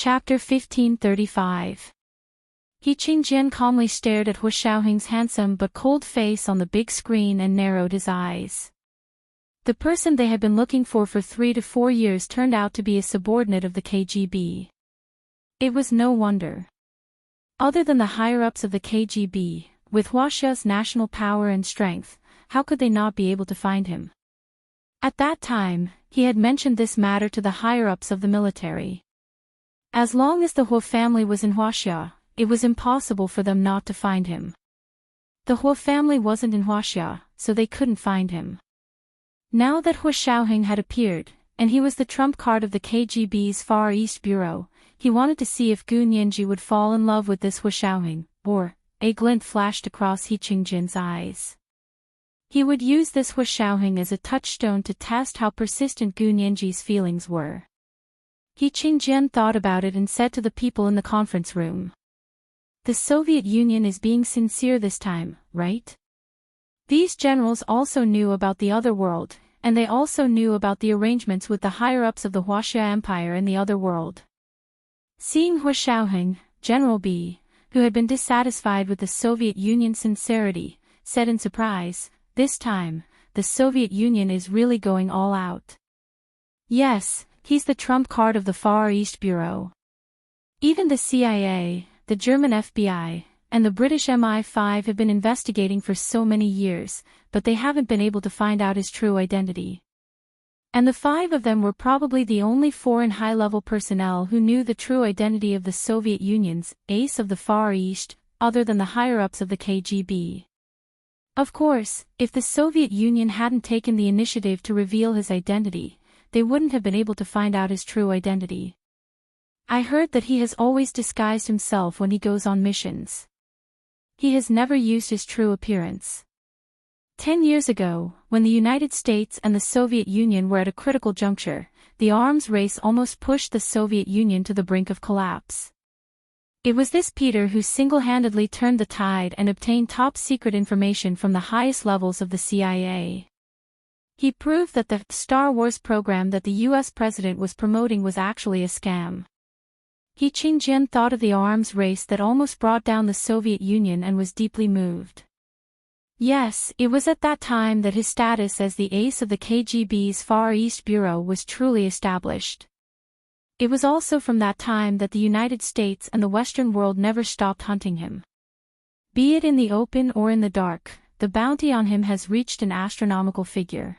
Chapter 1535. He Qingjian calmly stared at Hu Xiaoheng's handsome but cold face on the big screen and narrowed his eyes. The person they had been looking for 3 to 4 years turned out to be a subordinate of the KGB. It was no wonder. Other than the higher-ups of the KGB, with Huaxia's national power and strength, how could they not be able to find him? At that time, he had mentioned this matter to the higher-ups of the military. As long as the Hu family was in Huaxia, it was impossible for them not to find him. The Hu family wasn't in Huaxia, so they couldn't find him. Now that Hu Xiaoheng had appeared, and he was the trump card of the KGB's Far East Bureau, he wanted to see if Gu Nianji would fall in love with this Hu Xiaoheng, or, a glint flashed across He Qingjian's eyes. He would use this Hu Xiaoheng as a touchstone to test how persistent Gu Nianji's feelings were. He Qingjian thought about it and said to the people in the conference room. The Soviet Union is being sincere this time, right? These generals also knew about the other world, and they also knew about the arrangements with the higher-ups of the Huaxia Empire in the other world. Seeing Hu Xiaoheng, General B, who had been dissatisfied with the Soviet Union's sincerity, said in surprise, "This time, the Soviet Union is really going all out." Yes, he's the trump card of the Far East Bureau. Even the CIA, the German FBI, and the British MI5 have been investigating for so many years, but they haven't been able to find out his true identity. And the 5 of them were probably the only foreign high-level personnel who knew the true identity of the Soviet Union's ace of the Far East, other than the higher-ups of the KGB. Of course, if the Soviet Union hadn't taken the initiative to reveal his identity, they wouldn't have been able to find out his true identity. I heard that he has always disguised himself when he goes on missions. He has never used his true appearance. 10 years ago, when the United States and the Soviet Union were at a critical juncture, the arms race almost pushed the Soviet Union to the brink of collapse. It was this Peter who single-handedly turned the tide and obtained top-secret information from the highest levels of the CIA. He proved that the Star Wars program that the US president was promoting was actually a scam. He Qingjian thought of the arms race that almost brought down the Soviet Union and was deeply moved. Yes, it was at that time that his status as the ace of the KGB's Far East Bureau was truly established. It was also from that time that the United States and the Western world never stopped hunting him. Be it in the open or in the dark, the bounty on him has reached an astronomical figure.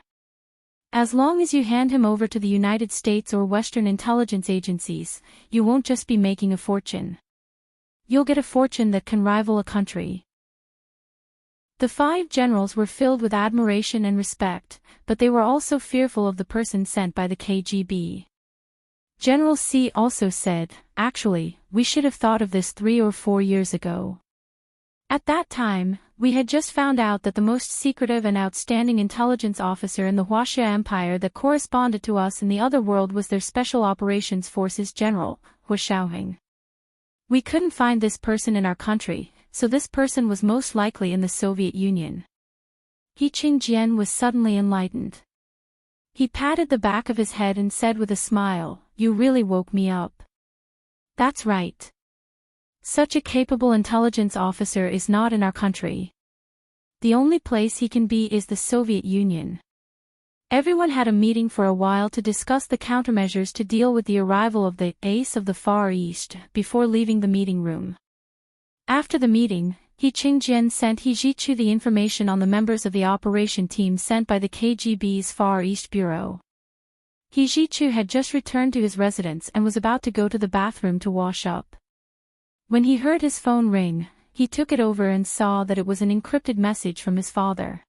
As long as you hand him over to the United States or Western intelligence agencies, you won't just be making a fortune. You'll get a fortune that can rival a country. The 5 generals were filled with admiration and respect, but they were also fearful of the person sent by the KGB. General C also said, "Actually, we should have thought of this 3 or 4 years ago. At that time, we had just found out that the most secretive and outstanding intelligence officer in the Huaxia Empire that corresponded to us in the other world was their Special Operations Forces General, Hu Xiaoheng. We couldn't find this person in our country, so this person was most likely in the Soviet Union." He Qingjian was suddenly enlightened. He patted the back of his head and said with a smile, "You really woke me up. That's right. Such a capable intelligence officer is not in our country. The only place he can be is the Soviet Union." Everyone had a meeting for a while to discuss the countermeasures to deal with the arrival of the ace of the Far East before leaving the meeting room. After the meeting, He Qingjian sent He Zhichu the information on the members of the operation team sent by the KGB's Far East Bureau. He Zhichu had just returned to his residence and was about to go to the bathroom to wash up. When he heard his phone ring, he took it over and saw that it was an encrypted message from his father.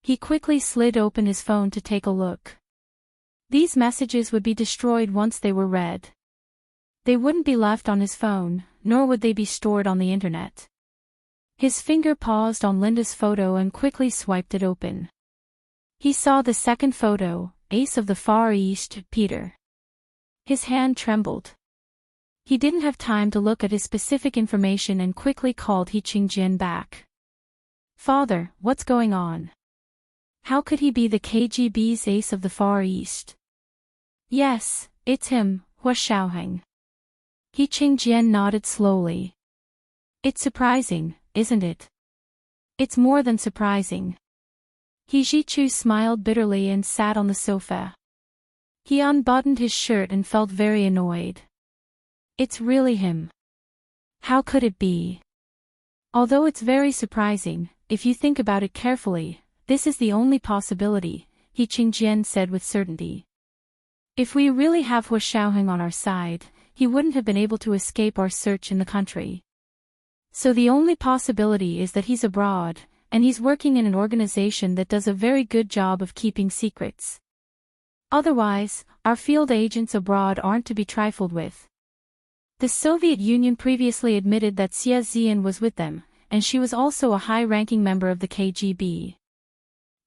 He quickly slid open his phone to take a look. These messages would be destroyed once they were read. They wouldn't be left on his phone, nor would they be stored on the internet. His finger paused on Linda's photo and quickly swiped it open. He saw the second photo, Ace of the Far East, Peter. His hand trembled. He didn't have time to look at his specific information and quickly called He Qingjian back. "Father, what's going on? How could he be the KGB's ace of the Far East?" "Yes, it's him, Hu Xiaoheng. He Qingjian nodded slowly. It's surprising, isn't it? It's more than surprising. He Jichu smiled bitterly and sat on the sofa. He unbuttoned his shirt and felt very annoyed. It's really him. How could it be? Although it's very surprising, if you think about it carefully, this is the only possibility, He Qingjian said with certainty. If we really have Hu Shaoheng on our side, he wouldn't have been able to escape our search in the country. So the only possibility is that he's abroad, and he's working in an organization that does a very good job of keeping secrets. Otherwise, our field agents abroad aren't to be trifled with. The Soviet Union previously admitted that Xia Zian was with them, and she was also a high-ranking member of the KGB.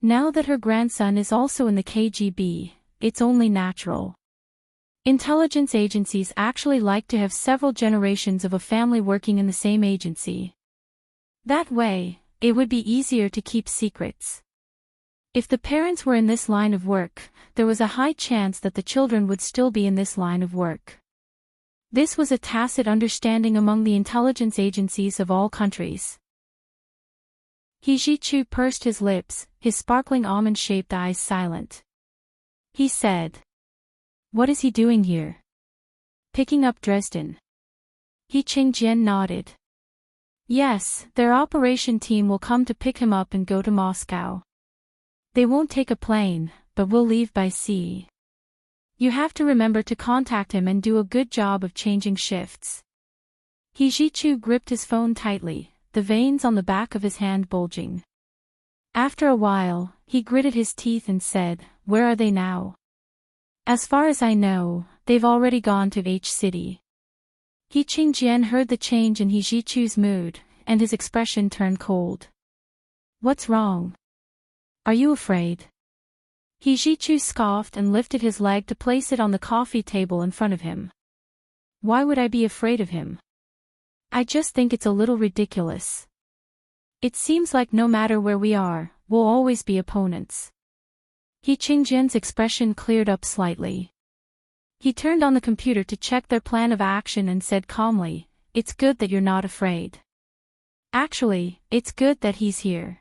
Now that her grandson is also in the KGB, it's only natural. Intelligence agencies actually like to have several generations of a family working in the same agency. That way, it would be easier to keep secrets. If the parents were in this line of work, there was a high chance that the children would still be in this line of work. This was a tacit understanding among the intelligence agencies of all countries. He Jichu pursed his lips, his sparkling almond-shaped eyes silent. He said, "What is he doing here?" "Picking up Dresden." He Qingjian nodded. "Yes, their operation team will come to pick him up and go to Moscow. They won't take a plane, but will leave by sea. You have to remember to contact him and do a good job of changing shifts." He Jichu gripped his phone tightly, the veins on the back of his hand bulging. After a while, he gritted his teeth and said, "Where are they now?" "As far as I know, they've already gone to H City." He Qingjian heard the change in He Jichu's mood, and his expression turned cold. "What's wrong? Are you afraid?" He Jichu scoffed and lifted his leg to place it on the coffee table in front of him. "Why would I be afraid of him? I just think it's a little ridiculous. It seems like no matter where we are, we'll always be opponents." He Qingjian's expression cleared up slightly. He turned on the computer to check their plan of action and said calmly, "It's good that you're not afraid. Actually, it's good that he's here.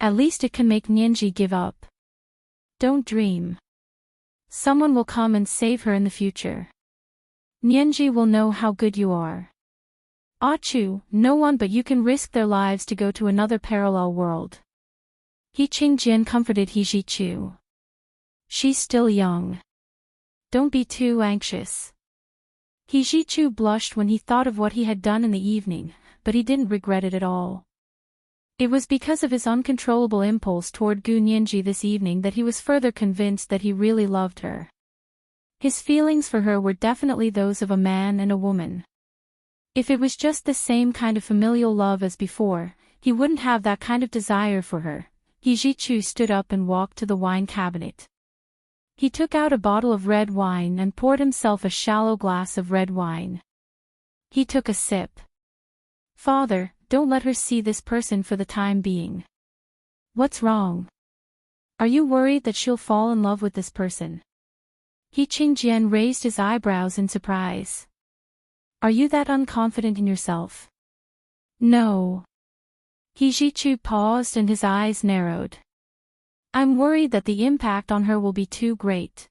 At least it can make Nianji give up. Don't dream. Someone will come and save her in the future. Nianji will know how good you are. Achu, no one but you can risk their lives to go to another parallel world." He Qingjian comforted He Jichu. "She's still young. Don't be too anxious." He Jichu blushed when he thought of what he had done in the evening, but he didn't regret it at all. It was because of his uncontrollable impulse toward Gu Nianji this evening that he was further convinced that he really loved her. His feelings for her were definitely those of a man and a woman. If it was just the same kind of familial love as before, he wouldn't have that kind of desire for her. He Jichu stood up and walked to the wine cabinet. He took out a bottle of red wine and poured himself a shallow glass of red wine. He took a sip. "Father, don't let her see this person for the time being." "What's wrong? Are you worried that she'll fall in love with this person?" He Qingjian raised his eyebrows in surprise. "Are you that unconfident in yourself?" "No." He Jichu paused and his eyes narrowed. "I'm worried that the impact on her will be too great.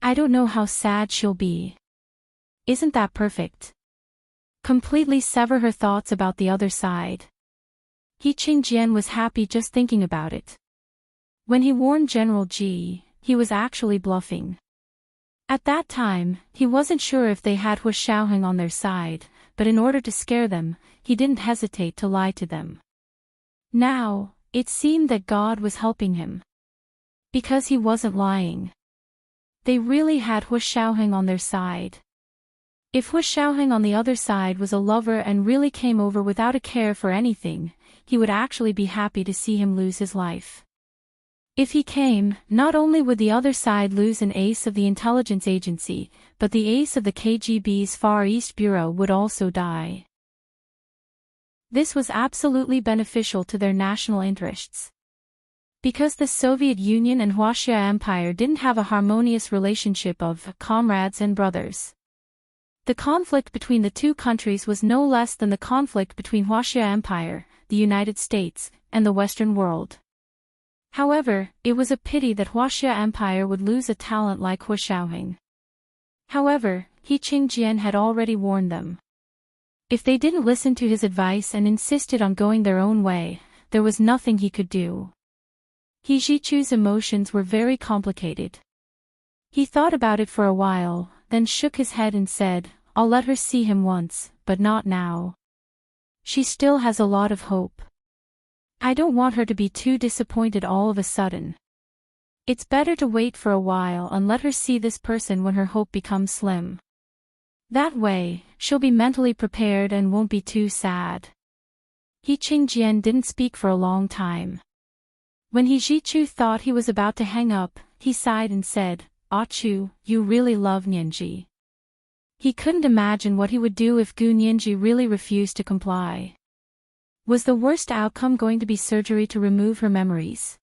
I don't know how sad she'll be. Isn't that perfect? Completely sever her thoughts about the other side." He Qingjian was happy just thinking about it. When he warned General Ji, he was actually bluffing. At that time, he wasn't sure if they had Hu Shaoheng on their side, but in order to scare them, he didn't hesitate to lie to them. Now, it seemed that God was helping him. Because he wasn't lying. They really had Hu Shaoheng on their side. If Hu Shaoheng on the other side was a lover and really came over without a care for anything, he would actually be happy to see him lose his life. If he came, not only would the other side lose an ace of the intelligence agency, but the ace of the KGB's Far East Bureau would also die. This was absolutely beneficial to their national interests. Because the Soviet Union and Huaxia Empire didn't have a harmonious relationship of comrades and brothers. The conflict between the two countries was no less than the conflict between Huaxia Empire, the United States, and the Western world. However, it was a pity that Huaxia Empire would lose a talent like Hu Shaoheng. However, He Qingjian had already warned them. If they didn't listen to his advice and insisted on going their own way, there was nothing he could do. He Zhichu's emotions were very complicated. He thought about it for a while, then shook his head and said, "I'll let her see him once, but not now. She still has a lot of hope. I don't want her to be too disappointed all of a sudden. It's better to wait for a while and let her see this person when her hope becomes slim. That way, she'll be mentally prepared and won't be too sad." He Qingjian didn't speak for a long time. When He Zhichu thought he was about to hang up, he sighed and said, "Ah Chu, you really love Nianji." He couldn't imagine what he would do if Gu Nianji really refused to comply. Was the worst outcome going to be surgery to remove her memories?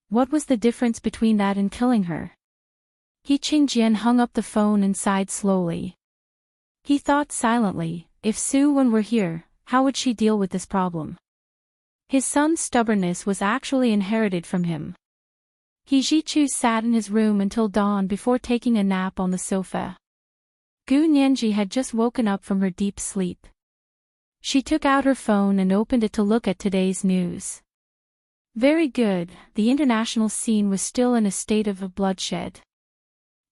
What was the difference between that and killing her? He Qingjian hung up the phone and sighed slowly. He thought silently, if Su Wen were here, how would she deal with this problem? His son's stubbornness was actually inherited from him. He Zhichu sat in his room until dawn before taking a nap on the sofa. Gu Nianji had just woken up from her deep sleep. She took out her phone and opened it to look at today's news. Very good, the international scene was still in a state of bloodshed.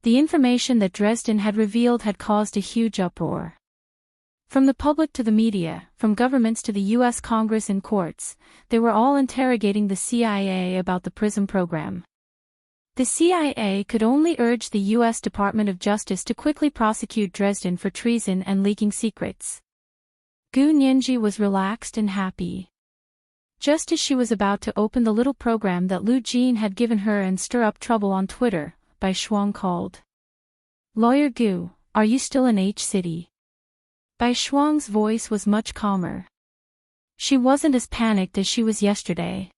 The information that Dresden had revealed had caused a huge uproar. From the public to the media, from governments to the U.S. Congress and courts, they were all interrogating the CIA about the PRISM program. The CIA could only urge the U.S. Department of Justice to quickly prosecute Dresden for treason and leaking secrets. Gu Nianji was relaxed and happy. Just as she was about to open the little program that Lu Jin had given her and stir up trouble on Twitter, Bai Shuang called. "Lawyer Gu, are you still in H City?" Bai Shuang's voice was much calmer. She wasn't as panicked as she was yesterday.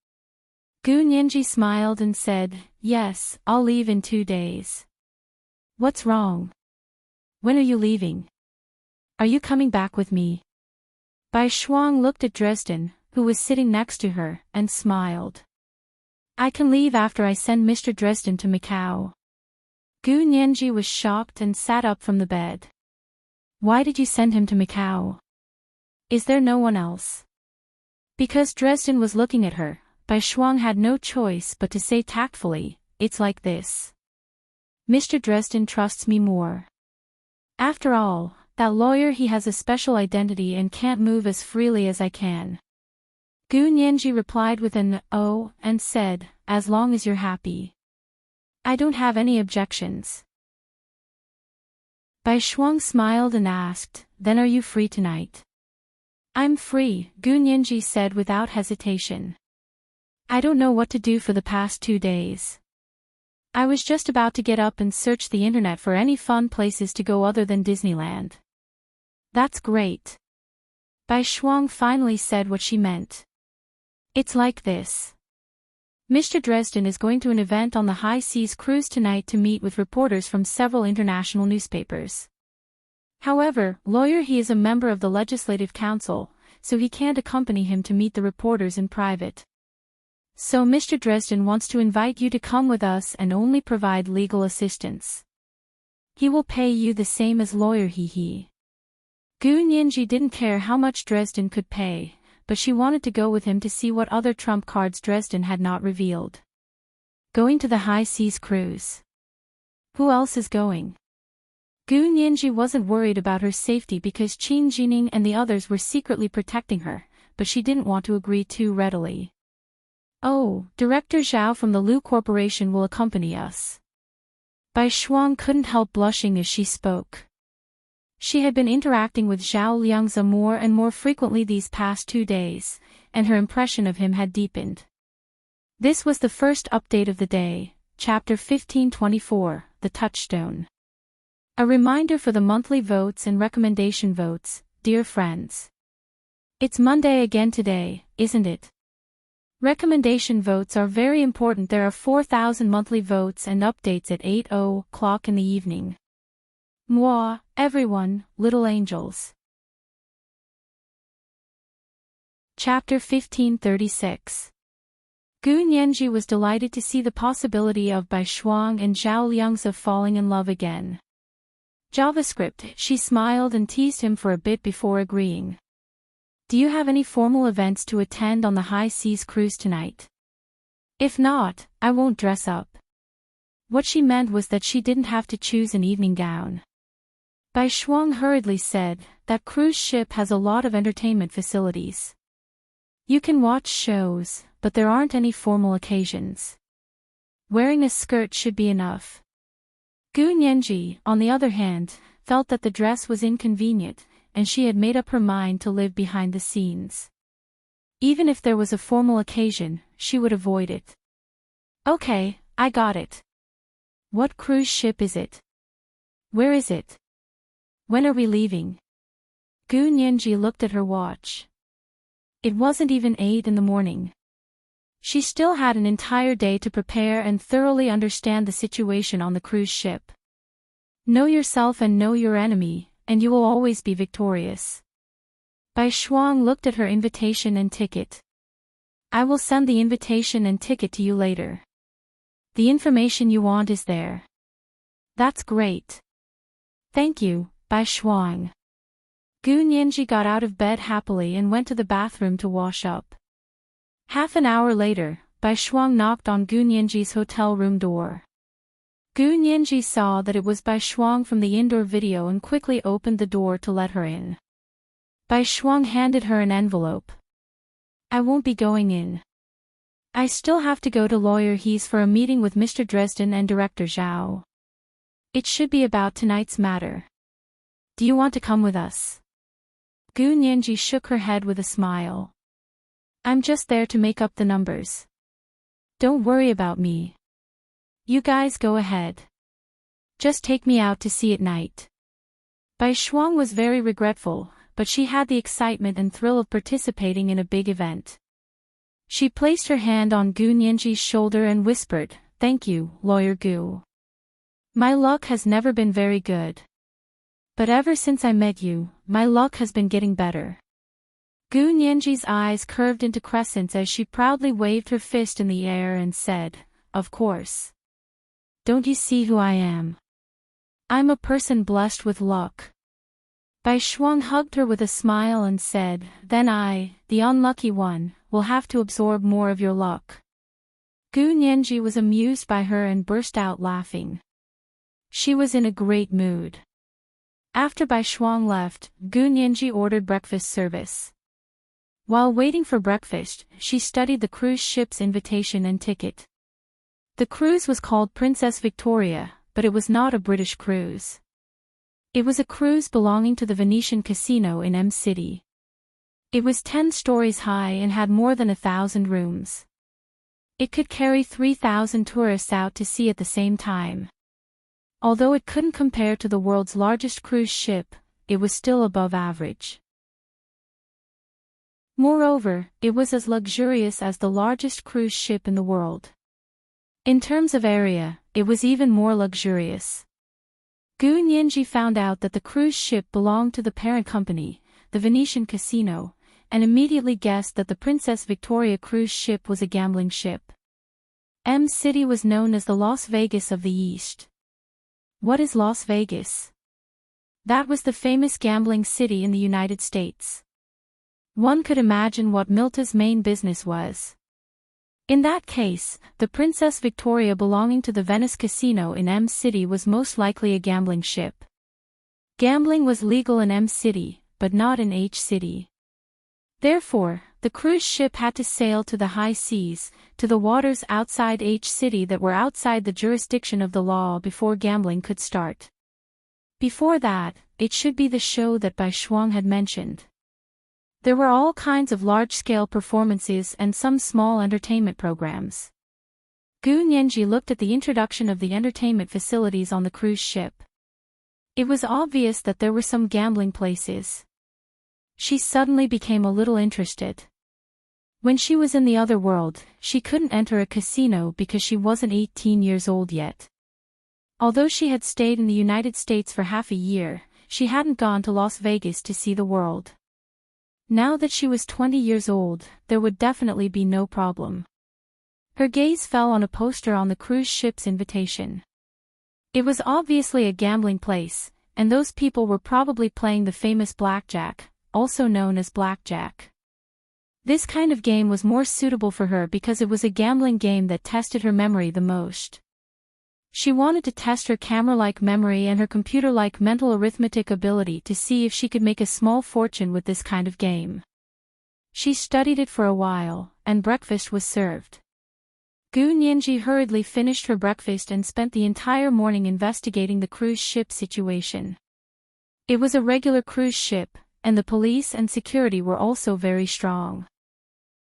Gu Nianji smiled and said, "Yes, I'll leave in 2 days." "What's wrong? When are you leaving? Are you coming back with me?" Bai Shuang looked at Dresden, who was sitting next to her, and smiled. "I can leave after I send Mr. Dresden to Macau." Gu Nianji was shocked and sat up from the bed. "Why did you send him to Macau? Is there no one else?" Because Dresden was looking at her, Bai Shuang had no choice but to say tactfully, "It's like this. Mr. Dresden trusts me more. After all, that lawyer, he has a special identity and can't move as freely as I can." Gu Nianji replied with an "oh" and said, "As long as you're happy. I don't have any objections." Bai Shuang smiled and asked, "Then are you free tonight?" "I'm free," Gu Nianji said without hesitation. "I don't know what to do for the past 2 days. I was just about to get up and search the internet for any fun places to go other than Disneyland." "That's great." Bai Shuang finally said what she meant. "It's like this. Mr. Dresden is going to an event on the high seas cruise tonight to meet with reporters from several international newspapers. However, lawyer, he is a member of the Legislative Council, so he can't accompany him to meet the reporters in private. So Mr. Dresden wants to invite you to come with us and only provide legal assistance. He will pay you the same as lawyer he." Gu Nianji didn't care how much Dresden could pay, but she wanted to go with him to see what other trump cards Dresden had not revealed. Going to the high seas cruise. Who else is going? Gu Nianji wasn't worried about her safety because Qin Jining and the others were secretly protecting her, but she didn't want to agree too readily. "Oh, Director Zhao from the Lu Corporation will accompany us." Bai Shuang couldn't help blushing as she spoke. She had been interacting with Zhao Liangzi more and more frequently these past 2 days, and her impression of him had deepened. This was the first update of the day, Chapter 1524, The Touchstone. A reminder for the monthly votes and recommendation votes, dear friends. It's Monday again today, isn't it? Recommendation votes are very important. There are 4,000 monthly votes and updates at 8:00 in the evening. Moi, everyone, little angels. Chapter 1536. Gu Nianji was delighted to see the possibility of Bai Shuang and Zhao Liang's of falling in love again. JavaScript, she smiled and teased him for a bit before agreeing. Do you have any formal events to attend on the high seas cruise tonight? If not, I won't dress up. What she meant was that she didn't have to choose an evening gown. Bai Shuang hurriedly said, that cruise ship has a lot of entertainment facilities. You can watch shows, but there aren't any formal occasions. Wearing a skirt should be enough. Gu Nianji, on the other hand, felt that the dress was inconvenient, and she had made up her mind to live behind the scenes. Even if there was a formal occasion, she would avoid it. Okay, I got it. What cruise ship is it? Where is it? When are we leaving? Gu Nianji looked at her watch. It wasn't even 8 in the morning. She still had an entire day to prepare and thoroughly understand the situation on the cruise ship. Know yourself and know your enemy, and you will always be victorious. Bai Shuang looked at her invitation and ticket. I will send the invitation and ticket to you later. The information you want is there. That's great. Thank you, Bai Shuang. Gu Nianji got out of bed happily and went to the bathroom to wash up. Half an hour later, Bai Shuang knocked on Gu Nianji's hotel room door. Gu Nianji saw that it was Bai Shuang from the indoor video and quickly opened the door to let her in. Bai Shuang handed her an envelope. I won't be going in. I still have to go to Lawyer He's for a meeting with Mr. Dresden and Director Zhao. It should be about tonight's matter. Do you want to come with us? Gu Nianji shook her head with a smile. I'm just there to make up the numbers. Don't worry about me. You guys go ahead. Just take me out to sea at night. Bai Shuang was very regretful, but she had the excitement and thrill of participating in a big event. She placed her hand on Gu Nianji's shoulder and whispered, Thank you, Lawyer Gu. My luck has never been very good. But ever since I met you, my luck has been getting better. Gu Nianji's eyes curved into crescents as she proudly waved her fist in the air and said, Of course. Don't you see who I am? I'm a person blessed with luck. Bai Shuang hugged her with a smile and said, Then I, the unlucky one, will have to absorb more of your luck. Gu Nianji was amused by her and burst out laughing. She was in a great mood. After Bai Shuang left, Gu Nianji ordered breakfast service. While waiting for breakfast, she studied the cruise ship's invitation and ticket. The cruise was called Princess Victoria, but it was not a British cruise. It was a cruise belonging to the Venetian Casino in M City. It was 10 stories high and had more than 1,000 rooms. It could carry 3,000 tourists out to sea at the same time. Although it couldn't compare to the world's largest cruise ship, it was still above average. Moreover, it was as luxurious as the largest cruise ship in the world. In terms of area, it was even more luxurious. Gu Nianji found out that the cruise ship belonged to the parent company, the Venetian Casino, and immediately guessed that the Princess Victoria cruise ship was a gambling ship. M City was known as the Las Vegas of the East. What is Las Vegas? That was the famous gambling city in the United States. One could imagine what Milta's main business was. In that case, the Princess Victoria belonging to the Venice Casino in M City was most likely a gambling ship. Gambling was legal in M City, but not in H City. Therefore, the cruise ship had to sail to the high seas, to the waters outside H City that were outside the jurisdiction of the law before gambling could start. Before that, it should be the show that Bai Shuang had mentioned. There were all kinds of large-scale performances and some small entertainment programs. Gu Nianji looked at the introduction of the entertainment facilities on the cruise ship. It was obvious that there were some gambling places. She suddenly became a little interested. When she was in the other world, she couldn't enter a casino because she wasn't 18 years old yet. Although she had stayed in the United States for half a year, she hadn't gone to Las Vegas to see the world. Now that she was 20 years old, there would definitely be no problem. Her gaze fell on a poster on the cruise ship's invitation. It was obviously a gambling place, and those people were probably playing the famous blackjack, also known as blackjack. This kind of game was more suitable for her because it was a gambling game that tested her memory the most. She wanted to test her camera-like memory and her computer-like mental arithmetic ability to see if she could make a small fortune with this kind of game. She studied it for a while, and breakfast was served. Gu Nianji hurriedly finished her breakfast and spent the entire morning investigating the cruise ship situation. It was a regular cruise ship, and the police and security were also very strong.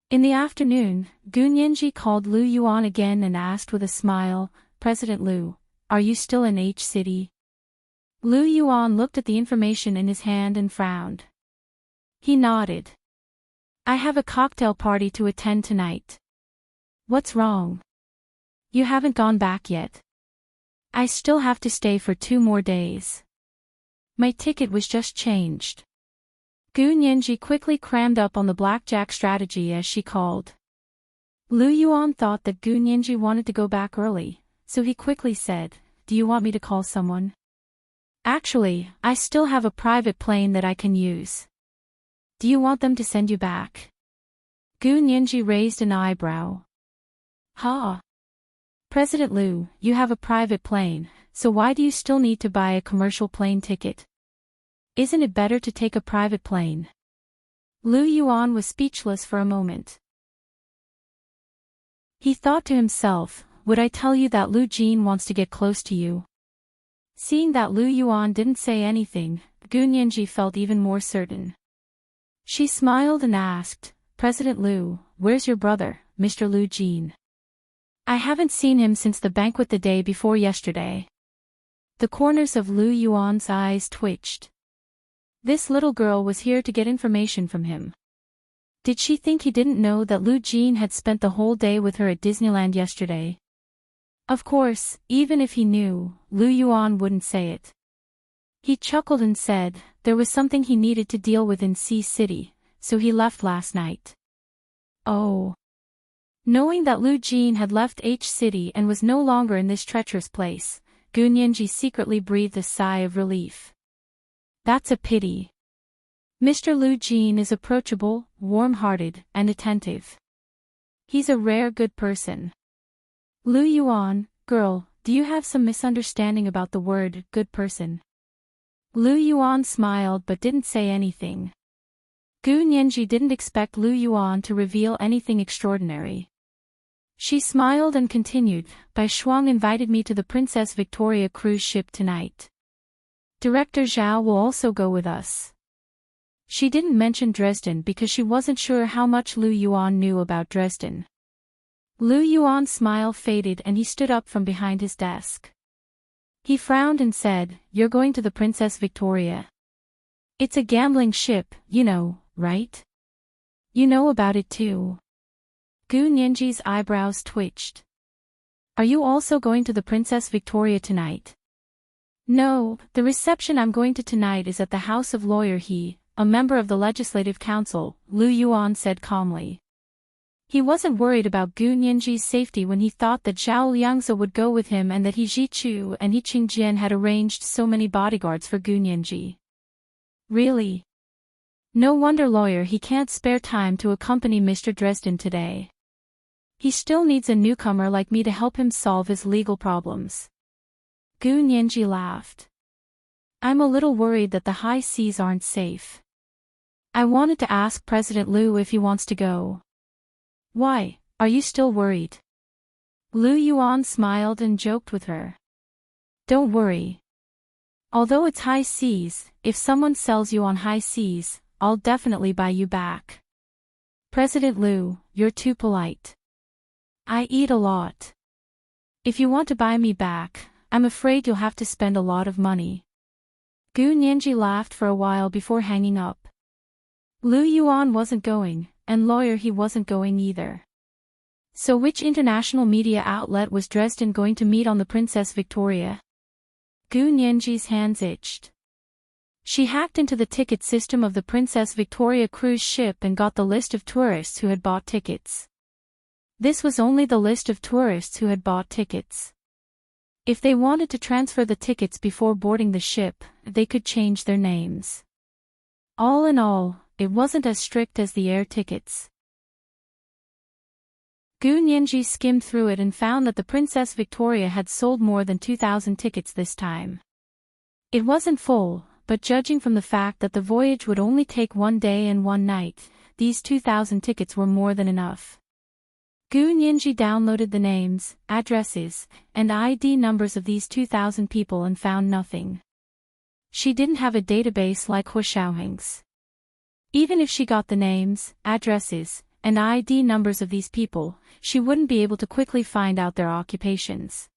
In the afternoon, Gu Nianji called Lu Yuan again and asked with a smile, "President Lu, are you still in H City?" Lu Yuan looked at the information in his hand and frowned. He nodded. "I have a cocktail party to attend tonight." "What's wrong? You haven't gone back yet." "I still have to stay for 2 more days. My ticket was just changed." Gu Nianji quickly crammed up on the blackjack strategy as she called. Lu Yuan thought that Gu Nianji wanted to go back early, so he quickly said, "Do you want me to call someone?" "Actually, I still have a private plane that I can use." "Do you want them to send you back?" Gu Nianji raised an eyebrow. "Huh? President Lu, you have a private plane, so why do you still need to buy a commercial plane ticket? Isn't it better to take a private plane?" Lu Yuan was speechless for a moment. He thought to himself, "Would I tell you that Lu Jin wants to get close to you?" Seeing that Lu Yuan didn't say anything, Gu Nianji felt even more certain. She smiled and asked, "President Lu, where's your brother, Mr. Lu Jin?" "I haven't seen him since the banquet the day before yesterday." The corners of Lu Yuan's eyes twitched. This little girl was here to get information from him. Did she think he didn't know that Lu Jin had spent the whole day with her at Disneyland yesterday? Of course, even if he knew, Lu Yuan wouldn't say it. He chuckled and said, there was something he needed to deal with in C City, so he left last night. Oh. Knowing that Lu Jin had left H City and was no longer in this treacherous place, Gu Nianji secretly breathed a sigh of relief. That's a pity. Mr. Lu Jin is approachable, warm-hearted, and attentive. He's a rare good person. Lu Yuan, girl, do you have some misunderstanding about the word good person? Lu Yuan smiled but didn't say anything. Gu Nianji didn't expect Lu Yuan to reveal anything extraordinary. She smiled and continued, Bai Shuang invited me to the Princess Victoria cruise ship tonight. Director Zhao will also go with us. She didn't mention Dresden because she wasn't sure how much Lu Yuan knew about Dresden. Lu Yuan's smile faded and he stood up from behind his desk. He frowned and said, "You're going to the Princess Victoria. It's a gambling ship, you know, right? You know about it too." Gu Nianji's eyebrows twitched. "Are you also going to the Princess Victoria tonight?" "No, the reception I'm going to tonight is at the house of Lawyer He, a member of the Legislative Council," Lu Yuan said calmly. He wasn't worried about Gu Nianji's safety when he thought that Zhao Liangzi would go with him and that He Zhichu and He Qingjian had arranged so many bodyguards for Gu Nianji. Really? No wonder Lawyer He can't spare time to accompany Mr. Dresden today. He still needs a newcomer like me to help him solve his legal problems. Gu Nianji laughed. "I'm a little worried that the high seas aren't safe. I wanted to ask President Lu if he wants to go." "Why, are you still worried?" Lu Yuan smiled and joked with her. "Don't worry. Although it's high seas, if someone sells you on high seas, I'll definitely buy you back. President Lu, you're too polite. I eat a lot. If you want to buy me back, I'm afraid you'll have to spend a lot of money." Gu Nianji laughed for a while before hanging up. Lu Yuan wasn't going, and Lawyer He wasn't going either. So which international media outlet was Dresden going to meet on the Princess Victoria? Gu Nianji's hands itched. She hacked into the ticket system of the Princess Victoria cruise ship and got the list of tourists who had bought tickets. This was only the list of tourists who had bought tickets. If they wanted to transfer the tickets before boarding the ship, they could change their names. All in all, it wasn't as strict as the air tickets. Gu Nianji skimmed through it and found that the Princess Victoria had sold more than 2,000 tickets this time. It wasn't full, but judging from the fact that the voyage would only take 1 day and 1 night, these 2,000 tickets were more than enough. Gu Nianji downloaded the names, addresses, and ID numbers of these 2,000 people and found nothing. She didn't have a database like Hu Xiaoheng's. Even if she got the names, addresses, and ID numbers of these people, she wouldn't be able to quickly find out their occupations.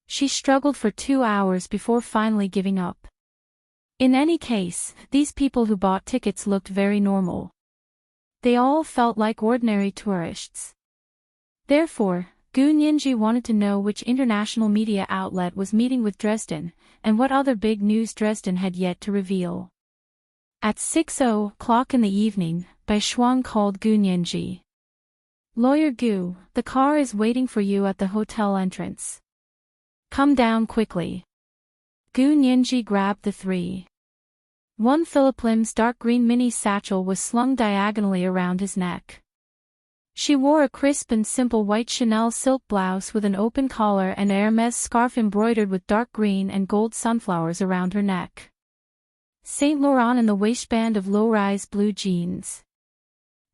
She struggled for 2 hours before finally giving up. In any case, these people who bought tickets looked very normal. They all felt like ordinary tourists. Therefore, Gu Nianji wanted to know which international media outlet was meeting with Dresden, and what other big news Dresden had yet to reveal. At 6:00 in the evening, Bai Shuang called Gu Nianji. "Lawyer Gu, the car is waiting for you at the hotel entrance. Come down quickly." Gu Nianji grabbed the 3:1 Philip Lim's dark green mini satchel was slung diagonally around his neck. She wore a crisp and simple white Chanel silk blouse with an open collar and Hermès scarf embroidered with dark green and gold sunflowers around her neck. Saint Laurent in the waistband of low-rise blue jeans.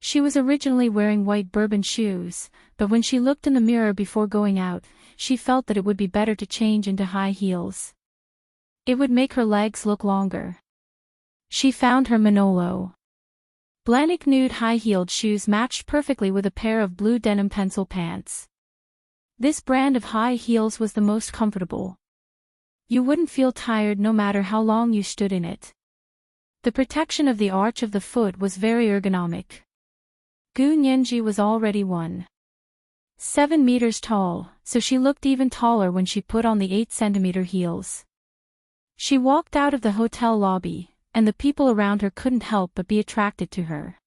She was originally wearing white bourbon shoes, but when she looked in the mirror before going out, she felt that it would be better to change into high heels. It would make her legs look longer. She found her Manolo Blahnik nude high-heeled shoes matched perfectly with a pair of blue denim pencil pants. This brand of high heels was the most comfortable. You wouldn't feel tired no matter how long you stood in it. The protection of the arch of the foot was very ergonomic. Gu Nianji was already 1.7 meters tall, so she looked even taller when she put on the 8-centimeter heels. She walked out of the hotel lobby, and the people around her couldn't help but be attracted to her.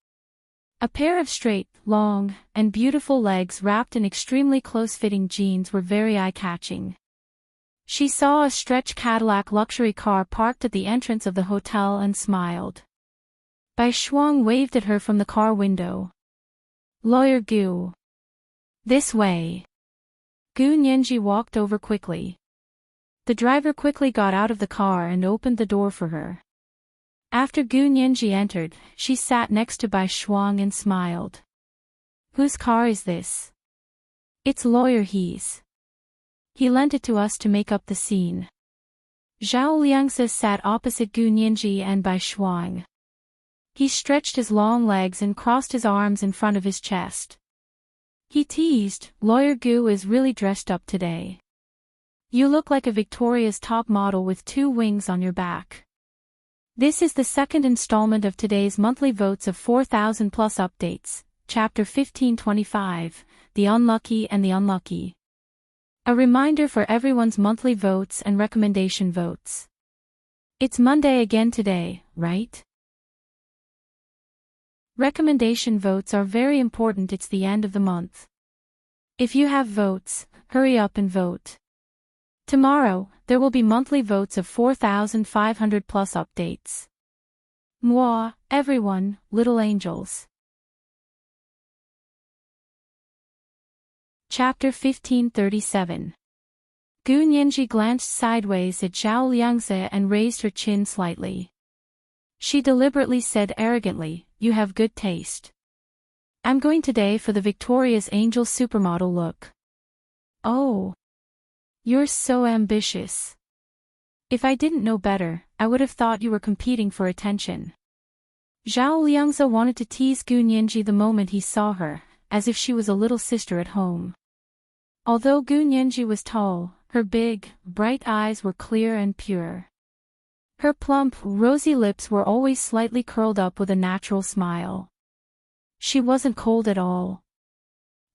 A pair of straight, long, and beautiful legs wrapped in extremely close-fitting jeans were very eye-catching. She saw a stretch Cadillac luxury car parked at the entrance of the hotel and smiled. Bai Shuang waved at her from the car window. "Lawyer Gu. This way." Gu Nianji walked over quickly. The driver quickly got out of the car and opened the door for her. After Gu Nianji entered, she sat next to Bai Shuang and smiled. "Whose car is this?" "It's Lawyer He's. He lent it to us to make up the scene." Zhao Liangzi sat opposite Gu Nianji and Bai Shuang. He stretched his long legs and crossed his arms in front of his chest. He teased, "Lawyer Gu is really dressed up today. You look like a Victoria's top model with 2 wings on your back." This is the second installment of today's monthly votes of 4,000 plus updates, Chapter 1525, The Unlucky and the Unlucky. A reminder for everyone's monthly votes and recommendation votes. It's Monday again today, right? Recommendation votes are very important. It's the end of the month. If you have votes, hurry up and vote. Tomorrow, there will be monthly votes of 4,500 plus updates. Moi, everyone, little angels. Chapter 1537. Gu Nianji glanced sideways at Zhao Liangzi and raised her chin slightly. She deliberately said arrogantly, "You have good taste. I'm going today for the Victoria's Angel supermodel look." "Oh. You're so ambitious. If I didn't know better, I would have thought you were competing for attention." Zhao Liangzi wanted to tease Gu Nianji the moment he saw her, as if she was a little sister at home. Although Gu Nianji was tall, her big, bright eyes were clear and pure. Her plump, rosy lips were always slightly curled up with a natural smile. She wasn't cold at all.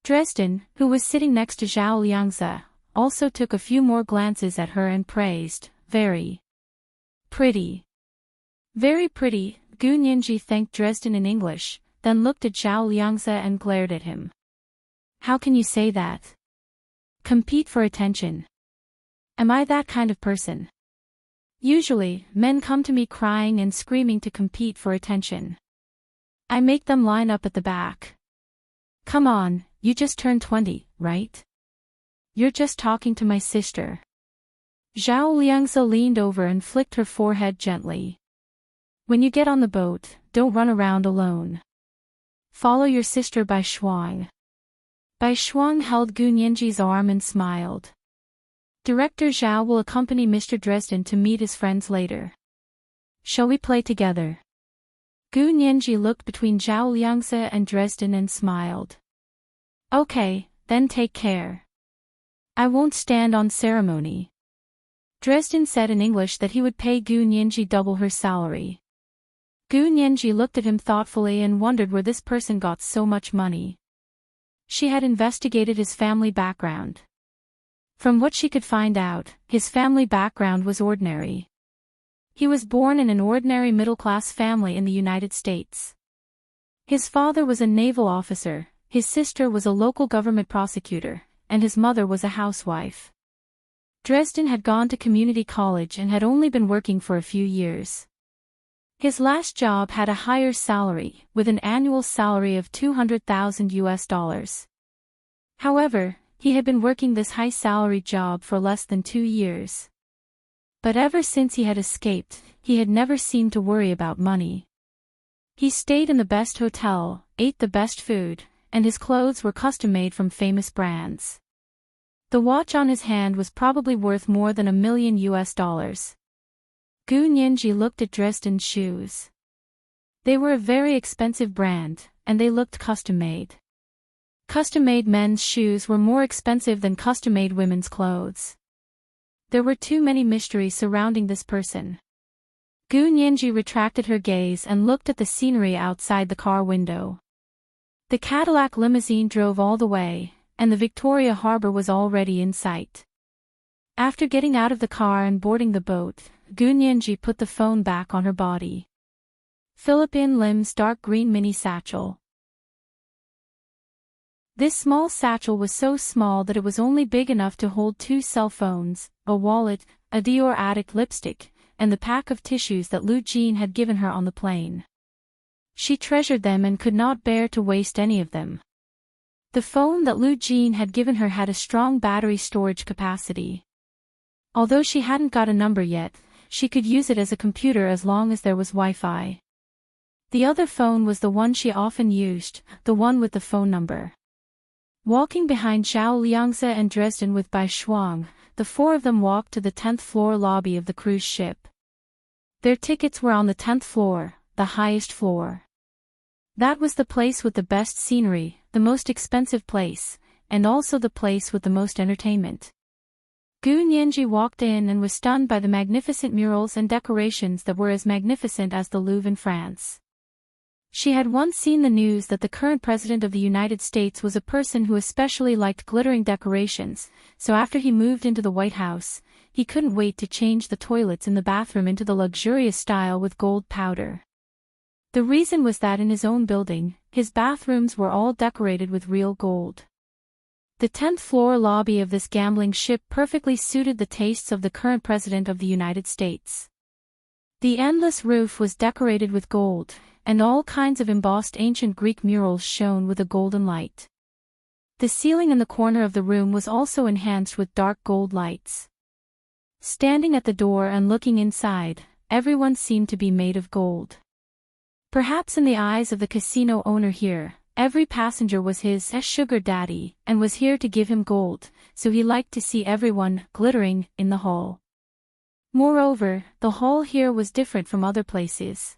Dresden, who was sitting next to Zhao Liangzi, also took a few more glances at her and praised, very pretty. Very pretty, Gu Nianji thanked Dresden in English, then looked at Zhao Liangze and glared at him. How can you say that? Compete for attention. Am I that kind of person? Usually, men come to me crying and screaming to compete for attention. I make them line up at the back. Come on, you just turned 20, right? You're just talking to my sister. Zhao Liangze leaned over and flicked her forehead gently. When you get on the boat, don't run around alone. Follow your sister Bai Shuang. Bai Shuang held Gu Nianji's arm and smiled. Director Zhao will accompany Mr. Dresden to meet his friends later. Shall we play together? Gu Nianji looked between Zhao Liangze and Dresden and smiled. Okay, then take care. I won't stand on ceremony. Dresden said in English that he would pay Gu Nianji double her salary. Gu Nianji looked at him thoughtfully and wondered where this person got so much money. She had investigated his family background. From what she could find out, his family background was ordinary. He was born in an ordinary middle-class family in the United States. His father was a naval officer, his sister was a local government prosecutor, and his mother was a housewife. Dresden had gone to community college and had only been working for a few years. His last job had a higher salary, with an annual salary of $200,000. However, he had been working this high-salary job for less than 2 years. But ever since he had escaped, he had never seemed to worry about money. He stayed in the best hotel, ate the best food, and his clothes were custom-made from famous brands. The watch on his hand was probably worth more than $1 million. Gu Nianji looked at Dresden's shoes. They were a very expensive brand, and they looked custom-made. Custom-made men's shoes were more expensive than custom-made women's clothes. There were too many mysteries surrounding this person. Gu Nianji retracted her gaze and looked at the scenery outside the car window. The Cadillac limousine drove all the way, and the Victoria Harbor was already in sight. After getting out of the car and boarding the boat, Gu Nianji put the phone back on her body. Philippine Lim's dark green mini satchel. This small satchel was so small that it was only big enough to hold 2 cell phones, a wallet, a Dior Addict lipstick, and the pack of tissues that Lu Jin had given her on the plane. She treasured them and could not bear to waste any of them. The phone that Lu Jin had given her had a strong battery storage capacity. Although she hadn't got a number yet, she could use it as a computer as long as there was Wi-Fi. The other phone was the one she often used, the one with the phone number. Walking behind Zhao Liangze and Dresden with Bai Shuang, the 4 of them walked to the 10th floor lobby of the cruise ship. Their tickets were on the 10th floor, the highest floor. That was the place with the best scenery, the most expensive place, and also the place with the most entertainment. Gu Nianji walked in and was stunned by the magnificent murals and decorations that were as magnificent as the Louvre in France. She had once seen the news that the current president of the United States was a person who especially liked glittering decorations, so after he moved into the White House, he couldn't wait to change the toilets in the bathroom into the luxurious style with gold powder. The reason was that in his own building, his bathrooms were all decorated with real gold. The 10th floor lobby of this gambling ship perfectly suited the tastes of the current president of the United States. The endless roof was decorated with gold, and all kinds of embossed ancient Greek murals shone with a golden light. The ceiling in the corner of the room was also enhanced with dark gold lights. Standing at the door and looking inside, everyone seemed to be made of gold. Perhaps in the eyes of the casino owner here, every passenger was his sugar daddy, and was here to give him gold, so he liked to see everyone glittering in the hall. Moreover, the hall here was different from other places.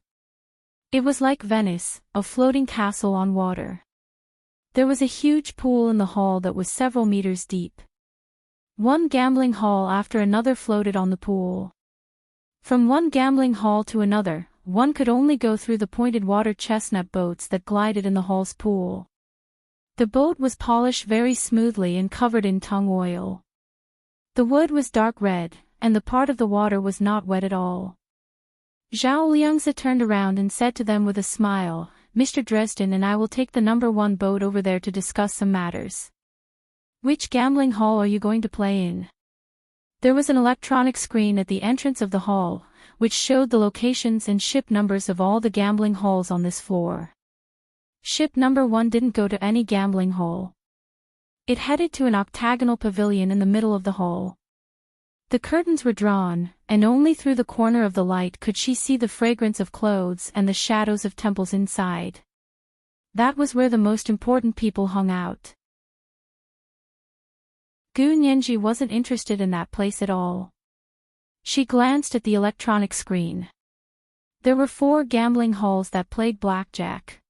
It was like Venice, a floating castle on water. There was a huge pool in the hall that was several meters deep. One gambling hall after another floated on the pool. From one gambling hall to another, one could only go through the pointed water chestnut boats that glided in the hall's pool. The boat was polished very smoothly and covered in tung oil. The wood was dark red, and the part of the water was not wet at all. Zhao Liangzi turned around and said to them with a smile, "Mr. Dresden and I will take the number 1 boat over there to discuss some matters." "Which gambling hall are you going to play in?" There was an electronic screen at the entrance of the hall, which showed the locations and ship numbers of all the gambling halls on this floor. Ship number 1 didn't go to any gambling hall. It headed to an octagonal pavilion in the middle of the hall. The curtains were drawn, and only through the corner of the light could she see the fragrance of clothes and the shadows of temples inside. That was where the most important people hung out. Gu Nianji wasn't interested in that place at all. She glanced at the electronic screen. There were 4 gambling halls that played blackjack.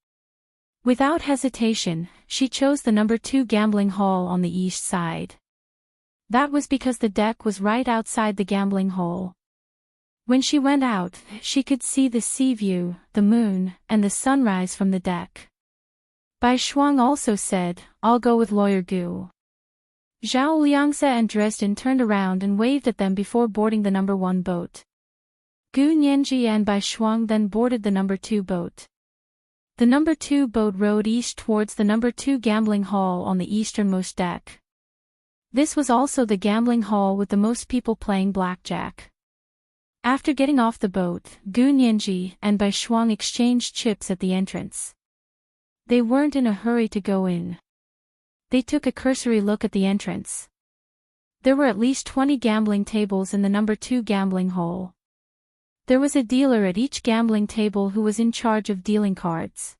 Without hesitation, she chose the number 2 gambling hall on the east side. That was because the deck was right outside the gambling hall. When she went out, she could see the sea view, the moon, and the sunrise from the deck. Bai Shuang also said, "I'll go with Lawyer Gu." Zhao Liangzi and Dresden turned around and waved at them before boarding the number 1 boat. Gu Nianji and Bai Shuang then boarded the number 2 boat. The number 2 boat rowed east towards the number 2 gambling hall on the easternmost deck. This was also the gambling hall with the most people playing blackjack. After getting off the boat, Gu Nianji and Bai Shuang exchanged chips at the entrance. They weren't in a hurry to go in. They took a cursory look at the entrance. There were at least 20 gambling tables in the number 2 gambling hall. There was a dealer at each gambling table who was in charge of dealing cards.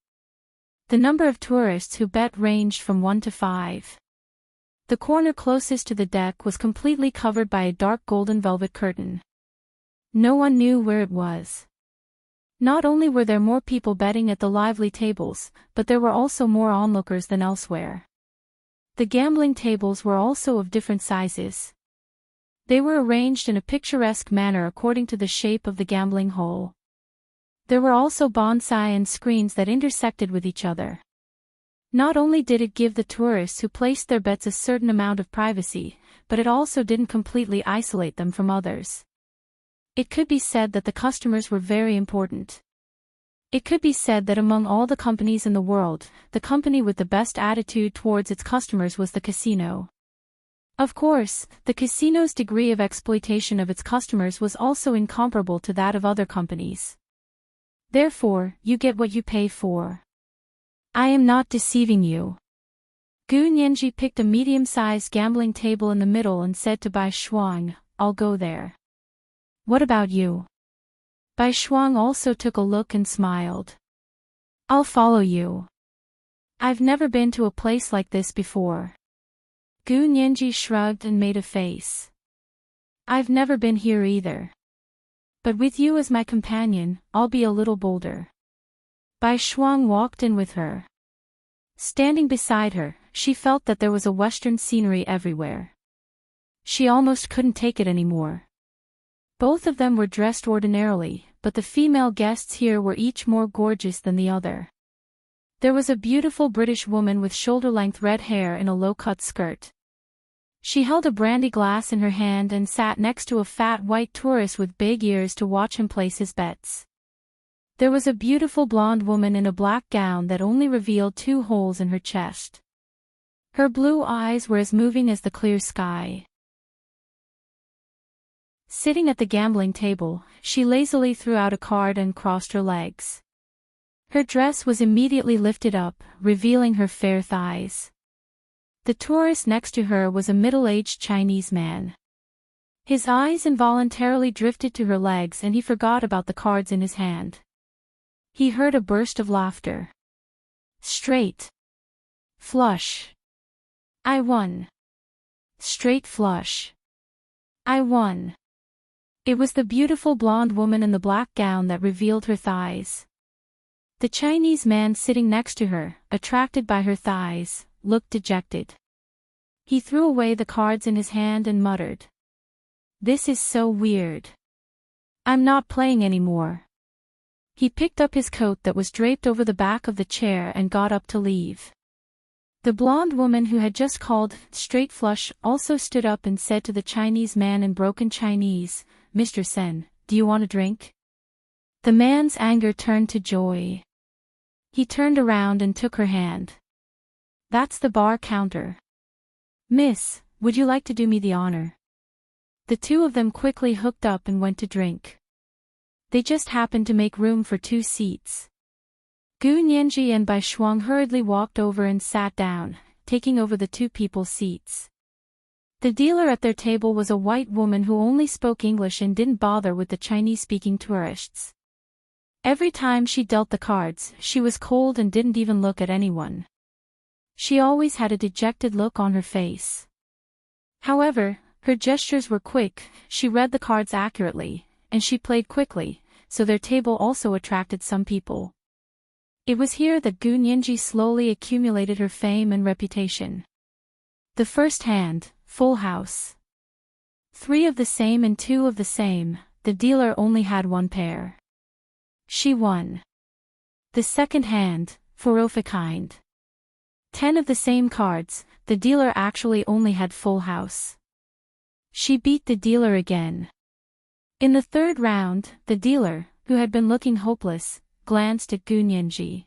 The number of tourists who bet ranged from 1 to 5. The corner closest to the deck was completely covered by a dark golden velvet curtain. No one knew where it was. Not only were there more people betting at the lively tables, but there were also more onlookers than elsewhere. The gambling tables were also of different sizes. They were arranged in a picturesque manner according to the shape of the gambling hole. There were also bonsai and screens that intersected with each other. Not only did it give the tourists who placed their bets a certain amount of privacy, but it also didn't completely isolate them from others. It could be said that the customers were very important. It could be said that among all the companies in the world, the company with the best attitude towards its customers was the casino. Of course, the casino's degree of exploitation of its customers was also incomparable to that of other companies. Therefore, you get what you pay for. I am not deceiving you. Gu Nianji picked a medium-sized gambling table in the middle and said to Bai Shuang, "I'll go there." "What about you?" Bai Shuang also took a look and smiled. "I'll follow you. I've never been to a place like this before." Gu Nianji shrugged and made a face. "I've never been here either. But with you as my companion, I'll be a little bolder." Bai Shuang walked in with her. Standing beside her, she felt that there was a Western scenery everywhere. She almost couldn't take it anymore. Both of them were dressed ordinarily, but the female guests here were each more gorgeous than the other. There was a beautiful British woman with shoulder-length red hair in a low-cut skirt. She held a brandy glass in her hand and sat next to a fat white tourist with big ears to watch him place his bets. There was a beautiful blonde woman in a black gown that only revealed 2 holes in her chest. Her blue eyes were as moving as the clear sky. Sitting at the gambling table, she lazily threw out a card and crossed her legs. Her dress was immediately lifted up, revealing her fair thighs. The tourist next to her was a middle-aged Chinese man. His eyes involuntarily drifted to her legs and he forgot about the cards in his hand. He heard a burst of laughter. "Straight. Flush. I won. Straight flush. I won." It was the beautiful blonde woman in the black gown that revealed her thighs. The Chinese man sitting next to her, attracted by her thighs, looked dejected. He threw away the cards in his hand and muttered, "This is so weird. I'm not playing anymore." He picked up his coat that was draped over the back of the chair and got up to leave. The blonde woman who had just called straight flush also stood up and said to the Chinese man in broken Chinese, "Mr. Sen, do you want a drink?" The man's anger turned to joy. He turned around and took her hand. "That's the bar counter. Miss, would you like to do me the honor?" The two of them quickly hooked up and went to drink. They just happened to make room for 2 seats. Gu Nianji and Bai Shuang hurriedly walked over and sat down, taking over the 2 people's seats. The dealer at their table was a white woman who only spoke English and didn't bother with the Chinese-speaking tourists. Every time she dealt the cards, she was cold and didn't even look at anyone. She always had a dejected look on her face. However, her gestures were quick, she read the cards accurately, and she played quickly, so their table also attracted some people. It was here that Gu Nianji slowly accumulated her fame and reputation. The first hand, full house. 3 of the same and 2 of the same, the dealer only had 1 pair. She won. The second hand, 4 of a kind. 10 of the same cards, the dealer actually only had full house. She beat the dealer again. In the third round, the dealer, who had been looking hopeless, glanced at Gu Nianji.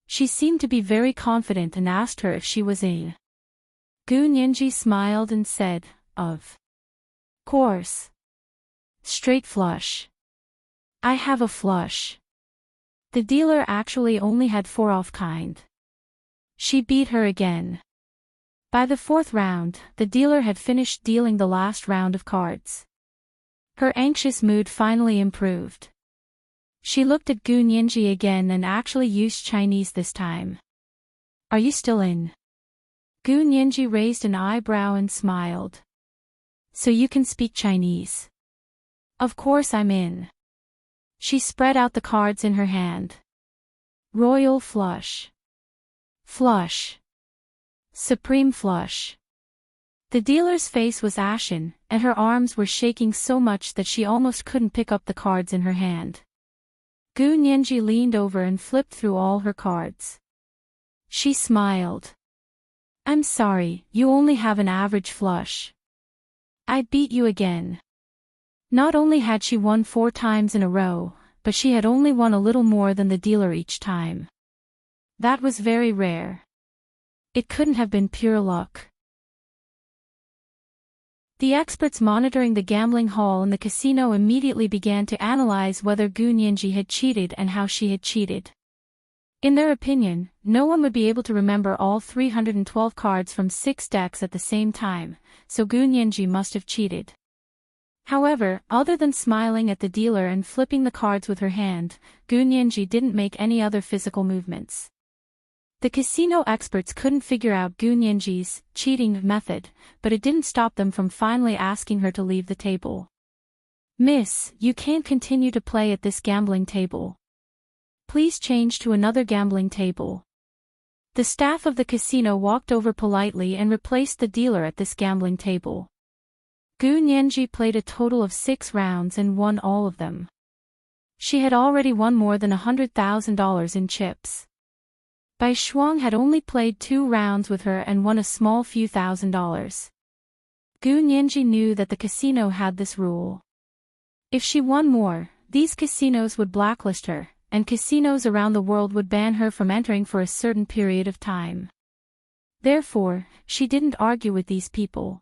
She seemed to be very confident and asked her if she was in. Gu Nianji smiled and said, "Of course. Straight flush. I have a flush." The dealer actually only had 4 off kind. She beat her again. By the 4th round, the dealer had finished dealing the last round of cards. Her anxious mood finally improved. She looked at Gu Nianji again and actually used Chinese this time. "Are you still in?" Gu Nianji raised an eyebrow and smiled. "So you can speak Chinese?" "Of course I'm in." She spread out the cards in her hand. Royal flush. Flush. Supreme flush. The dealer's face was ashen, and her arms were shaking so much that she almost couldn't pick up the cards in her hand. Gu Nianji leaned over and flipped through all her cards. She smiled. "I'm sorry, you only have an average flush. I beat you again." Not only had she won 4 times in a row, but she had only won a little more than the dealer each time. That was very rare. It couldn't have been pure luck. The experts monitoring the gambling hall in the casino immediately began to analyze whether Gu Nianji had cheated and how she had cheated. In their opinion, no one would be able to remember all 312 cards from 6 decks at the same time, so Gu Nianji must have cheated. However, other than smiling at the dealer and flipping the cards with her hand, Gu Nianji didn't make any other physical movements. The casino experts couldn't figure out Gu Nianji's cheating method, but it didn't stop them from finally asking her to leave the table. "Miss, you can't continue to play at this gambling table. Please change to another gambling table." The staff of the casino walked over politely and replaced the dealer at this gambling table. Gu Nianji played a total of 6 rounds and won all of them. She had already won more than $100,000 in chips. Bai Shuang had only played 2 rounds with her and won a small few $1,000s. Gu Nianji knew that the casino had this rule. If she won more, these casinos would blacklist her, and casinos around the world would ban her from entering for a certain period of time. Therefore, she didn't argue with these people.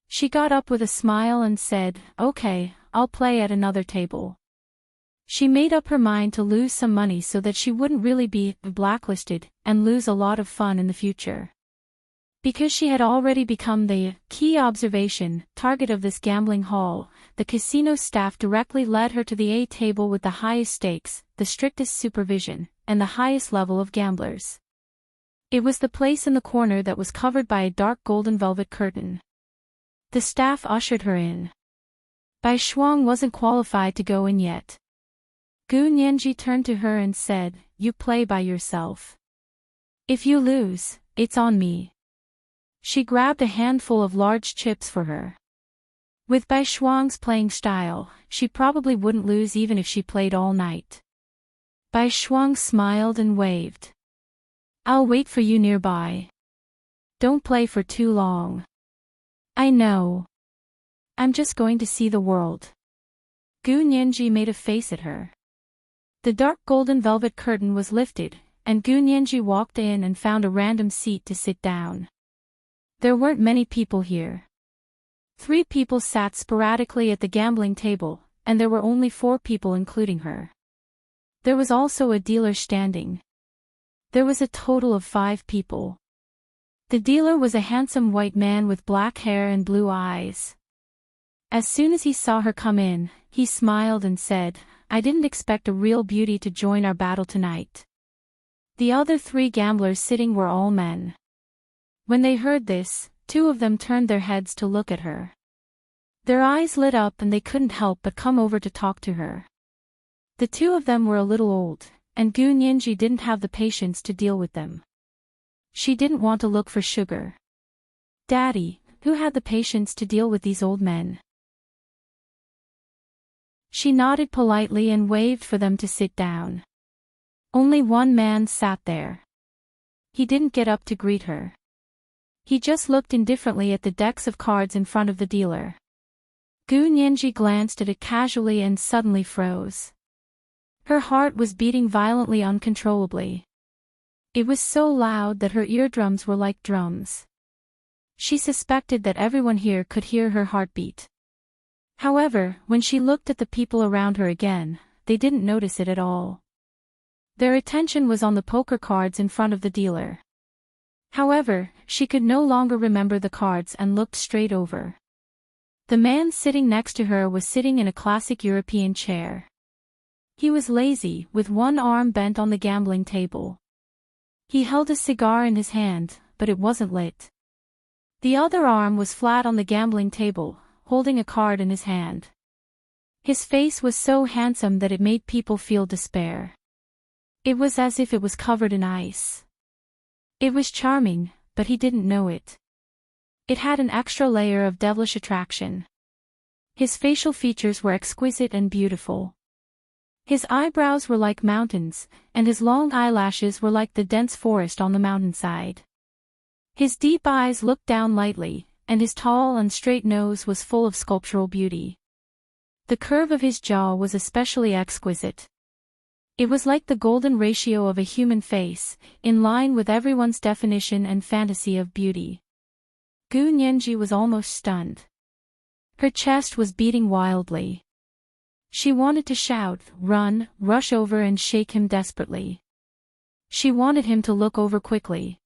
She got up with a smile and said, "Okay, I'll play at another table." She made up her mind to lose some money so that she wouldn't really be blacklisted and lose a lot of fun in the future. Because she had already become the key observation target of this gambling hall, the casino staff directly led her to the A table with the highest stakes, the strictest supervision, and the highest level of gamblers. It was the place in the corner that was covered by a dark golden velvet curtain. The staff ushered her in. Bai Shuang wasn't qualified to go in yet. Gu Nianji turned to her and said, "You play by yourself. If you lose, it's on me." She grabbed a handful of large chips for her. With Bai Shuang's playing style, she probably wouldn't lose even if she played all night. Bai Shuang smiled and waved. I'll wait for you nearby. Don't play for too long. I know. I'm just going to see the world. Gu Nianji made a face at her. The dark golden velvet curtain was lifted, and Gu Nianji walked in and found a random seat to sit down. There weren't many people here. 3 people sat sporadically at the gambling table, and there were only 4 people including her. There was also a dealer standing. There was a total of 5 people. The dealer was a handsome white man with black hair and blue eyes. As soon as he saw her come in, he smiled and said, "I didn't expect a real beauty to join our battle tonight." The other 3 gamblers sitting were all men. When they heard this, 2 of them turned their heads to look at her. Their eyes lit up and they couldn't help but come over to talk to her. The 2 of them were a little old, and Gu Nianji didn't have the patience to deal with them. She didn't want to look for sugar. Daddy, who had the patience to deal with these old men? She nodded politely and waved for them to sit down. Only one man sat there. He didn't get up to greet her. He just looked indifferently at the decks of cards in front of the dealer. Gu Nianji glanced at it casually and suddenly froze. Her heart was beating violently uncontrollably. It was so loud that her eardrums were like drums. She suspected that everyone here could hear her heartbeat. However, when she looked at the people around her again, they didn't notice it at all. Their attention was on the poker cards in front of the dealer. However, she could no longer remember the cards and looked straight over. The man sitting next to her was sitting in a classic European chair. He was lazy, with one arm bent on the gambling table. He held a cigar in his hand, but it wasn't lit. The other arm was flat on the gambling table, holding a card in his hand. His face was so handsome that it made people feel despair. It was as if it was covered in ice. It was charming, but he didn't know it. It had an extra layer of devilish attraction. His facial features were exquisite and beautiful. His eyebrows were like mountains, and his long eyelashes were like the dense forest on the mountainside. His deep eyes looked down lightly, and his tall and straight nose was full of sculptural beauty. The curve of his jaw was especially exquisite. It was like the golden ratio of a human face, in line with everyone's definition and fantasy of beauty. Gu Nianji was almost stunned. Her chest was beating wildly. She wanted to shout, run, rush over and shake him desperately. She wanted him to look over quickly.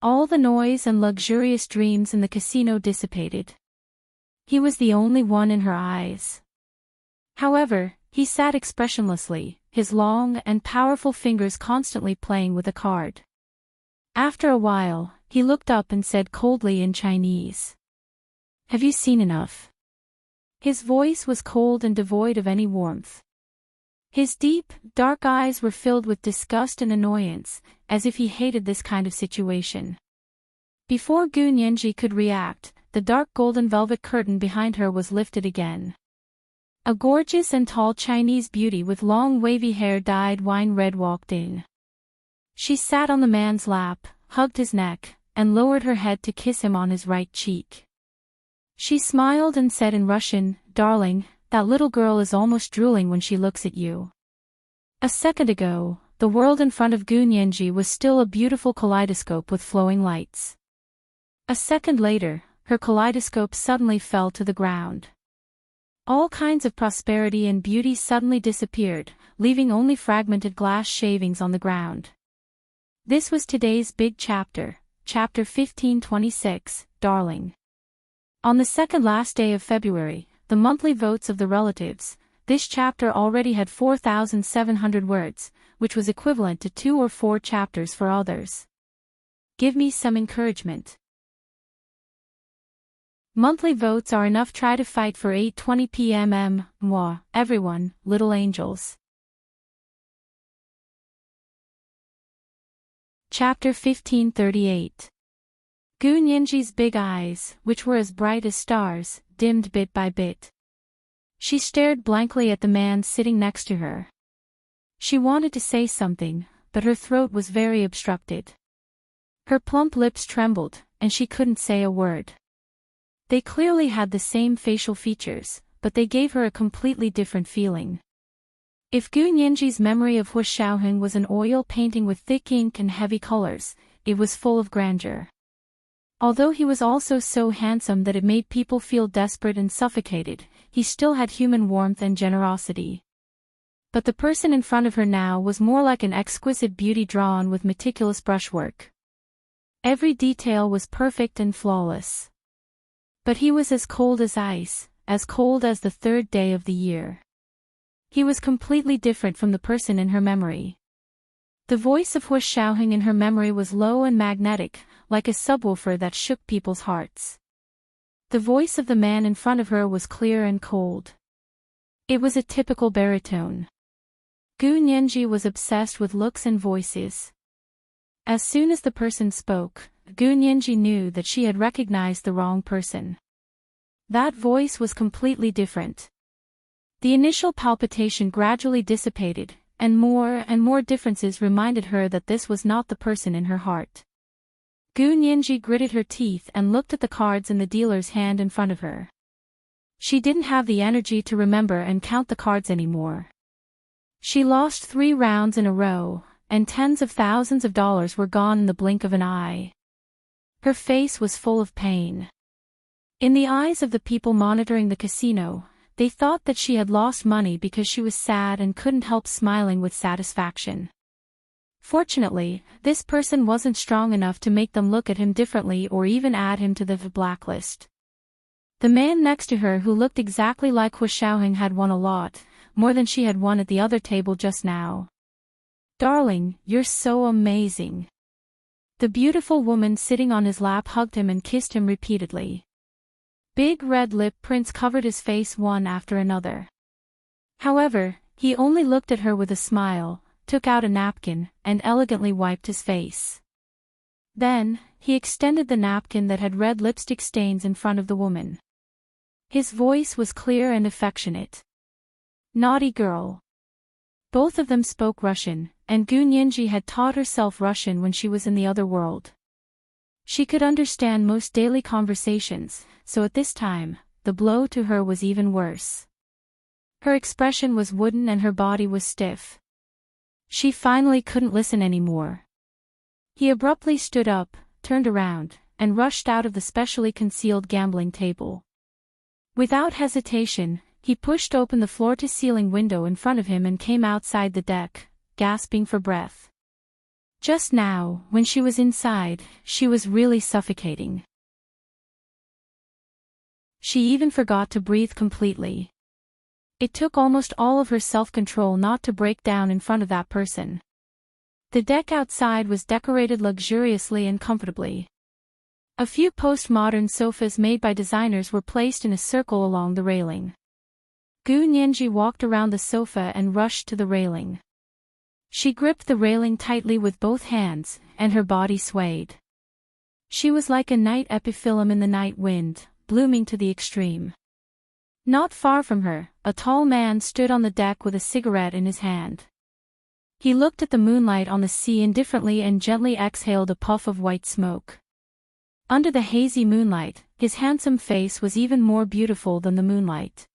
All the noise and luxurious dreams in the casino dissipated. He was the only one in her eyes. However, he sat expressionlessly, his long and powerful fingers constantly playing with a card. After a while, he looked up and said coldly in Chinese, "Have you seen enough?" His voice was cold and devoid of any warmth. His deep, dark eyes were filled with disgust and annoyance, as if he hated this kind of situation. Before Gu Nianji could react, the dark golden velvet curtain behind her was lifted again. A gorgeous and tall Chinese beauty with long wavy hair dyed wine red walked in. She sat on the man's lap, hugged his neck, and lowered her head to kiss him on his right cheek. She smiled and said in Russian, "Darling, that little girl is almost drooling when she looks at you." A second ago, the world in front of Gu Nianji was still a beautiful kaleidoscope with flowing lights. A second later, her kaleidoscope suddenly fell to the ground. All kinds of prosperity and beauty suddenly disappeared, leaving only fragmented glass shavings on the ground. This was today's big chapter, chapter 1526, Darling. On the second last day of February, the monthly votes of the relatives, this chapter already had 4,700 words, which was equivalent to 2 or 4 chapters for others. Give me some encouragement. Monthly votes are enough. Try to fight for 8:20 p.m. Moi, everyone, little angels. Chapter 1538. Gu Nianji's big eyes, which were as bright as stars, dimmed bit by bit. She stared blankly at the man sitting next to her. She wanted to say something, but her throat was very obstructed. Her plump lips trembled, and she couldn't say a word. They clearly had the same facial features, but they gave her a completely different feeling. If Gu Nianji's memory of Hu Xiaoheng was an oil painting with thick ink and heavy colors, it was full of grandeur. Although he was also so handsome that it made people feel desperate and suffocated, he still had human warmth and generosity. But the person in front of her now was more like an exquisite beauty drawn with meticulous brushwork. Every detail was perfect and flawless. But he was as cold as ice, as cold as the third day of the year. He was completely different from the person in her memory. The voice of Hu Xiaoheng in her memory was low and magnetic, like a subwoofer that shook people's hearts. The voice of the man in front of her was clear and cold. It was a typical baritone. Gu Nianji was obsessed with looks and voices. As soon as the person spoke, Gu Nianji knew that she had recognized the wrong person. That voice was completely different. The initial palpitation gradually dissipated, and more differences reminded her that this was not the person in her heart. Gu Nianji gritted her teeth and looked at the cards in the dealer's hand in front of her. She didn't have the energy to remember and count the cards anymore. She lost 3 rounds in a row, and tens of thousands of dollars were gone in the blink of an eye. Her face was full of pain. In the eyes of the people monitoring the casino, they thought that she had lost money because she was sad and couldn't help smiling with satisfaction. Fortunately, this person wasn't strong enough to make them look at him differently or even add him to the blacklist. The man next to her who looked exactly like Hu Xiaoheng had won a lot, more than she had won at the other table just now. "Darling, you're so amazing." The beautiful woman sitting on his lap hugged him and kissed him repeatedly. Big red lip prints covered his face one after another. However, he only looked at her with a smile, took out a napkin, and elegantly wiped his face. Then, he extended the napkin that had red lipstick stains in front of the woman. His voice was clear and affectionate. "Naughty girl." Both of them spoke Russian, and Gu Nianji had taught herself Russian when she was in the other world. She could understand most daily conversations, so at this time, the blow to her was even worse. Her expression was wooden and her body was stiff. She finally couldn't listen anymore. He abruptly stood up, turned around, and rushed out of the specially concealed gambling table. Without hesitation, he pushed open the floor-to-ceiling window in front of him and came outside the deck, gasping for breath. Just now, when she was inside, she was really suffocating. She even forgot to breathe completely. It took almost all of her self-control not to break down in front of that person. The deck outside was decorated luxuriously and comfortably. A few postmodern sofas made by designers were placed in a circle along the railing. Gu Nianji walked around the sofa and rushed to the railing. She gripped the railing tightly with both hands, and her body swayed. She was like a night epiphyllum in the night wind, blooming to the extreme. Not far from her, a tall man stood on the deck with a cigarette in his hand. He looked at the moonlight on the sea indifferently and gently exhaled a puff of white smoke. Under the hazy moonlight, his handsome face was even more beautiful than the moonlight.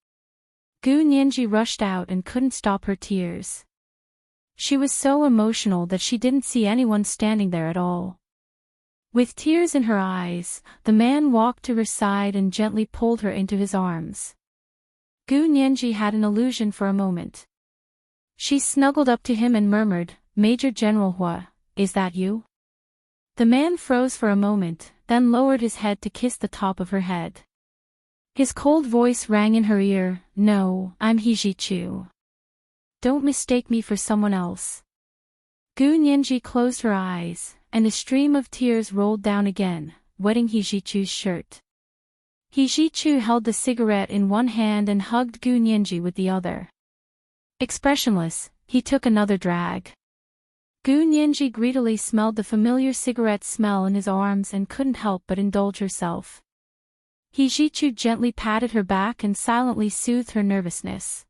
Gu Nianji rushed out and couldn't stop her tears. She was so emotional that she didn't see anyone standing there at all. With tears in her eyes, the man walked to her side and gently pulled her into his arms. Gu Nianji had an illusion for a moment. She snuggled up to him and murmured, "Major General Hua, is that you?" The man froze for a moment, then lowered his head to kiss the top of her head. His cold voice rang in her ear, "No, I'm He Zhichu. Don't mistake me for someone else." Gu Nianji closed her eyes, and a stream of tears rolled down again, wetting He Zhichu's shirt. He Zhichu held the cigarette in one hand and hugged Gu Nianji with the other. Expressionless, he took another drag. Gu Nianji greedily smelled the familiar cigarette smell in his arms and couldn't help but indulge herself. He Zhichu gently patted her back and silently soothed her nervousness.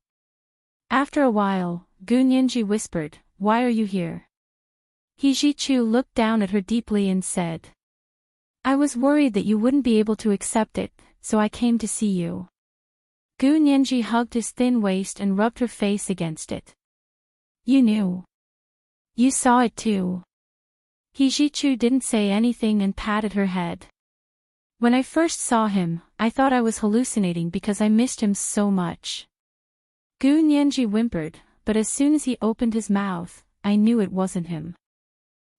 After a while, Gu Nianji whispered, "Why are you here?" He Ji-chu looked down at her deeply and said, I was worried that you wouldn't be able to accept it, so I came to see you. Gu Nianji hugged his thin waist and rubbed her face against it. You knew. You saw it too. He Ji-chu didn't say anything and patted her head. When I first saw him, I thought I was hallucinating because I missed him so much. Gu Nianji whimpered, but as soon as he opened his mouth, I knew it wasn't him.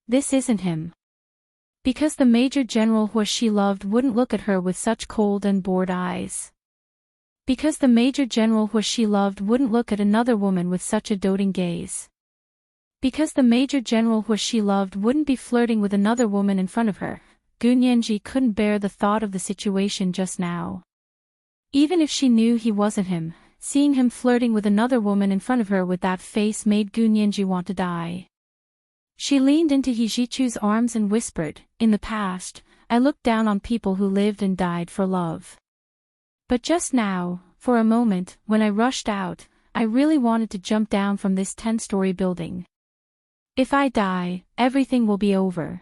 This isn't him. Because the Major General who she loved wouldn't look at her with such cold and bored eyes. Because the Major General who she loved wouldn't look at another woman with such a doting gaze. Because the Major General who she loved wouldn't be flirting with another woman in front of her, Gu Nianji couldn't bear the thought of the situation just now. Even if she knew he wasn't him, seeing him flirting with another woman in front of her with that face made Gu Nianji want to die. She leaned into He Ji-chu's arms and whispered, in the past, I looked down on people who lived and died for love. But just now, for a moment, when I rushed out, I really wanted to jump down from this 10-story building. If I die, everything will be over.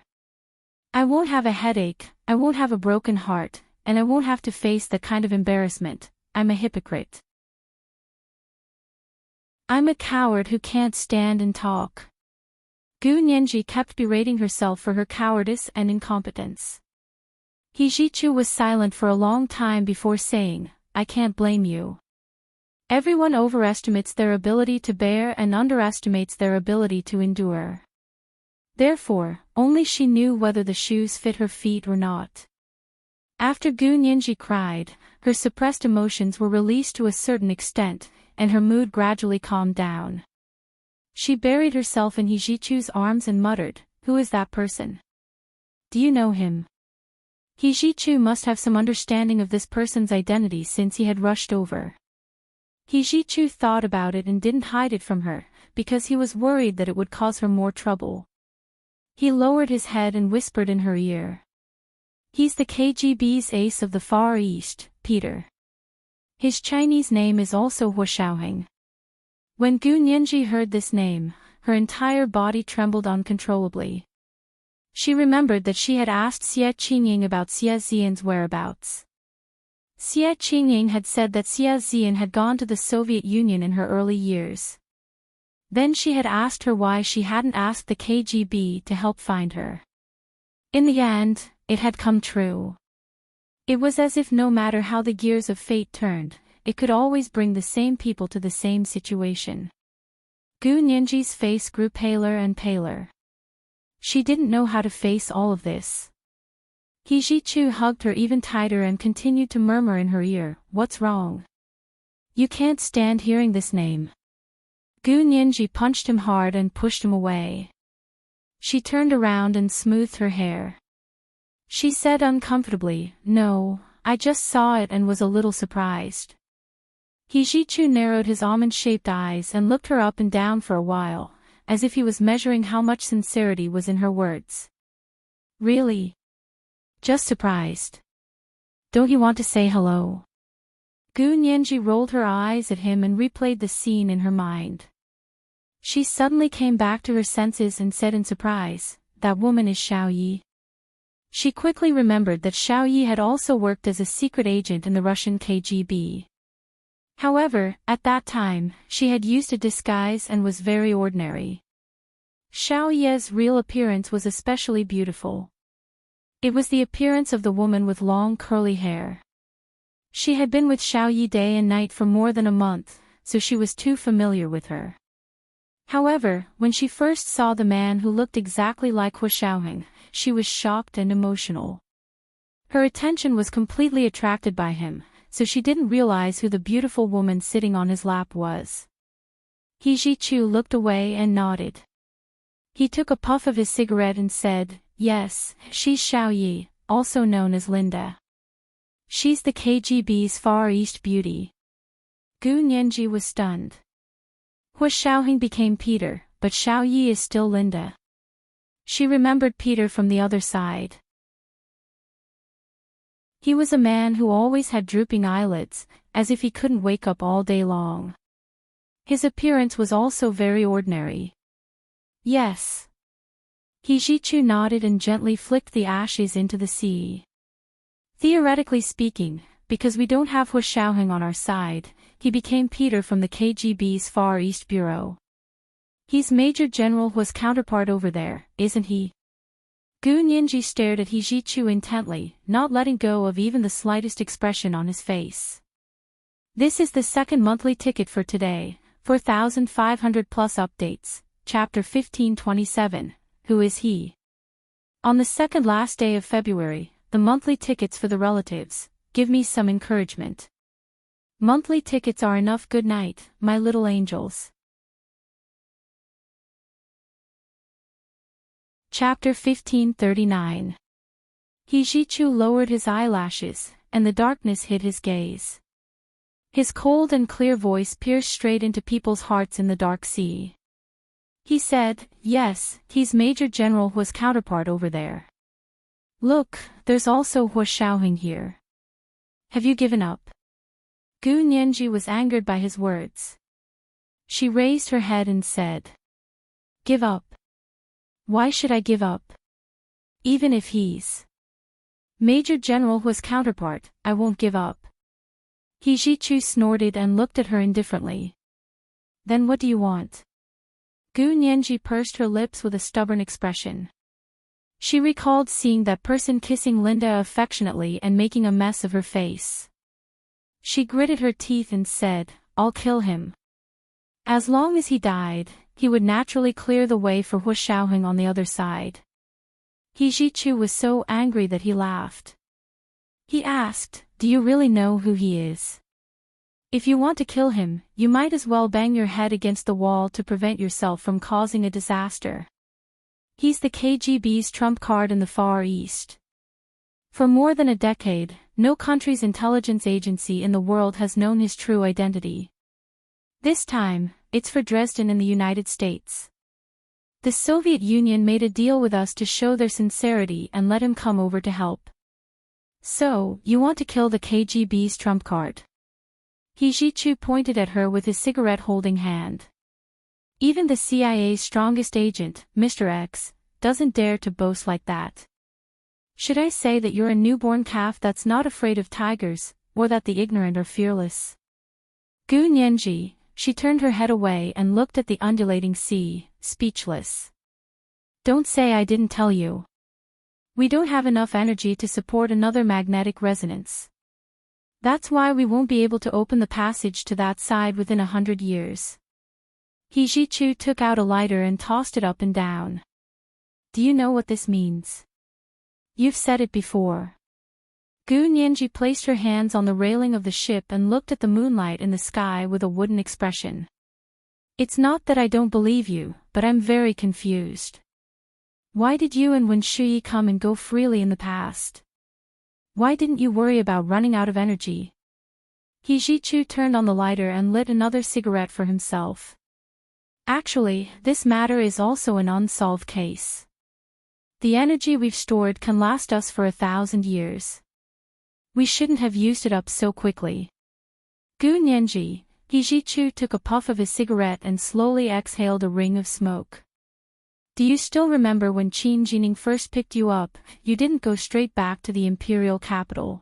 I won't have a headache, I won't have a broken heart, and I won't have to face that kind of embarrassment. I'm a hypocrite. I'm a coward who can't stand and talk. Gu Nianji kept berating herself for her cowardice and incompetence. He Ji-chu was silent for a long time before saying, I can't blame you. Everyone overestimates their ability to bear and underestimates their ability to endure. Therefore, only she knew whether the shoes fit her feet or not. After Gu Nianji cried, her suppressed emotions were released to a certain extent, and her mood gradually calmed down. She buried herself in He Ji-chu's arms and muttered, Who is that person? Do you know him? He Ji-chu must have some understanding of this person's identity since he had rushed over. He Ji-chu thought about it and didn't hide it from her, because he was worried that it would cause her more trouble. He lowered his head and whispered in her ear. He's the KGB's ace of the Far East, Peter. His Chinese name is also Huo Shaoheng. When Gu Nianji heard this name, her entire body trembled uncontrollably. She remembered that she had asked Xie Qingying about Xie Xian's whereabouts. Xie Qingying had said that Xie Xian had gone to the Soviet Union in her early years. Then she had asked her why she hadn't asked the KGB to help find her. In the end, it had come true. It was as if no matter how the gears of fate turned, it could always bring the same people to the same situation. Gu Nianji's face grew paler and paler. She didn't know how to face all of this. He Ji-chu hugged her even tighter and continued to murmur in her ear, What's wrong? You can't stand hearing this name. Gu Nianji punched him hard and pushed him away. She turned around and smoothed her hair. She said uncomfortably, No, I just saw it and was a little surprised. He Ji-chu narrowed his almond-shaped eyes and looked her up and down for a while, as if he was measuring how much sincerity was in her words. Really? Just surprised. Don't you want to say hello? Gu Nianji rolled her eyes at him and replayed the scene in her mind. She suddenly came back to her senses and said in surprise, That woman is Xiao Yi. She quickly remembered that Xiao Yi had also worked as a secret agent in the Russian KGB. However, at that time, she had used a disguise and was very ordinary. Xiao Yi's real appearance was especially beautiful. It was the appearance of the woman with long curly hair. She had been with Xiao Yi day and night for more than a month, so she was too familiar with her. However, when she first saw the man who looked exactly like Huo Shaoheng, she was shocked and emotional. Her attention was completely attracted by him, so she didn't realize who the beautiful woman sitting on his lap was. He Ji-chu looked away and nodded. He took a puff of his cigarette and said, Yes, she's Xiao Yi, also known as Linda. She's the KGB's Far East beauty. Gu Nianji was stunned. Huo Shaoheng became Peter, but Xiao Yi is still Linda. She remembered Peter from the other side. He was a man who always had drooping eyelids, as if he couldn't wake up all day long. His appearance was also very ordinary. Yes. He Jichu nodded and gently flicked the ashes into the sea. Theoretically speaking, because we don't have Hu Xiaoheng on our side, he became Peter from the KGB's Far East Bureau. He's Major General Hu's counterpart over there, isn't he? Gu Nianji stared at He Jichu intently, not letting go of even the slightest expression on his face. This is the second monthly ticket for today, 4,500 plus updates, Chapter 1527, Who is he? On the second last day of February, the monthly tickets for the relatives, give me some encouragement. Monthly tickets are enough. Good night, my little angels. Chapter 1539. He Jichu lowered his eyelashes, and the darkness hid his gaze. His cold and clear voice pierced straight into people's hearts in the dark sea. He said, yes, he's Major General Hu's counterpart over there. Look, there's also Hu Xiaoheng here. Have you given up? Gu Nianji was angered by his words. She raised her head and said, give up? Why should I give up? Even if he's Major General Hu's counterpart, I won't give up. He Jichu snorted and looked at her indifferently. Then what do you want? Gu Nianji pursed her lips with a stubborn expression. She recalled seeing that person kissing Linda affectionately and making a mess of her face. She gritted her teeth and said, I'll kill him. As long as he died, he would naturally clear the way for Hu Xiaoheng on the other side. He Jichu was so angry that he laughed. He asked, do you really know who he is? If you want to kill him, you might as well bang your head against the wall to prevent yourself from causing a disaster. He's the KGB's trump card in the Far East. For more than a decade, no country's intelligence agency in the world has known his true identity. This time, it's for Dresden in the United States. The Soviet Union made a deal with us to show their sincerity and let him come over to help. So, you want to kill the KGB's trump card? He Jichu pointed at her with his cigarette-holding hand. Even the CIA's strongest agent, Mr. X, doesn't dare to boast like that. Should I say that you're a newborn calf that's not afraid of tigers, or that the ignorant are fearless? Gu Nianji, she turned her head away and looked at the undulating sea, speechless. Don't say I didn't tell you. We don't have enough energy to support another magnetic resonance. That's why we won't be able to open the passage to that side within 100 years. He Jichu took out a lighter and tossed it up and down. Do you know what this means? You've said it before. Gu Nianji placed her hands on the railing of the ship and looked at the moonlight in the sky with a wooden expression. It's not that I don't believe you, but I'm very confused. Why did you and Wen Shuyi come and go freely in the past? Why didn't you worry about running out of energy? He Jichu turned on the lighter and lit another cigarette for himself. Actually, this matter is also an unsolved case. The energy we've stored can last us for 1,000 years. We shouldn't have used it up so quickly. Gu Nianji, He Jichu took a puff of his cigarette and slowly exhaled a ring of smoke. Do you still remember when Qin Jining first picked you up? You didn't go straight back to the imperial capital.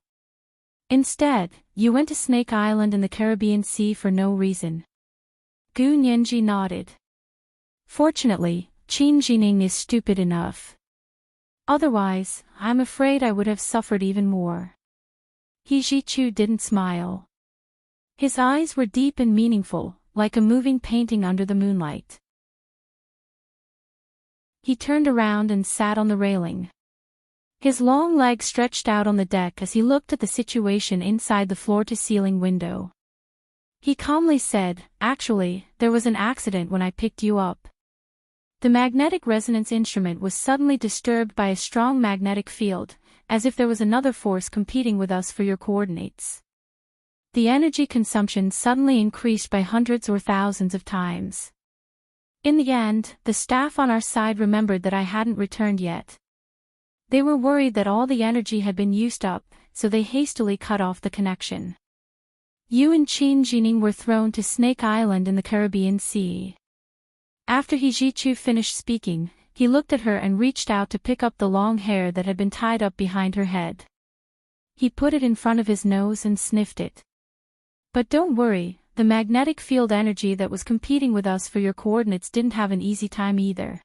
Instead, you went to Snake Island in the Caribbean Sea for no reason. Gu Nianji nodded. Fortunately, Qin Jining is stupid enough. Otherwise, I'm afraid I would have suffered even more. He Jichu didn't smile. His eyes were deep and meaningful, like a moving painting under the moonlight. He turned around and sat on the railing. His long legs stretched out on the deck as he looked at the situation inside the floor-to-ceiling window. He calmly said, actually, there was an accident when I picked you up. The magnetic resonance instrument was suddenly disturbed by a strong magnetic field, as if there was another force competing with us for your coordinates. The energy consumption suddenly increased by hundreds or thousands of times. In the end, the staff on our side remembered that I hadn't returned yet. They were worried that all the energy had been used up, so they hastily cut off the connection. You and Qin Jining were thrown to Snake Island in the Caribbean Sea. After He Jichu finished speaking, he looked at her and reached out to pick up the long hair that had been tied up behind her head. He put it in front of his nose and sniffed it. But don't worry, the magnetic field energy that was competing with us for your coordinates didn't have an easy time either.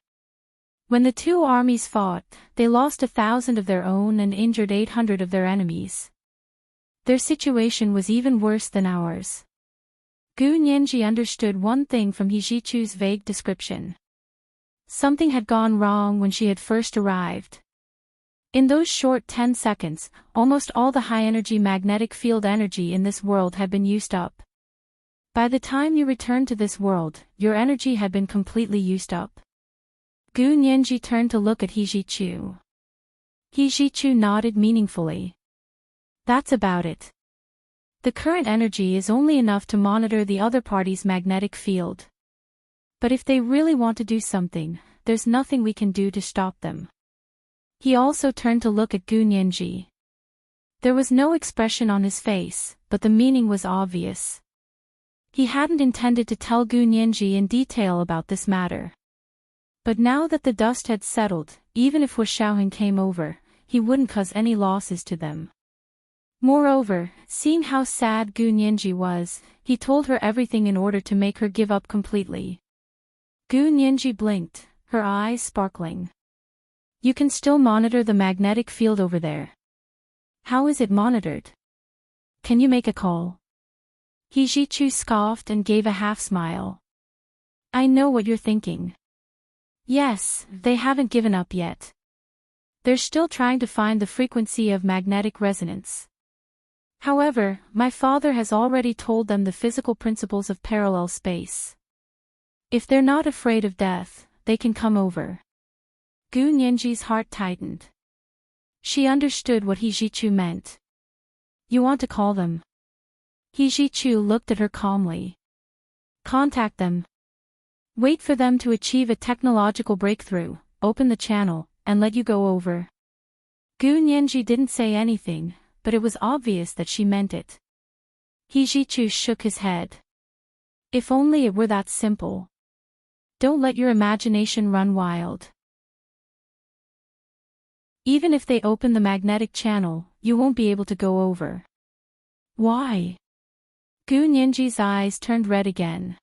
When the two armies fought, they lost 1,000 of their own and injured 800 of their enemies. Their situation was even worse than ours. Gu Nianji understood one thing from Hijichu's vague description. Something had gone wrong when she had first arrived. In those short 10 seconds, almost all the high-energy magnetic field energy in this world had been used up. By the time you returned to this world, your energy had been completely used up. Gu Nianji turned to look at Hijichu. Hijichu nodded meaningfully. That's about it. The current energy is only enough to monitor the other party's magnetic field. But if they really want to do something, there's nothing we can do to stop them. He also turned to look at Gu Nianji. There was no expression on his face, but the meaning was obvious. He hadn't intended to tell Gu Nianji in detail about this matter. But now that the dust had settled, even if Hu Xiaoheng came over, he wouldn't cause any losses to them. Moreover, seeing how sad Gu Nianji was, he told her everything in order to make her give up completely. Gu Nianji blinked, her eyes sparkling. You can still monitor the magnetic field over there. How is it monitored? Can you make a call? Hijichu scoffed and gave a half-smile. I know what you're thinking. Yes, they haven't given up yet. They're still trying to find the frequency of magnetic resonance. However, my father has already told them the physical principles of parallel space. If they're not afraid of death, they can come over. Gu Nianji's heart tightened. She understood what Hijichu meant. You want to call them? Hijichu looked at her calmly. Contact them. Wait for them to achieve a technological breakthrough, open the channel, and let you go over. Gu Nianji didn't say anything, but it was obvious that she meant it. Hijichu shook his head. If only it were that simple. Don't let your imagination run wild. Even if they open the magnetic channel, you won't be able to go over. Why? Gu Nianji's eyes turned red again.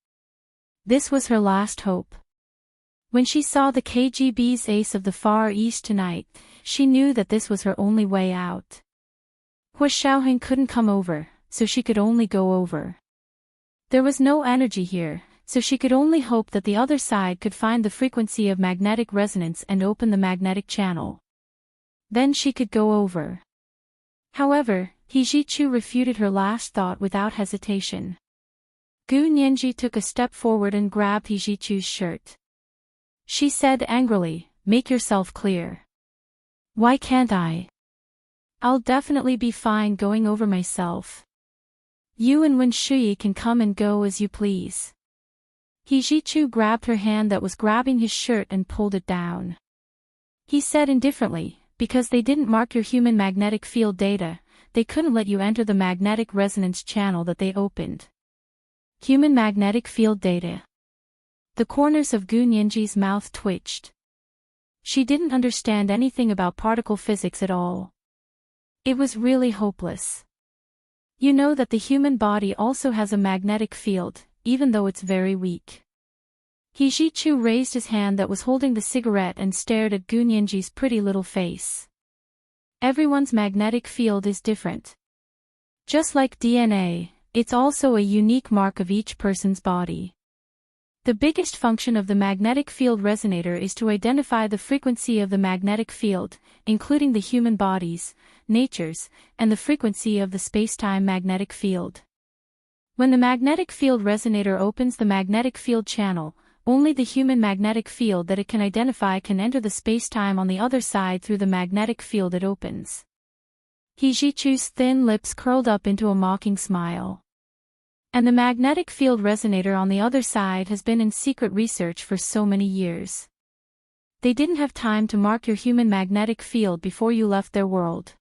This was her last hope. When she saw the KGB's Ace of the Far East tonight, she knew that this was her only way out. Hu Xiaoheng couldn't come over, so she could only go over. There was no energy here, so she could only hope that the other side could find the frequency of magnetic resonance and open the magnetic channel. Then she could go over. However, Hijichu refuted her last thought without hesitation. Gu Nianji took a step forward and grabbed Hijichu's shirt. She said angrily, "Make yourself clear." Why can't I? I'll definitely be fine going over myself. You and Wen Shuyi can come and go as you please. Hijichu grabbed her hand that was grabbing his shirt and pulled it down. He said indifferently, because they didn't mark your human magnetic field data, they couldn't let you enter the magnetic resonance channel that they opened. Human magnetic field data. The corners of Gu Nianji's mouth twitched. She didn't understand anything about particle physics at all. It was really hopeless. You know that the human body also has a magnetic field, even though it's very weak. Hijichu raised his hand that was holding the cigarette and stared at Gu Nianji's pretty little face. Everyone's magnetic field is different. Just like DNA, it's also a unique mark of each person's body. The biggest function of the magnetic field resonator is to identify the frequency of the magnetic field, including the human body's, nature's, and the frequency of the spacetime magnetic field. When the magnetic field resonator opens the magnetic field channel, only the human magnetic field that it can identify can enter the spacetime on the other side through the magnetic field it opens. Hijichu's thin lips curled up into a mocking smile. And the magnetic field resonator on the other side has been in secret research for so many years. They didn't have time to mark your human magnetic field before you left their world.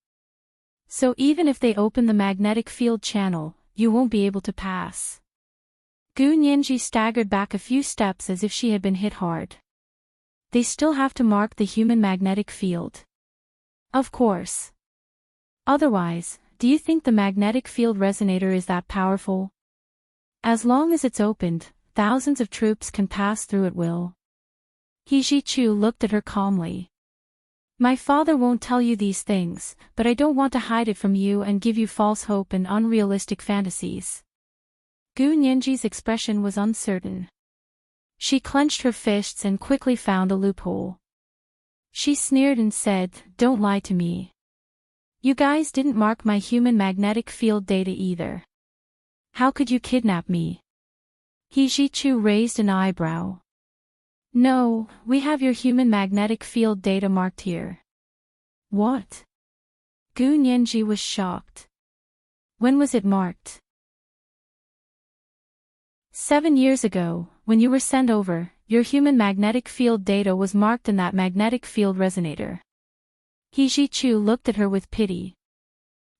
So even if they open the magnetic field channel, you won't be able to pass. Gu Nianji staggered back a few steps as if she had been hit hard. They still have to mark the human magnetic field. Of course. Otherwise, do you think the magnetic field resonator is that powerful? As long as it's opened, thousands of troops can pass through at will. He Ji-chu looked at her calmly. My father won't tell you these things, but I don't want to hide it from you and give you false hope and unrealistic fantasies. Gu Nianji's expression was uncertain. She clenched her fists and quickly found a loophole. She sneered and said, "Don't lie to me. You guys didn't mark my human magnetic field data either. How could you kidnap me?" He Ji-chu raised an eyebrow. No, we have your human magnetic field data marked here. What? Gu Nianji was shocked. When was it marked? 7 years ago, when you were sent over, your human magnetic field data was marked in that magnetic field resonator. He Ji-chu looked at her with pity.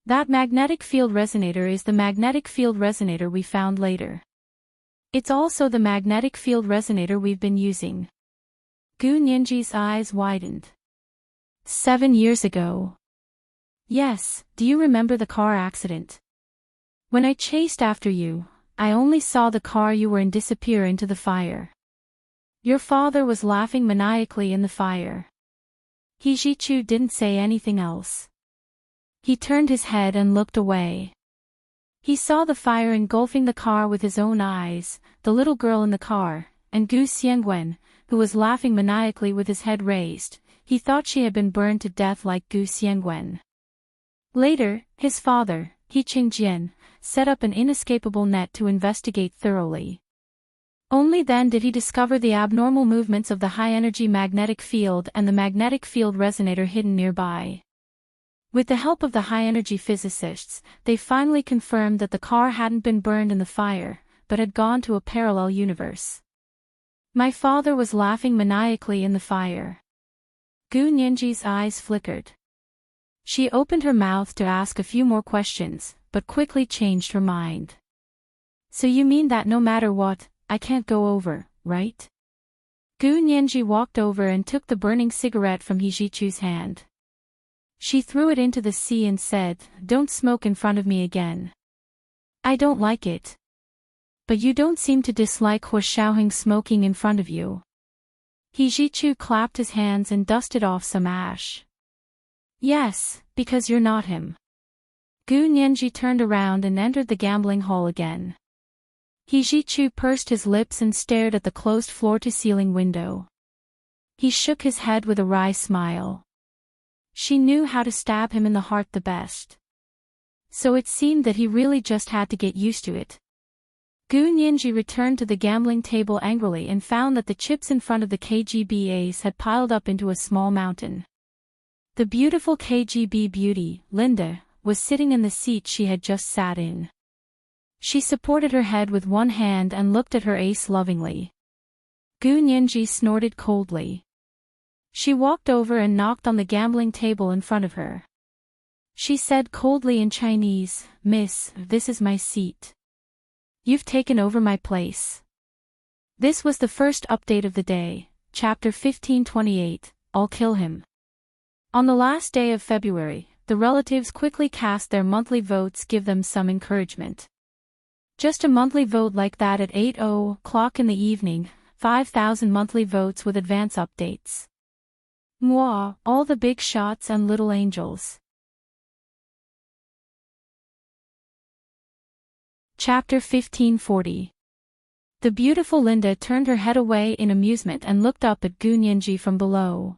That magnetic field resonator is the magnetic field resonator we found later. It's also the magnetic field resonator we've been using. Gu Nianji's eyes widened. 7 years ago. Yes, do you remember the car accident? When I chased after you, I only saw the car you were in disappear into the fire. Your father was laughing maniacally in the fire. He Ji-chu didn't say anything else. He turned his head and looked away. He saw the fire engulfing the car with his own eyes, the little girl in the car, and Gu Xiangwen, who was laughing maniacally with his head raised. He thought she had been burned to death like Gu Xiangwen. Later, his father, He Qingjian, set up an inescapable net to investigate thoroughly. Only then did he discover the abnormal movements of the high-energy magnetic field and the magnetic field resonator hidden nearby. With the help of the high-energy physicists, they finally confirmed that the car hadn't been burned in the fire, but had gone to a parallel universe. My father was laughing maniacally in the fire. Gu Nianji's eyes flickered. She opened her mouth to ask a few more questions, but quickly changed her mind. So you mean that no matter what, I can't go over, right? Gu Nianji walked over and took the burning cigarette from He Ji-chu's hand. She threw it into the sea and said, "Don't smoke in front of me again. I don't like it. But you don't seem to dislike Hua Xiaoheng smoking in front of you." He Ji-chu clapped his hands and dusted off some ash. Yes, because you're not him. Gu Nianji turned around and entered the gambling hall again. He Ji-chu pursed his lips and stared at the closed floor-to-ceiling window. He shook his head with a wry smile. She knew how to stab him in the heart the best. So it seemed that he really just had to get used to it. Gu Nianji returned to the gambling table angrily and found that the chips in front of the KGB ace had piled up into a small mountain. The beautiful KGB beauty, Linda, was sitting in the seat she had just sat in. She supported her head with one hand and looked at her ace lovingly. Gu Nianji snorted coldly. She walked over and knocked on the gambling table in front of her. She said coldly in Chinese, "Miss, this is my seat. You've taken over my place." This was the first update of the day, Chapter 1528, I'll Kill Him. On the last day of February, the relatives quickly cast their monthly votes to give them some encouragement. Just a monthly vote like that at 8:00 in the evening, 5,000 monthly votes with advance updates. Mwah, all the big shots and little angels. Chapter 1540. The beautiful Linda turned her head away in amusement and looked up at Gu Nianji from below.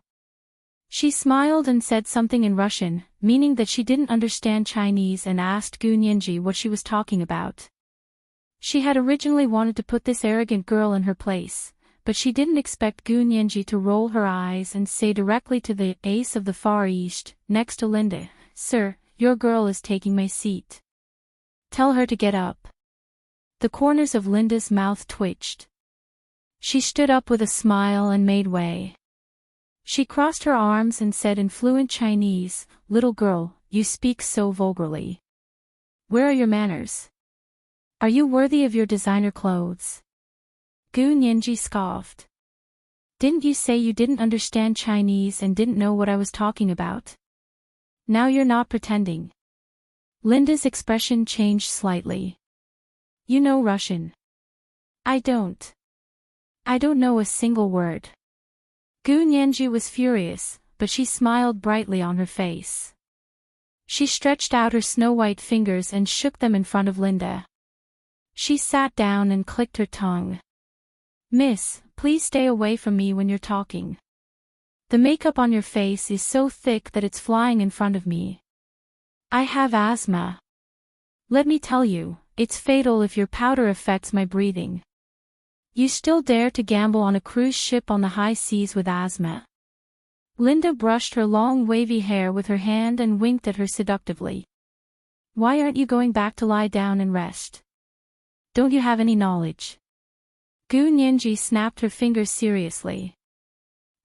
She smiled and said something in Russian, meaning that she didn't understand Chinese, and asked Gu Nianji what she was talking about. She had originally wanted to put this arrogant girl in her place, but she didn't expect Gu Nianji to roll her eyes and say directly to the ace of the Far East, next to Linda, "Sir, your girl is taking my seat. Tell her to get up." The corners of Linda's mouth twitched. She stood up with a smile and made way. She crossed her arms and said in fluent Chinese, "Little girl, you speak so vulgarly. Where are your manners? Are you worthy of your designer clothes?" Gu Nianji scoffed. Didn't you say you didn't understand Chinese and didn't know what I was talking about? Now you're not pretending. Linda's expression changed slightly. You know Russian. I don't. I don't know a single word. Gu Nianji was furious, but she smiled brightly on her face. She stretched out her snow-white fingers and shook them in front of Linda. She sat down and clicked her tongue. Miss, please stay away from me when you're talking. The makeup on your face is so thick that it's flying in front of me. I have asthma. Let me tell you, it's fatal if your powder affects my breathing. You still dare to gamble on a cruise ship on the high seas with asthma? Linda brushed her long wavy hair with her hand and winked at her seductively. Why aren't you going back to lie down and rest? Don't you have any knowledge? Gu Nianji snapped her fingers seriously.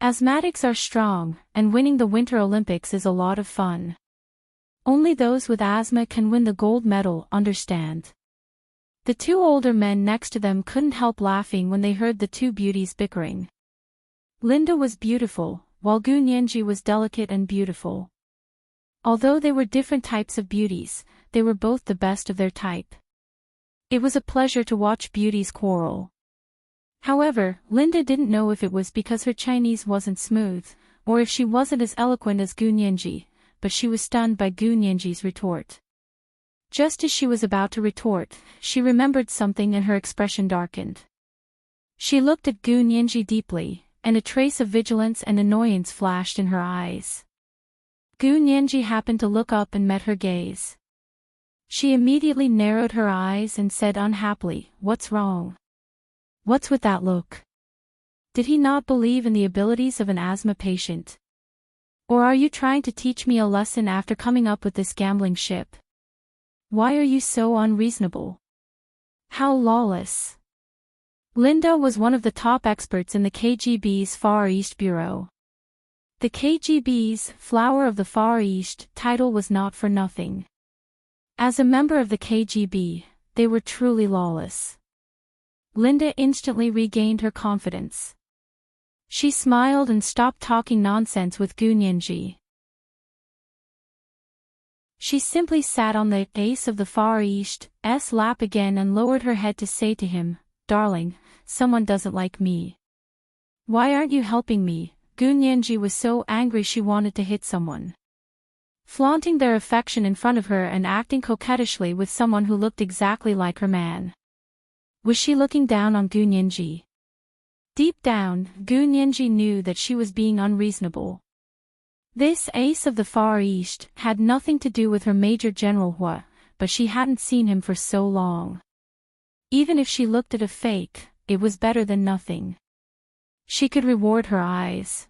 Asthmatics are strong, and winning the Winter Olympics is a lot of fun. Only those with asthma can win the gold medal, understand? The two older men next to them couldn't help laughing when they heard the two beauties bickering. Linda was beautiful, while Gu Nianji was delicate and beautiful. Although they were different types of beauties, they were both the best of their type. It was a pleasure to watch beauties quarrel. However, Linda didn't know if it was because her Chinese wasn't smooth, or if she wasn't as eloquent as Gu Nianji, but she was stunned by Gu Nianji's retort. Just as she was about to retort, she remembered something and her expression darkened. She looked at Gu Nianji deeply, and a trace of vigilance and annoyance flashed in her eyes. Gu Nianji happened to look up and met her gaze. She immediately narrowed her eyes and said unhappily, "What's wrong? What's with that look? Did he not believe in the abilities of an asthma patient? Or are you trying to teach me a lesson after coming up with this gambling ship? Why are you so unreasonable? How lawless." Linda was one of the top experts in the KGB's Far East Bureau. The KGB's Flower of the Far East title was not for nothing. As a member of the KGB, they were truly lawless. Linda instantly regained her confidence. She smiled and stopped talking nonsense with Gu Nianji. She simply sat on the ace of the Far East's lap again and lowered her head to say to him, "Darling, someone doesn't like me. Why aren't you helping me?" Gu Nianji was so angry she wanted to hit someone. Flaunting their affection in front of her and acting coquettishly with someone who looked exactly like her man. Was she looking down on Gu Nianji? Deep down, Gu Nianji knew that she was being unreasonable. This ace of the Far East had nothing to do with her Major General Hua, but she hadn't seen him for so long. Even if she looked at a fake, it was better than nothing. She could reward her eyes.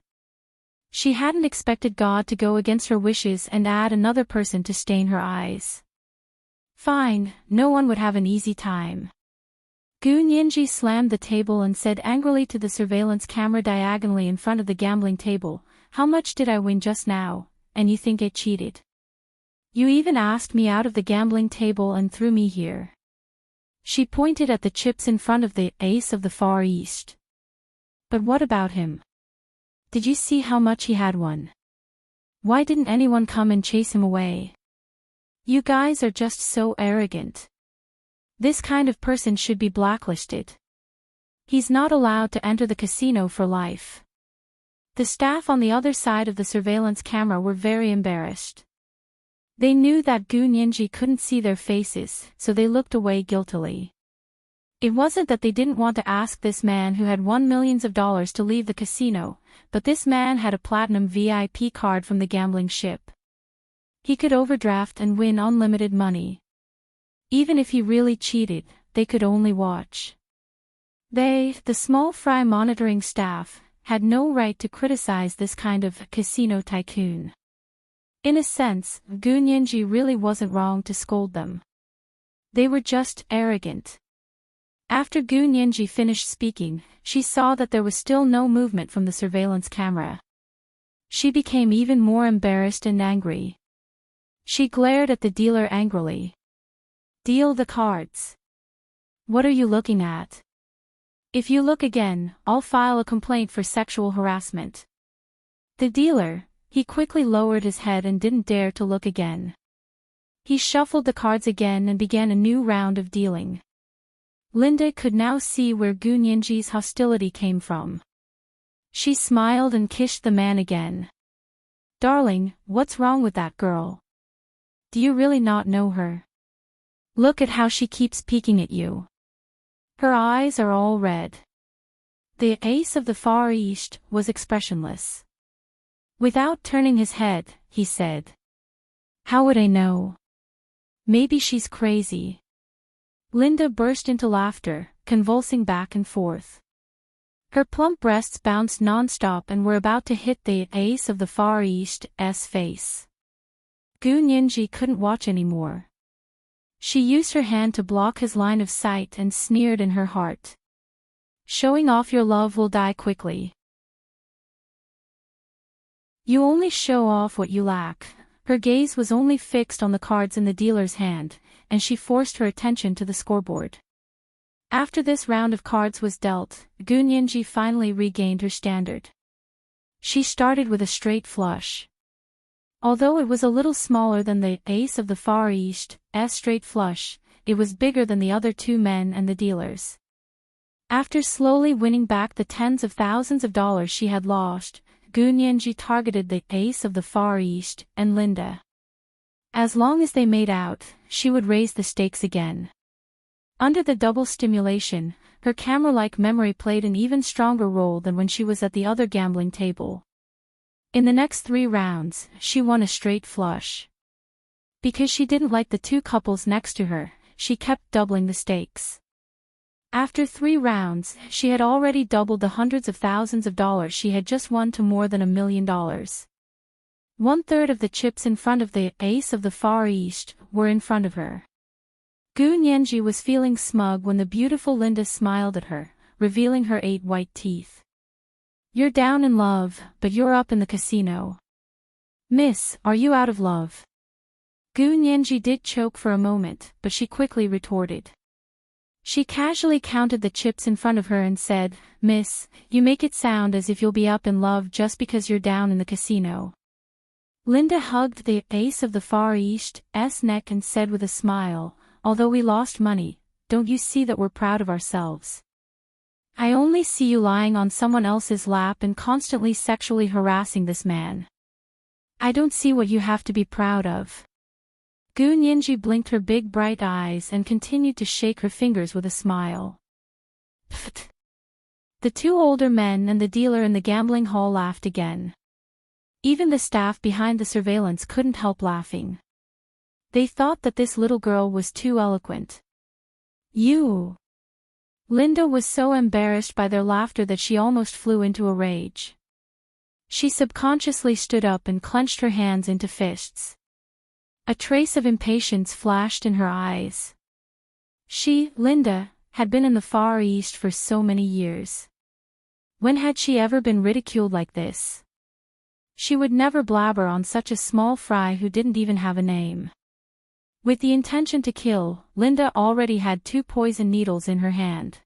She hadn't expected God to go against her wishes and add another person to stain her eyes. Fine, no one would have an easy time. Gu Nianji slammed the table and said angrily to the surveillance camera diagonally in front of the gambling table, "How much did I win just now, and you think I cheated? You even asked me out of the gambling table and threw me here." She pointed at the chips in front of the ace of the Far East. "But what about him? Did you see how much he had won? Why didn't anyone come and chase him away? You guys are just so arrogant. This kind of person should be blacklisted. He's not allowed to enter the casino for life." The staff on the other side of the surveillance camera were very embarrassed. They knew that Gu Nianji couldn't see their faces, so they looked away guiltily. It wasn't that they didn't want to ask this man who had won millions of dollars to leave the casino, but this man had a platinum VIP card from the gambling ship. He could overdraft and win unlimited money. Even if he really cheated, they could only watch. They, the small fry monitoring staff, had no right to criticize this kind of casino tycoon. In a sense, Gu Nianji really wasn't wrong to scold them. They were just arrogant. After Gu Nianji finished speaking, she saw that there was still no movement from the surveillance camera. She became even more embarrassed and angry. She glared at the dealer angrily. "Deal the cards. What are you looking at? If you look again, I'll file a complaint for sexual harassment. The dealer, he quickly lowered his head and didn't dare to look again. He shuffled the cards again and began a new round of dealing. Linda could now see where Gu Nianji's hostility came from. She smiled and kissed the man again. Darling, what's wrong with that girl? Do you really not know her? Look at how she keeps peeking at you. Her eyes are all red. The ace of the Far East was expressionless. Without turning his head, he said, "How would I know? Maybe she's crazy." Linda burst into laughter, convulsing back and forth. Her plump breasts bounced non-stop and were about to hit the ace of the Far East's face. Gu Nianji couldn't watch anymore. She used her hand to block his line of sight and sneered in her heart. "Showing off your love will die quickly. You only show off what you lack." Her gaze was only fixed on the cards in the dealer's hand, and she forced her attention to the scoreboard. After this round of cards was dealt, Gu Nianji finally regained her standard. She started with a straight flush. Although it was a little smaller than the ace of the Far East's straight flush, it was bigger than the other two men and the dealers. After slowly winning back the tens of thousands of dollars she had lost, Gu Nianji targeted the ace of the Far East and Linda. As long as they made out, she would raise the stakes again. Under the double stimulation, her camera-like memory played an even stronger role than when she was at the other gambling table. In the next 3 rounds, she won a straight flush. Because she didn't like the two couples next to her, she kept doubling the stakes. After 3 rounds, she had already doubled the hundreds of thousands of dollars she had just won to more than $1 million. 1/3 of the chips in front of the ace of the Far East were in front of her. Gu Nianji was feeling smug when the beautiful Linda smiled at her, revealing her 8 white teeth. "You're down in love, but you're up in the casino. Miss, are you out of love?" Gu Nianji did choke for a moment, but she quickly retorted. She casually counted the chips in front of her and said, "Miss, you make it sound as if you'll be up in love just because you're down in the casino." Linda hugged the ace of the Far East's neck and said with a smile, "Although we lost money, don't you see that we're proud of ourselves? I only see you lying on someone else's lap and constantly sexually harassing this man. I don't see what you have to be proud of." Gu Nianji blinked her big bright eyes and continued to shake her fingers with a smile. Pfft. The 2 older men and the dealer in the gambling hall laughed again. Even the staff behind the surveillance couldn't help laughing. They thought that this little girl was too eloquent. "You!" Linda was so embarrassed by their laughter that she almost flew into a rage. She subconsciously stood up and clenched her hands into fists. A trace of impatience flashed in her eyes. She, Linda, had been in the Far East for so many years. When had she ever been ridiculed like this? She would never blabber on such a small fry who didn't even have a name. With the intention to kill, Linda already had 2 poison needles in her hand.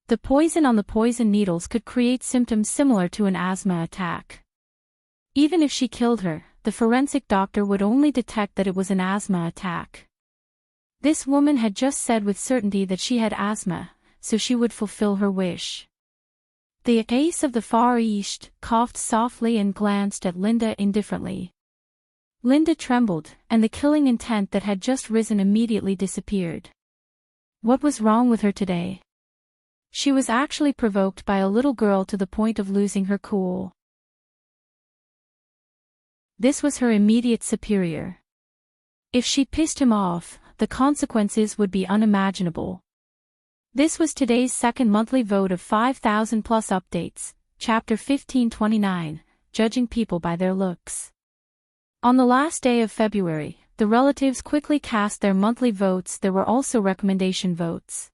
The poison on the poison needles could create symptoms similar to an asthma attack. Even if she killed her, the forensic doctor would only detect that it was an asthma attack. This woman had just said with certainty that she had asthma, so she would fulfill her wish. The ace of the Far East coughed softly and glanced at Linda indifferently. Linda trembled, and the killing intent that had just risen immediately disappeared. What was wrong with her today? She was actually provoked by a little girl to the point of losing her cool. This was her immediate superior. If she pissed him off, the consequences would be unimaginable. This was today's second monthly vote of 5,000 plus updates, Chapter 1529, Judging People by Their Looks. On the last day of February, the relatives quickly cast their monthly votes. There were also recommendation votes.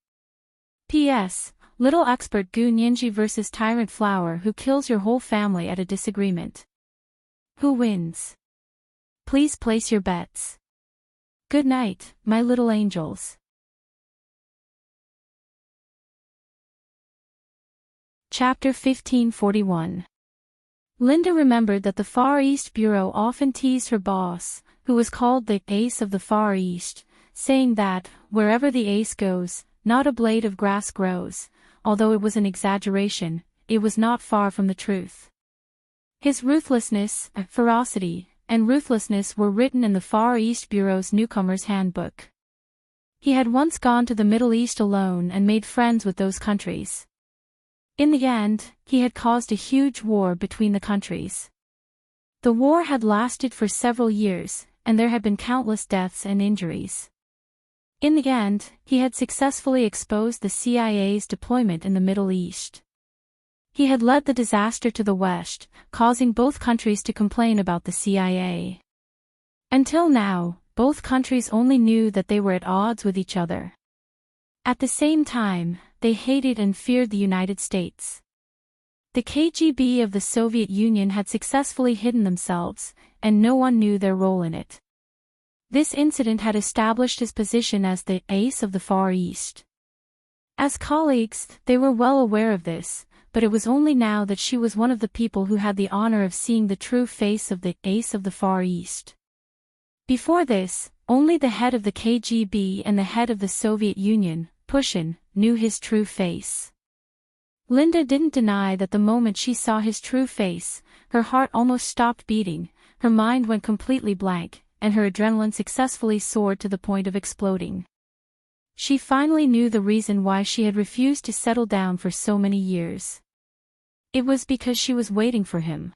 P.S. Little expert Gu Nianji vs. Tyrant Flower who kills your whole family at a disagreement. Who wins? Please place your bets. Good night, my little angels. Chapter 1541. Linda remembered that the Far East Bureau often teased her boss, who was called the Ace of the Far East, saying that, wherever the ace goes, not a blade of grass grows. Although it was an exaggeration, it was not far from the truth. His ruthlessness, ferocity, and ruthlessness were written in the Far East Bureau's Newcomer's Handbook. He had once gone to the Middle East alone and made friends with those countries. In the end, he had caused a huge war between the countries. The war had lasted for several years, and there had been countless deaths and injuries. In the end, he had successfully exposed the CIA's deployment in the Middle East. He had led the disaster to the West, causing both countries to complain about the CIA. Until now, both countries only knew that they were at odds with each other. At the same time, they hated and feared the United States. The KGB of the Soviet Union had successfully hidden themselves, and no one knew their role in it. This incident had established his position as the ace of the Far East. As colleagues, they were well aware of this, but it was only now that she was one of the people who had the honor of seeing the true face of the ace of the Far East. Before this, only the head of the KGB and the head of the Soviet Union, Putin, knew his true face. Linda didn't deny that the moment she saw his true face, her heart almost stopped beating, her mind went completely blank, and her adrenaline successfully soared to the point of exploding. She finally knew the reason why she had refused to settle down for so many years. It was because she was waiting for him.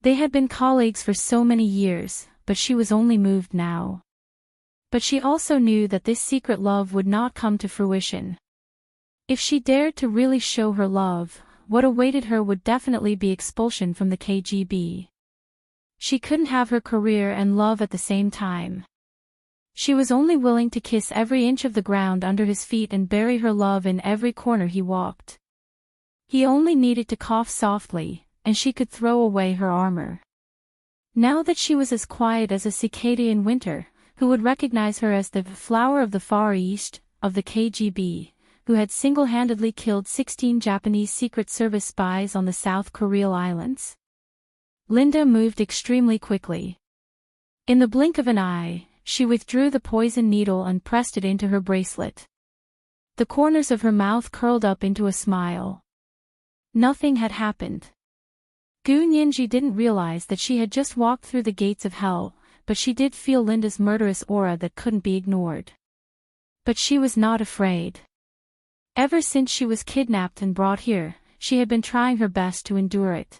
They had been colleagues for so many years, but she was only moved now. But she also knew that this secret love would not come to fruition. If she dared to really show her love, what awaited her would definitely be expulsion from the KGB. She couldn't have her career and love at the same time. She was only willing to kiss every inch of the ground under his feet and bury her love in every corner he walked. He only needed to cough softly, and she could throw away her armor. Now that she was as quiet as a cicada in winter, who would recognize her as the flower of the Far East, of the KGB, who had single-handedly killed 16 Japanese Secret Service spies on the South Kuril Islands? Linda moved extremely quickly. In the blink of an eye, she withdrew the poison needle and pressed it into her bracelet. The corners of her mouth curled up into a smile. Nothing had happened. Gu Nianji didn't realize that she had just walked through the gates of hell, but she did feel Linda's murderous aura that couldn't be ignored. But she was not afraid. Ever since she was kidnapped and brought here, she had been trying her best to endure it.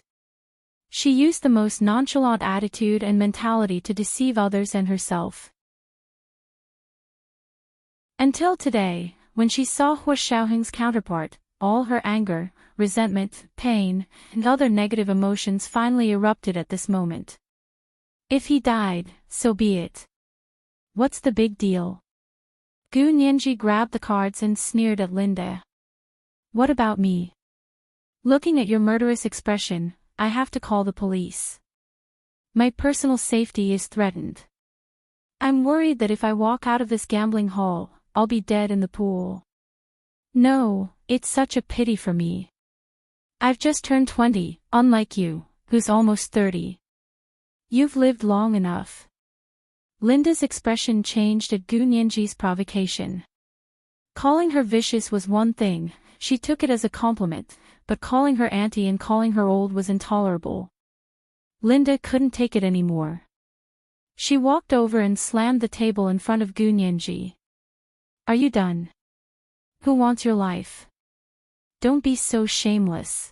She used the most nonchalant attitude and mentality to deceive others and herself. Until today, when she saw Hua Xiaoheng's counterpart, all her anger, resentment, pain, and other negative emotions finally erupted at this moment. If he died, so be it. What's the big deal? Gu Nianji grabbed the cards and sneered at Linda. What about me? Looking at your murderous expression, I have to call the police. My personal safety is threatened. I'm worried that if I walk out of this gambling hall, I'll be dead in the pool. No, it's such a pity for me. I've just turned 20, unlike you, who's almost 30. You've lived long enough. Linda's expression changed at Gu Nianji's provocation. Calling her vicious was one thing, she took it as a compliment, but calling her auntie and calling her old was intolerable. Linda couldn't take it anymore. She walked over and slammed the table in front of Gu Nianji. Are you done? Who wants your life? Don't be so shameless.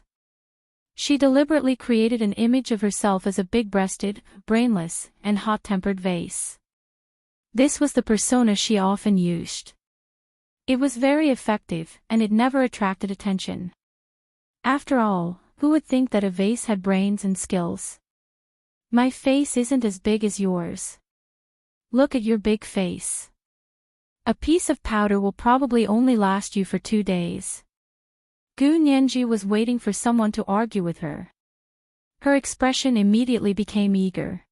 She deliberately created an image of herself as a big-breasted, brainless, and hot-tempered vase. This was the persona she often used. It was very effective, and it never attracted attention. After all, who would think that a vase had brains and skills? My face isn't as big as yours. Look at your big face. A piece of powder will probably only last you for 2 days. Gu Nianji was waiting for someone to argue with her. Her expression immediately became eager.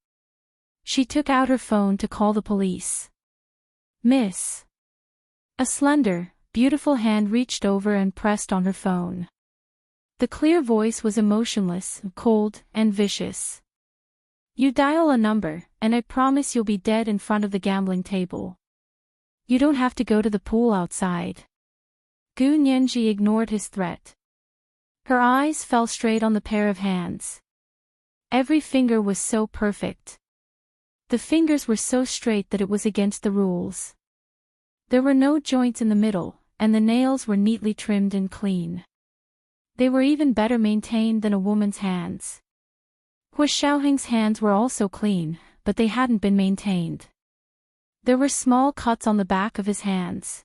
She took out her phone to call the police. Miss. A slender, beautiful hand reached over and pressed on her phone. The clear voice was emotionless, cold, and vicious. You dial a number, and I promise you'll be dead in front of the gambling table. You don't have to go to the pool outside. Gu Nianji ignored his threat. Her eyes fell straight on the pair of hands. Every finger was so perfect. The fingers were so straight that it was against the rules. There were no joints in the middle, and the nails were neatly trimmed and clean. They were even better maintained than a woman's hands. Hu Xiaoheng's hands were also clean, but they hadn't been maintained. There were small cuts on the back of his hands.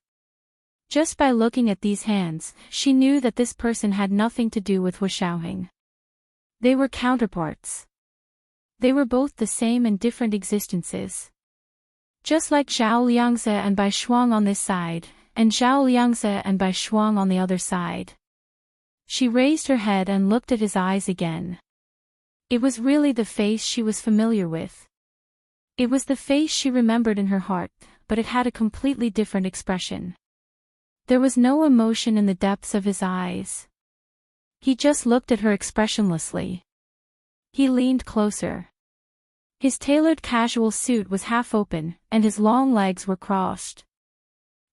Just by looking at these hands, she knew that this person had nothing to do with Hu Xiaoheng. They were counterparts. They were both the same and different existences. Just like Zhao Liangze and Bai Shuang on this side, and Zhao Liangze and Bai Shuang on the other side. She raised her head and looked at his eyes again. It was really the face she was familiar with. It was the face she remembered in her heart, but it had a completely different expression. There was no emotion in the depths of his eyes. He just looked at her expressionlessly. He leaned closer. His tailored casual suit was half open, and his long legs were crossed.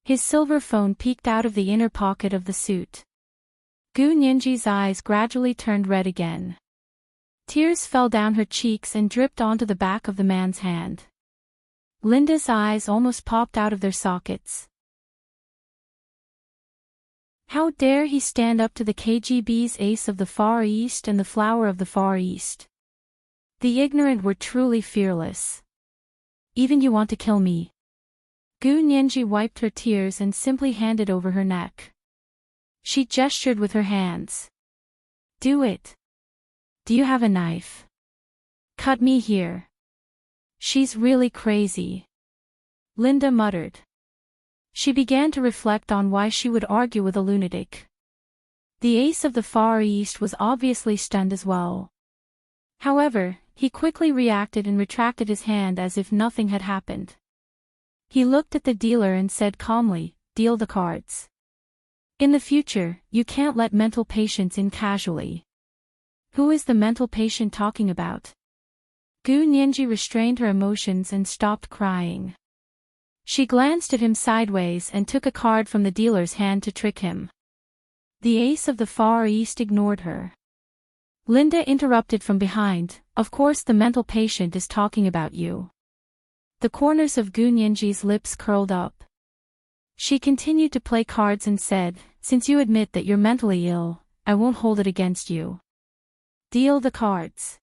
His silver phone peeked out of the inner pocket of the suit. Gu Nianji's eyes gradually turned red again. Tears fell down her cheeks and dripped onto the back of the man's hand. Linda's eyes almost popped out of their sockets. How dare he stand up to the KGB's ace of the Far East and the flower of the Far East? The ignorant were truly fearless. Even you want to kill me? Gu Nianji wiped her tears and simply handed over her neck. She gestured with her hands. Do it. Do you have a knife? Cut me here. She's really crazy. Linda muttered. She began to reflect on why she would argue with a lunatic. The ace of the Far East was obviously stunned as well. However, he quickly reacted and retracted his hand as if nothing had happened. He looked at the dealer and said calmly, "Deal the cards. In the future, you can't let mental patients in casually." Who is the mental patient talking about? Gu Nianji restrained her emotions and stopped crying. She glanced at him sideways and took a card from the dealer's hand to trick him. The ace of the Far East ignored her. Linda interrupted from behind, "Of course the mental patient is talking about you." The corners of Gu Nianji's lips curled up. She continued to play cards and said, "Since you admit that you're mentally ill, I won't hold it against you. Deal the cards."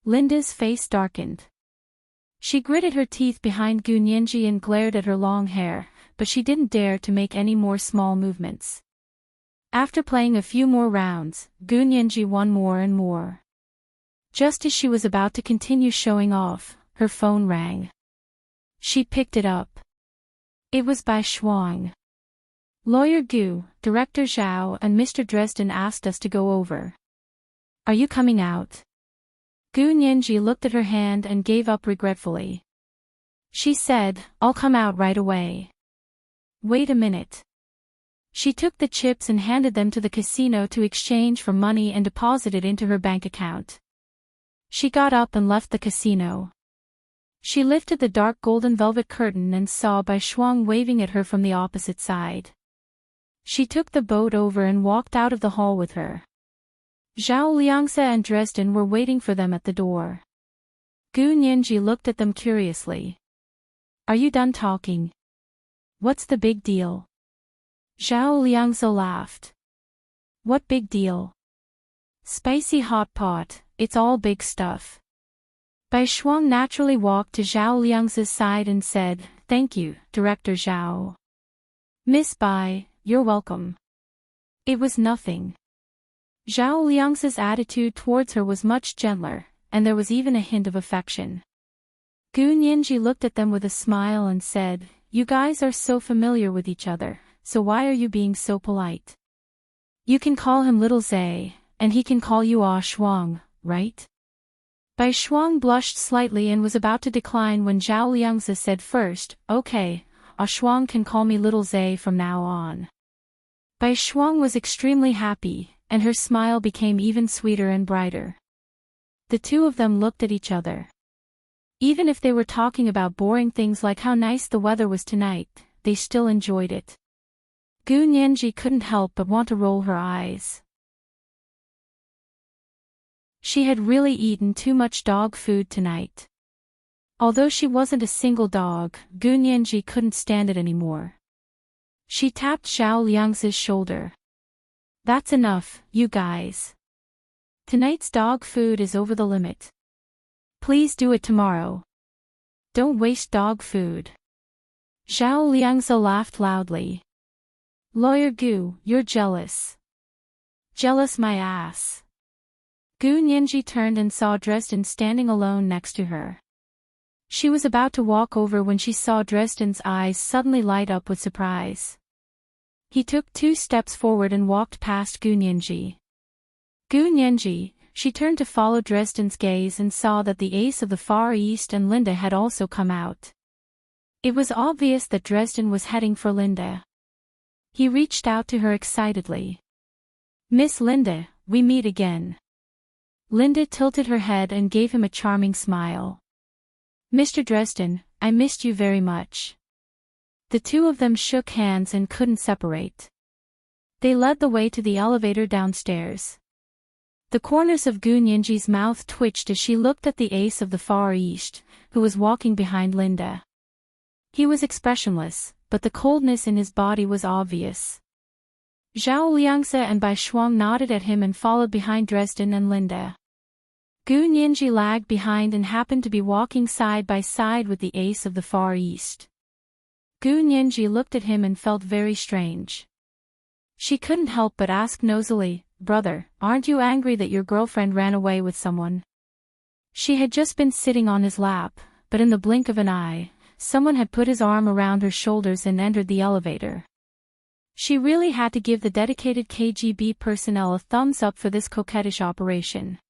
Linda's face darkened. She gritted her teeth behind Gu Nianji and glared at her long hair, but she didn't dare to make any more small movements. After playing a few more rounds, Gu Nianji won more and more. Just as she was about to continue showing off, her phone rang. She picked it up. It was Bai Shuang. "Lawyer Gu, Director Zhao and Mr. Dresden asked us to go over. Are you coming out?" Gu Nianji looked at her hand and gave up regretfully. She said, "I'll come out right away." "Wait a minute." She took the chips and handed them to the casino to exchange for money and deposit it into her bank account. She got up and left the casino. She lifted the dark golden velvet curtain and saw Bai Shuang waving at her from the opposite side. She took the boat over and walked out of the hall with her. Zhao Liangse and Dresden were waiting for them at the door. Gu Nianji looked at them curiously. "Are you done talking? What's the big deal?" Zhao Liangse laughed. "What big deal? Spicy hot pot, it's all big stuff." Bai Shuang naturally walked to Zhao Liangse's side and said, "Thank you, Director Zhao." "Miss Bai, you're welcome." It was nothing. Zhao Liangse's attitude towards her was much gentler, and there was even a hint of affection. Gu Nianji looked at them with a smile and said, "You guys are so familiar with each other, so why are you being so polite? You can call him Little Zay, and he can call you Ah Shuang, right?" Bai Shuang blushed slightly and was about to decline when Zhao Liangse said first, "Okay, Ah Shuang can call me Little Zay from now on." Bai Shuang was extremely happy, and her smile became even sweeter and brighter. The two of them looked at each other. Even if they were talking about boring things like how nice the weather was tonight, they still enjoyed it. Gu Nianji couldn't help but want to roll her eyes. She had really eaten too much dog food tonight. Although she wasn't a single dog, Gu Nianji couldn't stand it anymore. She tapped Zhao Liang's shoulder. That's enough, you guys. Tonight's dog food is over the limit. Please do it tomorrow. Don't waste dog food. Zhao Liangzi laughed loudly. Lawyer Gu, you're jealous. Jealous my ass. Gu Nianji turned and saw Dresden standing alone next to her. She was about to walk over when she saw Dresden's eyes suddenly light up with surprise. He took 2 steps forward and walked past Gu Nianji. Gu Nianji, she turned to follow Dresden's gaze and saw that the ace of the Far East and Linda had also come out. It was obvious that Dresden was heading for Linda. He reached out to her excitedly. Miss Linda, we meet again. Linda tilted her head and gave him a charming smile. Mr. Dresden, I missed you very much. The two of them shook hands and couldn't separate. They led the way to the elevator downstairs. The corners of Gu Nianji's mouth twitched as she looked at the ace of the Far East, who was walking behind Linda. He was expressionless, but the coldness in his body was obvious. Zhao Liangzi and Bai Shuang nodded at him and followed behind Dresden and Linda. Gu Nianji lagged behind and happened to be walking side by side with the ace of the Far East. Gu Nianji looked at him and felt very strange. She couldn't help but ask nosily, Brother, aren't you angry that your girlfriend ran away with someone? She had just been sitting on his lap, but in the blink of an eye, someone had put his arm around her shoulders and entered the elevator. She really had to give the dedicated KGB personnel a thumbs up for this coquettish operation.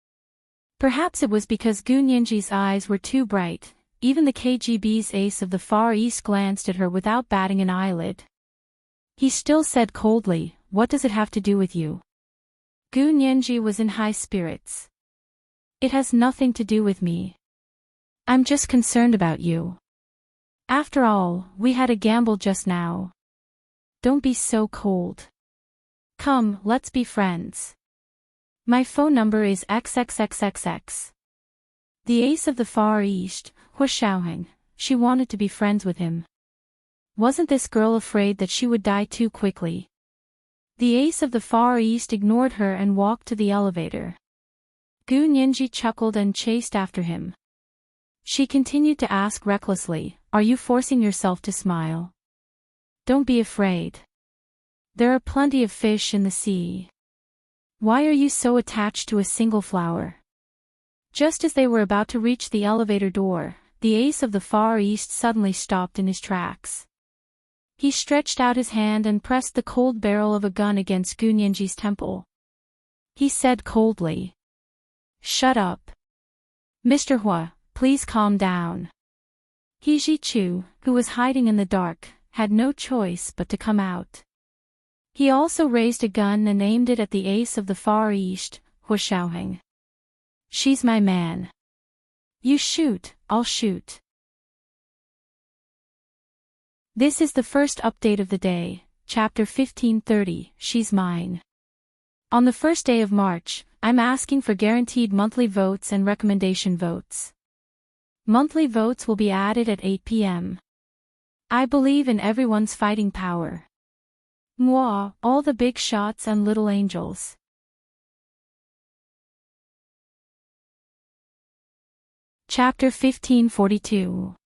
Perhaps it was because Gu Nianji's eyes were too bright, even the KGB's ace of the Far East glanced at her without batting an eyelid. He still said coldly, What does it have to do with you? Gu Nianji was in high spirits. It has nothing to do with me. I'm just concerned about you. After all, we had a gamble just now. Don't be so cold. Come, let's be friends. My phone number is XXXXX. The ace of the Far East, Hu Xiaoheng, she wanted to be friends with him. Wasn't this girl afraid that she would die too quickly? The ace of the Far East ignored her and walked to the elevator. Gu Nianji chuckled and chased after him. She continued to ask recklessly, Are you forcing yourself to smile? Don't be afraid. There are plenty of fish in the sea. Why are you so attached to a single flower? Just as they were about to reach the elevator door, the ace of the Far East suddenly stopped in his tracks. He stretched out his hand and pressed the cold barrel of a gun against Gu Nianji's temple. He said coldly, Shut up. Mr. Hua, please calm down. He Ji-chu, who was hiding in the dark, had no choice but to come out. He also raised a gun and aimed it at the ace of the Far East, Hu Xiaoheng. She's my man. You shoot, I'll shoot. This is the first update of the day, chapter 1530, She's Mine. On the first day of March, I'm asking for guaranteed monthly votes and recommendation votes. Monthly votes will be added at 8 p.m. I believe in everyone's fighting power. Moi, all the big shots and little angels. Chapter 1542.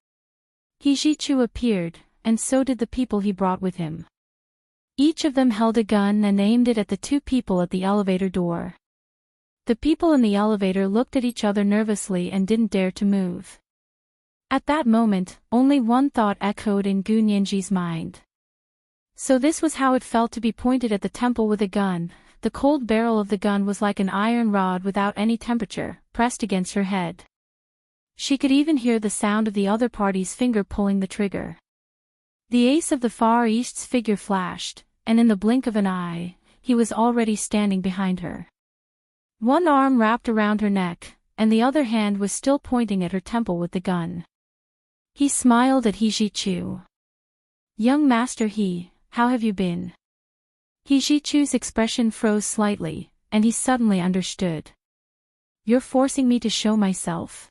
He Ji-chu appeared, and so did the people he brought with him. Each of them held a gun and aimed it at the two people at the elevator door. The people in the elevator looked at each other nervously and didn't dare to move. At that moment, only one thought echoed in Gu Nianji's mind. So this was how it felt to be pointed at the temple with a gun. The cold barrel of the gun was like an iron rod without any temperature, pressed against her head. She could even hear the sound of the other party's finger pulling the trigger. The ace of the Far East's figure flashed, and in the blink of an eye, he was already standing behind her. One arm wrapped around her neck, and the other hand was still pointing at her temple with the gun. He smiled at He Ji-chu. "Young master He, how have you been?" He Ji-chu's expression froze slightly, and he suddenly understood. "You're forcing me to show myself."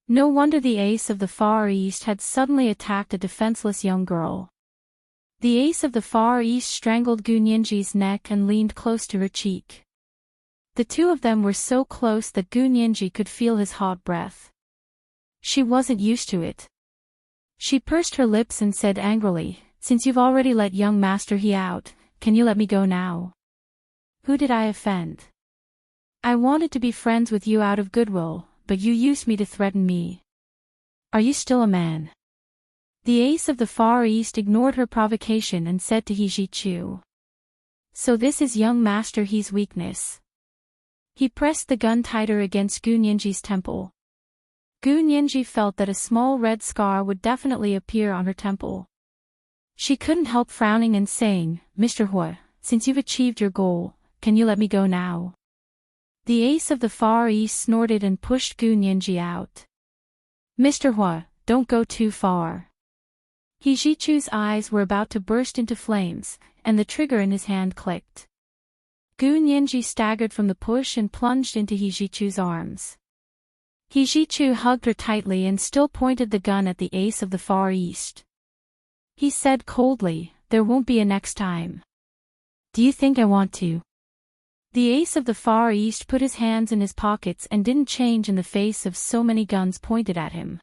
No wonder the ace of the Far East had suddenly attacked a defenseless young girl. The ace of the Far East strangled Gu Nianji's neck and leaned close to her cheek. The two of them were so close that Gu Nianji could feel his hot breath. She wasn't used to it. She pursed her lips and said angrily, "Since you've already let young master He out, can you let me go now?" "Who did I offend? I wanted to be friends with you out of goodwill, but you used me to threaten me. Are you still a man?" The ace of the Far East ignored her provocation and said to He Ji-chu. "So this is young master He's weakness." He pressed the gun tighter against Gu Nianji's temple. Gu Nianji felt that a small red scar would definitely appear on her temple. She couldn't help frowning and saying, "Mr. Hua, since you've achieved your goal, can you let me go now?" The ace of the Far East snorted and pushed Gu Nianji out. "Mr. Hua, don't go too far." He Ji-chu's eyes were about to burst into flames, and the trigger in his hand clicked. Gu Nianji staggered from the push and plunged into He Ji-chu's arms. He Ji-chu hugged her tightly and still pointed the gun at the ace of the Far East. He said coldly, "There won't be a next time." "Do you think I want to?" The ace of the Far East put his hands in his pockets and didn't change in the face of so many guns pointed at him.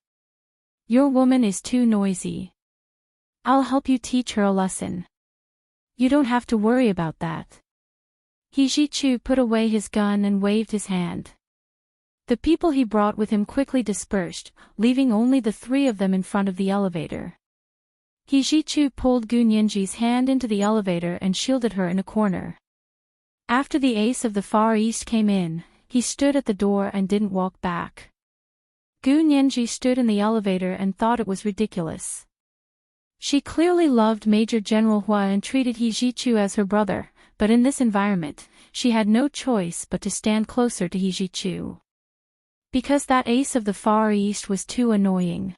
"Your woman is too noisy. I'll help you teach her a lesson. You don't have to worry about that." He Ji-chu put away his gun and waved his hand. The people he brought with him quickly dispersed, leaving only the three of them in front of the elevator. He Ji-chu pulled Gu Nianji's hand into the elevator and shielded her in a corner. After the ace of the Far East came in, he stood at the door and didn't walk back. Gu Nianji stood in the elevator and thought it was ridiculous. She clearly loved Major General Hua and treated He Ji-chu as her brother, but in this environment, she had no choice but to stand closer to He Ji-chu. Because that ace of the Far East was too annoying.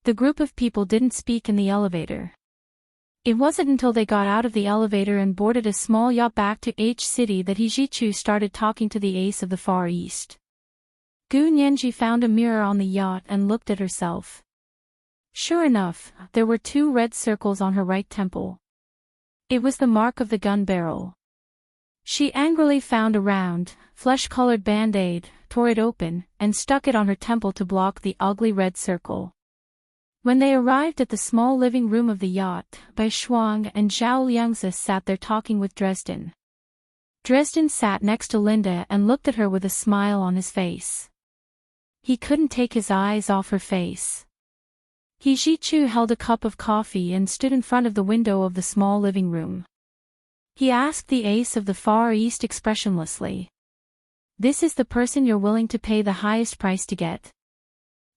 The group of people didn't speak in the elevator. It wasn't until they got out of the elevator and boarded a small yacht back to H City that He Ji-chu started talking to the ace of the Far East. Gu Nianji found a mirror on the yacht and looked at herself. Sure enough, there were 2 red circles on her right temple. It was the mark of the gun barrel. She angrily found a round, flesh-colored band-aid, tore it open, and stuck it on her temple to block the ugly red circle. When they arrived at the small living room of the yacht, Bai Shuang and Zhao Liangzi sat there talking with Dresden. Dresden sat next to Linda and looked at her with a smile on his face. He couldn't take his eyes off her face. He Ji-chu held a cup of coffee and stood in front of the window of the small living room. He asked the ace of the Far East expressionlessly. "This is the person you're willing to pay the highest price to get?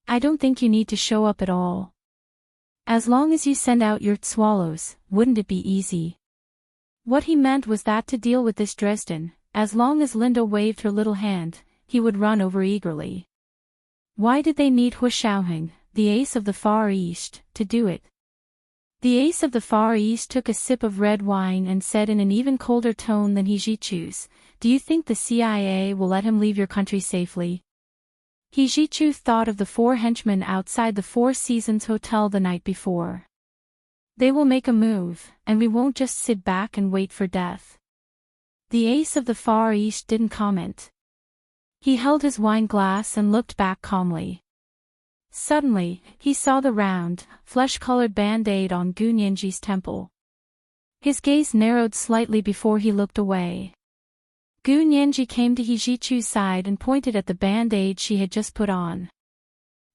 I don't think you need to show up at all. As long as you send out your swallows, wouldn't it be easy?" What he meant was that to deal with this Dresden, as long as Linda waved her little hand, he would run over eagerly. Why did they need Hua Xiaoheng, the ace of the Far East, to do it? The ace of the Far East took a sip of red wine and said in an even colder tone than He Ji-chu's, "Do you think the CIA will let him leave your country safely?" He Ji-chu thought of the 4 henchmen outside the 4 Seasons Hotel the night before. They will make a move, and we won't just sit back and wait for death. The ace of the Far East didn't comment. He held his wine glass and looked back calmly. Suddenly, he saw the round, flesh-colored band-aid on Gu Nianji's temple. His gaze narrowed slightly before he looked away. Gu Nianji came to He Ji-chu's side and pointed at the band-aid she had just put on.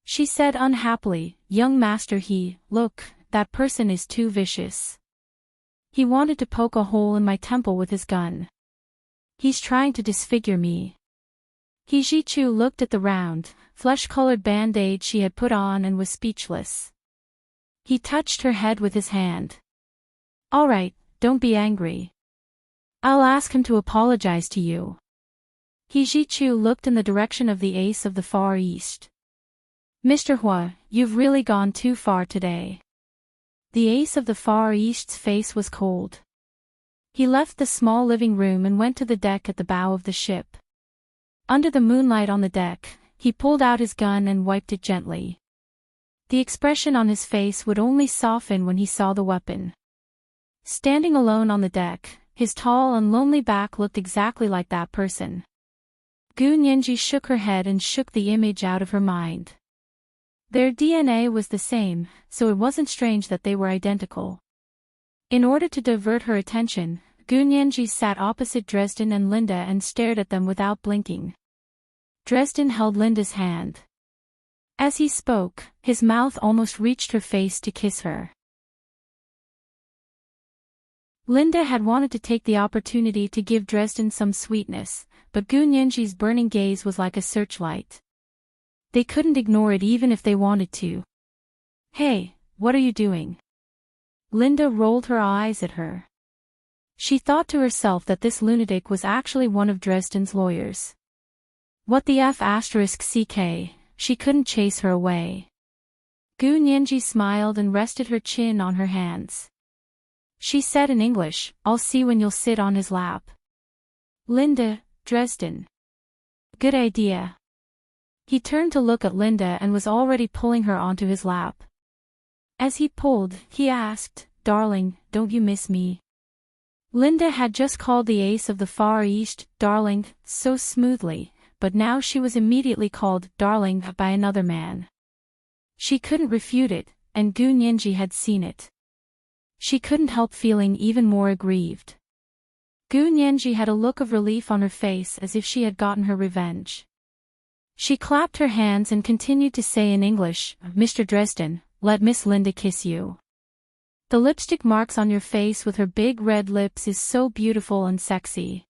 She said unhappily, "Young Master He, look, that person is too vicious. He wanted to poke a hole in my temple with his gun. He's trying to disfigure me." He Ji-chu looked at the round, flesh-colored band-aid she had put on and was speechless. He touched her head with his hand. "All right, don't be angry. I'll ask him to apologize to you. He Ji-Chu looked in the direction of the ace of the Far East. Mr. Hua, you've really gone too far today. The ace of the Far East's face was cold. He left the small living room and went to the deck at the bow of the ship. Under the moonlight on the deck, he pulled out his gun and wiped it gently. The expression on his face would only soften when he saw the weapon. Standing alone on the deck, his tall and lonely back looked exactly like that person. Gu Nianji shook her head and shook the image out of her mind. Their DNA was the same, so it wasn't strange that they were identical. In order to divert her attention, Gu Nianji sat opposite Dresden and Linda and stared at them without blinking. Dresden held Linda's hand. As he spoke, his mouth almost reached her face to kiss her. Linda had wanted to take the opportunity to give Dresden some sweetness, but Gu Nianji's burning gaze was like a searchlight. They couldn't ignore it even if they wanted to. Hey, what are you doing? Linda rolled her eyes at her. She thought to herself that this lunatic was actually one of Dresden's lawyers. What the F***ck, she couldn't chase her away. Gu Nianji smiled and rested her chin on her hands. She said in English, I'll see when you'll sit on his lap. Linda, Dresden. Good idea. He turned to look at Linda and was already pulling her onto his lap. As he pulled, he asked, Darling, don't you miss me? Linda had just called the ace of the Far East, darling, so smoothly, but now she was immediately called darling by another man. She couldn't refute it, and Gu Nianji had seen it. She couldn't help feeling even more aggrieved. Gu Nianji had a look of relief on her face as if she had gotten her revenge. She clapped her hands and continued to say in English, Mr. Dresden, let Miss Linda kiss you. The lipstick marks on your face with her big red lips is so beautiful and sexy.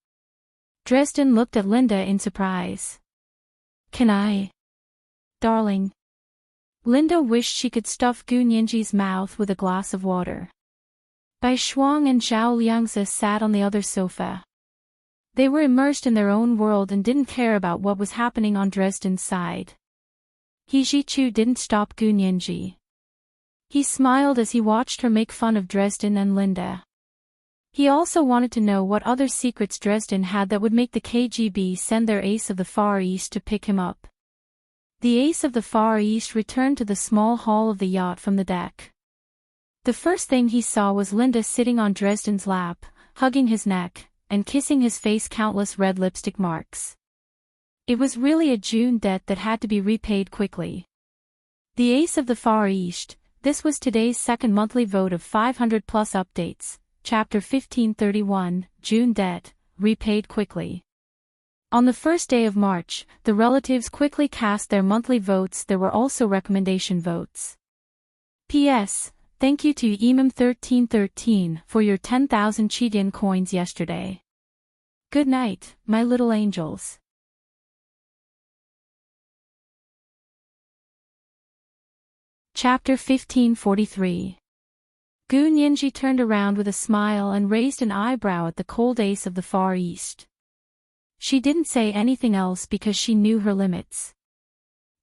Dresden looked at Linda in surprise. Can I? Darling. Linda wished she could stuff Gu Nianji's mouth with a glass of water. Bai Shuang and Zhao Liangzi sat on the other sofa. They were immersed in their own world and didn't care about what was happening on Dresden's side. He Ji-Chu didn't stop Gu Nianji. He smiled as he watched her make fun of Dresden and Linda. He also wanted to know what other secrets Dresden had that would make the KGB send their ace of the Far East to pick him up. The ace of the Far East returned to the small hall of the yacht from the deck. The first thing he saw was Linda sitting on Dresden's lap, hugging his neck, and kissing his face countless red lipstick marks. It was really a June debt that had to be repaid quickly. The ace of the Far East, this was today's second monthly vote of 500 plus updates, Chapter 1531, June debt, repaid quickly. On the first day of March, the relatives quickly cast their monthly votes. There were also recommendation votes. P.S. Thank you to Emim1313 for your 10,000 Chidian coins yesterday. Good night, my little angels. Chapter 1543. Gu Nianji turned around with a smile and raised an eyebrow at the cold ace of the Far East. She didn't say anything else because she knew her limits.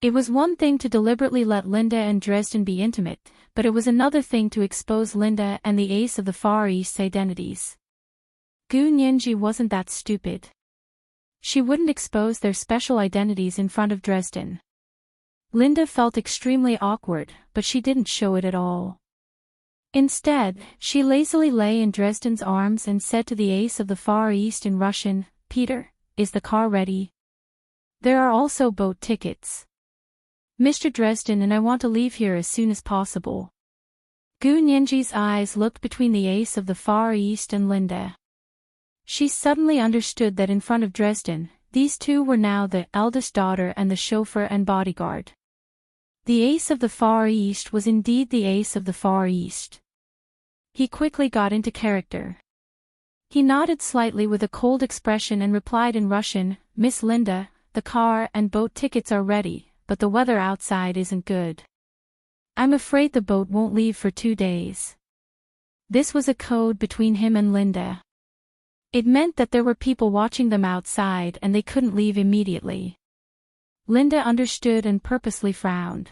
It was one thing to deliberately let Linda and Dresden be intimate, but it was another thing to expose Linda and the ace of the Far East's identities. Gu Nianji wasn't that stupid. She wouldn't expose their special identities in front of Dresden. Linda felt extremely awkward, but she didn't show it at all. Instead, she lazily lay in Dresden's arms and said to the ace of the Far East in Russian, Peter, is the car ready? There are also boat tickets. Mr. Dresden and I want to leave here as soon as possible. Gu Nianji's eyes looked between the ace of the Far East and Linda. She suddenly understood that in front of Dresden, these two were now the eldest daughter and the chauffeur and bodyguard. The ace of the Far East was indeed the ace of the Far East. He quickly got into character. He nodded slightly with a cold expression and replied in Russian, Miss Linda, the car and boat tickets are ready, but the weather outside isn't good. I'm afraid the boat won't leave for 2 days. This was a code between him and Linda. It meant that there were people watching them outside and they couldn't leave immediately. Linda understood and purposely frowned.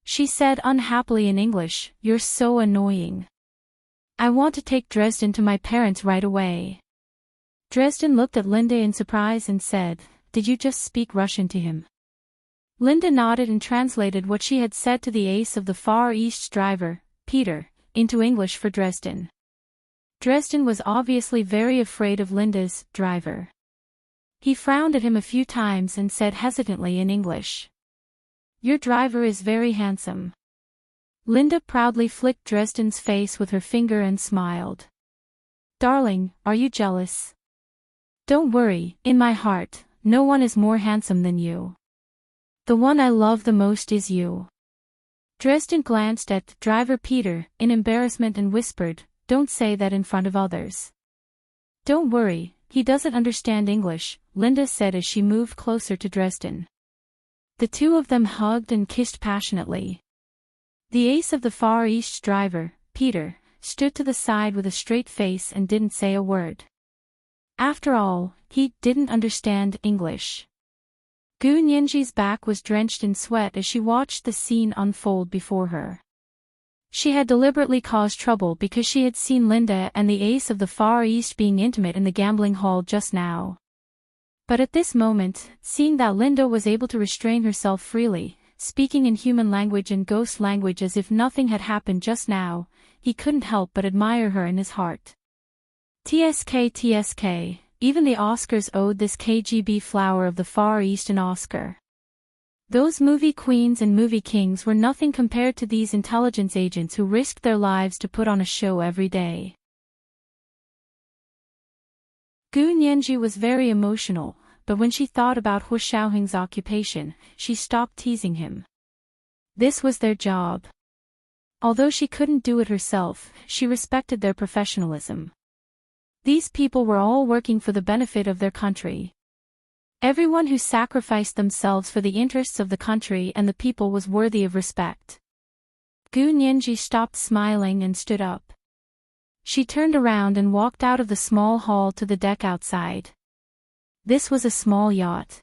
She said unhappily in English, "You're so annoying. I want to take Dresden to my parents right away." Dresden looked at Linda in surprise and said, "Did you just speak Russian to him?" Linda nodded and translated what she had said to the ace of the Far East's driver, Peter, into English for Dresden. Dresden was obviously very afraid of Linda's driver. He frowned at him a few times and said hesitantly in English, "Your driver is very handsome." Linda proudly flicked Dresden's face with her finger and smiled. "Darling, are you jealous?" "Don't worry, in my heart, no one is more handsome than you. The one I love the most is you." Dresden glanced at driver Peter in embarrassment and whispered, "Don't say that in front of others." "Don't worry, he doesn't understand English," Linda said as she moved closer to Dresden. The two of them hugged and kissed passionately. The ace of the Far East's driver, Peter, stood to the side with a straight face and didn't say a word. After all, he didn't understand English. Gu Nianji's back was drenched in sweat as she watched the scene unfold before her. She had deliberately caused trouble because she had seen Linda and the ace of the Far East being intimate in the gambling hall just now. But at this moment, seeing that Linda was able to restrain herself freely, speaking in human language and ghost language as if nothing had happened just now, he couldn't help but admire her in his heart. TSK, even the Oscars owed this KGB flower of the Far East an Oscar. Those movie queens and movie kings were nothing compared to these intelligence agents who risked their lives to put on a show every day. Gu Nianji was very emotional, but when she thought about Hu Xiaoheng's occupation, she stopped teasing him. This was their job. Although she couldn't do it herself, she respected their professionalism. These people were all working for the benefit of their country. Everyone who sacrificed themselves for the interests of the country and the people was worthy of respect. Gu Nianji stopped smiling and stood up. She turned around and walked out of the small hall to the deck outside. This was a small yacht.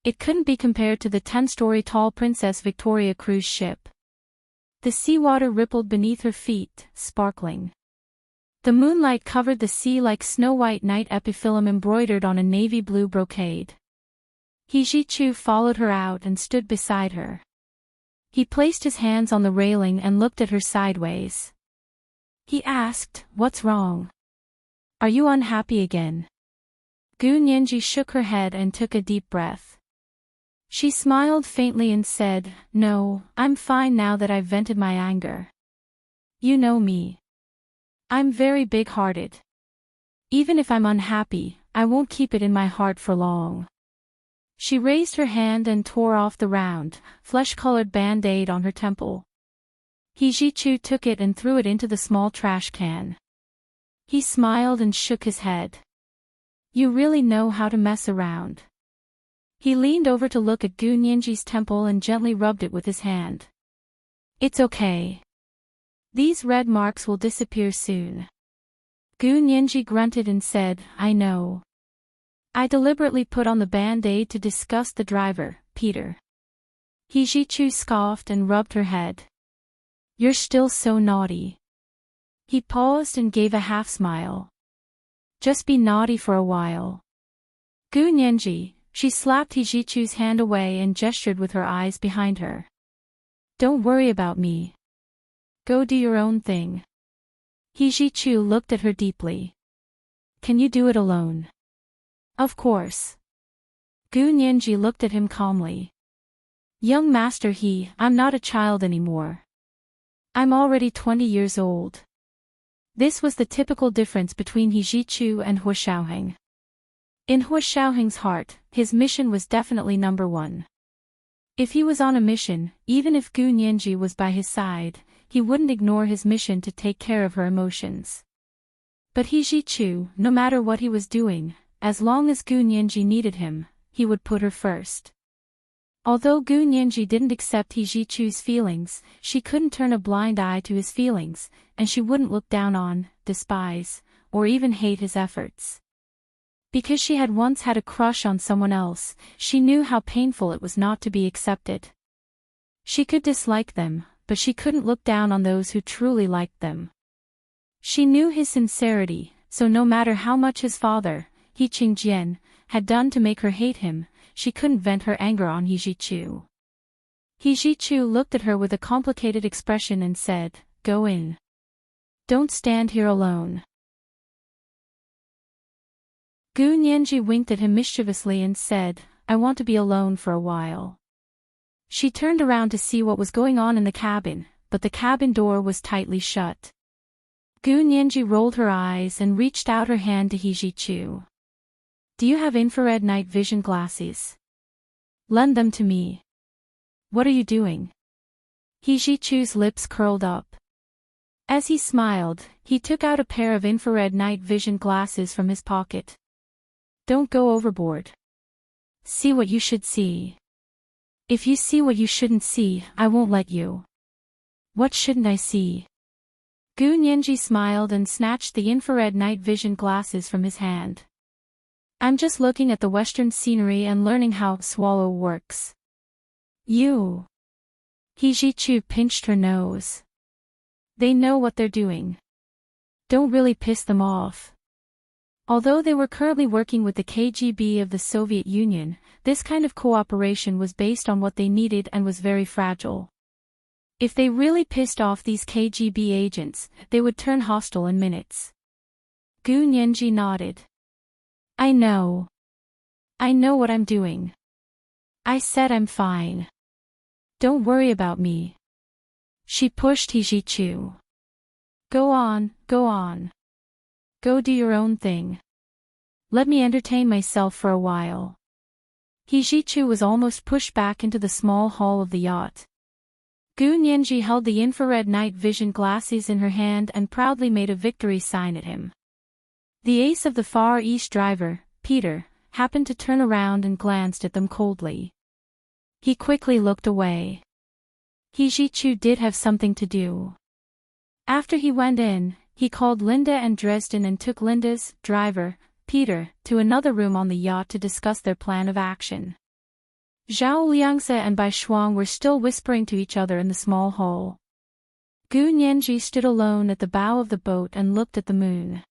It couldn't be compared to the 10-story tall Princess Victoria cruise ship. The seawater rippled beneath her feet, sparkling. The moonlight covered the sea like snow-white night epiphyllum embroidered on a navy blue brocade. He Ji-Chu followed her out and stood beside her. He placed his hands on the railing and looked at her sideways. He asked, "What's wrong? Are you unhappy again?" Gu Nianji shook her head and took a deep breath. She smiled faintly and said, "No, I'm fine now that I've vented my anger. You know me. I'm very big-hearted. Even if I'm unhappy, I won't keep it in my heart for long." She raised her hand and tore off the round, flesh-colored band-aid on her temple. He Ji-Chu took it and threw it into the small trash can. He smiled and shook his head. "You really know how to mess around." He leaned over to look at Gu Nianji's temple and gently rubbed it with his hand. "It's okay. These red marks will disappear soon." Gu Nianji grunted and said, "I know. I deliberately put on the band-aid to disgust the driver, Peter." He Ji-Chu scoffed and rubbed her head. "You're still so naughty." He paused and gave a half-smile. "Just be naughty for a while." Gu Nianji, she slapped He Ji-Chu's hand away and gestured with her eyes behind her. "Don't worry about me. Go do your own thing." He Ji-Chu looked at her deeply. "Can you do it alone?" "Of course." Gu Nianji looked at him calmly. "Young master I'm not a child anymore. I'm already 20 years old." This was the typical difference between He Ji-Chu and Hu Xiaoheng. In Hu Xiaoheng's heart, his mission was definitely number one. If he was on a mission, even if Gu Nianji was by his side, he wouldn't ignore his mission to take care of her emotions. But He Ji-Chu, no matter what he was doing, as long as Gu Nianji needed him, he would put her first. Although Gu Nianji didn't accept He Jichu's feelings, she couldn't turn a blind eye to his feelings, and she wouldn't look down on, despise, or even hate his efforts. Because she had once had a crush on someone else, she knew how painful it was not to be accepted. She could dislike them, but she couldn't look down on those who truly liked them. She knew his sincerity, so no matter how much his father, He Qingjian, had done to make her hate him, she couldn't vent her anger on He Jichu. He Jichu looked at her with a complicated expression and said, "Go in. Don't stand here alone." Gu Nianji winked at him mischievously and said, "I want to be alone for a while." She turned around to see what was going on in the cabin, but the cabin door was tightly shut. Gu Nianji rolled her eyes and reached out her hand to He Jichu. "Do you have infrared night vision glasses? Lend them to me." "What are you doing?" He Jichu's lips curled up. As he smiled, he took out a pair of infrared night vision glasses from his pocket. "Don't go overboard. See what you should see. If you see what you shouldn't see, I won't let you." "What shouldn't I see?" Gu Nianji smiled and snatched the infrared night vision glasses from his hand. "I'm just looking at the western scenery and learning how swallow works." "You." He Jichu pinched her nose. "They know what they're doing. Don't really piss them off." Although they were currently working with the KGB of the Soviet Union, this kind of cooperation was based on what they needed and was very fragile. If they really pissed off these KGB agents, they would turn hostile in minutes. Gu Nianji nodded. I know what I'm doing. I said I'm fine. Don't worry about me." She pushed He Jichu. Go on. Go do your own thing. Let me entertain myself for a while." He Jichu was almost pushed back into the small hall of the yacht. Gu Nianji held the infrared night vision glasses in her hand and proudly made a victory sign at him. The ace of the Far East driver, Peter, happened to turn around and glanced at them coldly. He quickly looked away. He Jichu did have something to do. After he went in, he called Linda and Dresden and took Linda's driver, Peter, to another room on the yacht to discuss their plan of action. Zhao Liangse and Bai Shuang were still whispering to each other in the small hall. Gu Nianji stood alone at the bow of the boat and looked at the moon.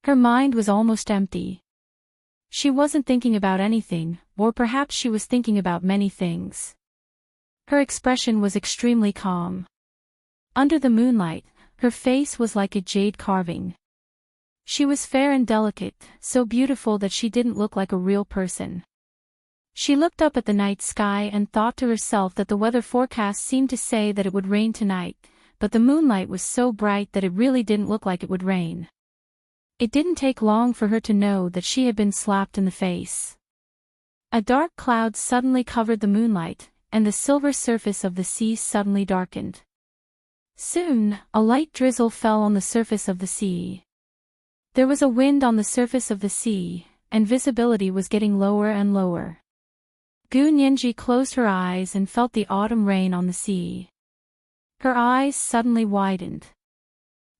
Her mind was almost empty. She wasn't thinking about anything, or perhaps she was thinking about many things. Her expression was extremely calm. Under the moonlight, her face was like a jade carving. She was fair and delicate, so beautiful that she didn't look like a real person. She looked up at the night sky and thought to herself that the weather forecast seemed to say that it would rain tonight, but the moonlight was so bright that it really didn't look like it would rain. It didn't take long for her to know that she had been slapped in the face. A dark cloud suddenly covered the moonlight, and the silver surface of the sea suddenly darkened. Soon, a light drizzle fell on the surface of the sea. There was a wind on the surface of the sea, and visibility was getting lower and lower. Gu Nianji closed her eyes and felt the autumn rain on the sea. Her eyes suddenly widened.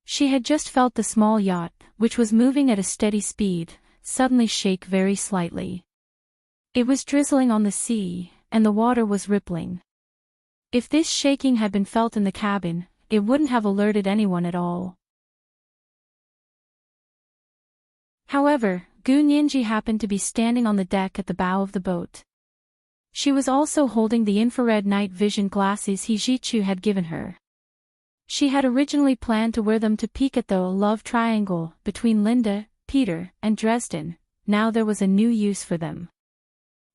She had just felt the small yacht, which was moving at a steady speed, suddenly shake very slightly. It was drizzling on the sea, and the water was rippling. If this shaking had been felt in the cabin, it wouldn't have alerted anyone at all. However, Gu Nianji happened to be standing on the deck at the bow of the boat. She was also holding the infrared night vision glasses He Jichu had given her. She had originally planned to wear them to peek at the love triangle between Linda, Peter, and Dresden. Now there was a new use for them.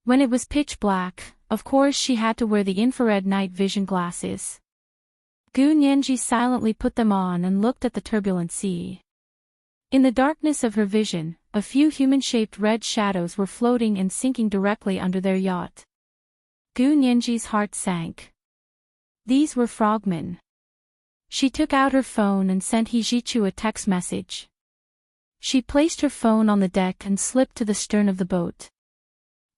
When it was pitch black, of course she had to wear the infrared night vision glasses. Gu Nianji silently put them on and looked at the turbulent sea. In the darkness of her vision, a few human-shaped red shadows were floating and sinking directly under their yacht. Gu Nianji's heart sank. These were frogmen. She took out her phone and sent He Jichu a text message. She placed her phone on the deck and slipped to the stern of the boat.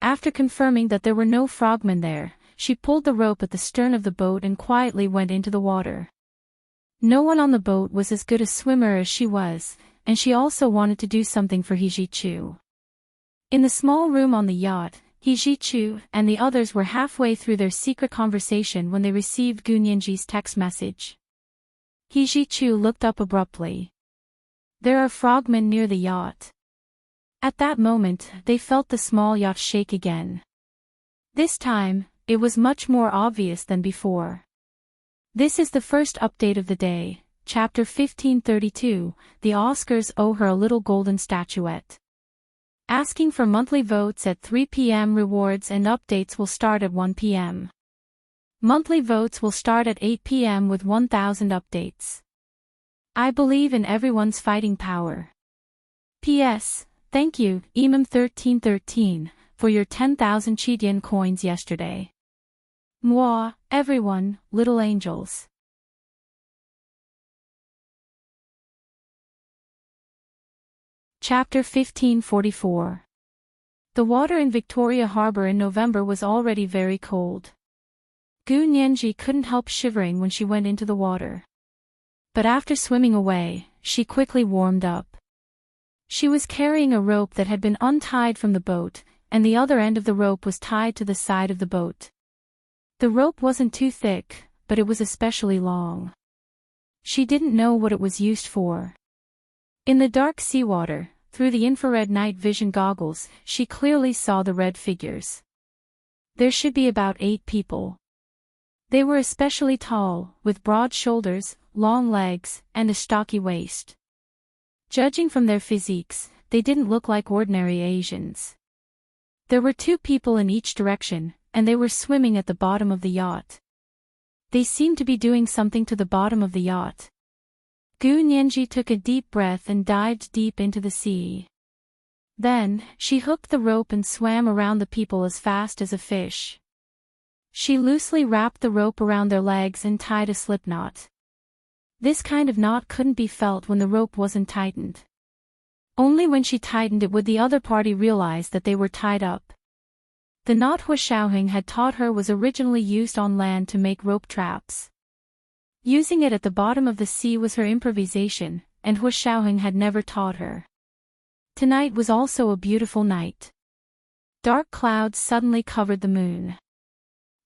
After confirming that there were no frogmen there, she pulled the rope at the stern of the boat and quietly went into the water. No one on the boat was as good a swimmer as she was, and she also wanted to do something for Hijichu. In the small room on the yacht, Hijichu and the others were halfway through their secret conversation when they received Gunyenji's text message. Hijichu looked up abruptly. "There are frogmen near the yacht." At that moment, they felt the small yacht shake again. This time, it was much more obvious than before. This is the first update of the day, Chapter 1532, The Oscars owe her a little golden statuette. Asking for monthly votes at 3 p.m. Rewards and updates will start at 1 p.m. Monthly votes will start at 8 p.m. with 1,000 updates. I believe in everyone's fighting power. P.S. Thank you, Imam1313, for your 10,000 Chidian coins yesterday. Mwah, everyone, little angels. Chapter 1544. The water in Victoria Harbour in November was already very cold. Gu Nianji couldn't help shivering when she went into the water. But after swimming away, she quickly warmed up. She was carrying a rope that had been untied from the boat, and the other end of the rope was tied to the side of the boat. The rope wasn't too thick, but it was especially long. She didn't know what it was used for. In the dark seawater, through the infrared night vision goggles, she clearly saw the red figures. There should be about 8 people. They were especially tall, with broad shoulders, long legs, and a stocky waist. Judging from their physiques, they didn't look like ordinary Asians. There were 2 people in each direction, and they were swimming at the bottom of the yacht. They seemed to be doing something to the bottom of the yacht. Gu Nianji took a deep breath and dived deep into the sea. Then, she hooked the rope and swam around the people as fast as a fish. She loosely wrapped the rope around their legs and tied a slip knot. This kind of knot couldn't be felt when the rope wasn't tightened. Only when she tightened it would the other party realize that they were tied up. The knot Hua Xiaoheng had taught her was originally used on land to make rope traps. Using it at the bottom of the sea was her improvisation, and Hua Xiaoheng had never taught her. Tonight was also a beautiful night. Dark clouds suddenly covered the moon.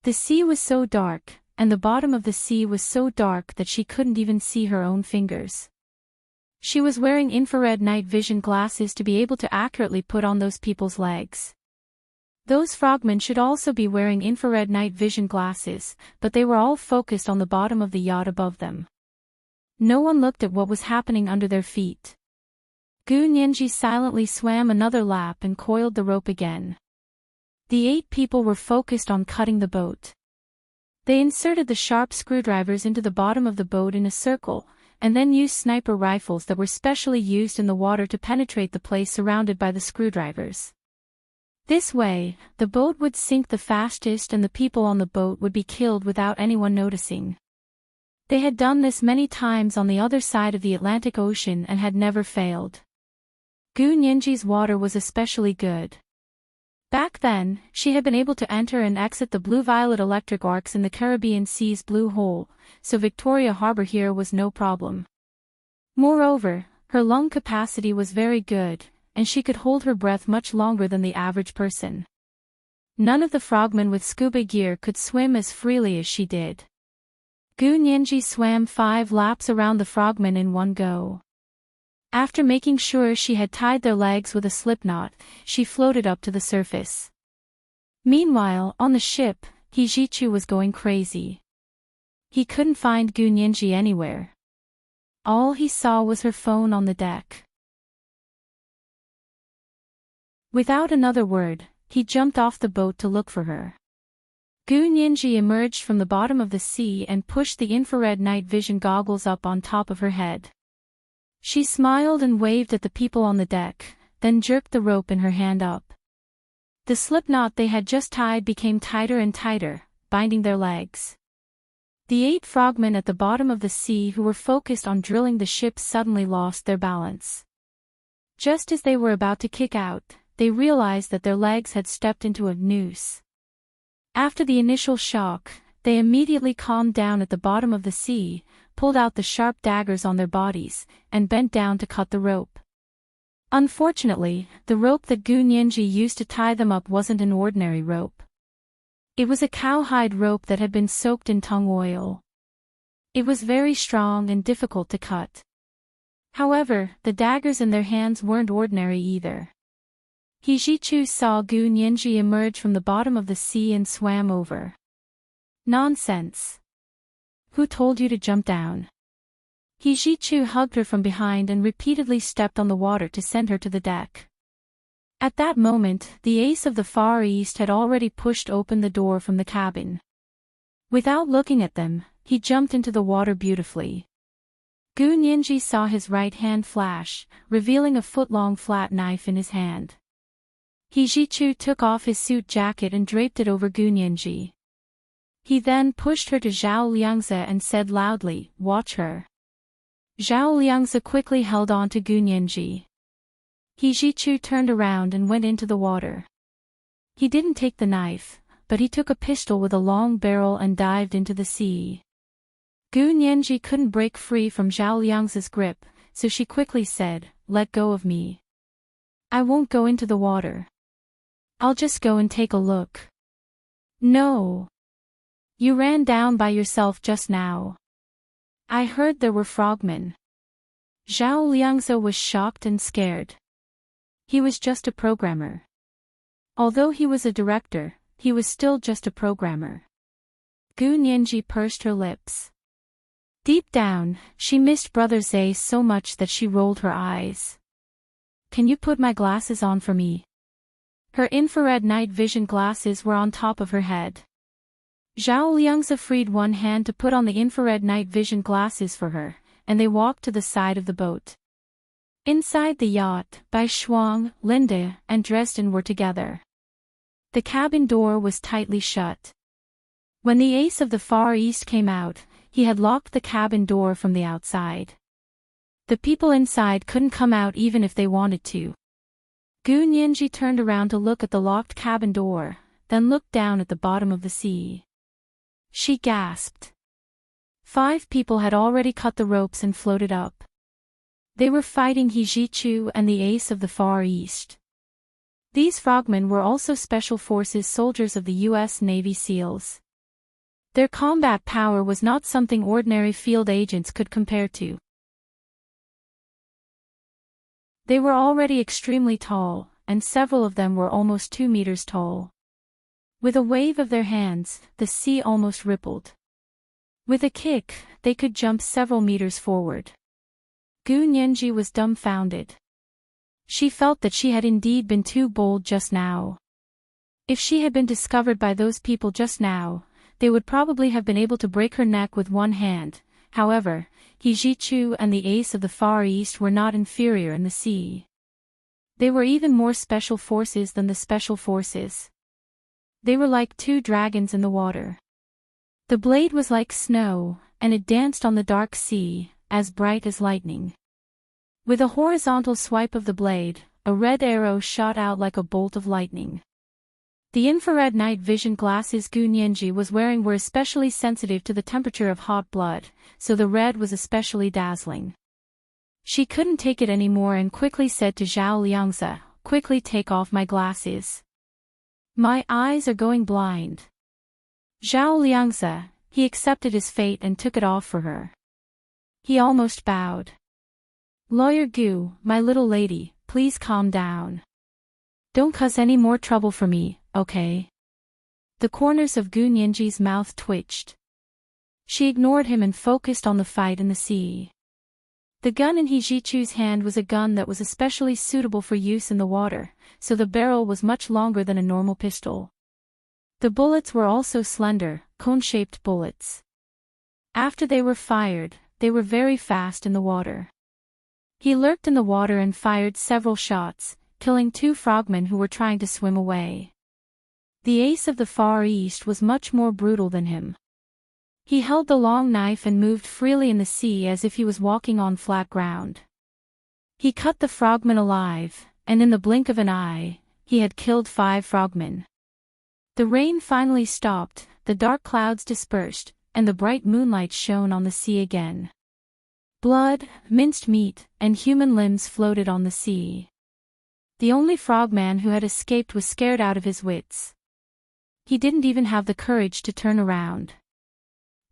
The sea was so dark, and the bottom of the sea was so dark that she couldn't even see her own fingers. She was wearing infrared night vision glasses to be able to accurately put on those people's legs. Those frogmen should also be wearing infrared night vision glasses, but they were all focused on the bottom of the yacht above them. No one looked at what was happening under their feet. Gu Nianji silently swam another lap and coiled the rope again. The 8 people were focused on cutting the boat. They inserted the sharp screwdrivers into the bottom of the boat in a circle, and then used sniper rifles that were specially used in the water to penetrate the place surrounded by the screwdrivers. This way, the boat would sink the fastest and the people on the boat would be killed without anyone noticing. They had done this many times on the other side of the Atlantic Ocean and had never failed. Gu Nianji's water was especially good. Back then, she had been able to enter and exit the blue-violet electric arcs in the Caribbean Sea's blue hole, so Victoria Harbour here was no problem. Moreover, her lung capacity was very good, and she could hold her breath much longer than the average person. None of the frogmen with scuba gear could swim as freely as she did. Gu Nianji swam 5 laps around the frogmen in one go. After making sure she had tied their legs with a slipknot, she floated up to the surface. Meanwhile, on the ship, Hijichu was going crazy. He couldn't find Gu Nianji anywhere. All he saw was her phone on the deck. Without another word, he jumped off the boat to look for her. Gu Nianji emerged from the bottom of the sea and pushed the infrared night vision goggles up on top of her head. She smiled and waved at the people on the deck, then jerked the rope in her hand up. The slipknot they had just tied became tighter and tighter, binding their legs. The 8 frogmen at the bottom of the sea who were focused on drilling the ship suddenly lost their balance. Just as they were about to kick out, they realized that their legs had stepped into a noose. After the initial shock, they immediately calmed down at the bottom of the sea, pulled out the sharp daggers on their bodies, and bent down to cut the rope. Unfortunately, the rope that Gu Nianji used to tie them up wasn't an ordinary rope. It was a cowhide rope that had been soaked in tung oil. It was very strong and difficult to cut. However, the daggers in their hands weren't ordinary either. He Jichu saw Gu Nianji emerge from the bottom of the sea and swam over. Nonsense. Who told you to jump down? He Jichu hugged her from behind and repeatedly stepped on the water to send her to the deck. At that moment, the ace of the Far East had already pushed open the door from the cabin. Without looking at them, he jumped into the water beautifully. Gu Nianji saw his right hand flash, revealing a foot-long flat knife in his hand. He Jichu took off his suit jacket and draped it over Gu Nianji. He then pushed her to Zhao Liangze and said loudly, "Watch her." Zhao Liangze quickly held on to Gu Nianji. He Jichu turned around and went into the water. He didn't take the knife, but he took a pistol with a long barrel and dived into the sea. Gu Nianji couldn't break free from Zhao Liangze's grip, so she quickly said, "Let go of me. I won't go into the water. I'll just go and take a look." "No. You ran down by yourself just now. I heard there were frogmen." Zhao Liangze was shocked and scared. He was just a programmer. Although he was a director, he was still just a programmer. Gu Nianji pursed her lips. Deep down, she missed Brother Zay so much that she rolled her eyes. "Can you put my glasses on for me?" Her infrared night vision glasses were on top of her head. Zhao Liangze freed one hand to put on the infrared night vision glasses for her, and they walked to the side of the boat. Inside the yacht, Bai Shuang, Linda, and Dresden were together. The cabin door was tightly shut. When the ace of the Far East came out, he had locked the cabin door from the outside. The people inside couldn't come out even if they wanted to. Gu Nianji turned around to look at the locked cabin door, then looked down at the bottom of the sea. She gasped. 5 people had already cut the ropes and floated up. They were fighting He Jichu and the ace of the Far East. These frogmen were also Special Forces soldiers of the U.S. Navy SEALs. Their combat power was not something ordinary field agents could compare to. They were already extremely tall, and several of them were almost 2 meters tall. With a wave of their hands, the sea almost rippled. With a kick, they could jump several meters forward. Gu Nianji was dumbfounded. She felt that she had indeed been too bold just now. If she had been discovered by those people just now, they would probably have been able to break her neck with one hand. However, He Jichu and the ace of the Far East were not inferior in the sea. They were even more special forces than the Special Forces. They were like 2 dragons in the water. The blade was like snow, and it danced on the dark sea, as bright as lightning. With a horizontal swipe of the blade, a red arrow shot out like a bolt of lightning. The infrared night vision glasses Gu Nianji was wearing were especially sensitive to the temperature of hot blood, so the red was especially dazzling. She couldn't take it anymore and quickly said to Zhao Liangze, "Quickly take off my glasses. My eyes are going blind." Zhao Liangze, he accepted his fate and took it off for her. He almost bowed. "Lawyer Gu, my little lady, please calm down. Don't cause any more trouble for me, okay?" The corners of Gu Nianji's mouth twitched. She ignored him and focused on the fight in the sea. The gun in He Jichu's hand was a gun that was especially suitable for use in the water, so the barrel was much longer than a normal pistol. The bullets were also slender, cone-shaped bullets. After they were fired, they were very fast in the water. He lurked in the water and fired several shots, killing 2 frogmen who were trying to swim away. The ace of the Far East was much more brutal than him. He held the long knife and moved freely in the sea as if he was walking on flat ground. He cut the frogmen alive, and in the blink of an eye, he had killed 5 frogmen. The rain finally stopped, the dark clouds dispersed, and the bright moonlight shone on the sea again. Blood, minced meat, and human limbs floated on the sea. The only frogman who had escaped was scared out of his wits. He didn't even have the courage to turn around.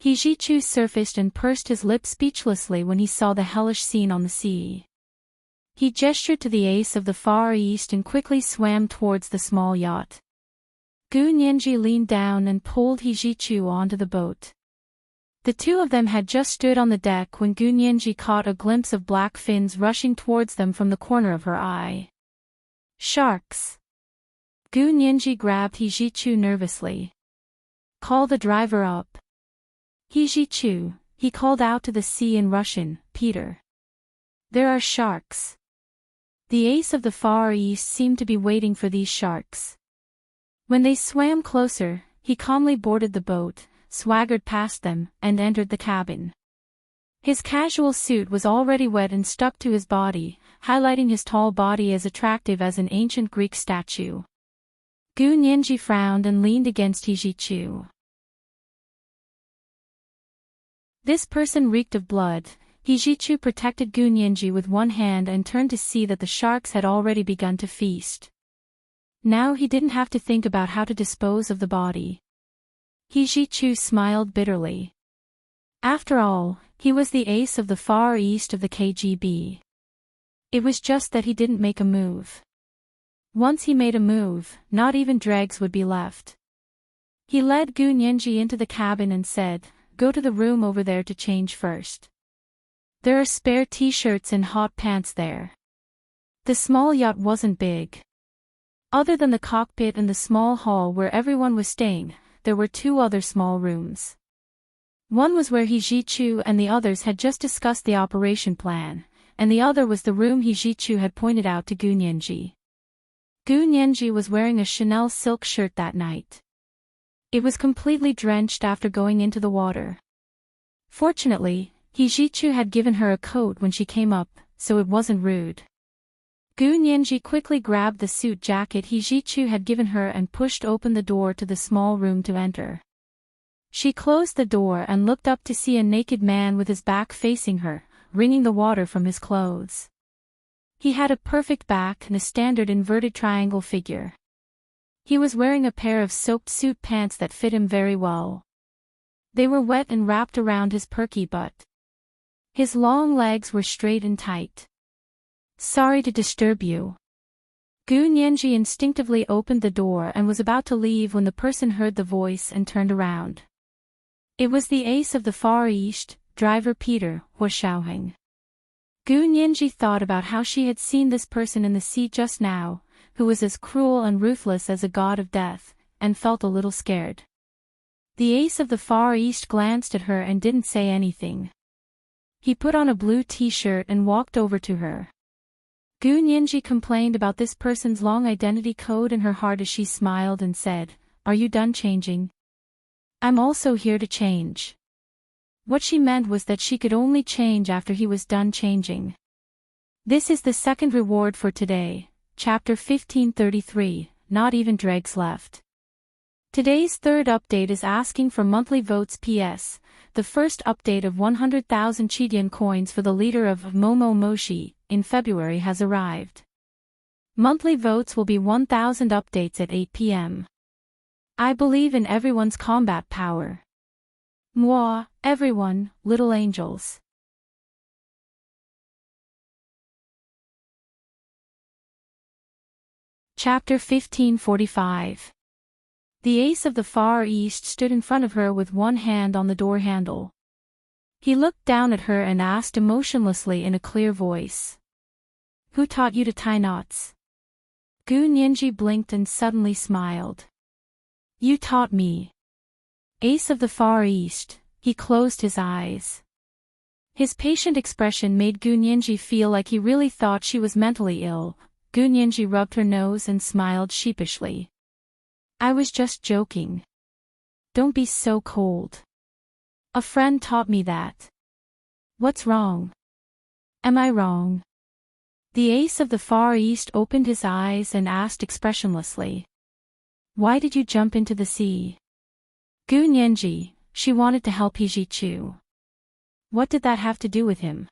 Hijichu surfaced and pursed his lips speechlessly when he saw the hellish scene on the sea. He gestured to the ace of the Far East and quickly swam towards the small yacht. Gu Nianji leaned down and pulled Hijichu onto the boat. The two of them had just stood on the deck when Gu Nianji caught a glimpse of black fins rushing towards them from the corner of her eye. Sharks! Gu Nianji grabbed Hijichu nervously. Call the driver up. Hijichu, he called out to the sea in Russian, Peter. There are sharks. The ace of the Far East seemed to be waiting for these sharks. When they swam closer, he calmly boarded the boat, swaggered past them, and entered the cabin. His casual suit was already wet and stuck to his body, highlighting his tall body as attractive as an ancient Greek statue. Gu Nianji frowned and leaned against Hijichu. This person reeked of blood. Hijichu protected Gu Nianji with one hand and turned to see that the sharks had already begun to feast. Now he didn't have to think about how to dispose of the body. Hijichu smiled bitterly. After all, he was the ace of the Far East of the KGB. It was just that he didn't make a move. Once he made a move, not even dregs would be left. He led Gu Nianji into the cabin and said, "Go to the room over there to change first. There are spare t-shirts and hot pants there." The small yacht wasn't big. Other than the cockpit and the small hall where everyone was staying, there were 2 other small rooms. One was where Hijichu and the others had just discussed the operation plan, and the other was the room Hijichu had pointed out to Gu Nianji. Gu Nianji was wearing a Chanel silk shirt that night. It was completely drenched after going into the water. Fortunately, Hijichu had given her a coat when she came up, so it wasn't rude. Gu Nianji quickly grabbed the suit jacket Hijichu had given her and pushed open the door to the small room to enter. She closed the door and looked up to see a naked man with his back facing her, wringing the water from his clothes. He had a perfect back and a standard inverted triangle figure. He was wearing a pair of soaked suit pants that fit him very well. They were wet and wrapped around his perky butt. His long legs were straight and tight. "Sorry to disturb you." Gu Nianji instinctively opened the door and was about to leave when the person heard the voice and turned around. It was the ace of the Far East, driver Peter, Hua Xiaoheng. Gu Nianji thought about how she had seen this person in the sea just now, who was as cruel and ruthless as a god of death, and felt a little scared. The ace of the Far East glanced at her and didn't say anything. He put on a blue t-shirt and walked over to her. Gu Nianji complained about this person's long identity code in her heart as she smiled and said, "Are you done changing?" "I'm also here to change." What she meant was that she could only change after he was done changing. This is the second reward for today, Chapter 1533, Not Even Dregs Left. Today's third update is asking for monthly votes. PS. The first update of 100,000 Chidian coins for the leader of Momo Moshi in February has arrived. Monthly votes will be 1,000 updates at 8 p.m. I believe in everyone's combat power. Moi, everyone, little angels. Chapter 1545. The ace of the Far East stood in front of her with one hand on the door handle. He looked down at her and asked emotionlessly in a clear voice. "Who taught you to tie knots?" Gu Nianji blinked and suddenly smiled. "You taught me." Ace of the Far East, he closed his eyes. His patient expression made Gu Nianji feel like he really thought she was mentally ill. Gu Nianji rubbed her nose and smiled sheepishly. "I was just joking. Don't be so cold. A friend taught me that." "What's wrong? Am I wrong?" The ace of the Far East opened his eyes and asked expressionlessly. Why did you jump into the sea? Gu Nianji, she wanted to help Hijichu. What did that have to do with him?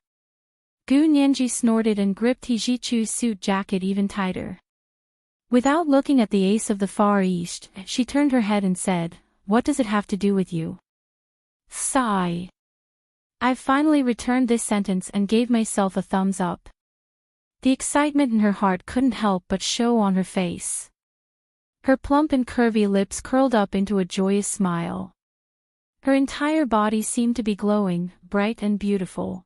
Gu Nianji snorted and gripped Hijichu's suit jacket even tighter. Without looking at the ace of the Far East, she turned her head and said, What does it have to do with you? Sigh. I finally returned this sentence and gave myself a thumbs up. The excitement in her heart couldn't help but show on her face. Her plump and curvy lips curled up into a joyous smile. Her entire body seemed to be glowing, bright and beautiful.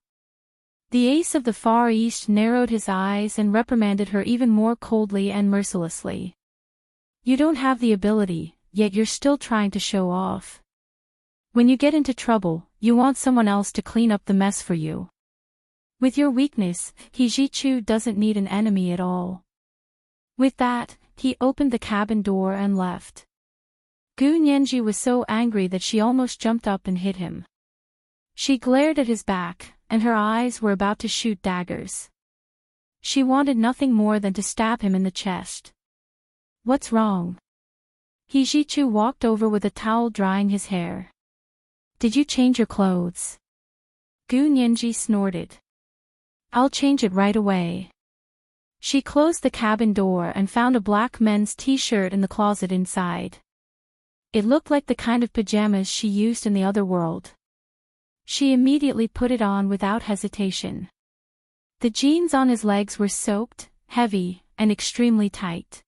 The ace of the Far East narrowed his eyes and reprimanded her even more coldly and mercilessly. You don't have the ability, yet you're still trying to show off. When you get into trouble, you want someone else to clean up the mess for you. With your weakness, Hijichu doesn't need an enemy at all. With that, he opened the cabin door and left. Gu Nianji was so angry that she almost jumped up and hit him. She glared at his back, and her eyes were about to shoot daggers. She wanted nothing more than to stab him in the chest. What's wrong? Hijichu walked over with a towel drying his hair. Did you change your clothes? Gu Nianji snorted. I'll change it right away. She closed the cabin door and found a black men's t-shirt in the closet inside. It looked like the kind of pajamas she used in the other world. She immediately put it on without hesitation. The jeans on his legs were soaked, heavy, and extremely tight.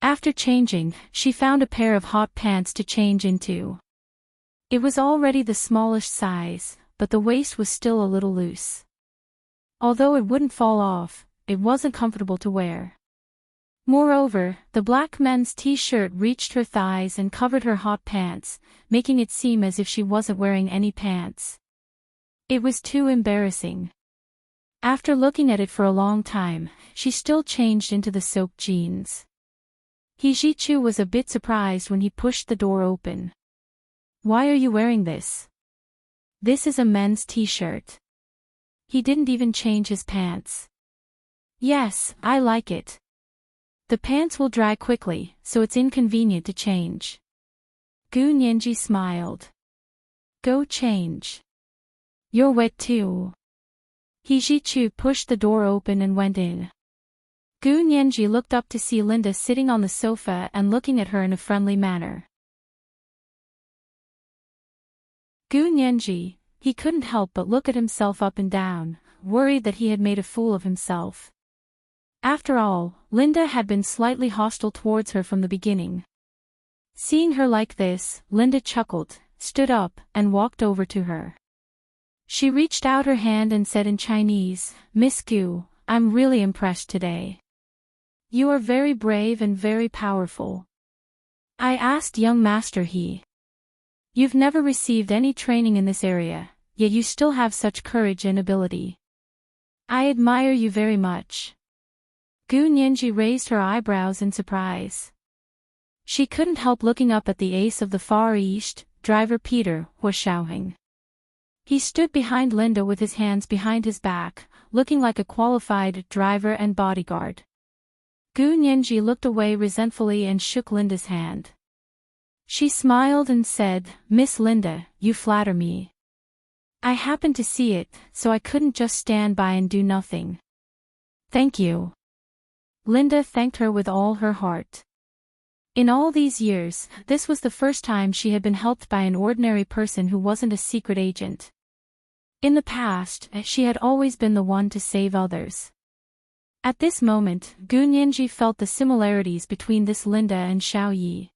After changing, she found a pair of hot pants to change into. It was already the smallest size, but the waist was still a little loose. Although it wouldn't fall off, it wasn't comfortable to wear. Moreover, the black men's t-shirt reached her thighs and covered her hot pants, making it seem as if she wasn't wearing any pants. It was too embarrassing. After looking at it for a long time, she still changed into the soaked jeans. Hijichu was a bit surprised when he pushed the door open. Why are you wearing this? This is a men's t-shirt. He didn't even change his pants. Yes, I like it. The pants will dry quickly, so it's inconvenient to change. Gu Nianji smiled. Go change. You're wet too. Hijichu pushed the door open and went in. Gu Nianji looked up to see Linda sitting on the sofa and looking at her in a friendly manner. Gu Nianji, he couldn't help but look at himself up and down, worried that he had made a fool of himself. After all, Linda had been slightly hostile towards her from the beginning. Seeing her like this, Linda chuckled, stood up, and walked over to her. She reached out her hand and said in Chinese, Miss Gu, I'm really impressed today. You are very brave and very powerful. I asked young Master He. You've never received any training in this area, yet you still have such courage and ability. I admire you very much. Gu Nianji raised her eyebrows in surprise. She couldn't help looking up at the ace of the Far East, driver Peter, Xiaoheng. He stood behind Linda with his hands behind his back, looking like a qualified driver and bodyguard. Gu Nianji looked away resentfully and shook Linda's hand. She smiled and said, Miss Linda, you flatter me. I happened to see it, so I couldn't just stand by and do nothing. Thank you. Linda thanked her with all her heart. In all these years, this was the first time she had been helped by an ordinary person who wasn't a secret agent. In the past, she had always been the one to save others. At this moment, Gu Nianji felt the similarities between this Linda and Xiao Yi.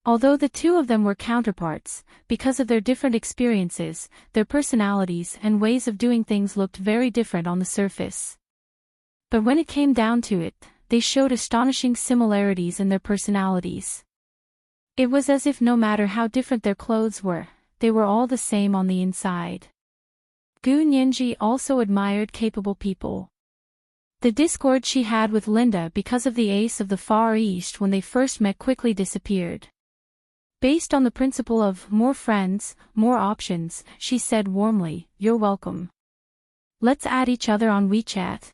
Although the two of them were counterparts, because of their different experiences, their personalities and ways of doing things looked very different on the surface. But when it came down to it, they showed astonishing similarities in their personalities. It was as if no matter how different their clothes were, they were all the same on the inside. Gu Nianji also admired capable people. The discord she had with Linda because of the ace of the Far East when they first met quickly disappeared. Based on the principle of more friends, more options, she said warmly, You're welcome. Let's add each other on WeChat.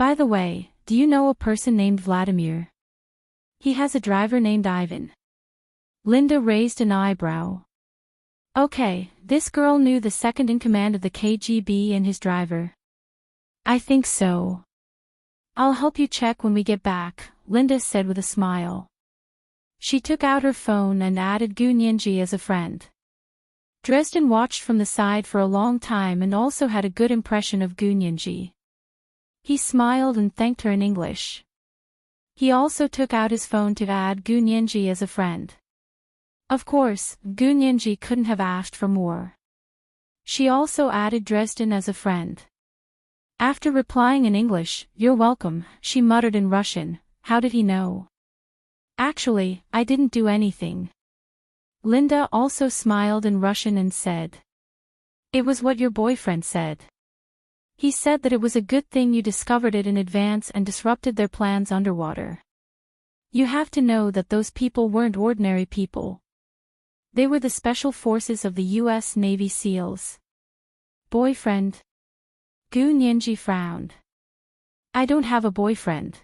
By the way, do you know a person named Vladimir? He has a driver named Ivan. Linda raised an eyebrow. Okay, this girl knew the second in command of the KGB and his driver. I think so. I'll help you check when we get back, Linda said with a smile. She took out her phone and added Gu Nianji as a friend. Dresden watched from the side for a long time and also had a good impression of Gu Nianji. He smiled and thanked her in English. He also took out his phone to add Gu Nianji as a friend. Of course, Gu Nianji couldn't have asked for more. She also added Dresden as a friend. After replying in English, "You're welcome," she muttered in Russian, "How did he know?" "Actually, I didn't do anything." Linda also smiled in Russian and said, "It was what your boyfriend said. He said that it was a good thing you discovered it in advance and disrupted their plans underwater. You have to know that those people weren't ordinary people. They were the special forces of the U.S. Navy SEALs." Boyfriend? Gu Nianji frowned. "I don't have a boyfriend."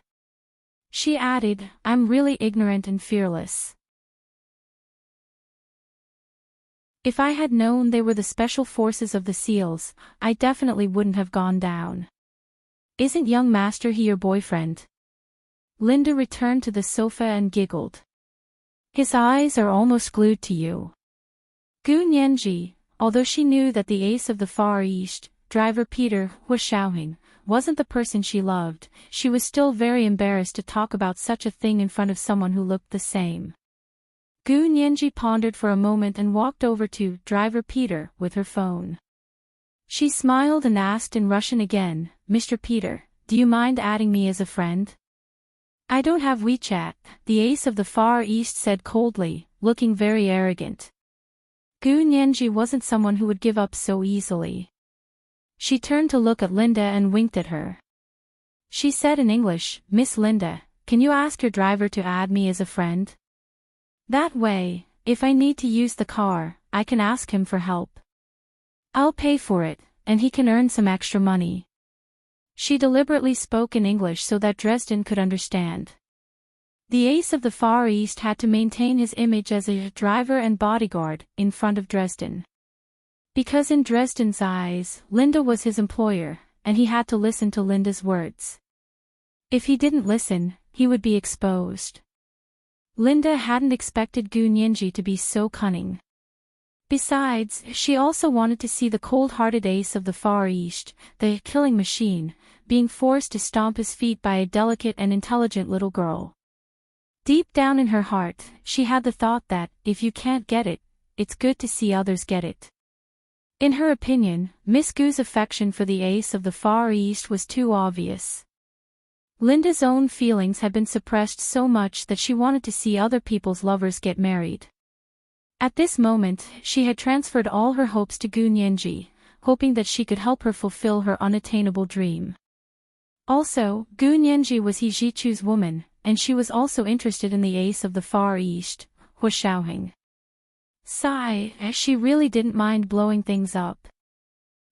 She added, "I'm really ignorant and fearless. If I had known they were the special forces of the SEALs, I definitely wouldn't have gone down." "Isn't young Master he your boyfriend?" Linda returned to the sofa and giggled. "His eyes are almost glued to you." Gu Nianji, although she knew that the ace of the Far East, driver Peter, Hu Xiaohing, wasn't the person she loved, she was still very embarrassed to talk about such a thing in front of someone who looked the same. Gu Nianji pondered for a moment and walked over to driver Peter with her phone. She smiled and asked in Russian again, "Mr. Peter, do you mind adding me as a friend?" "I don't have WeChat," the ace of the Far East said coldly, looking very arrogant. Gu Nianji wasn't someone who would give up so easily. She turned to look at Linda and winked at her. She said in English, "Miss Linda, can you ask your driver to add me as a friend? That way, if I need to use the car, I can ask him for help. I'll pay for it, and he can earn some extra money." She deliberately spoke in English so that Dresden could understand. The ace of the Far East had to maintain his image as a driver and bodyguard in front of Dresden. Because in Dresden's eyes, Linda was his employer, and he had to listen to Linda's words. If he didn't listen, he would be exposed. Linda hadn't expected Gu Nianji to be so cunning. Besides, she also wanted to see the cold-hearted ace of the Far East, the killing machine, being forced to stomp his feet by a delicate and intelligent little girl. Deep down in her heart, she had the thought that, if you can't get it, it's good to see others get it. In her opinion, Miss Gu's affection for the ace of the Far East was too obvious. Linda's own feelings had been suppressed so much that she wanted to see other people's lovers get married. At this moment, she had transferred all her hopes to Gu Nianji, hoping that she could help her fulfill her unattainable dream. Also, Gu Nianji was He Jichu's woman, and she was also interested in the ace of the Far East, Hu Xiaohing. Sigh, she really didn't mind blowing things up.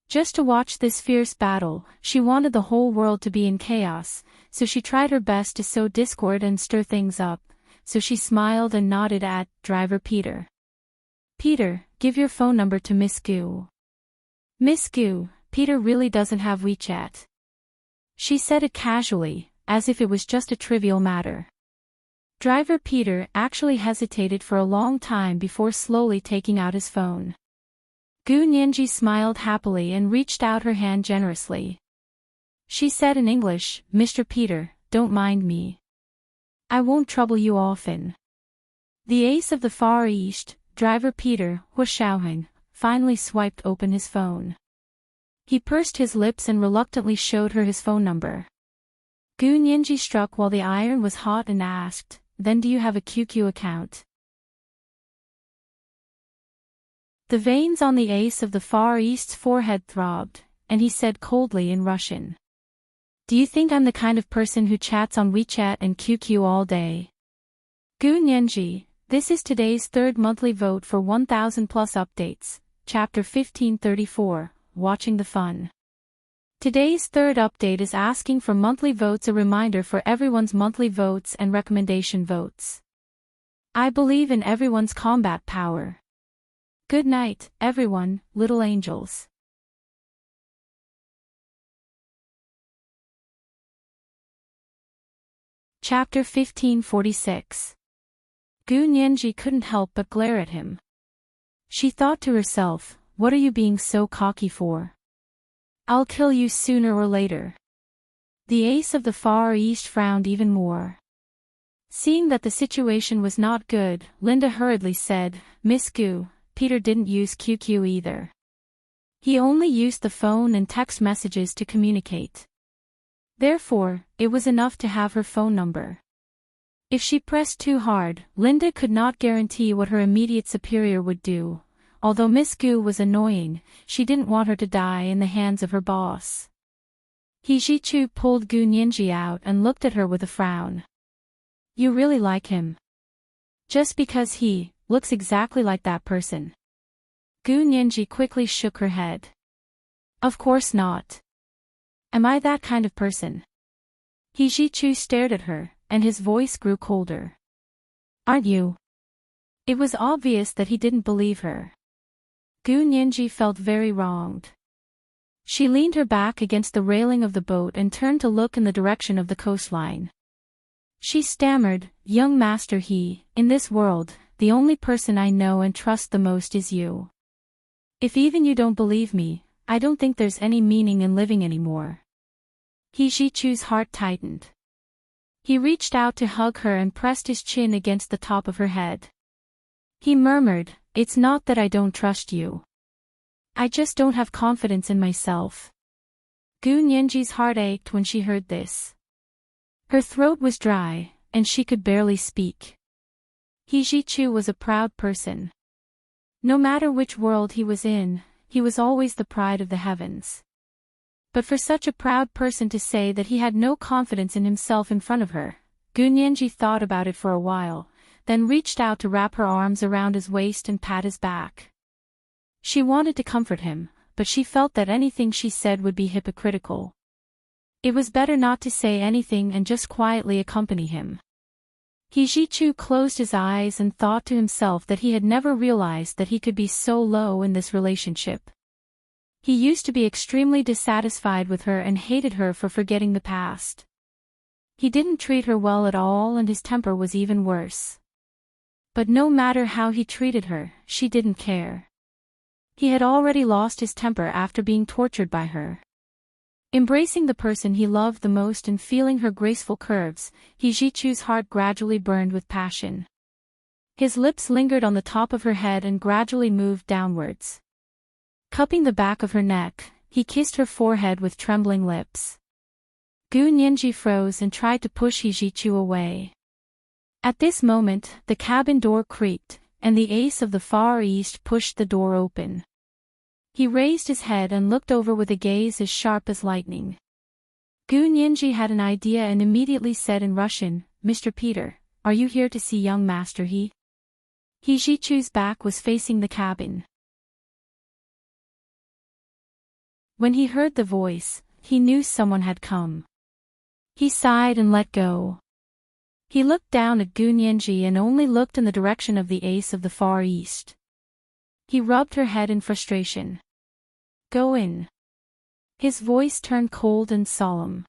Just to watch this fierce battle, she wanted the whole world to be in chaos, so she tried her best to sow discord and stir things up, so she smiled and nodded at driver Peter. "Peter, give your phone number to Miss Gu." "Miss Gu, Peter really doesn't have WeChat." She said it casually, as if it was just a trivial matter. Driver Peter actually hesitated for a long time before slowly taking out his phone. Gu Nianji smiled happily and reached out her hand generously. She said in English, "Mr. Peter, don't mind me. I won't trouble you often." The ace of the Far East, driver Peter, Hu Xiaohing, finally swiped open his phone. He pursed his lips and reluctantly showed her his phone number. Gu Nianji struck while the iron was hot and asked, "Then do you have a QQ account?" The veins on the ace of the Far East's forehead throbbed, and he said coldly in Russian, "Do you think I'm the kind of person who chats on WeChat and QQ all day?" Gu Nianji, this is today's third monthly vote for 1000 plus updates, Chapter 1534, Watching the Fun. Today's third update is asking for monthly votes, a reminder for everyone's monthly votes and recommendation votes. I believe in everyone's combat power. Good night, everyone, little angels. Chapter 1546. Gu Nianji couldn't help but glare at him. She thought to herself, what are you being so cocky for? I'll kill you sooner or later. The ace of the Far East frowned even more. Seeing that the situation was not good, Linda hurriedly said, Miss Gu, Peter didn't use QQ either. He only used the phone and text messages to communicate. Therefore, it was enough to have her phone number. If she pressed too hard, Linda could not guarantee what her immediate superior would do. Although Miss Gu was annoying, she didn't want her to die in the hands of her boss. He Jichu pulled Gu Nianji out and looked at her with a frown. You really like him? Just because he looks exactly like that person? Gu Nianji quickly shook her head. Of course not. Am I that kind of person? He Jichu stared at her, and his voice grew colder. Aren't you? It was obvious that he didn't believe her. Gu Nianji felt very wronged. She leaned her back against the railing of the boat and turned to look in the direction of the coastline. She stammered, Young master, in this world, the only person I know and trust the most is you. If even you don't believe me, I don't think there's any meaning in living anymore. He Jichu's heart tightened. He reached out to hug her and pressed his chin against the top of her head. He murmured, It's not that I don't trust you. I just don't have confidence in myself. Gu Nianji's heart ached when she heard this. Her throat was dry, and she could barely speak. He Jichu was a proud person. No matter which world he was in, he was always the pride of the heavens. But for such a proud person to say that he had no confidence in himself in front of her, Gu Nianji thought about it for a while, then reached out to wrap her arms around his waist and pat his back. She wanted to comfort him, but she felt that anything she said would be hypocritical. It was better not to say anything and just quietly accompany him. He Jichu closed his eyes and thought to himself that he had never realized that he could be so low in this relationship. He used to be extremely dissatisfied with her and hated her for forgetting the past. He didn't treat her well at all and his temper was even worse. But no matter how he treated her, she didn't care. He had already lost his temper after being tortured by her. Embracing the person he loved the most and feeling her graceful curves, He Jichu's heart gradually burned with passion. His lips lingered on the top of her head and gradually moved downwards. Cupping the back of her neck, he kissed her forehead with trembling lips. Gu Nianji froze and tried to push He Jichu away. At this moment, the cabin door creaked, and the ace of the Far East pushed the door open. He raised his head and looked over with a gaze as sharp as lightning. Gu Nianji had an idea and immediately said in Russian, Mr. Peter, are you here to see young master He? He Jichu's back was facing the cabin. When he heard the voice, he knew someone had come. He sighed and let go. He looked down at Gu Nianji and only looked in the direction of the ace of the Far East. He rubbed her head in frustration. Go in. His voice turned cold and solemn.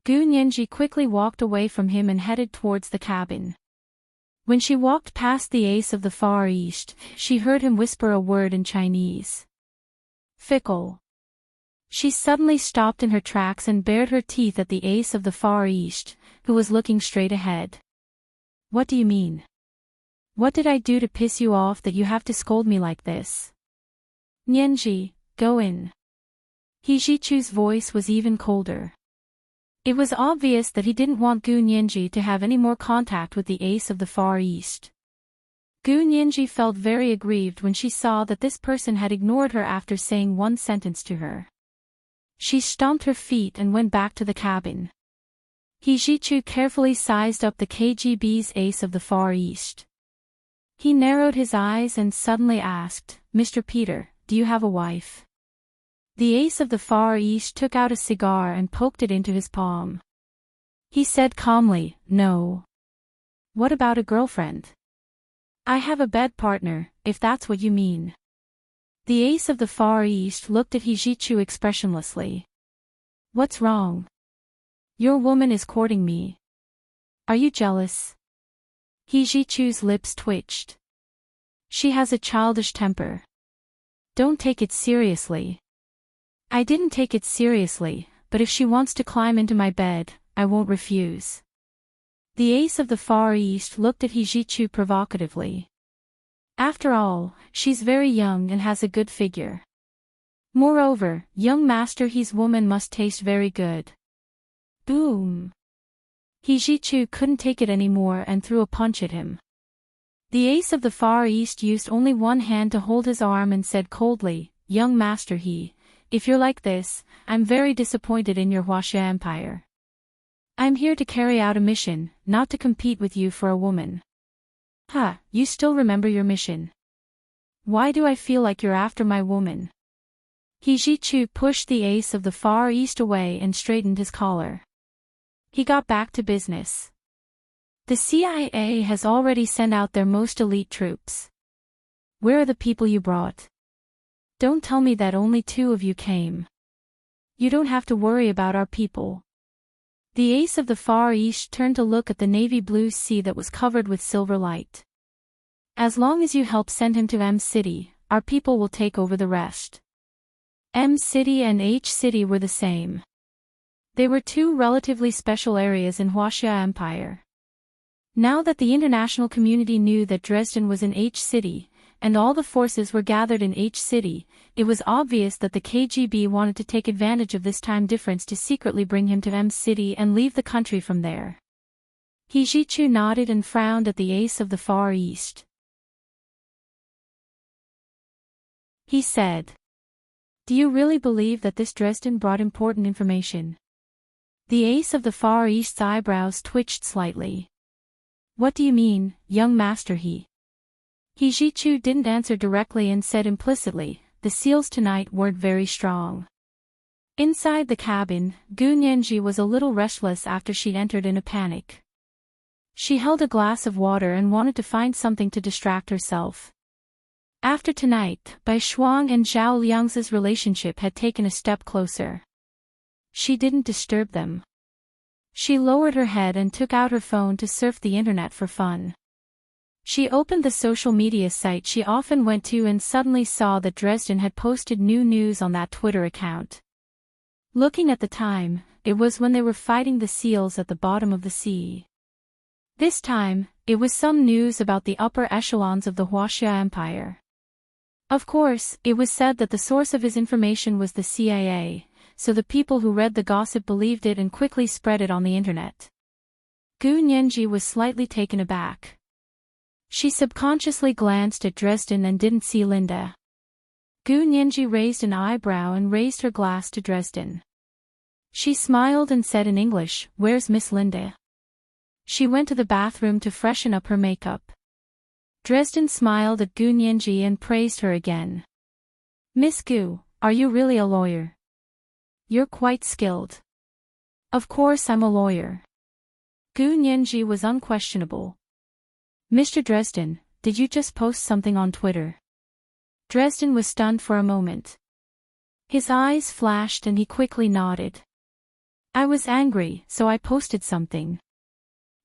Gu Nianji quickly walked away from him and headed towards the cabin. When she walked past the ace of the Far East, she heard him whisper a word in Chinese. Fickle. She suddenly stopped in her tracks and bared her teeth at the ace of the Far East, who was looking straight ahead. What do you mean? What did I do to piss you off that you have to scold me like this? Nianji, go in. He Jichu's voice was even colder. It was obvious that he didn't want Gu Nianji to have any more contact with the ace of the Far East. Gu Nianji felt very aggrieved when she saw that this person had ignored her after saying one sentence to her. She stomped her feet and went back to the cabin. He Jichu carefully sized up the KGB's ace of the Far East. He narrowed his eyes and suddenly asked, Mr. Peter, do you have a wife? The ace of the Far East took out a cigar and poked it into his palm. He said calmly, "No." "What about a girlfriend?" "I have a bed partner, if that's what you mean." The ace of the Far East looked at Hijichu expressionlessly. "What's wrong? Your woman is courting me. Are you jealous?" Hijichu's lips twitched. "She has a childish temper. Don't take it seriously." "I didn't take it seriously, but if she wants to climb into my bed, I won't refuse." The ace of the Far East looked at Hijichu provocatively. "After all, she's very young and has a good figure. Moreover, young Master He's woman must taste very good." Boom! Hijichu couldn't take it anymore and threw a punch at him. The ace of the Far East used only one hand to hold his arm and said coldly, "Young Master He, if you're like this, I'm very disappointed in your Huaxia Empire. I'm here to carry out a mission, not to compete with you for a woman." "Huh, you still remember your mission? Why do I feel like you're after my woman?" Hijichu pushed the ace of the Far East away and straightened his collar. He got back to business. "The CIA has already sent out their most elite troops. Where are the people you brought? Don't tell me that only 2 of you came. You don't have to worry about our people." The ace of the Far East turned to look at the navy blue sea that was covered with silver light. "As long as you help send him to M City, our people will take over the rest." M City and H City were the same. They were 2 relatively special areas in Huaxia Empire. Now that the international community knew that Dresden was in H City, and all the forces were gathered in H City, it was obvious that the KGB wanted to take advantage of this time difference to secretly bring him to M City and leave the country from there. Hijichu nodded and frowned at the ace of the Far East. He said, "Do you really believe that this Dresden brought important information?" The ace of the Far East's eyebrows twitched slightly. "What do you mean, young Master He?" Hijichu didn't answer directly and said implicitly, "The seals tonight weren't very strong." Inside the cabin, Gu Nianji was a little restless after she'd entered in a panic. She held a glass of water and wanted to find something to distract herself. After tonight, Bai Shuang and Zhao Liang's relationship had taken a step closer. She didn't disturb them. She lowered her head and took out her phone to surf the internet for fun. She opened the social media site she often went to and suddenly saw that Dresden had posted new news on that Twitter account. Looking at the time, it was when they were fighting the seals at the bottom of the sea. This time, it was some news about the upper echelons of the Huaxia Empire. Of course, it was said that the source of his information was the CIA, so the people who read the gossip believed it and quickly spread it on the internet. Gu Nianji was slightly taken aback. She subconsciously glanced at Dresden and didn't see Linda. Gu Nianji raised an eyebrow and raised her glass to Dresden. She smiled and said in English, "Where's Miss Linda?" She went to the bathroom to freshen up her makeup. Dresden smiled at Gu Nianji and praised her again. "Miss Gu, are you really a lawyer? You're quite skilled." "Of course I'm a lawyer." Gu Nianji was unquestionable. "Mr. Dresden, did you just post something on Twitter?" Dresden was stunned for a moment. His eyes flashed and he quickly nodded. "I was angry, so I posted something."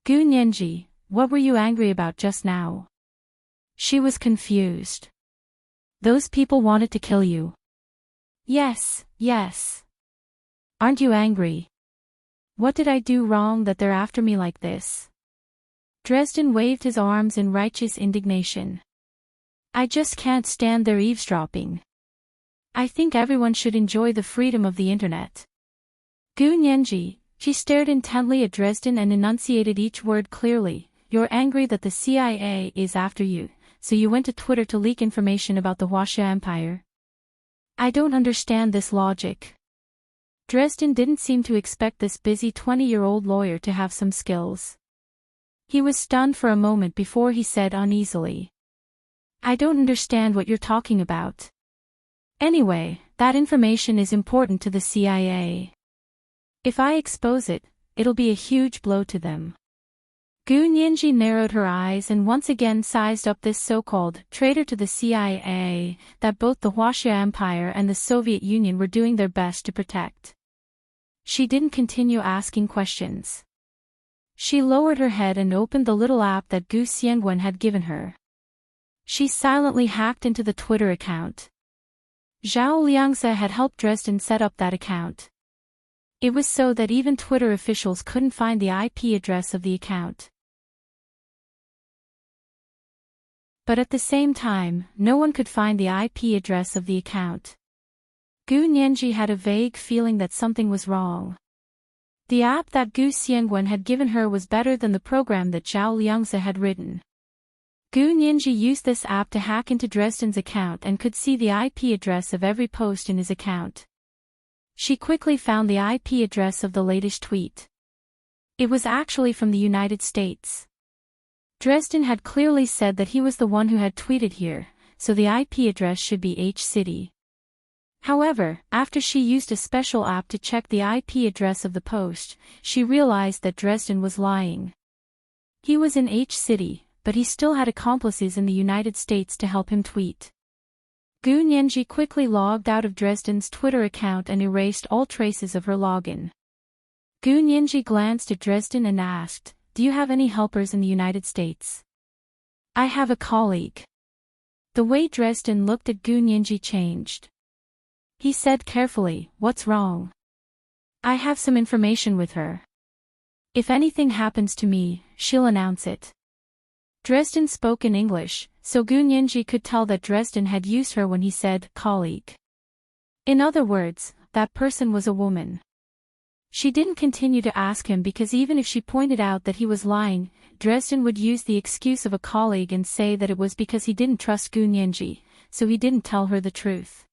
"Gu Nianji, what were you angry about just now?" She was confused. "Those people wanted to kill you." Yes. "Aren't you angry? What did I do wrong that they're after me like this?" Dresden waved his arms in righteous indignation. "I just can't stand their eavesdropping. I think everyone should enjoy the freedom of the internet." Gu Nianji, she stared intently at Dresden and enunciated each word clearly. "You're angry that the CIA is after you, so you went to Twitter to leak information about the Huaxia Empire?" "I don't understand this logic." Dresden didn't seem to expect this busy 20-year-old lawyer to have some skills. He was stunned for a moment before he said uneasily, "I don't understand what you're talking about. Anyway, That information is important to the CIA. If I expose it, it'll be a huge blow to them. Gu Nianji narrowed her eyes and once again sized up this so-called traitor to the CIA that both the Huaxia Empire and the Soviet Union were doing their best to protect. She didn't continue asking questions. She lowered her head and opened the little app that Gu Xiangwen had given her. She silently hacked into the Twitter account. Zhao Liangze had helped Dresden set up that account. It was so that even Twitter officials couldn't find the IP address of the account. But at the same time, no one could find the IP address of the account. Gu Nianji had a vague feeling that something was wrong. The app that Gu Xiangwen had given her was better than the program that Zhao Liangze had written. Gu Nianji used this app to hack into Dresden's account and could see the IP address of every post in his account. She quickly found the IP address of the latest tweet. It was actually from the United States. Dresden had clearly said that he was the one who had tweeted here, so the IP address should be H City. However, after she used a special app to check the IP address of the post, she realized that Dresden was lying. He was in H City, but he still had accomplices in the United States to help him tweet. Gu Nianji quickly logged out of Dresden's Twitter account and erased all traces of her login. Gu Nianji glanced at Dresden and asked, "Do you have any helpers in the United States?" "I have a colleague." The way Dresden looked at Gu Nianji changed. He said carefully, "What's wrong?" "I have some information with her. If anything happens to me, she'll announce it." Dresden spoke in English, so Gu Nianji could tell that Dresden had used her when he said colleague. In other words, that person was a woman. She didn't continue to ask him because even if she pointed out that he was lying, Dresden would use the excuse of a colleague and say that it was because he didn't trust Gu Nianji, so he didn't tell her the truth.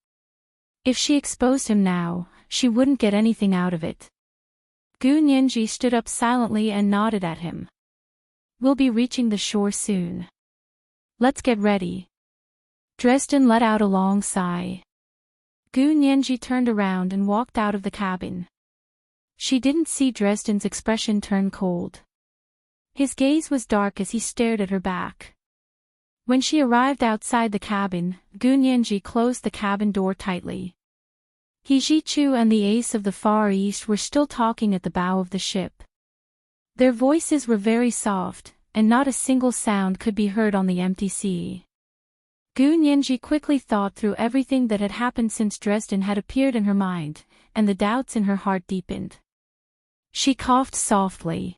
If she exposed him now, she wouldn't get anything out of it. Gu Nianji stood up silently and nodded at him. "We'll be reaching the shore soon. Let's get ready." Dresden let out a long sigh. Gu Nianji turned around and walked out of the cabin. She didn't see Dresden's expression turn cold. His gaze was dark as he stared at her back. When she arrived outside the cabin, Gu Nianji closed the cabin door tightly. He Ji-Chu and the ace of the Far East were still talking at the bow of the ship. Their voices were very soft, and not a single sound could be heard on the empty sea. Gu Nianji quickly thought through everything that had happened since Dresden had appeared in her mind, and the doubts in her heart deepened. She coughed softly.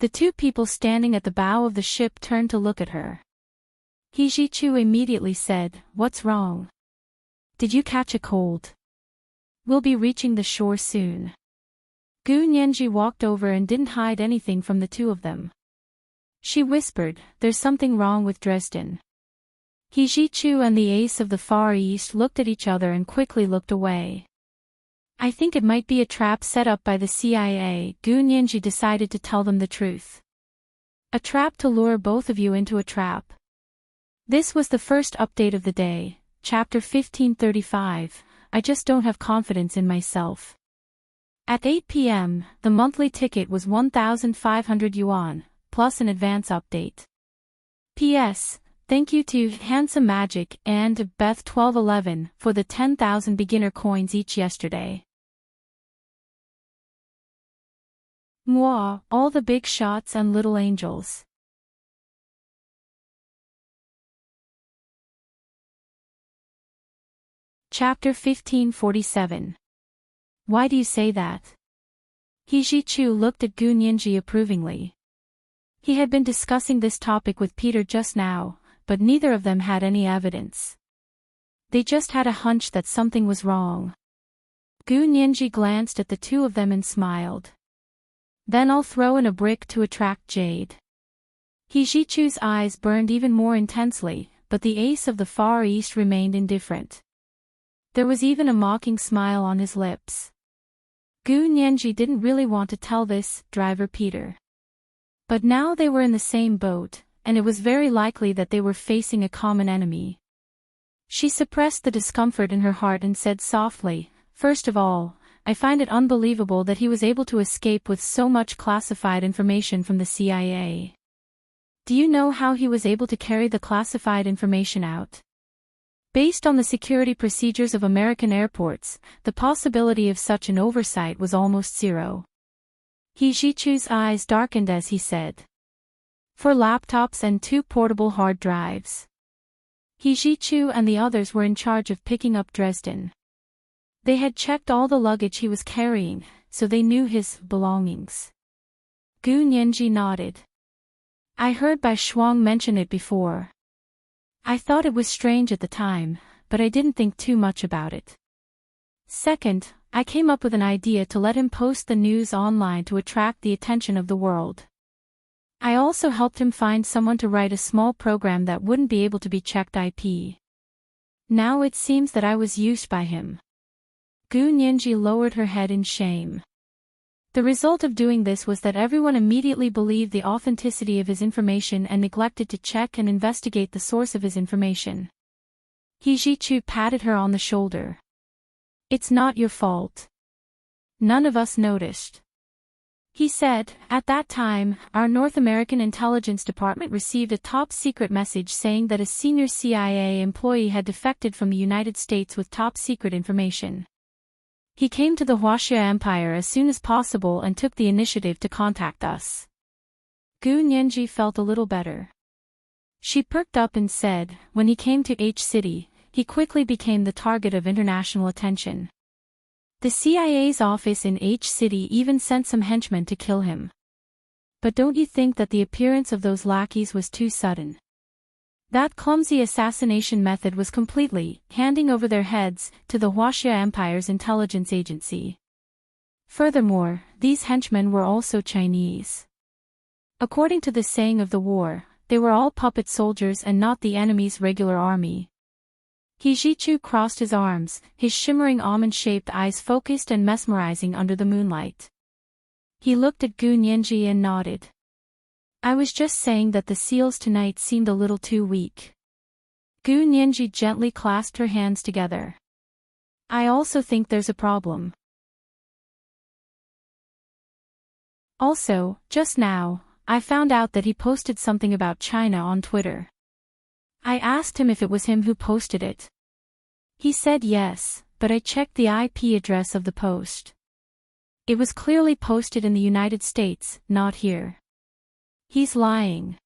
The two people standing at the bow of the ship turned to look at her. He Ji-Chu immediately said, "What's wrong? Did you catch a cold? We'll be reaching the shore soon." Gu Nianji walked over and didn't hide anything from the two of them. She whispered, "There's something wrong with Dresden." He Ji-Chu and the ace of the Far East looked at each other and quickly looked away. "I think it might be a trap set up by the CIA." Gu Nianji decided to tell them the truth. "A trap to lure both of you into a trap." This was the first update of the day, chapter 1535, I just don't have confidence in myself. At 8 p.m., the monthly ticket was 1,500 yuan, plus an advance update. P.S. Thank you to Handsome Magic and Beth1211 for the 10,000 beginner coins each yesterday. Moi, all the big shots and little angels. Chapter 1547. Why do you say that? He Ji-Chu looked at Gu Nianji approvingly. He had been discussing this topic with Peter just now, but neither of them had any evidence. They just had a hunch that something was wrong. Gu Nianji glanced at the two of them and smiled. "Then I'll throw in a brick to attract Jade." He Ji-Chu's eyes burned even more intensely, but the ace of the Far East remained indifferent. There was even a mocking smile on his lips. Gu Nianji didn't really want to tell this driver Peter. But now they were in the same boat, and it was very likely that they were facing a common enemy. She suppressed the discomfort in her heart and said softly, "First of all, I find it unbelievable that he was able to escape with so much classified information from the CIA. Do you know how he was able to carry the classified information out? Based on the security procedures of American airports, the possibility of such an oversight was almost zero." He Jichu's eyes darkened as he said, "4 laptops and 2 portable hard drives." He Jichu and the others were in charge of picking up Dresden. They had checked all the luggage he was carrying, so they knew his belongings. Gu Nianji nodded. "I heard Bai Shuang mention it before. I thought it was strange at the time, but I didn't think too much about it. Second, I came up with an idea to let him post the news online to attract the attention of the world. I also helped him find someone to write a small program that wouldn't be able to be checked IP. Now it seems that I was used by him." Gu Nianji lowered her head in shame. The result of doing this was that everyone immediately believed the authenticity of his information and neglected to check and investigate the source of his information. He Jichu patted her on the shoulder. "It's not your fault. None of us noticed." He said, "At that time, our North American Intelligence Department received a top-secret message saying that a senior CIA employee had defected from the United States with top-secret information. He came to the Huaxia Empire as soon as possible and took the initiative to contact us." Gu Nianji felt a little better. She perked up and said, "When he came to H City, he quickly became the target of international attention. The CIA's office in H City even sent some henchmen to kill him. But don't you think that the appearance of those lackeys was too sudden? That clumsy assassination method was completely handing over their heads to the Huaxia Empire's intelligence agency. Furthermore, these henchmen were also Chinese. According to the saying of the war, they were all puppet soldiers and not the enemy's regular army." He Jichu crossed his arms, his shimmering almond-shaped eyes focused and mesmerizing under the moonlight. He looked at Gu Nianji and nodded. "I was just saying that the seals tonight seemed a little too weak." Gu Nianji gently clasped her hands together. "I also think there's a problem. Also, just now, I found out that he posted something about China on Twitter. I asked him if it was him who posted it. He said yes, but I checked the IP address of the post. It was clearly posted in the United States, not here. He's lying.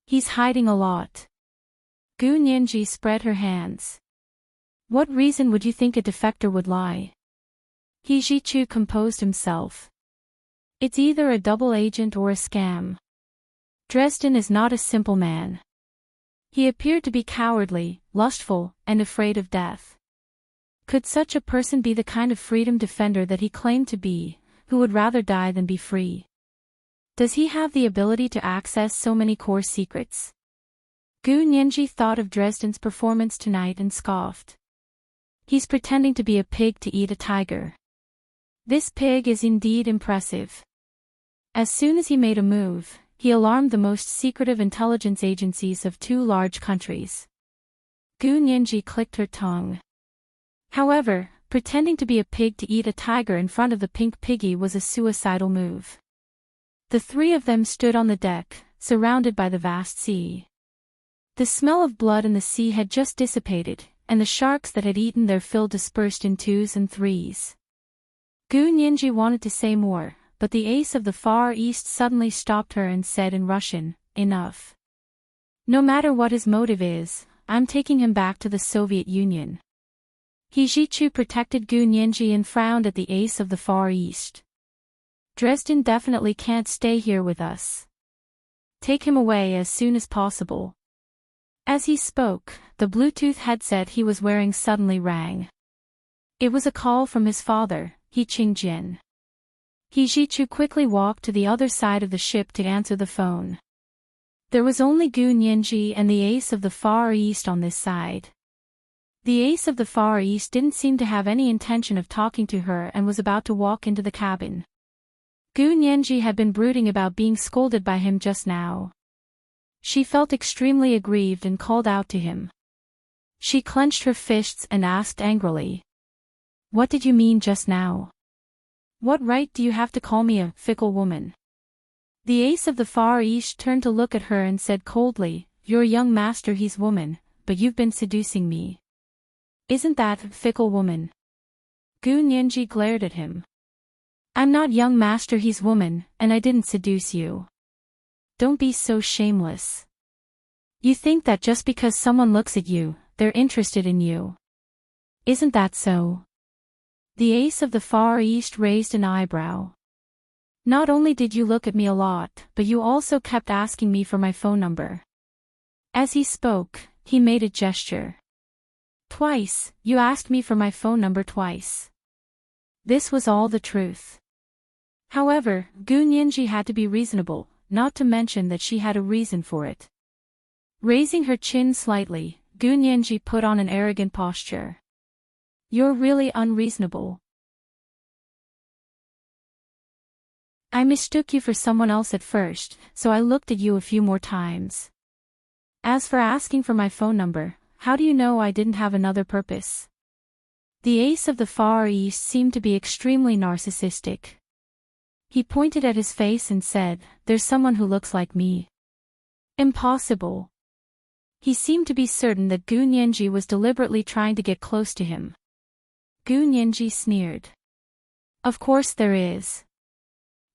He's hiding a lot." Gu Nianji spread her hands. "What reason would you think a defector would lie?" He Jichu composed himself. "It's either a double agent or a scam. Dresden is not a simple man. He appeared to be cowardly, lustful, and afraid of death. Could such a person be the kind of freedom defender that he claimed to be, who would rather die than be free? Does he have the ability to access so many core secrets?" Gu Nianji thought of Dresden's performance tonight and scoffed. "He's pretending to be a pig to eat a tiger. This pig is indeed impressive." As soon as he made a move, he alarmed the most secretive intelligence agencies of 2 large countries. Gu Nianji clicked her tongue. However, pretending to be a pig to eat a tiger in front of the pink piggy was a suicidal move. The 3 of them stood on the deck, surrounded by the vast sea. The smell of blood in the sea had just dissipated, and the sharks that had eaten their fill dispersed in 2s and 3s. Gu Nianji wanted to say more, but the ace of the Far East suddenly stopped her and said in Russian, "Enough. No matter what his motive is, I'm taking him back to the Soviet Union." He Jichu protected Gu Nianji and frowned at the ace of the Far East. "Dresden definitely can't stay here with us. Take him away as soon as possible." As he spoke, the Bluetooth headset he was wearing suddenly rang. It was a call from his father, He Qingjin. He Jichu quickly walked to the other side of the ship to answer the phone. There was only Gu Nianji and the ace of the Far East on this side. The ace of the Far East didn't seem to have any intention of talking to her and was about to walk into the cabin. Gu Nianji had been brooding about being scolded by him just now. She felt extremely aggrieved and called out to him. She clenched her fists and asked angrily. What did you mean just now? What right do you have to call me a fickle woman? The ace of the Far East turned to look at her and said coldly, Your young master he's woman, but you've been seducing me. Isn't that fickle woman? Gu Nianji glared at him. I'm not young master he's woman, and I didn't seduce you. Don't be so shameless. You think that just because someone looks at you, they're interested in you. Isn't that so? The ace of the Far East raised an eyebrow. Not only did you look at me a lot, but you also kept asking me for my phone number. As he spoke, he made a gesture. Twice, you asked me for my phone number twice. This was all the truth. However, Gu Nianji had to be reasonable, not to mention that she had a reason for it. Raising her chin slightly, Gu Nianji put on an arrogant posture. You're really unreasonable. I mistook you for someone else at first, so I looked at you a few more times. As for asking for my phone number, how do you know I didn't have another purpose? The ace of the Far East seemed to be extremely narcissistic. He pointed at his face and said, There's someone who looks like me. Impossible. He seemed to be certain that Gu Nianji was deliberately trying to get close to him. Gu Nianji sneered. Of course there is.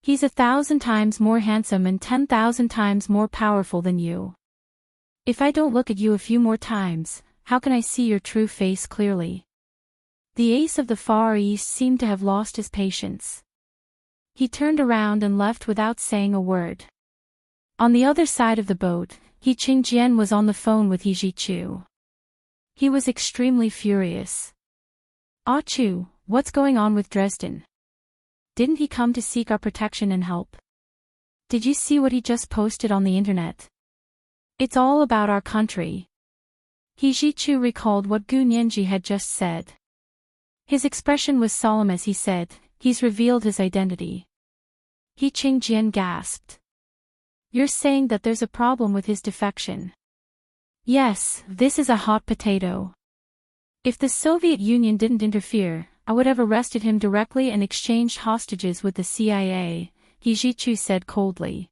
He's 1,000 times more handsome and 10,000 times more powerful than you. If I don't look at you a few more times, how can I see your true face clearly? The ace of the Far East seemed to have lost his patience. He turned around and left without saying a word. On the other side of the boat, He Qingjian was on the phone with He Zhichu. He was extremely furious. Ah Chu, what's going on with Dresden? Didn't he come to seek our protection and help? Did you see what he just posted on the internet? It's all about our country. He Zhichu recalled what Gu Nianji had just said. His expression was solemn as he said, He's revealed his identity. He Qingjian gasped. You're saying that there's a problem with his defection? Yes, this is a hot potato. If the Soviet Union didn't interfere, I would have arrested him directly and exchanged hostages with the CIA, He Zhichu said coldly.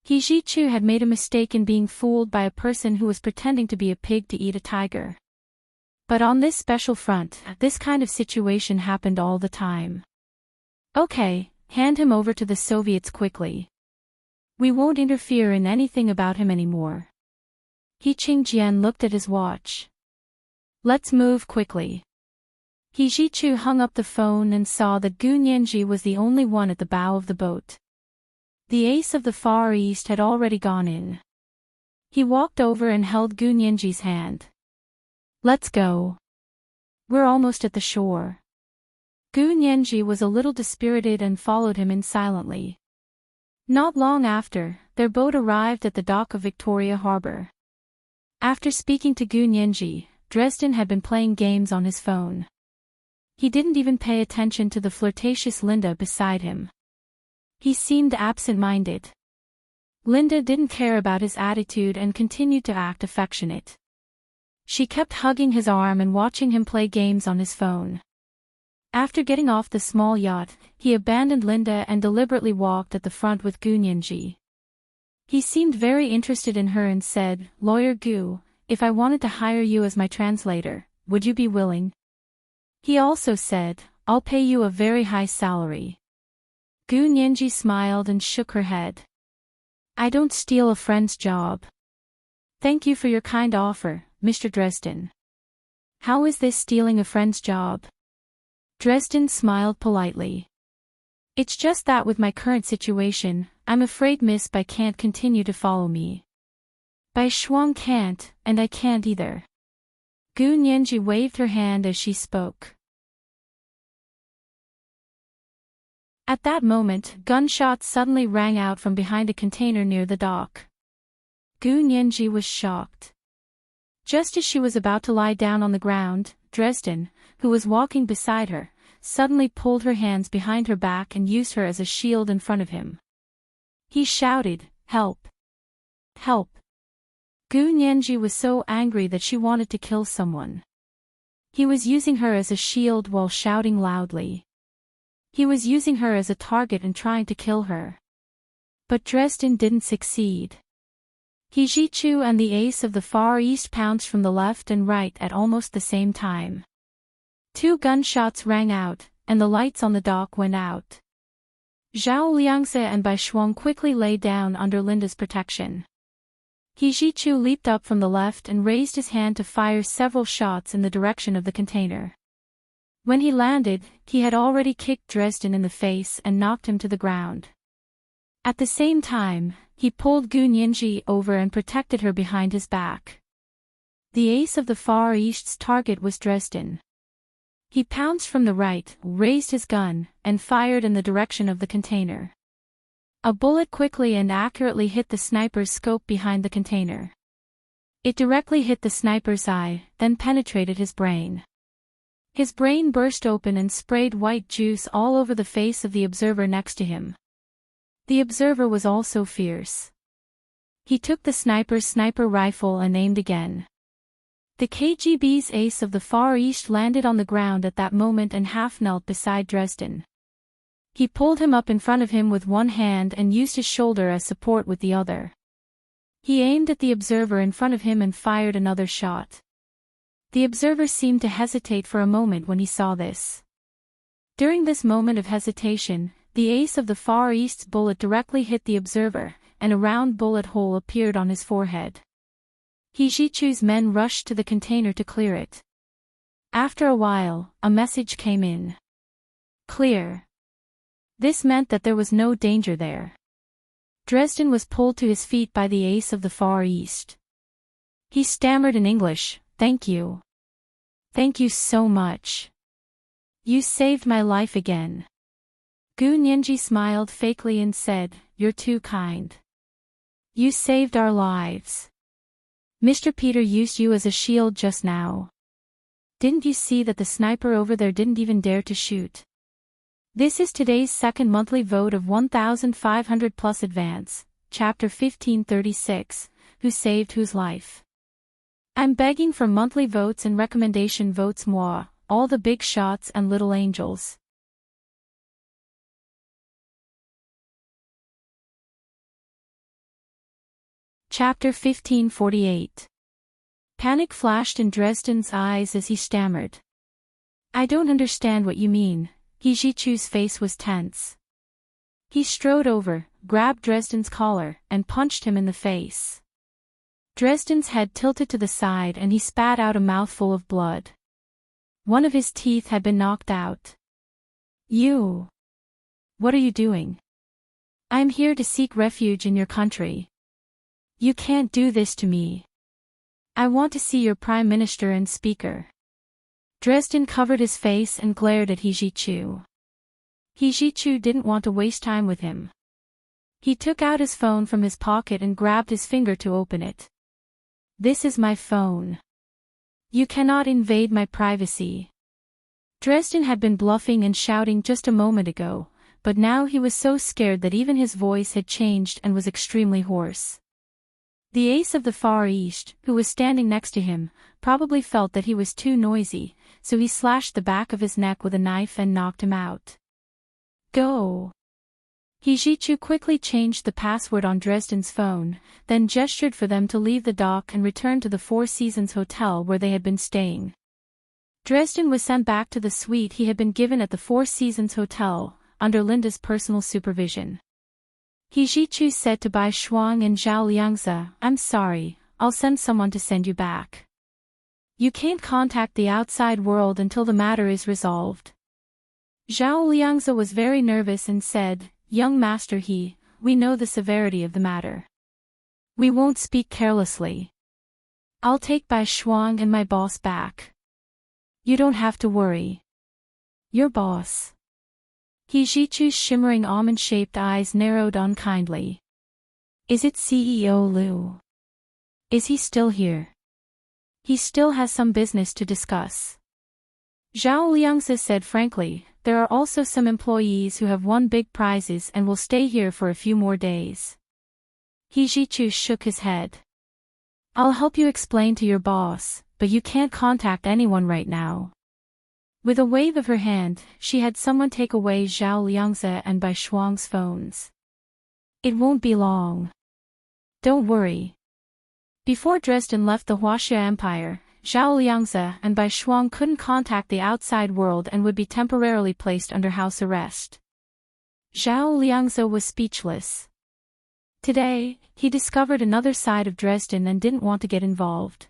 He Zhichu had made a mistake in being fooled by a person who was pretending to be a pig to eat a tiger. But on this special front, this kind of situation happened all the time. Okay, hand him over to the Soviets quickly. We won't interfere in anything about him anymore. He Qingjian looked at his watch. Let's move quickly. He Zhichu hung up the phone and saw that Gu Nianji was the only one at the bow of the boat. The ace of the Far East had already gone in. He walked over and held Gu Nianji's hand. Let's go. We're almost at the shore. Gu Nianji was a little dispirited and followed him in silently. Not long after, their boat arrived at the dock of Victoria Harbor. After speaking to Gu Nianji, Dresden had been playing games on his phone. He didn't even pay attention to the flirtatious Linda beside him. He seemed absent-minded. Linda didn't care about his attitude and continued to act affectionate. She kept hugging his arm and watching him play games on his phone. After getting off the small yacht, he abandoned Linda and deliberately walked at the front with Gu Nianji. He seemed very interested in her and said, Lawyer Gu, if I wanted to hire you as my translator, would you be willing? He also said, I'll pay you a very high salary. Gu Nianji smiled and shook her head. I don't steal a friend's job. Thank you for your kind offer, Mr. Dresden. How is this stealing a friend's job? Dresden smiled politely. It's just that with my current situation, I'm afraid Miss Bai can't continue to follow me. Bai Shuang can't, and I can't either. Gu Nianji waved her hand as she spoke. At that moment, gunshots suddenly rang out from behind a container near the dock. Gu Nianji was shocked. Just as she was about to lie down on the ground, Dresden, who was walking beside her, suddenly pulled her hands behind her back and used her as a shield in front of him. He shouted, Help! Help! Gu Nianji was so angry that she wanted to kill someone. He was using her as a shield while shouting loudly. He was using her as a target and trying to kill her. But Dresden didn't succeed. He Jichu and the ace of the Far East pounced from the left and right at almost the same time. 2 gunshots rang out, and the lights on the dock went out. Zhao Liangse and Bai Shuang quickly lay down under Linda's protection. He Jichu leaped up from the left and raised his hand to fire several shots in the direction of the container. When he landed, he had already kicked Dresden in the face and knocked him to the ground. At the same time, he pulled Gu Nianji over and protected her behind his back. The ace of the Far East's target was Dresden. He pounced from the right, raised his gun, and fired in the direction of the container. A bullet quickly and accurately hit the sniper's scope behind the container. It directly hit the sniper's eye, then penetrated his brain. His brain burst open and sprayed white juice all over the face of the observer next to him. The observer was also fierce. He took the sniper's sniper rifle and aimed again. The KGB's ace of the Far East landed on the ground at that moment and half knelt beside Dresden. He pulled him up in front of him with one hand and used his shoulder as support with the other. He aimed at the observer in front of him and fired another shot. The observer seemed to hesitate for a moment when he saw this. During this moment of hesitation, the ace of the Far East's bullet directly hit the observer, and a round bullet hole appeared on his forehead. He Jichu's men rushed to the container to clear it. After a while, a message came in. Clear. This meant that there was no danger there. Dresden was pulled to his feet by the ace of the Far East. He stammered in English, "Thank you. Thank you so much. You saved my life again." Gu Nianji smiled fakely and said, "You're too kind. You saved our lives. Mr. Peter used you as a shield just now. Didn't you see that the sniper over there didn't even dare to shoot?" This is today's second monthly vote of 1500 plus advance, chapter 1536, Who Saved Whose Life? I'm begging for monthly votes and recommendation votes moi, all the big shots and little angels. Chapter 1548. Panic flashed in Dresden's eyes as he stammered. "I don't understand what you mean." He Jichu's face was tense. He strode over, grabbed Dresden's collar, and punched him in the face. Dresden's head tilted to the side and he spat out a mouthful of blood. One of his teeth had been knocked out. "You! What are you doing? I'm here to seek refuge in your country. You can't do this to me. I want to see your Prime Minister and Speaker." Dresden covered his face and glared at He Jichu. He Jichu didn't want to waste time with him. He took out his phone from his pocket and grabbed his finger to open it. "This is my phone. You cannot invade my privacy." Dresden had been bluffing and shouting just a moment ago, but now he was so scared that even his voice had changed and was extremely hoarse. The ace of the Far East, who was standing next to him, probably felt that he was too noisy, so he slashed the back of his neck with a knife and knocked him out. "Go!" He Jichu quickly changed the password on Dresden's phone, then gestured for them to leave the dock and return to the Four Seasons Hotel where they had been staying. Dresden was sent back to the suite he had been given at the Four Seasons Hotel, under Linda's personal supervision. He Jichu said to Bai Shuang and Zhao Liangze, "I'm sorry, I'll send someone to send you back. You can't contact the outside world until the matter is resolved." Zhao Liangze was very nervous and said, "Young Master He, we know the severity of the matter. We won't speak carelessly. I'll take Bai Shuang and my boss back. You don't have to worry." "Your boss?" He Jichu's shimmering almond-shaped eyes narrowed unkindly. "Is it CEO Liu? Is he still here? He still has some business to discuss." Zhao Liangze said frankly, "There are also some employees who have won big prizes and will stay here for a few more days." He Jichu shook his head. I'll help you explain to your boss, but you can't contact anyone right now. With a wave of her hand, she had someone take away Zhao Liangze and Bai Shuang's phones. It won't be long. Don't worry. Before Dresden left the Huaxia Empire, Zhao Liangze and Bai Shuang couldn't contact the outside world and would be temporarily placed under house arrest. Zhao Liangze was speechless. Today, he discovered another side of Dresden and didn't want to get involved.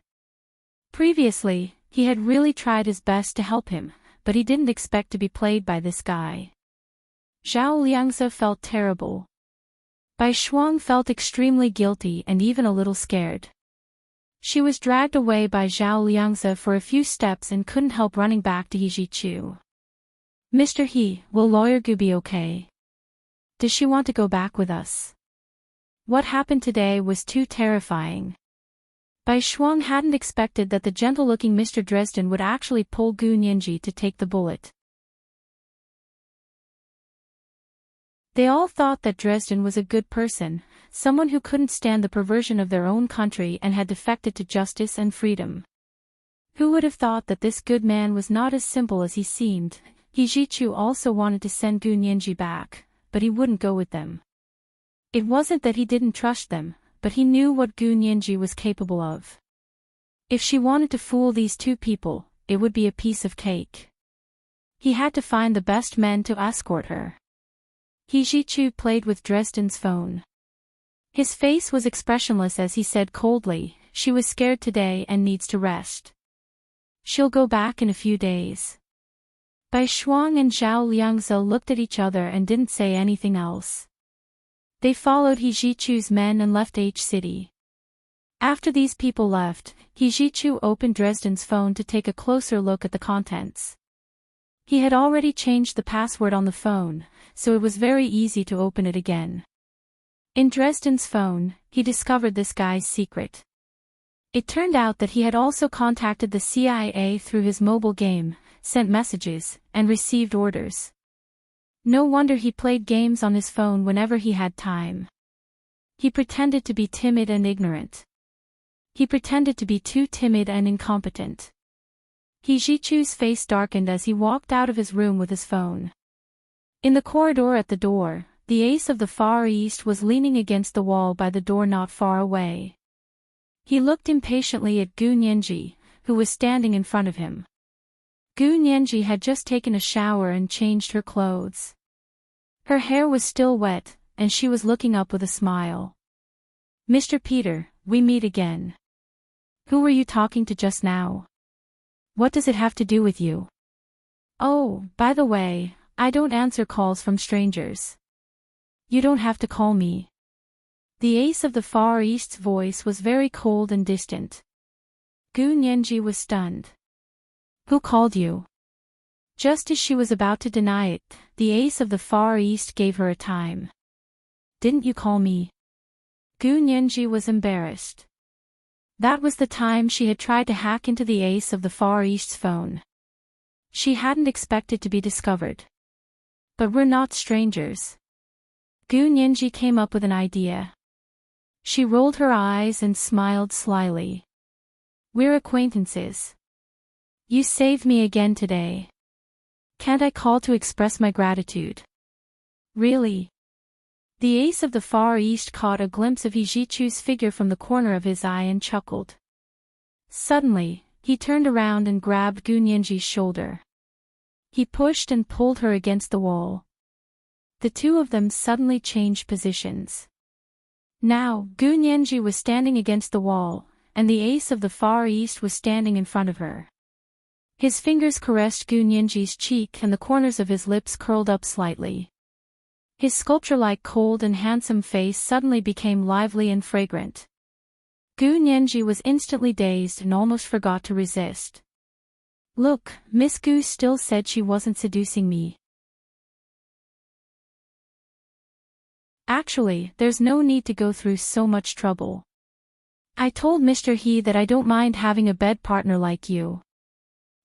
Previously, he had really tried his best to help him, but he didn't expect to be played by this guy. Zhao Liangze felt terrible. Bai Shuang felt extremely guilty and even a little scared. She was dragged away by Zhao Liangze for a few steps and couldn't help running back to He Zhichu. Mr. He, will Lawyer Gu be okay? Does she want to go back with us? What happened today was too terrifying. Bai Shuang hadn't expected that the gentle-looking Mr. Dresden would actually pull Gu Nianji to take the bullet. They all thought that Dresden was a good person, someone who couldn't stand the perversion of their own country and had defected to justice and freedom. Who would have thought that this good man was not as simple as he seemed? He Zhichu also wanted to send Gu Nianji back, but he wouldn't go with them. It wasn't that he didn't trust them, but he knew what Gu Nianji was capable of. If she wanted to fool these two people, it would be a piece of cake. He had to find the best men to escort her. He Zhichu played with Dresden's phone. His face was expressionless as he said coldly, "She was scared today and needs to rest. She'll go back in a few days." Bai Shuang and Zhao Liangze looked at each other and didn't say anything else. They followed He Zhichu's men and left H City. After these people left, He Zhichu opened Dresden's phone to take a closer look at the contents. He had already changed the password on the phone, so it was very easy to open it again. In Dresden's phone, he discovered this guy's secret. It turned out that he had also contacted the CIA through his mobile game, sent messages, and received orders. No wonder he played games on his phone whenever he had time. He pretended to be timid and ignorant. He pretended to be too timid and incompetent. He Zhichu's face darkened as he walked out of his room with his phone. In the corridor at the door, the ace of the Far East was leaning against the wall by the door not far away. He looked impatiently at Gu Nianji, who was standing in front of him. Gu Nianji had just taken a shower and changed her clothes. Her hair was still wet, and she was looking up with a smile. "Mr. Peter, we meet again. Who were you talking to just now? What does it have to do with you? Oh, by the way, I don't answer calls from strangers. You don't have to call me." The ace of the Far East's voice was very cold and distant. Gu Nianji was stunned. "Who called you?" Just as she was about to deny it, the ace of the Far East gave her a time. "Didn't you call me?" Gu Nianji was embarrassed. That was the time she had tried to hack into the ace of the Far East's phone. She hadn't expected to be discovered. "But we're not strangers." Gu Nianji came up with an idea. She rolled her eyes and smiled slyly. "We're acquaintances. You saved me again today. Can't I call to express my gratitude?" "Really?" The ace of the Far East caught a glimpse of He Zhichu's figure from the corner of his eye and chuckled. Suddenly, he turned around and grabbed Gu Nianji's shoulder. He pushed and pulled her against the wall. The two of them suddenly changed positions. Now, Gu Nianji was standing against the wall, and the ace of the Far East was standing in front of her. His fingers caressed Gu Nianji's cheek and the corners of his lips curled up slightly. His sculpture-like cold and handsome face suddenly became lively and fragrant. Gu Nianji was instantly dazed and almost forgot to resist. "Look, Miss Gu still said she wasn't seducing me." "Actually, there's no need to go through so much trouble. I told Mr. He that I don't mind having a bed partner like you."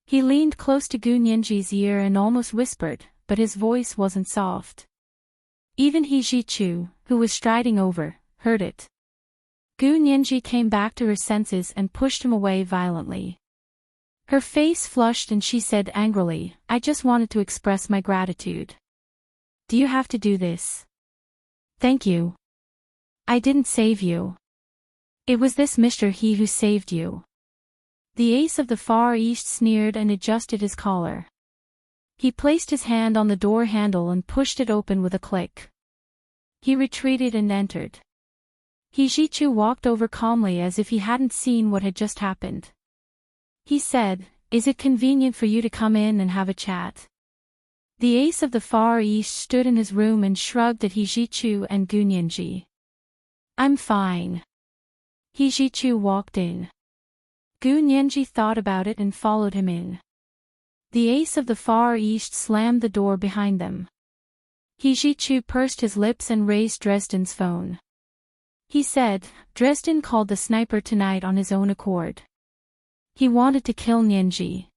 He leaned close to Gu Nianji's ear and almost whispered, but his voice wasn't soft. Even He Zhichu, who was striding over, heard it. Gu Nianji came back to her senses and pushed him away violently. Her face flushed and she said angrily, "I just wanted to express my gratitude. Do you have to do this? Thank you. I didn't save you. It was this Mr. He who saved you." The ace of the Far East sneered and adjusted his collar. He placed his hand on the door handle and pushed it open with a click. He retreated and entered. He Jichu walked over calmly as if he hadn't seen what had just happened. He said, "Is it convenient for you to come in and have a chat?" The ace of the Far East stood in his room and shrugged at He Jichu and Gu Nianji. "I'm fine." He Jichu walked in. Gu Nianji thought about it and followed him in. The ace of the Far East slammed the door behind them. He Jichu pursed his lips and raised Dresden's phone. He said, "Dresden called the sniper tonight on his own accord. He wanted to kill Nianji."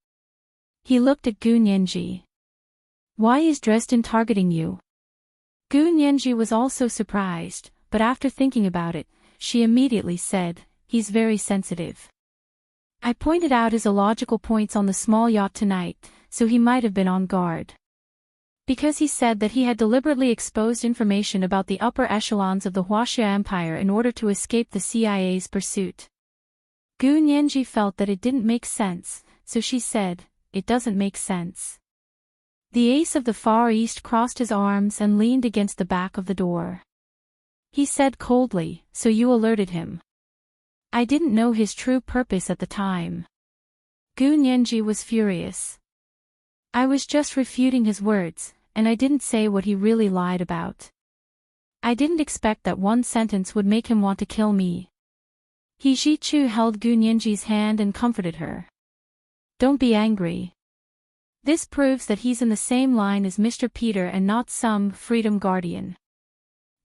He looked at Gu Nianji. "Why is Dresden targeting you?" Gu Nianji was also surprised, but after thinking about it, she immediately said, "He's very sensitive. I pointed out his illogical points on the small yacht tonight, so he might have been on guard. Because he said that he had deliberately exposed information about the upper echelons of the Huaxia Empire in order to escape the CIA's pursuit." Gu Nianji felt that it didn't make sense, so she said, "It doesn't make sense." The ace of the Far East crossed his arms and leaned against the back of the door. He said coldly, "So you alerted him." "I didn't know his true purpose at the time." Gu Nianji was furious. "I was just refuting his words, and I didn't say what he really lied about. I didn't expect that one sentence would make him want to kill me." He Jichu held Gu Nianji's hand and comforted her. "Don't be angry. This proves that he's in the same line as Mr. Peter and not some freedom guardian.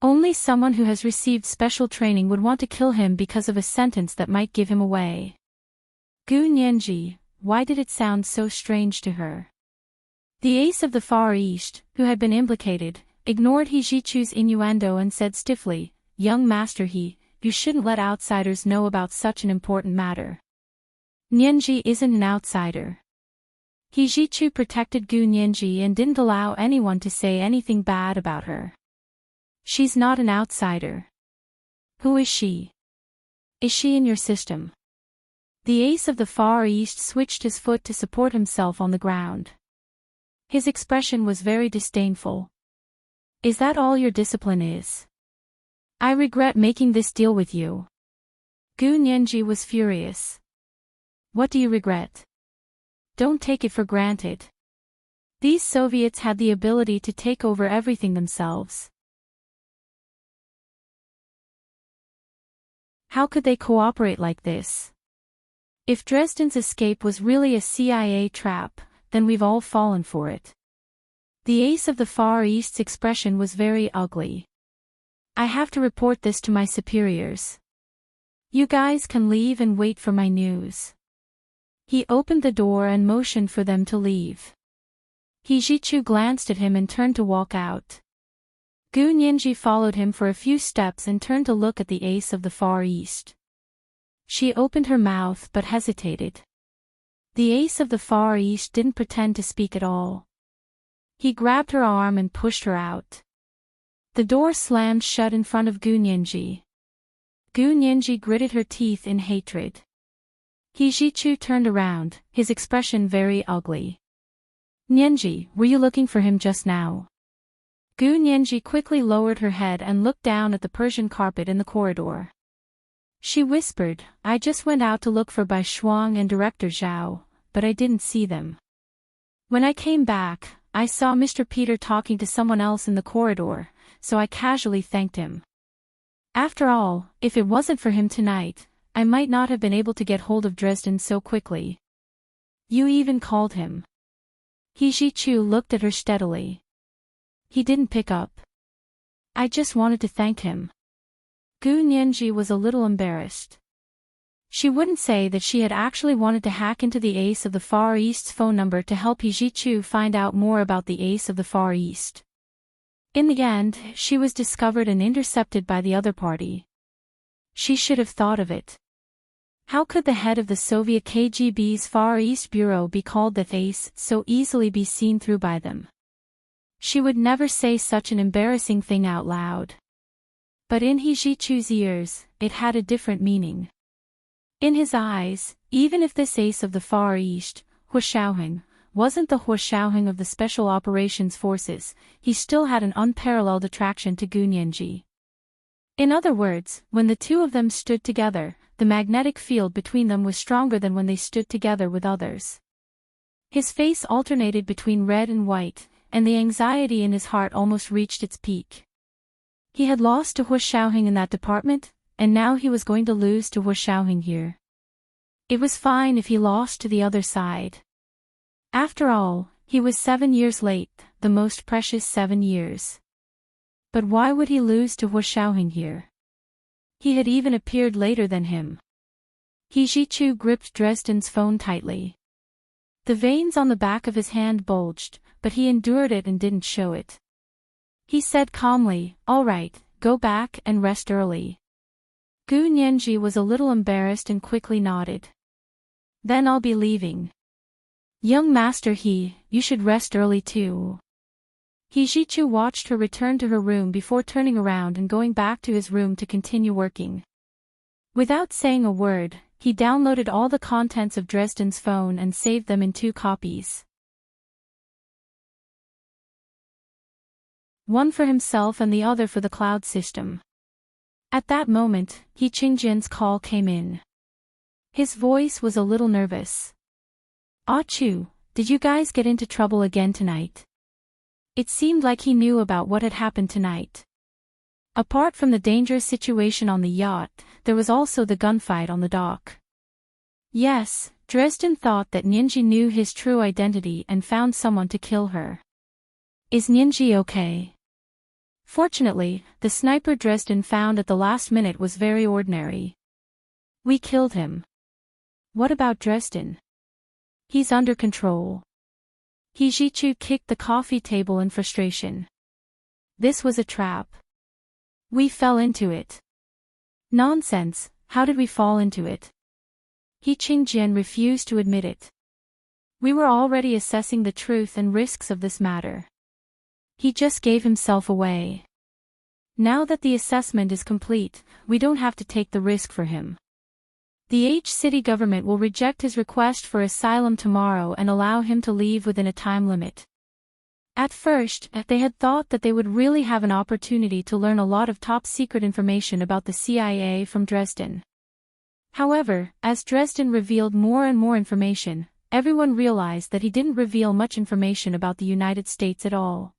Only someone who has received special training would want to kill him because of a sentence that might give him away." Gu Nianji, why did it sound so strange to her? The ace of the Far East, who had been implicated, ignored He Jichu's innuendo and said stiffly, "Young Master He, you shouldn't let outsiders know about such an important matter. Nianji isn't an outsider." He Jichu protected Gu Nianji and didn't allow anyone to say anything bad about her. "She's not an outsider." "Who is she? Is she in your system?" The ace of the Far East switched his foot to support himself on the ground. His expression was very disdainful. "Is that all your discipline is? I regret making this deal with you." Gu Nianji was furious. "What do you regret? Don't take it for granted. These Soviets had the ability to take over everything themselves. How could they cooperate like this? If Dresden's escape was really a CIA trap, then we've all fallen for it." The ace of the Far East's expression was very ugly. "I have to report this to my superiors. You guys can leave and wait for my news." He opened the door and motioned for them to leave. He Jichu glanced at him and turned to walk out. Gu Nianji followed him for a few steps and turned to look at the ace of the Far East. She opened her mouth but hesitated. The ace of the Far East didn't pretend to speak at all. He grabbed her arm and pushed her out. The door slammed shut in front of Gu Nianji. Gu Nianji gritted her teeth in hatred. He Jichu turned around, his expression very ugly. "Nianji, were you looking for him just now?" Gu Nianji quickly lowered her head and looked down at the Persian carpet in the corridor. She whispered, "I just went out to look for Bai Shuang and Director Zhao, but I didn't see them. When I came back, I saw Mr. Peter talking to someone else in the corridor, so I casually thanked him. After all, if it wasn't for him tonight, I might not have been able to get hold of Dresden so quickly." "You even called him?" He Jichu looked at her steadily. "He didn't pick up. I just wanted to thank him." Gu Nianji was a little embarrassed. She wouldn't say that she had actually wanted to hack into the ace of the Far East's phone number to help He Jichu find out more about the ace of the Far East. In the end, she was discovered and intercepted by the other party. She should have thought of it. How could the head of the Soviet KGB's Far East Bureau be called the ace, so easily be seen through by them? She would never say such an embarrassing thing out loud. But in He Jichu's ears, it had a different meaning. In his eyes, even if this ace of the Far East, Hu Shaoheng, wasn't the Hu Shaoheng of the Special Operations Forces, he still had an unparalleled attraction to Gu Nianji. In other words, when the two of them stood together, the magnetic field between them was stronger than when they stood together with others. His face alternated between red and white, and the anxiety in his heart almost reached its peak. He had lost to Hu Shaoheng in that department, and now he was going to lose to Hu Shaoheng here. It was fine if he lost to the other side. After all, he was 7 years late, the most precious 7 years. But why would he lose to Hu Shaoheng here? He had even appeared later than him. He Jichu gripped Dresden's phone tightly. The veins on the back of his hand bulged, but he endured it and didn't show it. He said calmly, "All right, go back and rest early." Gu Nianji was a little embarrassed and quickly nodded. "Then I'll be leaving." "Young Master He, you should rest early too." He Jichu watched her return to her room before turning around and going back to his room to continue working. Without saying a word, he downloaded all the contents of Dresden's phone and saved them in 2 copies. One for himself and the other for the cloud system. At that moment, He Qingjian's call came in. His voice was a little nervous. "Ah Chu, did you guys get into trouble again tonight?" It seemed like he knew about what had happened tonight. Apart from the dangerous situation on the yacht, there was also the gunfight on the dock. Yes, Dresden thought that Nianji knew his true identity and found someone to kill her. "Is Nianji okay?" Fortunately, the sniper Dresden found at the last minute was very ordinary. "We killed him." "What about Dresden?" "He's under control." He Jichu kicked the coffee table in frustration. This was a trap. "We fell into it." "Nonsense, how did we fall into it?" He Qingjian refused to admit it. "We were already assessing the truth and risks of this matter. He just gave himself away. Now that the assessment is complete, we don't have to take the risk for him. The H city government will reject his request for asylum tomorrow and allow him to leave within a time limit." At first, they had thought that they would really have an opportunity to learn a lot of top-secret information about the CIA from Dresden. However, as Dresden revealed more and more information, everyone realized that he didn't reveal much information about the United States at all.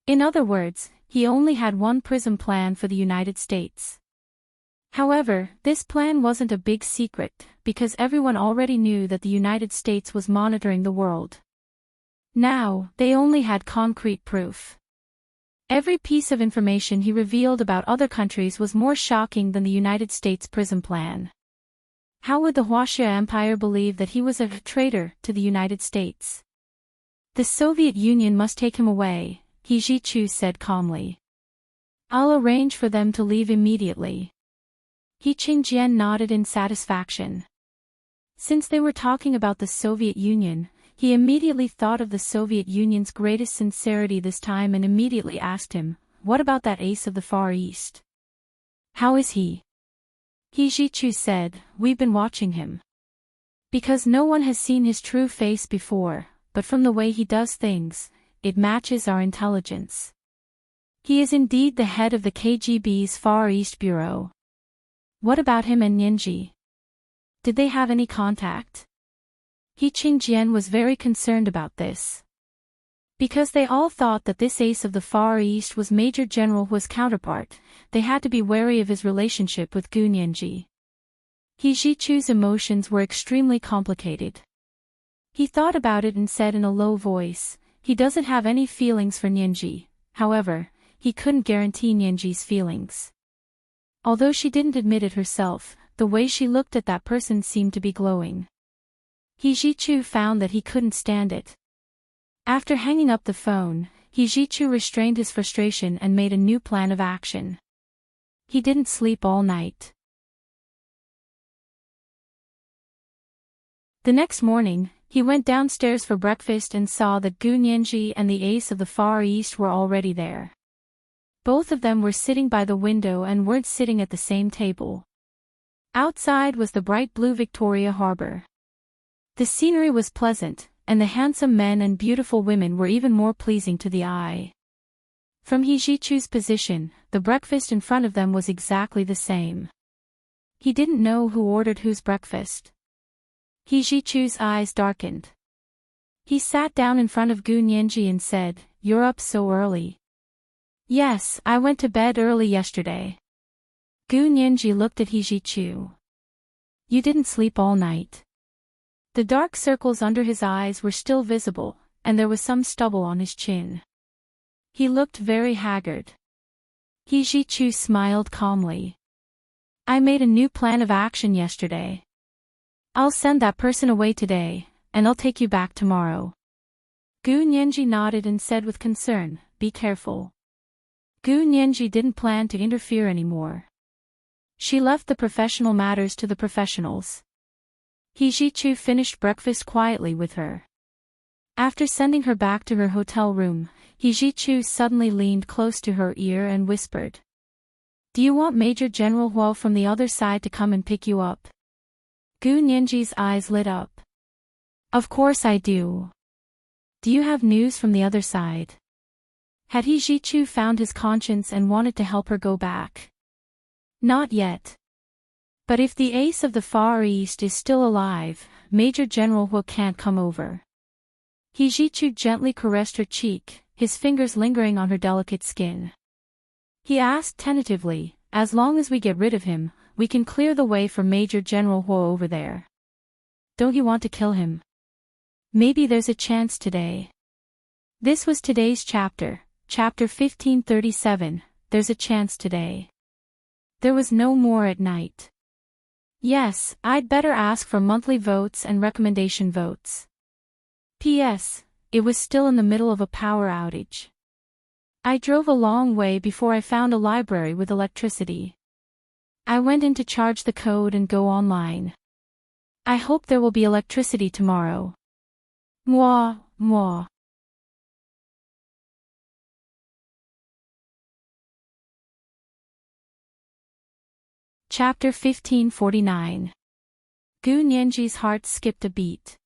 In other words, he only had one PRISM plan for the United States. However, this plan wasn't a big secret, because everyone already knew that the United States was monitoring the world. Now, they only had concrete proof. Every piece of information he revealed about other countries was more shocking than the United States PRISM plan. How would the Huaxia Empire believe that he was a traitor to the United States? "The Soviet Union must take him away," He Jichu said calmly. "I'll arrange for them to leave immediately." He Qingjian nodded in satisfaction. Since they were talking about the Soviet Union, he immediately thought of the Soviet Union's greatest sincerity this time and immediately asked him, "What about that ace of the Far East? How is he?" He Jichu said, "We've been watching him. Because no one has seen his true face before, but from the way he does things, it matches our intelligence. He is indeed the head of the KGB's Far East Bureau." "What about him and Nianji? Did they have any contact?" He Qingjian was very concerned about this. Because they all thought that this ace of the Far East was Major General Hu's counterpart, they had to be wary of his relationship with Gu Nianji. He Jichu's emotions were extremely complicated. He thought about it and said in a low voice, he doesn't have any feelings for Nianji. However, he couldn't guarantee Nianji's feelings. Although she didn't admit it herself, the way she looked at that person seemed to be glowing. He Jichu found that he couldn't stand it. After hanging up the phone, He Jichu restrained his frustration and made a new plan of action. He didn't sleep all night. The next morning, he went downstairs for breakfast and saw that Gu Nianji and the ace of the Far East were already there. Both of them were sitting by the window and weren't sitting at the same table. Outside was the bright blue Victoria Harbor. The scenery was pleasant, and the handsome men and beautiful women were even more pleasing to the eye. From He Jichu's position, the breakfast in front of them was exactly the same. He didn't know who ordered whose breakfast. He Jichu's eyes darkened. He sat down in front of Gu Nianji and said, "You're up so early." "Yes, I went to bed early yesterday." Gu Nianji looked at He Jichu. "You didn't sleep all night." The dark circles under his eyes were still visible, and there was some stubble on his chin. He looked very haggard. He Jichu smiled calmly. "I made a new plan of action yesterday. I'll send that person away today, and I'll take you back tomorrow." Gu Nianji nodded and said with concern, "Be careful." Gu Nianji didn't plan to interfere anymore. She left the professional matters to the professionals. He Jichu finished breakfast quietly with her. After sending her back to her hotel room, He Jichu suddenly leaned close to her ear and whispered, "Do you want Major General Huo from the other side to come and pick you up?" Gu Nianji's eyes lit up. "Of course I do. Do you have news from the other side?" Had He Jichu found his conscience and wanted to help her go back? Not yet. But if the ace of the Far East is still alive, Major General Huo can't come over. He Jichu gently caressed her cheek, his fingers lingering on her delicate skin. He asked tentatively, "As long as we get rid of him, we can clear the way for Major General Huo over there. Don't you want to kill him? Maybe there's a chance today." This was today's chapter, chapter 1537, There's a Chance Today. There was no more at night. Yes, I'd better ask for monthly votes and recommendation votes. P.S. It was still in the middle of a power outage. I drove a long way before I found a library with electricity. I went in to charge the code and go online. I hope there will be electricity tomorrow. Mwah, mwah. Chapter 1549. Gu Nianji's heart skipped a beat.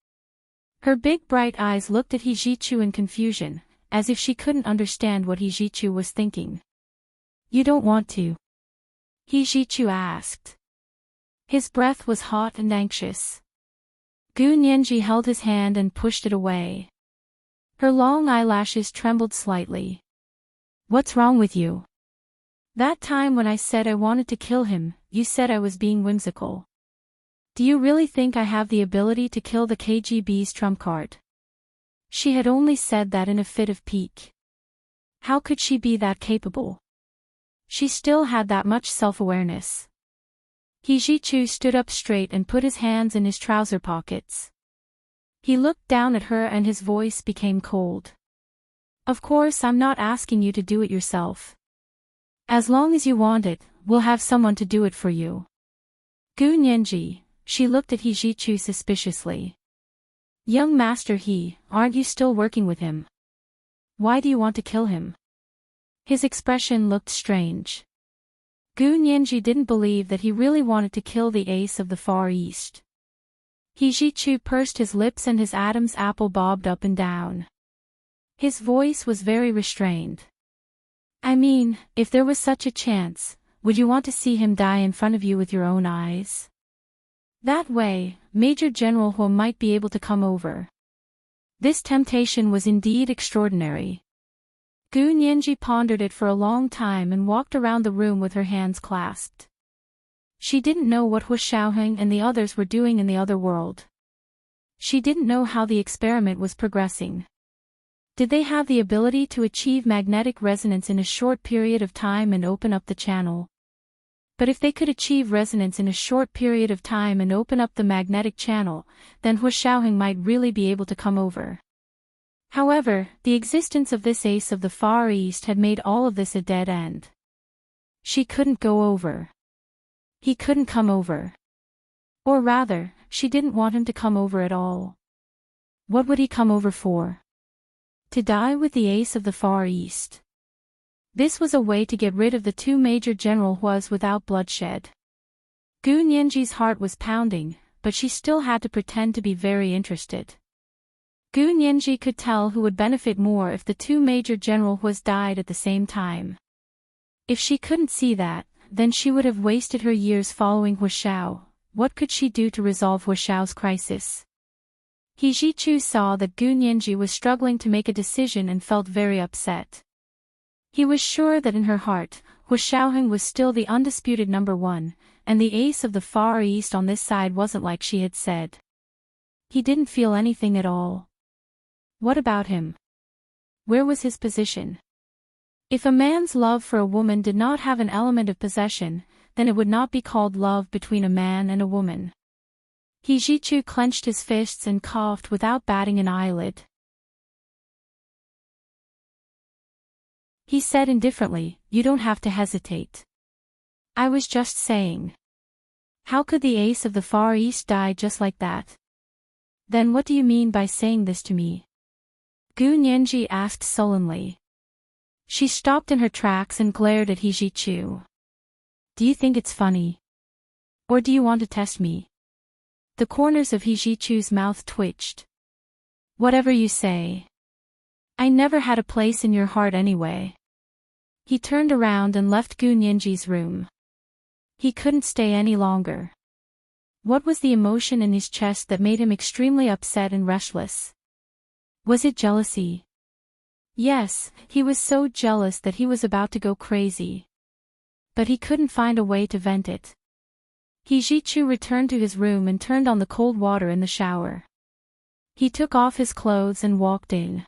Her big bright eyes looked at He Jichu in confusion, as if she couldn't understand what He Jichu was thinking. "You don't want to?" He Jichu asked. His breath was hot and anxious. Gu Nianji held his hand and pushed it away. Her long eyelashes trembled slightly. "What's wrong with you? That time when I said I wanted to kill him, you said I was being whimsical. Do you really think I have the ability to kill the KGB's trump card?" She had only said that in a fit of pique. How could she be that capable? She still had that much self-awareness. He Jichu stood up straight and put his hands in his trouser pockets. He looked down at her and his voice became cold. "Of course I'm not asking you to do it yourself. As long as you want it, we'll have someone to do it for you." Gu Nianji, she looked at He Jichu suspiciously. "Young Master He, aren't you still working with him? Why do you want to kill him?" His expression looked strange. Gu Nianji didn't believe that he really wanted to kill the ace of the Far East. He Jichu pursed his lips and his Adam's apple bobbed up and down. His voice was very restrained. "I mean, if there was such a chance, would you want to see him die in front of you with your own eyes? That way, Major General Huo might be able to come over." This temptation was indeed extraordinary. Gu Nianji pondered it for a long time and walked around the room with her hands clasped. She didn't know what Hu Shaoheng and the others were doing in the other world. She didn't know how the experiment was progressing. Did they have the ability to achieve magnetic resonance in a short period of time and open up the channel? But if they could achieve resonance in a short period of time and open up the magnetic channel, then Hu Shaoheng might really be able to come over. However, the existence of this ace of the Far East had made all of this a dead end. She couldn't go over. He couldn't come over. Or rather, she didn't want him to come over at all. What would he come over for? To die with the ace of the Far East. This was a way to get rid of the two major generals without bloodshed. Gu Nianji's heart was pounding, but she still had to pretend to be very interested. Gu Nianji could tell who would benefit more if the two major generals died at the same time. If she couldn't see that, then she would have wasted her years following Hu Shao. What could she do to resolve Hu Shao's crisis? He Jichu saw that Gu Nianji was struggling to make a decision and felt very upset. He was sure that in her heart, Hu Shaoheng was still the undisputed number one, and the ace of the Far East on this side wasn't like she had said. He didn't feel anything at all. What about him? Where was his position? If a man's love for a woman did not have an element of possession, then it would not be called love between a man and a woman. He Jichu clenched his fists and coughed without batting an eyelid. He said indifferently, "You don't have to hesitate. I was just saying. How could the ace of the Far East die just like that?" "Then what do you mean by saying this to me?" Gu Nianji asked sullenly. She stopped in her tracks and glared at He Jichu. "Do you think it's funny? Or do you want to test me?" The corners of He Jichu's mouth twitched. "Whatever you say. I never had a place in your heart anyway." He turned around and left Gu Nianji's room. He couldn't stay any longer. What was the emotion in his chest that made him extremely upset and restless? Was it jealousy? Yes, he was so jealous that he was about to go crazy. But he couldn't find a way to vent it. He Jichu returned to his room and turned on the cold water in the shower. He took off his clothes and walked in.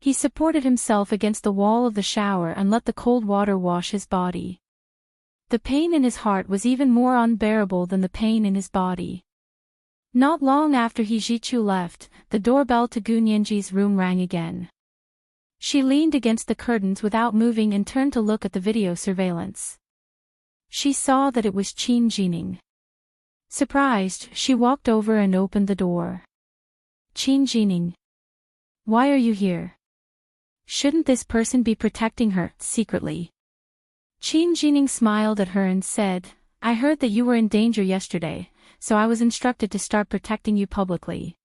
He supported himself against the wall of the shower and let the cold water wash his body. The pain in his heart was even more unbearable than the pain in his body. Not long after He Jichu left, the doorbell to Gu Nianji's room rang again. She leaned against the curtains without moving and turned to look at the video surveillance. She saw that it was Qin Jining. Surprised, she walked over and opened the door. "Qin Jining. Why are you here? Shouldn't this person be protecting her, secretly?" Qin Jining smiled at her and said, "I heard that you were in danger yesterday, so I was instructed to start protecting you publicly."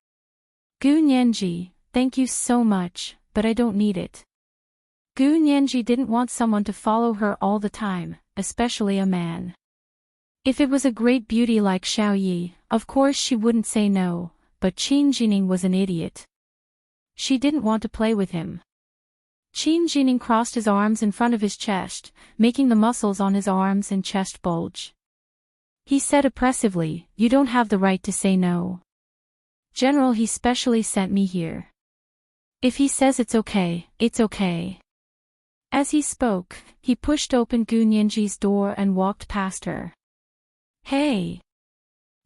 "Gu Nianji, thank you so much, but I don't need it." Gu Nianji didn't want someone to follow her all the time, especially a man. If it was a great beauty like Xiao Yi, of course she wouldn't say no, but Qin Jining was an idiot. She didn't want to play with him. Qin Jining crossed his arms in front of his chest, making the muscles on his arms and chest bulge. He said oppressively, "You don't have the right to say no. General, he specially sent me here. If he says it's okay, it's okay." As he spoke, he pushed open Gu Nianji's door and walked past her. "Hey!"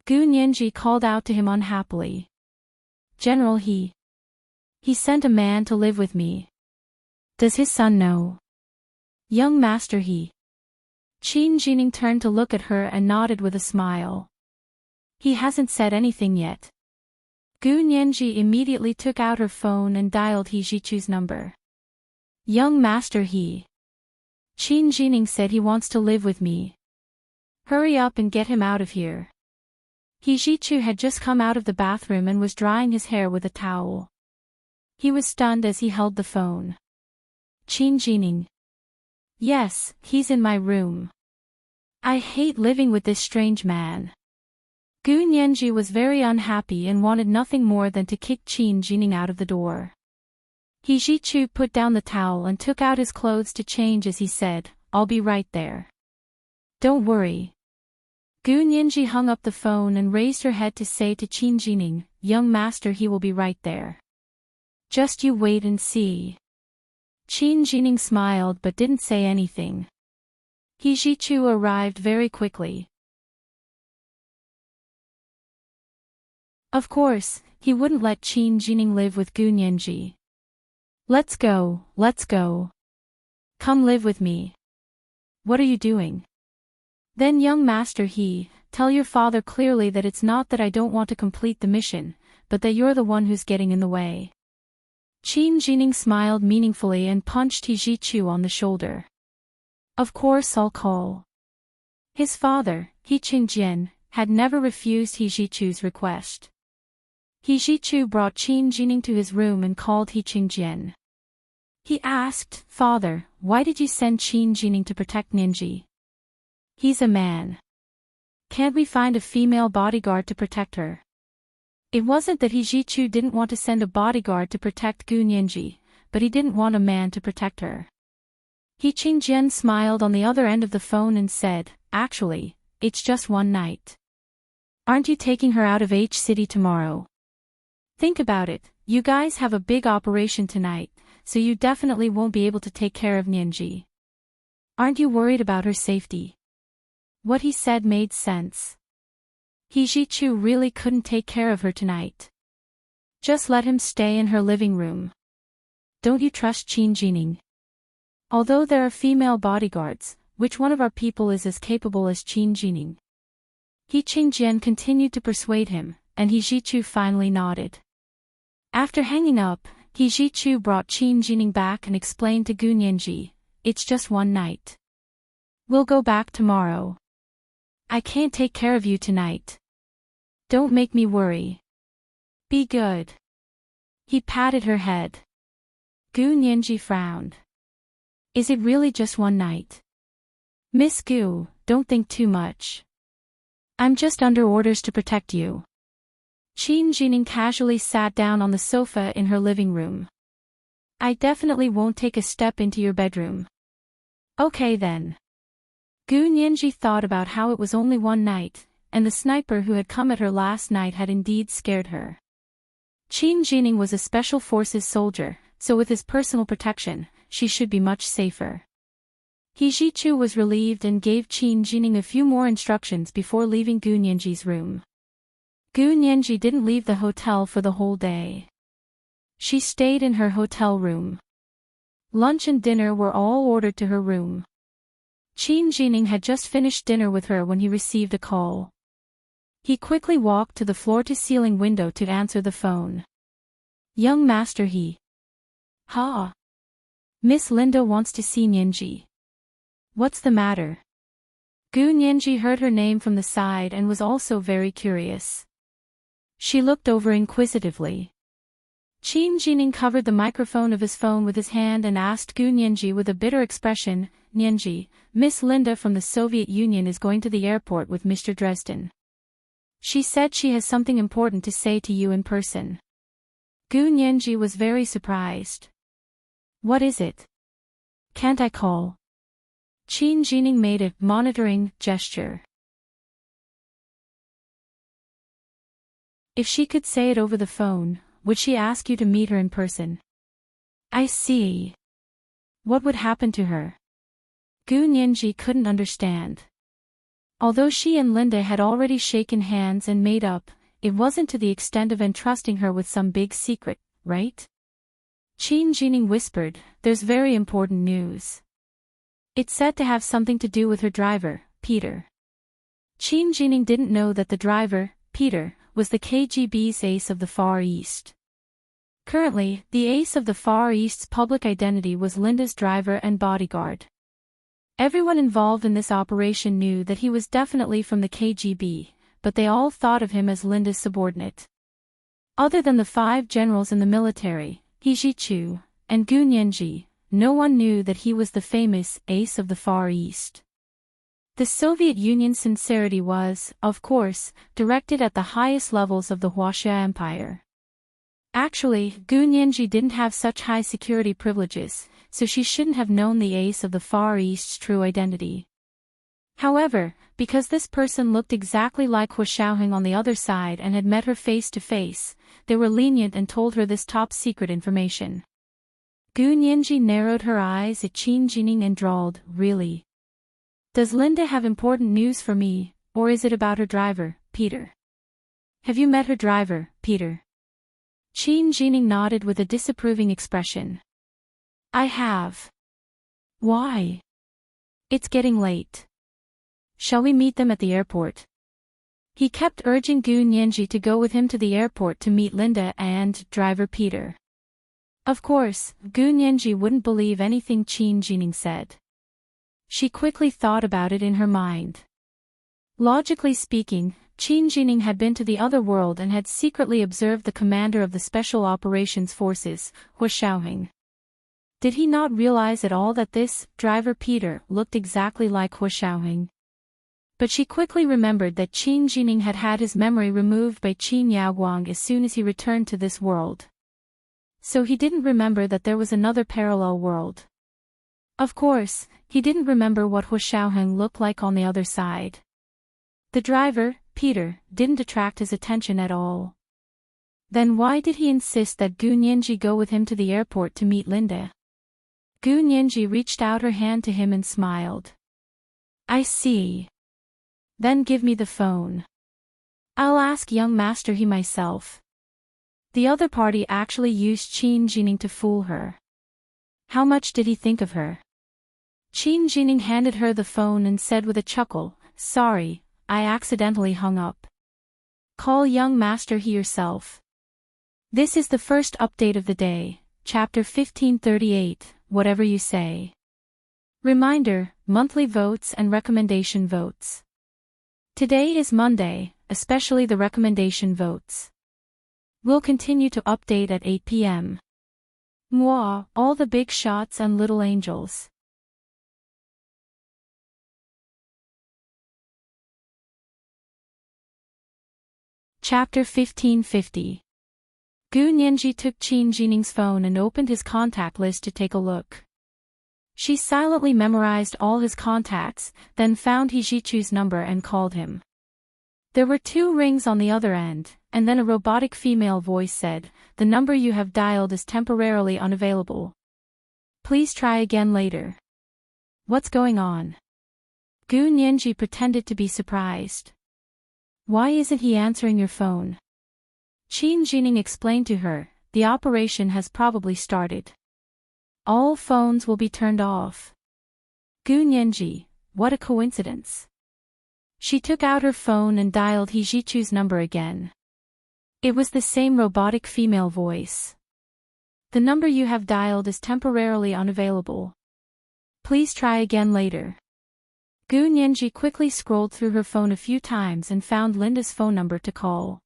Gu Nianji called out to him unhappily. "General, he sent a man to live with me. Does his son know?" "Young master, he..." Qin Jining turned to look at her and nodded with a smile. "He hasn't said anything yet." Gu Nianji immediately took out her phone and dialed He Jichu's number. "Young master, he..." "Qin Jining said he wants to live with me. Hurry up and get him out of here." He Jichu had just come out of the bathroom and was drying his hair with a towel. He was stunned as he held the phone. "Qin Jining." "Yes, he's in my room. I hate living with this strange man." Gu Nianji was very unhappy and wanted nothing more than to kick Qin Jining out of the door. He Jichu put down the towel and took out his clothes to change as he said, "I'll be right there. Don't worry." Gu Nianji hung up the phone and raised her head to say to Qin Jining, "Young master, he will be right there. Just you wait and see." Qin Jining smiled but didn't say anything. He Jichu arrived very quickly. Of course, he wouldn't let Qin Jining live with Gu Nianji. Let's go, let's go. Come live with me." "What are you doing?" "Then young master, tell your father clearly that it's not that I don't want to complete the mission, but that you're the one who's getting in the way. Qin Jining smiled meaningfully and punched He Jichu on the shoulder. Of course I'll call. His father, He Qingjian, had never refused He Jichu's request. He Jichu brought Qin Jining to his room and called He Qingjian. He asked, "Father, why did you send Qin Jining to protect Ninji? He's a man. Can't we find a female bodyguard to protect her?" It wasn't that He Jichu didn't want to send a bodyguard to protect Gu Ninji, but he didn't want a man to protect her. He Qingjian smiled on the other end of the phone and said, "Actually, it's just one night. Aren't you taking her out of H City tomorrow? Think about it, you guys have a big operation tonight, so you definitely won't be able to take care of Ninji. Aren't you worried about her safety?" What he said made sense. He Jichu really couldn't take care of her tonight. Just let him stay in her living room. Don't you trust Qin Jining? Although there are female bodyguards, which one of our people is as capable as Qin Jining? He Qingjian continued to persuade him, and He Jichu finally nodded. After hanging up, He Jichu brought Qin Jining back and explained to Gu Ninji, "It's just one night. We'll go back tomorrow. I can't take care of you tonight. Don't make me worry. Be good." He patted her head. Gu Ninji frowned. "Is it really just one night? Miss Gu, don't think too much. I'm just under orders to protect you." Qin Jining casually sat down on the sofa in her living room. "I definitely won't take a step into your bedroom." "Okay then." Gu Ninji thought about how it was only one night, and the sniper who had come at her last night had indeed scared her. Qin Jining was a special forces soldier, so with his personal protection, she should be much safer. He Jichu was relieved and gave Qin Jining a few more instructions before leaving Gu Ninji's room. Gu Ninji didn't leave the hotel for the whole day. She stayed in her hotel room. Lunch and dinner were all ordered to her room. Qin Jining had just finished dinner with her when he received a call. He quickly walked to the floor-to-ceiling window to answer the phone. "Young Master He." "Ha. Miss Linda wants to see Ninji." "What's the matter?" Gu Ninji heard her name from the side and was also very curious. She looked over inquisitively. Qin Jining covered the microphone of his phone with his hand and asked Gu Ninji with a bitter expression, "Ninji, Miss Linda from the Soviet Union is going to the airport with Mr. Dresden. She said she has something important to say to you in person." Gu Ninji was very surprised. "What is it? Can't I call?" Qin Jining made a monitoring gesture. If she could say it over the phone, would she ask you to meet her in person? "I see. What would happen to her?" Gu Ninji couldn't understand. Although she and Linda had already shaken hands and made up, it wasn't to the extent of entrusting her with some big secret, right? Qin Jining whispered, "There's very important news. It's said to have something to do with her driver, Peter." Qin Jining didn't know that the driver, Peter, was the KGB's ace of the Far East. Currently, the ace of the Far East's public identity was Linda's driver and bodyguard. Everyone involved in this operation knew that he was definitely from the KGB, but they all thought of him as Linda's subordinate. Other than the 5 generals in the military, He Jichu, and Gu Ninji, no one knew that he was the famous ace of the Far East. The Soviet Union's sincerity was, of course, directed at the highest levels of the Huaxia Empire. Actually, Gu Ninji didn't have such high security privileges, so she shouldn't have known the ace of the Far East's true identity. However, because this person looked exactly like Hua Xiaoheng on the other side and had met her face to face, they were lenient and told her this top-secret information. Gu Ninji narrowed her eyes at Qin Jining and drawled, "Really? Does Linda have important news for me, or is it about her driver, Peter? Have you met her driver, Peter?" Qin Jining nodded with a disapproving expression. "I have." "Why?" "It's getting late. Shall we meet them at the airport?" He kept urging Gu Nianji to go with him to the airport to meet Linda and driver Peter. Of course, Gu Nianji wouldn't believe anything Qin Jining said. She quickly thought about it in her mind. Logically speaking, Qin Jining had been to the other world and had secretly observed the commander of the Special Operations Forces, Hua Xiaoheng. Did he not realize at all that this driver Peter looked exactly like Hua Xiaoheng? But she quickly remembered that Qin Jining had had his memory removed by Qin Yaoguang as soon as he returned to this world. So he didn't remember that there was another parallel world. Of course, he didn't remember what Hua Xiaoheng looked like on the other side. The driver, Peter, didn't attract his attention at all. Then why did he insist that Gu Nianji go with him to the airport to meet Linda? Gu Nianji reached out her hand to him and smiled. I see. Then give me the phone. I'll ask young master he myself. The other party actually used Qin Jining to fool her. How much did he think of her? Qin Jining handed her the phone and said with a chuckle, Sorry, I accidentally hung up. Call young master he yourself. This is the first update of the day, chapter 1538, whatever you say. Reminder, monthly votes and recommendation votes. Today is Monday, especially the recommendation votes. We'll continue to update at 8 p.m. Mwah, all the big shots and little angels. Chapter 1550. Gu Nianji took Qin Jining's phone and opened his contact list to take a look. She silently memorized all his contacts, then found He Jichu's number and called him. There were 2 rings on the other end, and then a robotic female voice said, The number you have dialed is temporarily unavailable. Please try again later. What's going on? Gu Nianji pretended to be surprised. Why isn't he answering your phone? Qin Jining explained to her, the operation has probably started. All phones will be turned off. Gu Nianji, what a coincidence. She took out her phone and dialed He Jichu's number again. It was the same robotic female voice. The number you have dialed is temporarily unavailable. Please try again later. Gu Nianji quickly scrolled through her phone a few times and found Linda's phone number to call.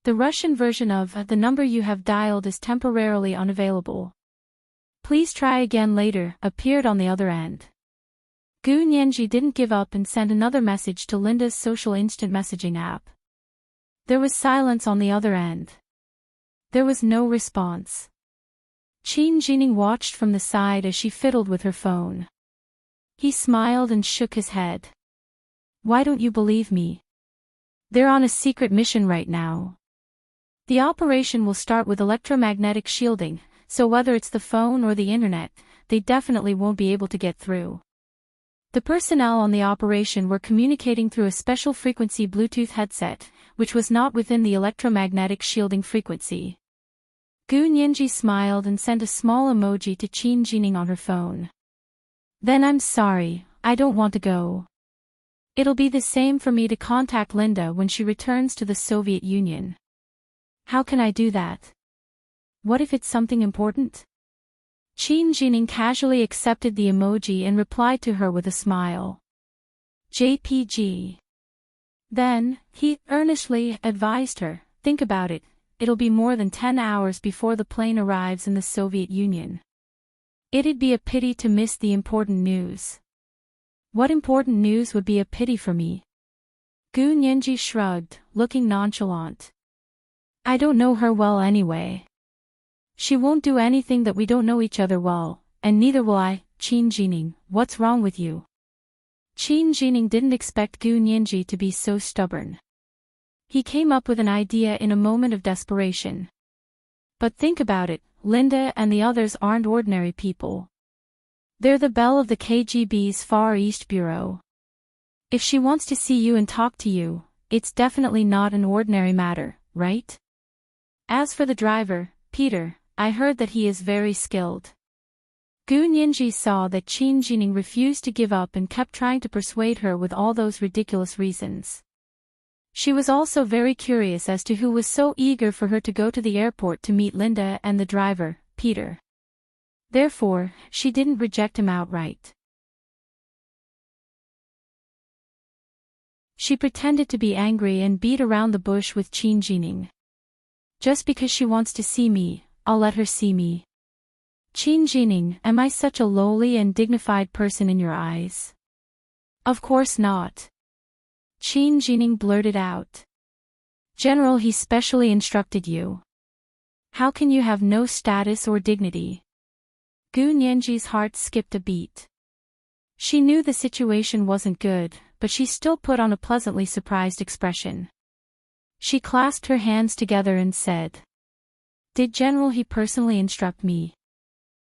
The Russian version of the number you have dialed is temporarily unavailable. Please try again later appeared on the other end. Gu Nianji didn't give up and sent another message to Linda's social instant messaging app. There was silence on the other end. There was no response. Qin Jining watched from the side as she fiddled with her phone. He smiled and shook his head. Why don't you believe me? They're on a secret mission right now. The operation will start with electromagnetic shielding, so whether it's the phone or the internet, they definitely won't be able to get through. The personnel on the operation were communicating through a special frequency Bluetooth headset, which was not within the electromagnetic shielding frequency. Gu Nianji smiled and sent a small emoji to Qin Jining on her phone. Then I'm sorry, I don't want to go. It'll be the same for me to contact Linda when she returns to the Soviet Union. How can I do that? What if it's something important? Qin Jining casually accepted the emoji and replied to her with a smile. JPG. Then, he earnestly advised her, think about it, it'll be more than 10 hours before the plane arrives in the Soviet Union. It'd be a pity to miss the important news. What important news would be a pity for me? Gu Nianji shrugged, looking nonchalant. I don't know her well anyway. She won't do anything that we don't know each other well, and neither will I. Qin Jining, what's wrong with you? Qin Jining didn't expect Gu Nianji to be so stubborn. He came up with an idea in a moment of desperation. But think about it, Linda and the others aren't ordinary people. They're the belle of the KGB's Far East Bureau. If she wants to see you and talk to you, it's definitely not an ordinary matter, right? As for the driver, Peter, I heard that he is very skilled. Gu Nianji saw that Qin Jining refused to give up and kept trying to persuade her with all those ridiculous reasons. She was also very curious as to who was so eager for her to go to the airport to meet Linda and the driver, Peter. Therefore, she didn't reject him outright. She pretended to be angry and beat around the bush with Qin. Just because she wants to see me, I'll let her see me. Qin, am I such a lowly and dignified person in your eyes? Of course not. Qin blurted out. General, he specially instructed you. How can you have no status or dignity? Gu Nianji's heart skipped a beat. She knew the situation wasn't good, but she still put on a pleasantly surprised expression. She clasped her hands together and said, Did General he personally instruct me?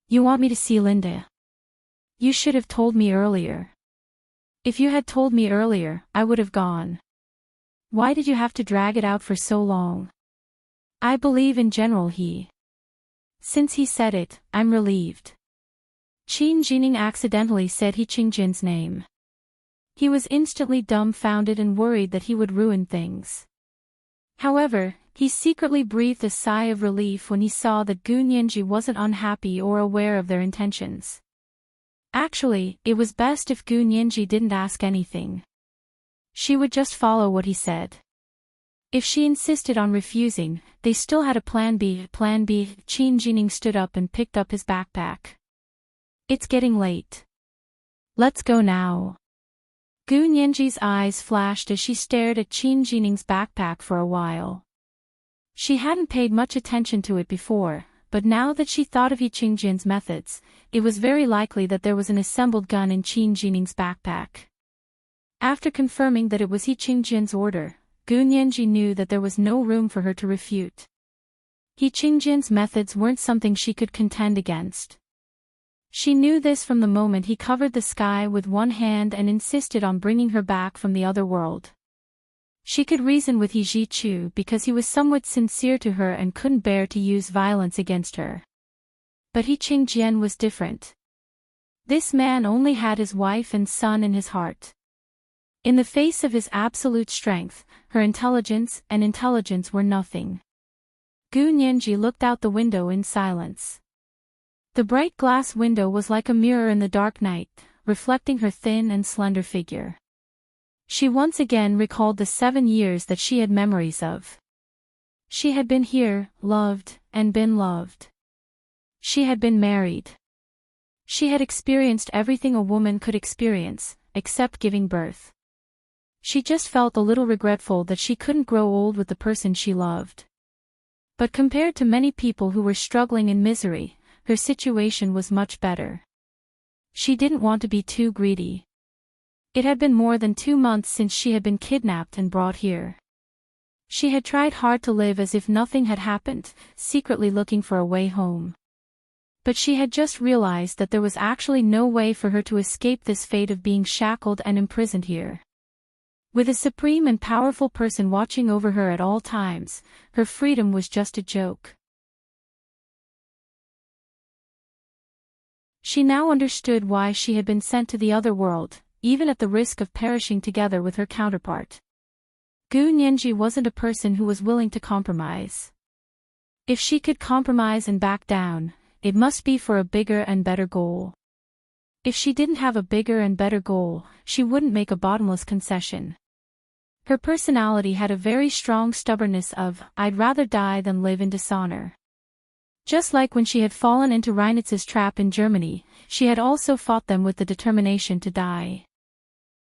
You want me to see Linda? You should have told me earlier. If you had told me earlier, I would have gone. Why did you have to drag it out for so long? I believe in General he. Since he said it, I'm relieved. Qin accidentally said He Qingjin's name. He was instantly dumbfounded and worried that he would ruin things. However, he secretly breathed a sigh of relief when he saw that Gu Nianji wasn't unhappy or aware of their intentions. Actually, it was best if Gu Nianji didn't ask anything. She would just follow what he said. If she insisted on refusing, they still had a plan B. Qin stood up and picked up his backpack. It's getting late. Let's go now. Gu Nianji's eyes flashed as she stared at Qin backpack for a while. She hadn't paid much attention to it before, but now that she thought of He Qingjin's methods, it was very likely that there was an assembled gun in Qin's backpack. After confirming that it was He Qingjin's order, Gu Nianji knew that there was no room for her to refute. He Qingjin's methods weren't something she could contend against. She knew this from the moment he covered the sky with one hand and insisted on bringing her back from the other world. She could reason with He Zhichu because he was somewhat sincere to her and couldn't bear to use violence against her. But He Qingjin was different. This man only had his wife and son in his heart. In the face of his absolute strength, her intelligence were nothing. Gu Nianji looked out the window in silence. The bright glass window was like a mirror in the dark night, reflecting her thin and slender figure. She once again recalled the 7 years that she had memories of. She had been here, loved, and been loved. She had been married. She had experienced everything a woman could experience, except giving birth. She just felt a little regretful that she couldn't grow old with the person she loved. But compared to many people who were struggling in misery, her situation was much better. She didn't want to be too greedy. It had been more than 2 months since she had been kidnapped and brought here. She had tried hard to live as if nothing had happened, secretly looking for a way home. But she had just realized that there was actually no way for her to escape this fate of being shackled and imprisoned here. With a supreme and powerful person watching over her at all times, her freedom was just a joke. She now understood why she had been sent to the other world, even at the risk of perishing together with her counterpart. Gu Nianji wasn't a person who was willing to compromise. If she could compromise and back down, it must be for a bigger and better goal. If she didn't have a bigger and better goal, she wouldn't make a bottomless concession. Her personality had a very strong stubbornness of, I'd rather die than live in dishonor. Just like when she had fallen into Reinitz's trap in Germany, she had also fought them with the determination to die.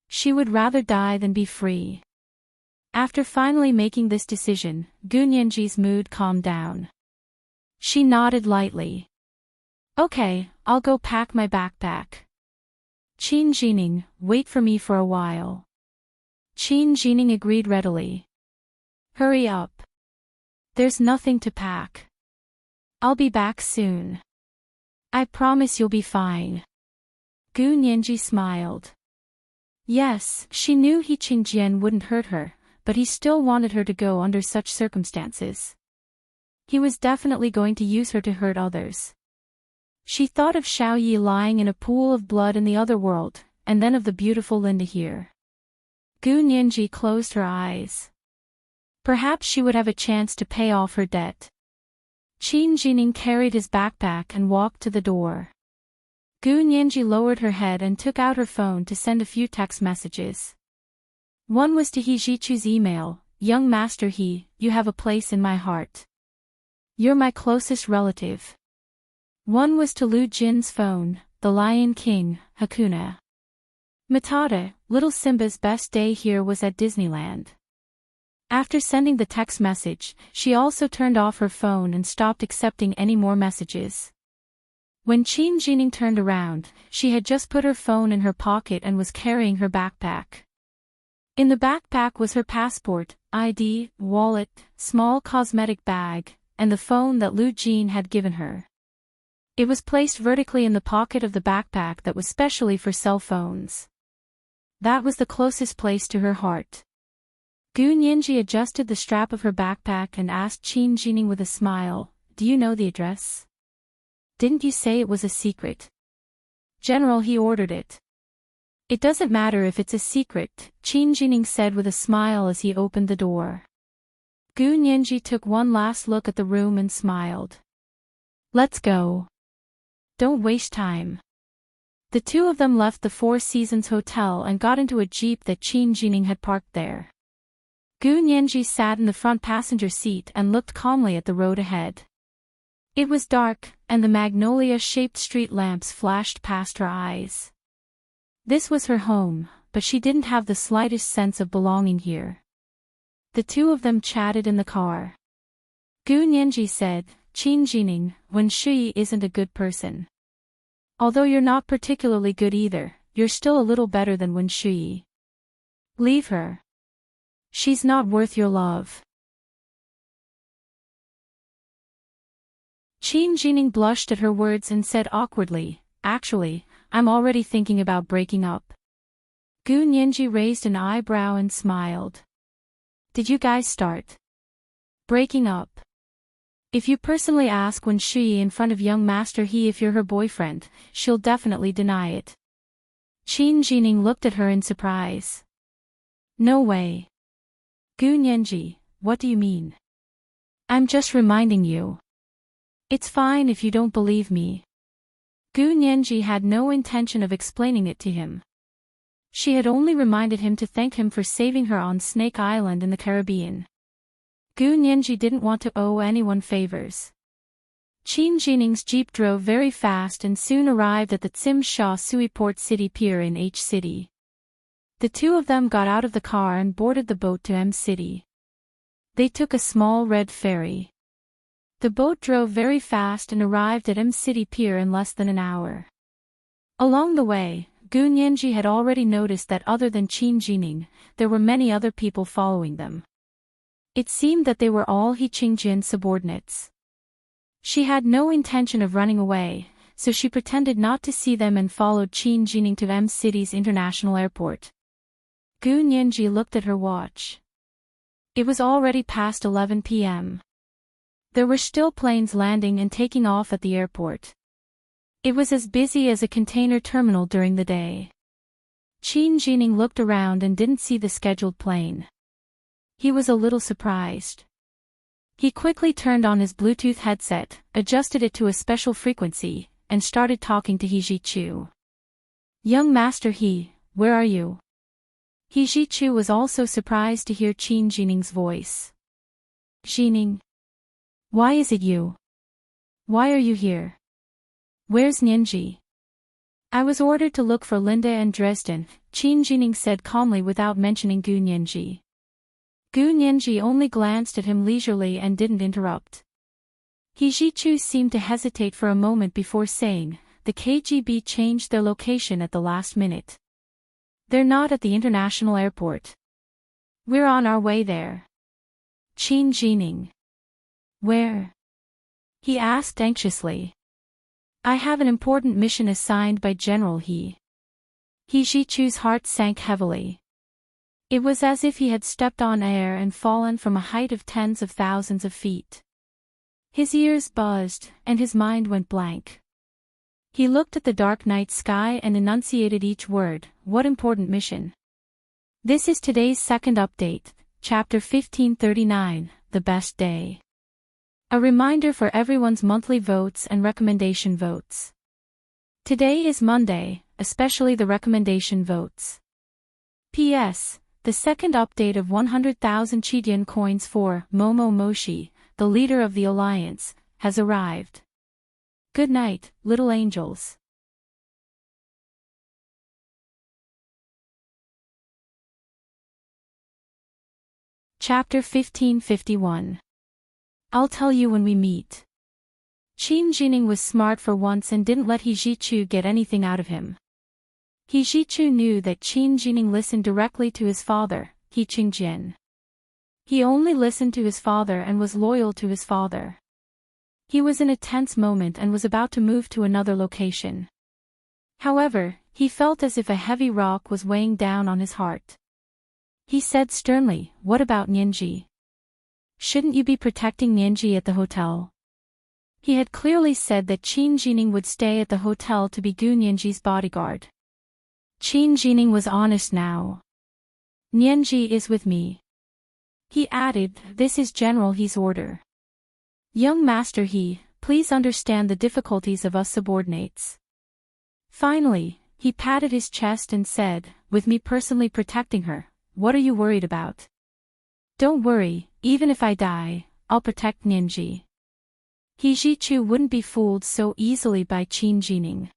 She would rather die than be free. After finally making this decision, Gu Nianji's mood calmed down. She nodded lightly. Okay, I'll go pack my backpack. Qin, wait for me for a while. Qin agreed readily. Hurry up. There's nothing to pack. I'll be back soon. I promise you'll be fine. Gu Nianji smiled. Yes, she knew He Qingjin wouldn't hurt her, but he still wanted her to go under such circumstances. He was definitely going to use her to hurt others. She thought of Xiao Yi lying in a pool of blood in the other world, and then of the beautiful Linda here. Gu Nianji closed her eyes. Perhaps she would have a chance to pay off her debt. Qin Jining carried his backpack and walked to the door. Gu Nianji lowered her head and took out her phone to send a few text messages. One was to He Jichu's email, "Young Master He, you have a place in my heart. You're my closest relative." One was to Lu Jin's phone, "The Lion King, Hakuna Matata, little Simba's best day here was at Disneyland." After sending the text message, she also turned off her phone and stopped accepting any more messages. When Qin Jining turned around, she had just put her phone in her pocket and was carrying her backpack. In the backpack was her passport, ID, wallet, small cosmetic bag, and the phone that Lu Jin had given her. It was placed vertically in the pocket of the backpack that was specially for cell phones. That was the closest place to her heart. Gu Nianji adjusted the strap of her backpack and asked Qin Jining with a smile, "Do you know the address? Didn't you say it was a secret?" "General, he ordered it." "It doesn't matter if it's a secret," Qin Jining said with a smile as he opened the door. Gu Nianji took one last look at the room and smiled. "Let's go. Don't waste time." The two of them left the Four Seasons Hotel and got into a jeep that Qin Jining had parked there. Gu Nianji sat in the front passenger seat and looked calmly at the road ahead. It was dark, and the magnolia-shaped street lamps flashed past her eyes. This was her home, but she didn't have the slightest sense of belonging here. The two of them chatted in the car. Gu Nianji said, "Qin Jining, Wen Shui isn't a good person. Although you're not particularly good either, you're still a little better than Wen Shui. Leave her. She's not worth your love." Qin Jining blushed at her words and said awkwardly, "Actually, I'm already thinking about breaking up." Gu Nianji raised an eyebrow and smiled. "Did you guys start breaking up? If you personally ask Wen Shui in front of young Master He if you're her boyfriend, she'll definitely deny it." Qin Jining looked at her in surprise. "No way." "Gu Nianji, what do you mean?" "I'm just reminding you." "It's fine if you don't believe me." Gu Nianji had no intention of explaining it to him. She had only reminded him to thank him for saving her on Snake Island in the Caribbean. Gu Nianji didn't want to owe anyone favors. Qin Jining's jeep drove very fast and soon arrived at the Tsim Sha Sui Port City Pier in H City. The two of them got out of the car and boarded the boat to M City. They took a small red ferry. The boat drove very fast and arrived at M City Pier in less than an hour. Along the way, Gu Nianji had already noticed that other than Qin Jining, there were many other people following them. It seemed that they were all He Qingjin's subordinates. She had no intention of running away, so she pretended not to see them and followed Qin Jining to M City's international airport. Gu Nianji looked at her watch. It was already past 11 p.m. There were still planes landing and taking off at the airport. It was as busy as a container terminal during the day. Qin Jining looked around and didn't see the scheduled plane. He was a little surprised. He quickly turned on his Bluetooth headset, adjusted it to a special frequency, and started talking to He Jichu. "Young Master He, where are you?" He Jichu was also surprised to hear Qin Jining's voice. "Jining? Why is it you? Why are you here? Where's Nianji?" "I was ordered to look for Linda and Dresden," Qin Jining said calmly without mentioning Gu Nianji. Gu Nianji only glanced at him leisurely and didn't interrupt. He Jichu seemed to hesitate for a moment before saying, "The KGB changed their location at the last minute. They're not at the international airport. We're on our way there." Qin Jining. "Where?" he asked anxiously. "I have an important mission assigned by General He." He Jichu's heart sank heavily. It was as if he had stepped on air and fallen from a height of tens of thousands of feet. His ears buzzed, and his mind went blank. He looked at the dark night sky and enunciated each word, "What important mission?" "This is today's second update. Chapter 1539, The Best Day. A reminder for everyone's monthly votes and recommendation votes. Today is Monday, especially the recommendation votes. P.S. The second update of 100,000 Chidian coins for Momo Moshi, the leader of the alliance, has arrived. Good night, little angels. Chapter 1551. I'll tell you when we meet. Qin Jining was smart for once and didn't let He Zhichu get anything out of him. He Zhichu knew that Qin Jining listened directly to his father, He Qingjian. He only listened to his father and was loyal to his father. He was in a tense moment and was about to move to another location. However, he felt as if a heavy rock was weighing down on his heart. He said sternly, "What about Nianji? Shouldn't you be protecting Nianji at the hotel?" He had clearly said that Qin Jining would stay at the hotel to be Gu Nianji's bodyguard. Qin Jining was honest now. "Nianji is with me." He added, "This is General He's order. Young Master He, please understand the difficulties of us subordinates." Finally, he patted his chest and said, "With me personally protecting her, what are you worried about? Don't worry, even if I die, I'll protect Nianji." He Zhichu wouldn't be fooled so easily by Qin Jining.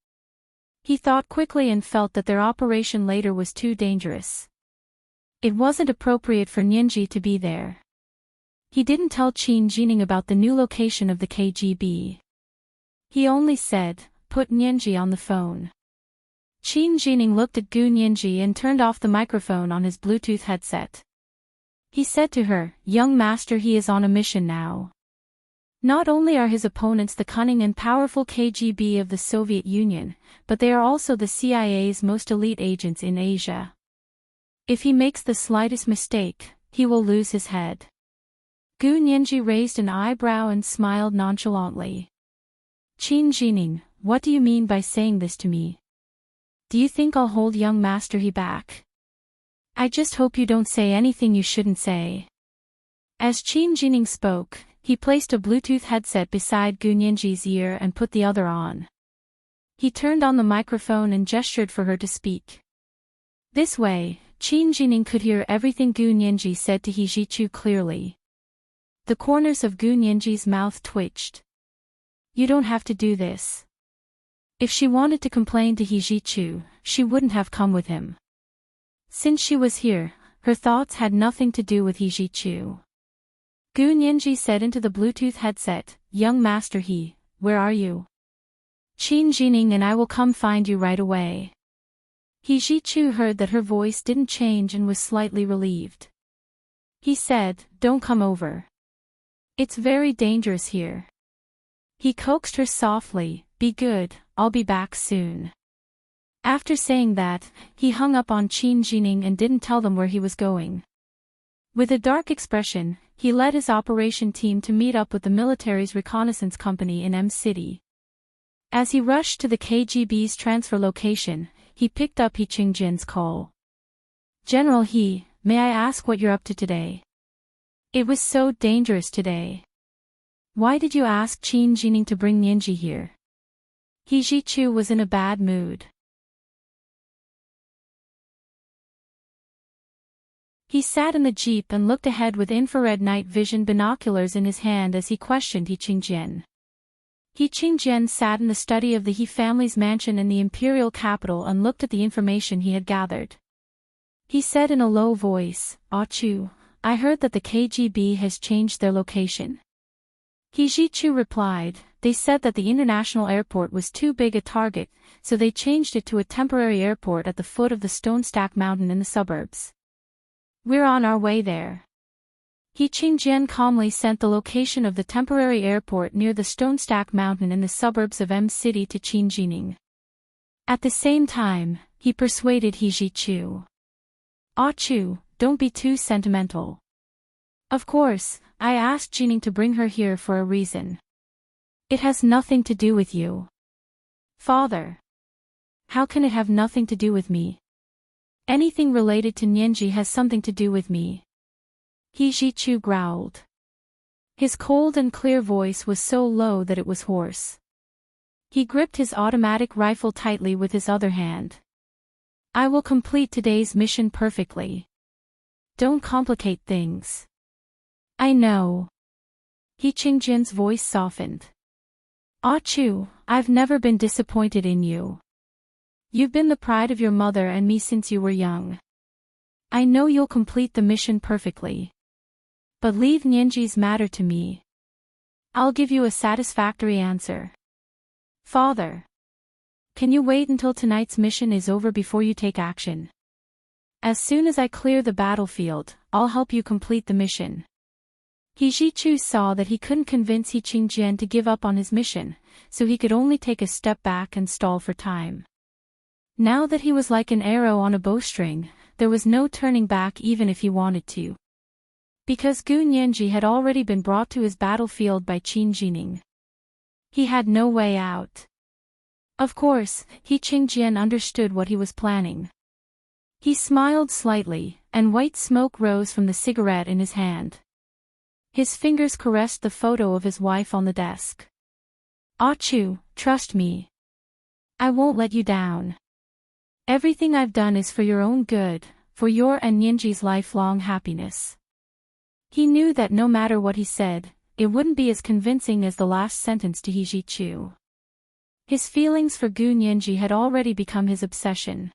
He thought quickly and felt that their operation later was too dangerous. It wasn't appropriate for Nianji to be there. He didn't tell Qin Jining about the new location of the KGB. He only said, "Put Nianji on the phone." Qin Jining looked at Gu Nianji and turned off the microphone on his Bluetooth headset. He said to her, "Young Master He is on a mission now. Not only are his opponents the cunning and powerful KGB of the Soviet Union, but they are also the CIA's most elite agents in Asia. If he makes the slightest mistake, he will lose his head." Gu Nianji raised an eyebrow and smiled nonchalantly. "Qin Jining, what do you mean by saying this to me? Do you think I'll hold young Master He back? I just hope you don't say anything you shouldn't say." As Qin Jining spoke, he placed a Bluetooth headset beside Gu Nianji's ear and put the other on. He turned on the microphone and gestured for her to speak. This way, Qin Jining could hear everything Gu Nianji said to He Zhichu clearly. The corners of Gu Nianji's mouth twitched. "You don't have to do this." If she wanted to complain to He Zhichu, she wouldn't have come with him. Since she was here, her thoughts had nothing to do with He Zhichu. Gu Nianji said into the Bluetooth headset, "Young Master He, where are you? Qin Jining and I will come find you right away." He Zhichu heard that her voice didn't change and was slightly relieved. He said, "Don't come over. It's very dangerous here." He coaxed her softly, "Be good, I'll be back soon." After saying that, he hung up on Qin Jining and didn't tell them where he was going. With a dark expression, he led his operation team to meet up with the military's reconnaissance company in M City. As he rushed to the KGB's transfer location, he picked up He Qingjian's call. "General He, may I ask what you're up to today? It was so dangerous today. Why did you ask Qin Jining to bring Nianji here?" He Zhichu was in a bad mood. He sat in the jeep and looked ahead with infrared night vision binoculars in his hand as he questioned He Qingjian. He Qingjian sat in the study of the He family's mansion in the imperial capital and looked at the information he had gathered. He said in a low voice, "Ah Chu, I heard that the KGB has changed their location." He Zhichu replied, "They said that the international airport was too big a target, so they changed it to a temporary airport at the foot of the Stone Stack Mountain in the suburbs. We're on our way there." He Qingjian calmly sent the location of the temporary airport near the Stone Stack Mountain in the suburbs of M City to Qin Jining. At the same time, he persuaded He Zhichu. "Ah Chu, don't be too sentimental. Of course, I asked Jining to bring her here for a reason. It has nothing to do with you." "Father. How can it have nothing to do with me? Anything related to Nianji has something to do with me." He Ji-chu growled. His cold and clear voice was so low that it was hoarse. He gripped his automatic rifle tightly with his other hand. I will complete today's mission perfectly. Don't complicate things. I know. He Qingjin's voice softened. Ah Chu, I've never been disappointed in you. You've been the pride of your mother and me since you were young. I know you'll complete the mission perfectly. But leave Nianji's matter to me. I'll give you a satisfactory answer. Father. Can you wait until tonight's mission is over before you take action? As soon as I clear the battlefield, I'll help you complete the mission. He Ji-chu saw that he couldn't convince He Qingjian to give up on his mission, so he could only take a step back and stall for time. Now that he was like an arrow on a bowstring, there was no turning back even if he wanted to. Because Gu Nianji had already been brought to his battlefield by Qin Jining. He had no way out. Of course, He Qingjian understood what he was planning. He smiled slightly, and white smoke rose from the cigarette in his hand. His fingers caressed the photo of his wife on the desk. Ah Chu, trust me. I won't let you down. Everything I've done is for your own good, for your and Nianji's lifelong happiness. He knew that no matter what he said, it wouldn't be as convincing as the last sentence to He Ji-chu. His feelings for Gu Nianji had already become his obsession.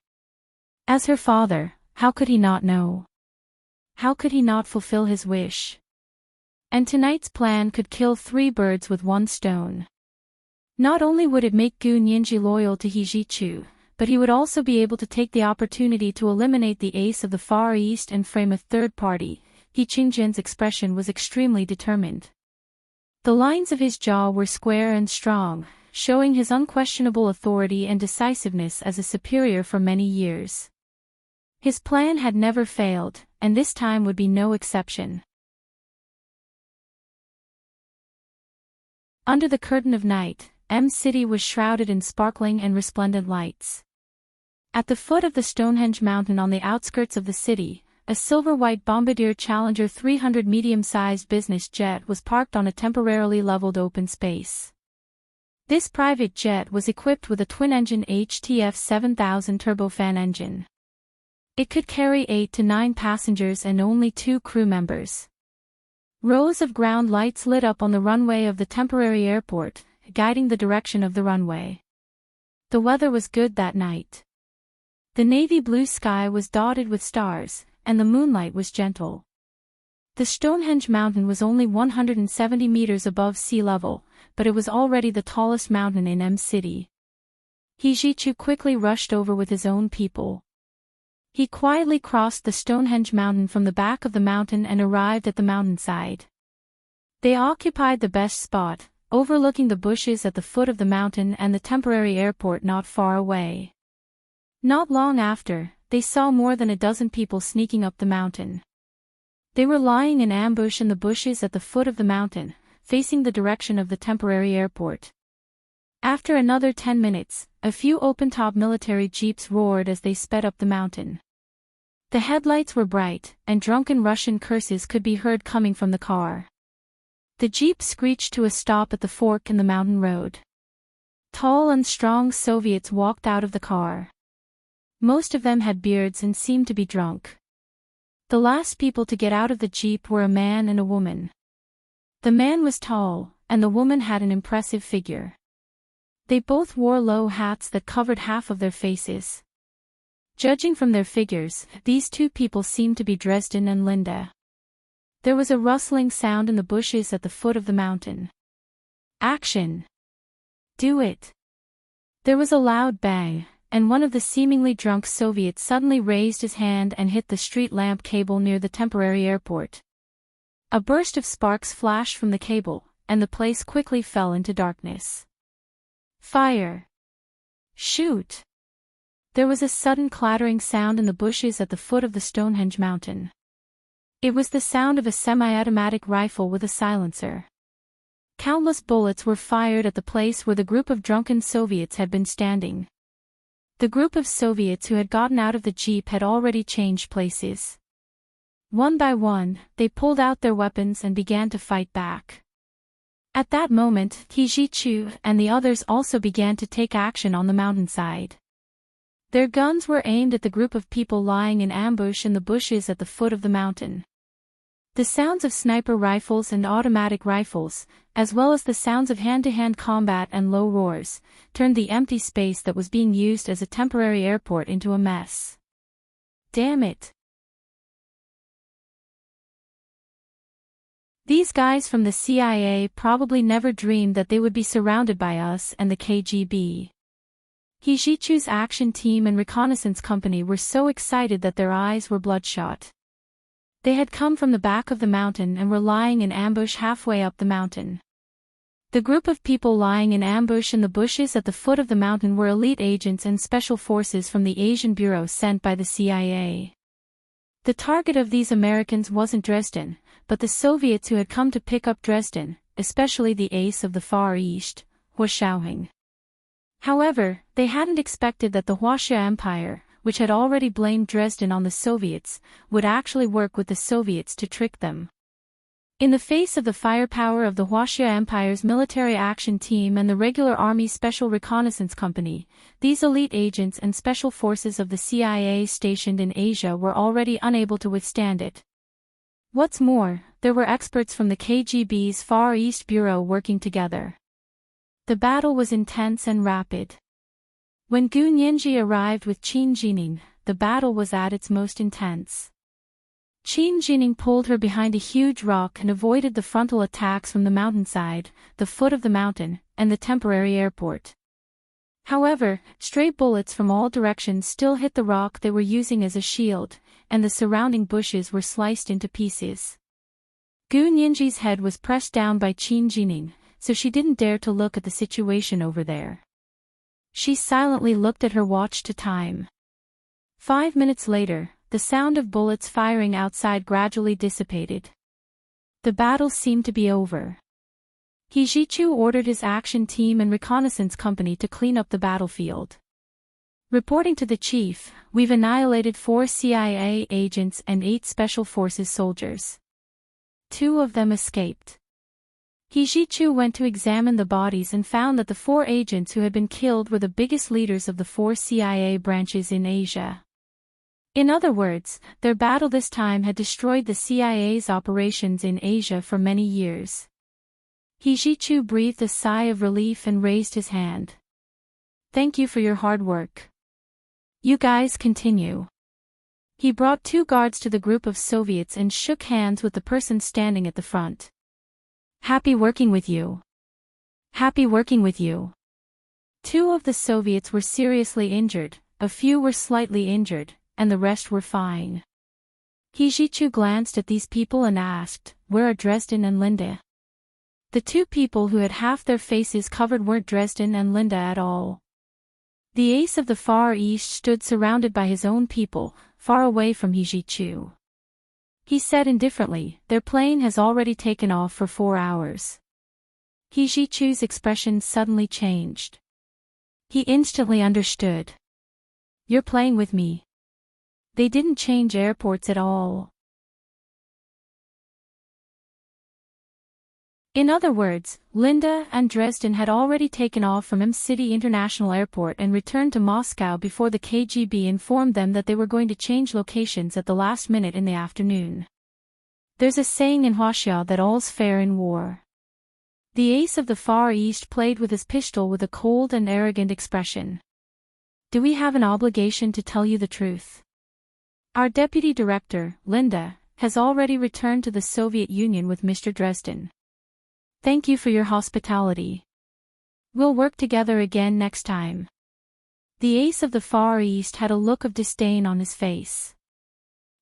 As her father, how could he not know? How could he not fulfill his wish? And tonight's plan could kill 3 birds with 1 stone. Not only would it make Gu Nianji loyal to He Ji-chu, but he would also be able to take the opportunity to eliminate the ace of the Far East and frame a third party. He Qingjian's expression was extremely determined. The lines of his jaw were square and strong, showing his unquestionable authority and decisiveness as a superior for many years. His plan had never failed, and this time would be no exception. Under the curtain of night, M City was shrouded in sparkling and resplendent lights. At the foot of the Stonehenge mountain on the outskirts of the city, a silver-white Bombardier Challenger 300 medium-sized business jet was parked on a temporarily leveled open space. This private jet was equipped with a twin-engine HTF 7000 turbofan engine. It could carry 8 to 9 passengers and only 2 crew members. Rows of ground lights lit up on the runway of the temporary airport, guiding the direction of the runway. The weather was good that night. The navy blue sky was dotted with stars, and the moonlight was gentle. The Stonehenge mountain was only 170 meters above sea level, but it was already the tallest mountain in M City. He Ji-chu quickly rushed over with his own people. He quietly crossed the Stonehenge mountain from the back of the mountain and arrived at the mountainside. They occupied the best spot, overlooking the bushes at the foot of the mountain and the temporary airport not far away. Not long after, they saw more than a dozen people sneaking up the mountain. They were lying in ambush in the bushes at the foot of the mountain, facing the direction of the temporary airport. After another 10 minutes, a few open-top military jeeps roared as they sped up the mountain. The headlights were bright, and drunken Russian curses could be heard coming from the car. The jeep screeched to a stop at the fork in the mountain road. Tall and strong Soviets walked out of the car. Most of them had beards and seemed to be drunk. The last people to get out of the jeep were a man and a woman. The man was tall, and the woman had an impressive figure. They both wore low hats that covered half of their faces. Judging from their figures, these 2 people seemed to be Dresden and Linda. There was a rustling sound in the bushes at the foot of the mountain. Action! Do it! There was a loud bang, and one of the seemingly drunk Soviets suddenly raised his hand and hit the street lamp cable near the temporary airport. A burst of sparks flashed from the cable, and the place quickly fell into darkness. Fire! Shoot! There was a sudden clattering sound in the bushes at the foot of the Stonehenge mountain. It was the sound of a semi-automatic rifle with a silencer. Countless bullets were fired at the place where the group of drunken Soviets had been standing. The group of Soviets who had gotten out of the jeep had already changed places. One by one, they pulled out their weapons and began to fight back. At that moment, Kijichu and the others also began to take action on the mountainside. Their guns were aimed at the group of people lying in ambush in the bushes at the foot of the mountain. The sounds of sniper rifles and automatic rifles, as well as the sounds of hand-to-hand combat and low roars, turned the empty space that was being used as a temporary airport into a mess. Damn it! These guys from the CIA probably never dreamed that they would be surrounded by us and the KGB. Hijichu's action team and reconnaissance company were so excited that their eyes were bloodshot. They had come from the back of the mountain and were lying in ambush halfway up the mountain. The group of people lying in ambush in the bushes at the foot of the mountain were elite agents and special forces from the Asian Bureau sent by the CIA. The target of these Americans wasn't Dresden, but the Soviets who had come to pick up Dresden, especially the ace of the Far East, Huashouhing. However, they hadn't expected that the Huaxia Empire, which had already blamed Dresden on the Soviets, would actually work with the Soviets to trick them. In the face of the firepower of the Huaxia Empire's military action team and the regular Army Special Reconnaissance Company, these elite agents and special forces of the CIA stationed in Asia were already unable to withstand it. What's more, there were experts from the KGB's Far East Bureau working together. The battle was intense and rapid. When Gu Nianji arrived with Qin Jining, the battle was at its most intense. Qin Jining pulled her behind a huge rock and avoided the frontal attacks from the mountainside, the foot of the mountain, and the temporary airport. However, stray bullets from all directions still hit the rock they were using as a shield, and the surrounding bushes were sliced into pieces. Gu Nianji's head was pressed down by Qin Jining, so she didn't dare to look at the situation over there. She silently looked at her watch to time. 5 minutes later, the sound of bullets firing outside gradually dissipated. The battle seemed to be over. Hijichu ordered his action team and reconnaissance company to clean up the battlefield. Reporting to the chief, we've annihilated 4 CIA agents and 8 Special Forces soldiers. 2 of them escaped. Hijichu went to examine the bodies and found that the 4 agents who had been killed were the biggest leaders of the 4 CIA branches in Asia. In other words, their battle this time had destroyed the CIA's operations in Asia for many years. Hijichu breathed a sigh of relief and raised his hand. Thank you for your hard work. You guys continue. He brought 2 guards to the group of Soviets and shook hands with the person standing at the front. Happy working with you. Happy working with you. 2 of the Soviets were seriously injured, a few were slightly injured, and the rest were fine. Hijichu glanced at these people and asked, "Where are Dresden and Linda?" The 2 people who had half their faces covered weren't Dresden and Linda at all. The ace of the Far East stood surrounded by his own people, far away from Hijichu. He said indifferently, "Their plane has already taken off for 4 hours." Hijichu's expression suddenly changed. He instantly understood. "You're playing with me. They didn't change airports at all." In other words, Linda and Dresden had already taken off from M-City International Airport and returned to Moscow before the KGB informed them that they were going to change locations at the last minute in the afternoon. There's a saying in Huaxia that all's fair in war. The ace of the Far East played with his pistol with a cold and arrogant expression. "Do we have an obligation to tell you the truth? Our deputy director, Linda, has already returned to the Soviet Union with Mr. Dresden. Thank you for your hospitality. We'll work together again next time." The ace of the Far East had a look of disdain on his face.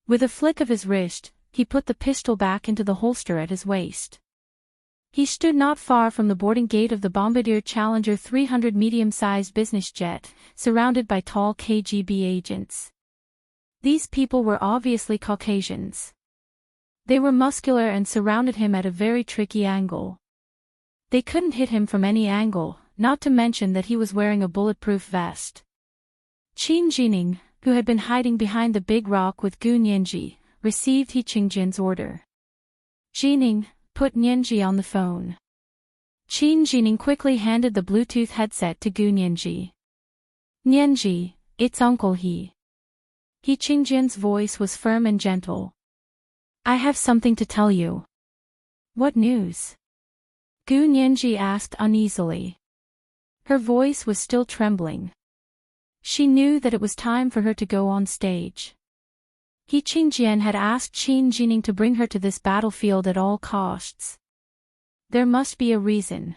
With a flick of his wrist, he put the pistol back into the holster at his waist. He stood not far from the boarding gate of the Bombardier Challenger 300 medium-sized business jet, surrounded by tall KGB agents. These people were obviously Caucasians. They were muscular and surrounded him at a very tricky angle. They couldn't hit him from any angle, not to mention that he was wearing a bulletproof vest. Qin Jining, who had been hiding behind the big rock with Gu Nianji, received He Qingjian's order. Jining, put Nianji on the phone. Qin Jining quickly handed the Bluetooth headset to Gu Nianji. Nianji, it's Uncle He. He Qingjian's voice was firm and gentle. I have something to tell you. What news? Gu Nianji asked uneasily. Her voice was still trembling. She knew that it was time for her to go on stage. He Qingjian had asked Qin Jining to bring her to this battlefield at all costs. There must be a reason.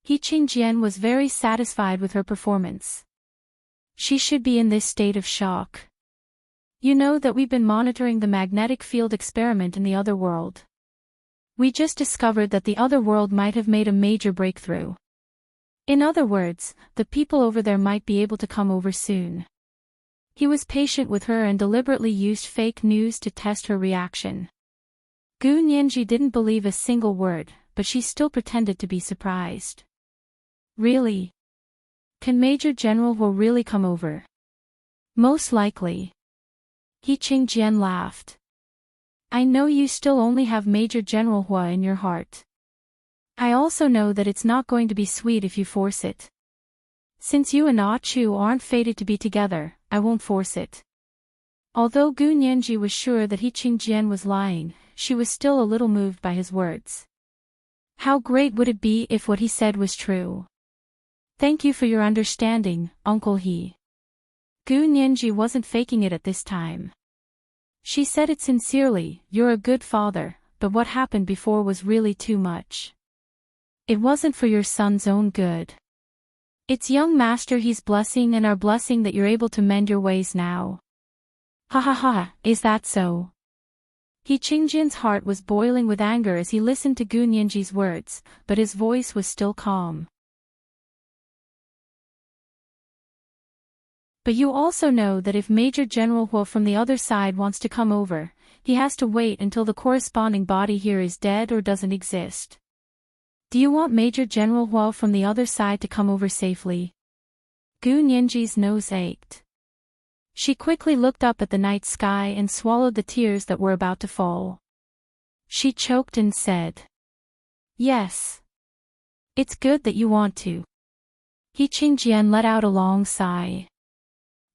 He Qingjian was very satisfied with her performance. She should be in this state of shock. You know that we've been monitoring the magnetic field experiment in the other world. We just discovered that the other world might have made a major breakthrough. In other words, the people over there might be able to come over soon. He was patient with her and deliberately used fake news to test her reaction. Gu Nianji didn't believe a single word, but she still pretended to be surprised. Really? Can Major General Huo really come over? Most likely. He Qingjian laughed. I know you still only have Major General Huo in your heart. I also know that it's not going to be sweet if you force it. Since you and Ah Chu aren't fated to be together, I won't force it. Although Gu Nianji was sure that He Qingjian was lying, she was still a little moved by his words. How great would it be if what he said was true? Thank you for your understanding, Uncle He. Gu Nianji wasn't faking it at this time. She said it sincerely, you're a good father, but what happened before was really too much. It wasn't for your son's own good. It's young master He's blessing and our blessing that you're able to mend your ways now. Ha ha ha, is that so? He Qingjian's heart was boiling with anger as he listened to Gu Nianji's words, but his voice was still calm. But you also know that if Major General Huo from the other side wants to come over, he has to wait until the corresponding body here is dead or doesn't exist. Do you want Major General Huo from the other side to come over safely? Gu Nianji's nose ached. She quickly looked up at the night sky and swallowed the tears that were about to fall. She choked and said, Yes. It's good that you want to. He Qingjian let out a long sigh.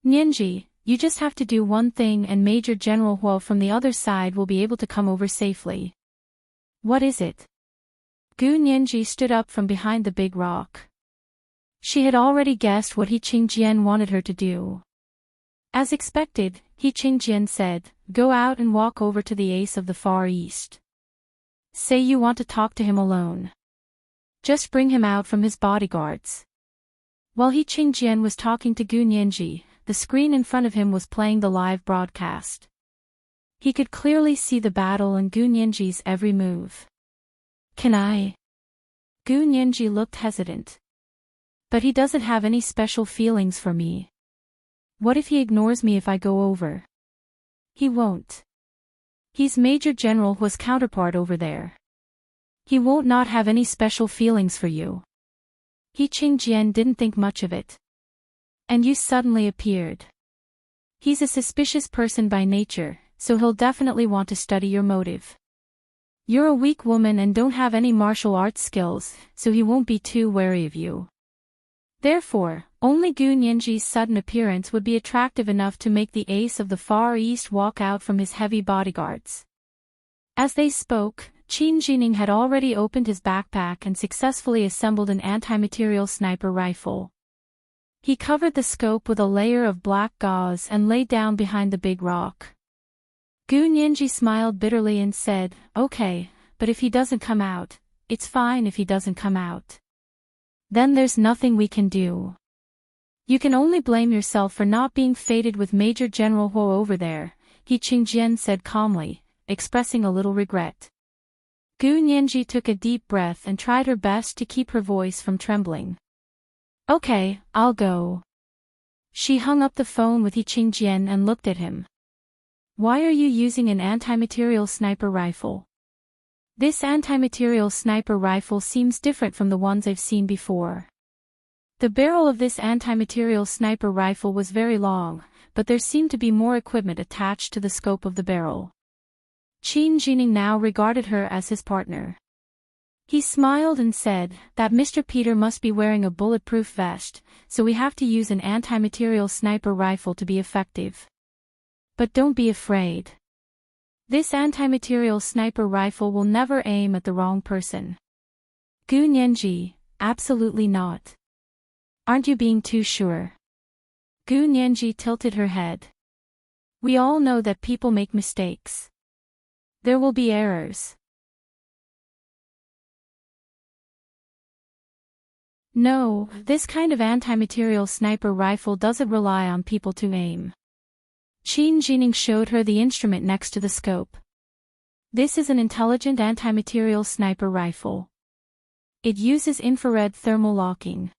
Nianji, you just have to do one thing and Major General Huo from the other side will be able to come over safely. What is it? Gu Nianji stood up from behind the big rock. She had already guessed what He Qingjian wanted her to do. As expected, He Qingjian said, Go out and walk over to the Ace of the Far East. Say you want to talk to him alone. Just bring him out from his bodyguards. While He Qingjian was talking to Gu Nianji, the screen in front of him was playing the live broadcast. He could clearly see the battle and Gu Nianji's every move. Can I? Gu Nianji looked hesitant. But he doesn't have any special feelings for me. What if he ignores me if I go over? He won't. He's Major General Huo's counterpart over there. He won't not have any special feelings for you. He Qingjian didn't think much of it. And you suddenly appeared. He's a suspicious person by nature, so he'll definitely want to study your motive. You're a weak woman and don't have any martial arts skills, so he won't be too wary of you. Therefore, only Gu Nianji's sudden appearance would be attractive enough to make the Ace of the Far East walk out from his heavy bodyguards. As they spoke, Qin Jining had already opened his backpack and successfully assembled an anti-material sniper rifle. He covered the scope with a layer of black gauze and lay down behind the big rock. Gu Nianji smiled bitterly and said, Okay, but if he doesn't come out, it's fine if he doesn't come out. Then there's nothing we can do. You can only blame yourself for not being fated with Major General Huo over there, He Qingjian said calmly, expressing a little regret. Gu Nianji took a deep breath and tried her best to keep her voice from trembling. Okay, I'll go. She hung up the phone with He Qingjian and looked at him. Why are you using an anti-material sniper rifle? This anti-material sniper rifle seems different from the ones I've seen before. The barrel of this anti-material sniper rifle was very long, but there seemed to be more equipment attached to the scope of the barrel. Qin Jining now regarded her as his partner. He smiled and said that Mr. Peter must be wearing a bulletproof vest, so we have to use an anti-material sniper rifle to be effective. But don't be afraid. This anti-material sniper rifle will never aim at the wrong person. Gu Nianji, absolutely not. Aren't you being too sure? Gu Nianji tilted her head. We all know that people make mistakes. There will be errors. No, this kind of anti-material sniper rifle doesn't rely on people to aim. Qin Jining showed her the instrument next to the scope. This is an intelligent anti-material sniper rifle. It uses infrared thermal locking.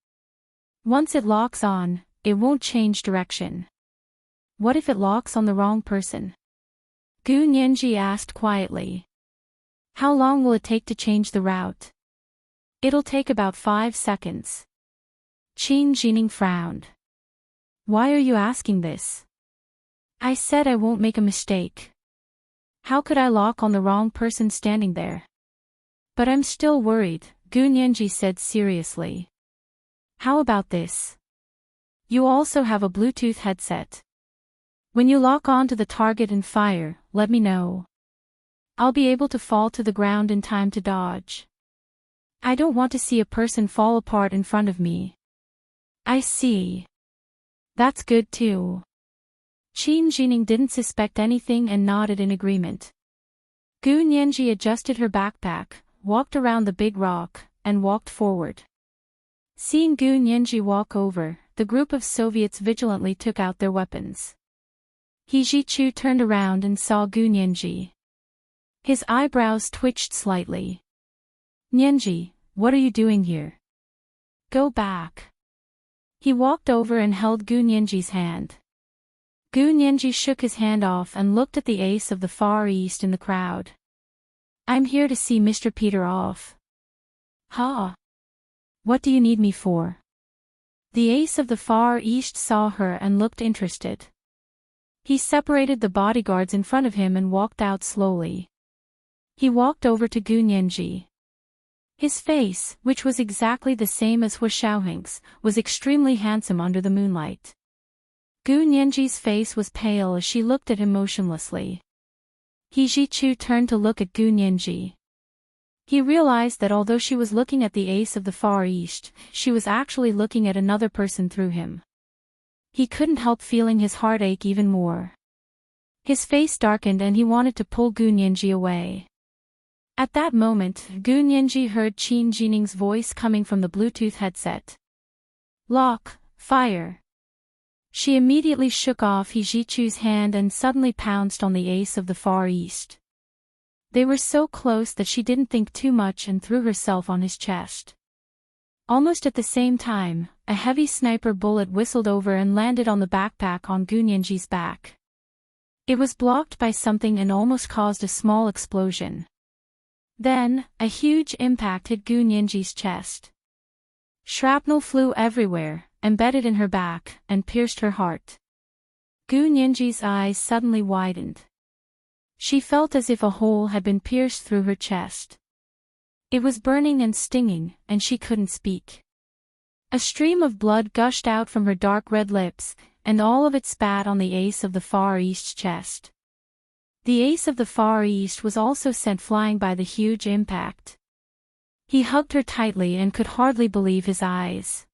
Once it locks on, it won't change direction. What if it locks on the wrong person? Gu Nianji asked quietly. How long will it take to change the route? It'll take about 5 seconds. Qin Jining frowned. Why are you asking this? I said I won't make a mistake. How could I lock on the wrong person standing there? But I'm still worried, Gu Nianji said seriously. How about this? You also have a Bluetooth headset. When you lock onto the target and fire, let me know. I'll be able to fall to the ground in time to dodge. I don't want to see a person fall apart in front of me. I see. That's good too. Qin Jining didn't suspect anything and nodded in agreement. Gu Nianji adjusted her backpack, walked around the big rock, and walked forward. Seeing Gu Nianji walk over, the group of Soviets vigilantly took out their weapons. He Ji-Chu turned around and saw Gu Nianji. His eyebrows twitched slightly. Nianji, what are you doing here? Go back. He walked over and held Gu Nianji's hand. Gu Nianji shook his hand off and looked at the ace of the Far East in the crowd. I'm here to see Mr. Peter off. Ha! What do you need me for? The ace of the Far East saw her and looked interested. He separated the bodyguards in front of him and walked out slowly. He walked over to Gu Nianji. His face, which was exactly the same as Hu Xiaoheng's, was extremely handsome under the moonlight. Gu Nianji's face was pale as she looked at him motionlessly. He Ji-Chu turned to look at Gu Nianji. He realized that although she was looking at the ace of the Far East, she was actually looking at another person through him. He couldn't help feeling his heart ache even more. His face darkened and he wanted to pull Gu Nianji away. At that moment, Gu Nianji heard Qin Jining's voice coming from the Bluetooth headset. Lock, fire. She immediately shook off He Ji-Chu's hand and suddenly pounced on the ace of the Far East. They were so close that she didn't think too much and threw herself on his chest. Almost at the same time, a heavy sniper bullet whistled over and landed on the backpack on Gu Nianji's back. It was blocked by something and almost caused a small explosion. Then, a huge impact hit Gu Nianji's chest. Shrapnel flew everywhere, embedded in her back, and pierced her heart. Gu Nianji's eyes suddenly widened. She felt as if a hole had been pierced through her chest. It was burning and stinging, and she couldn't speak. A stream of blood gushed out from her dark red lips, and all of it spat on the ace of the Far East's chest. The ace of the Far East was also sent flying by the huge impact. He hugged her tightly and could hardly believe his eyes.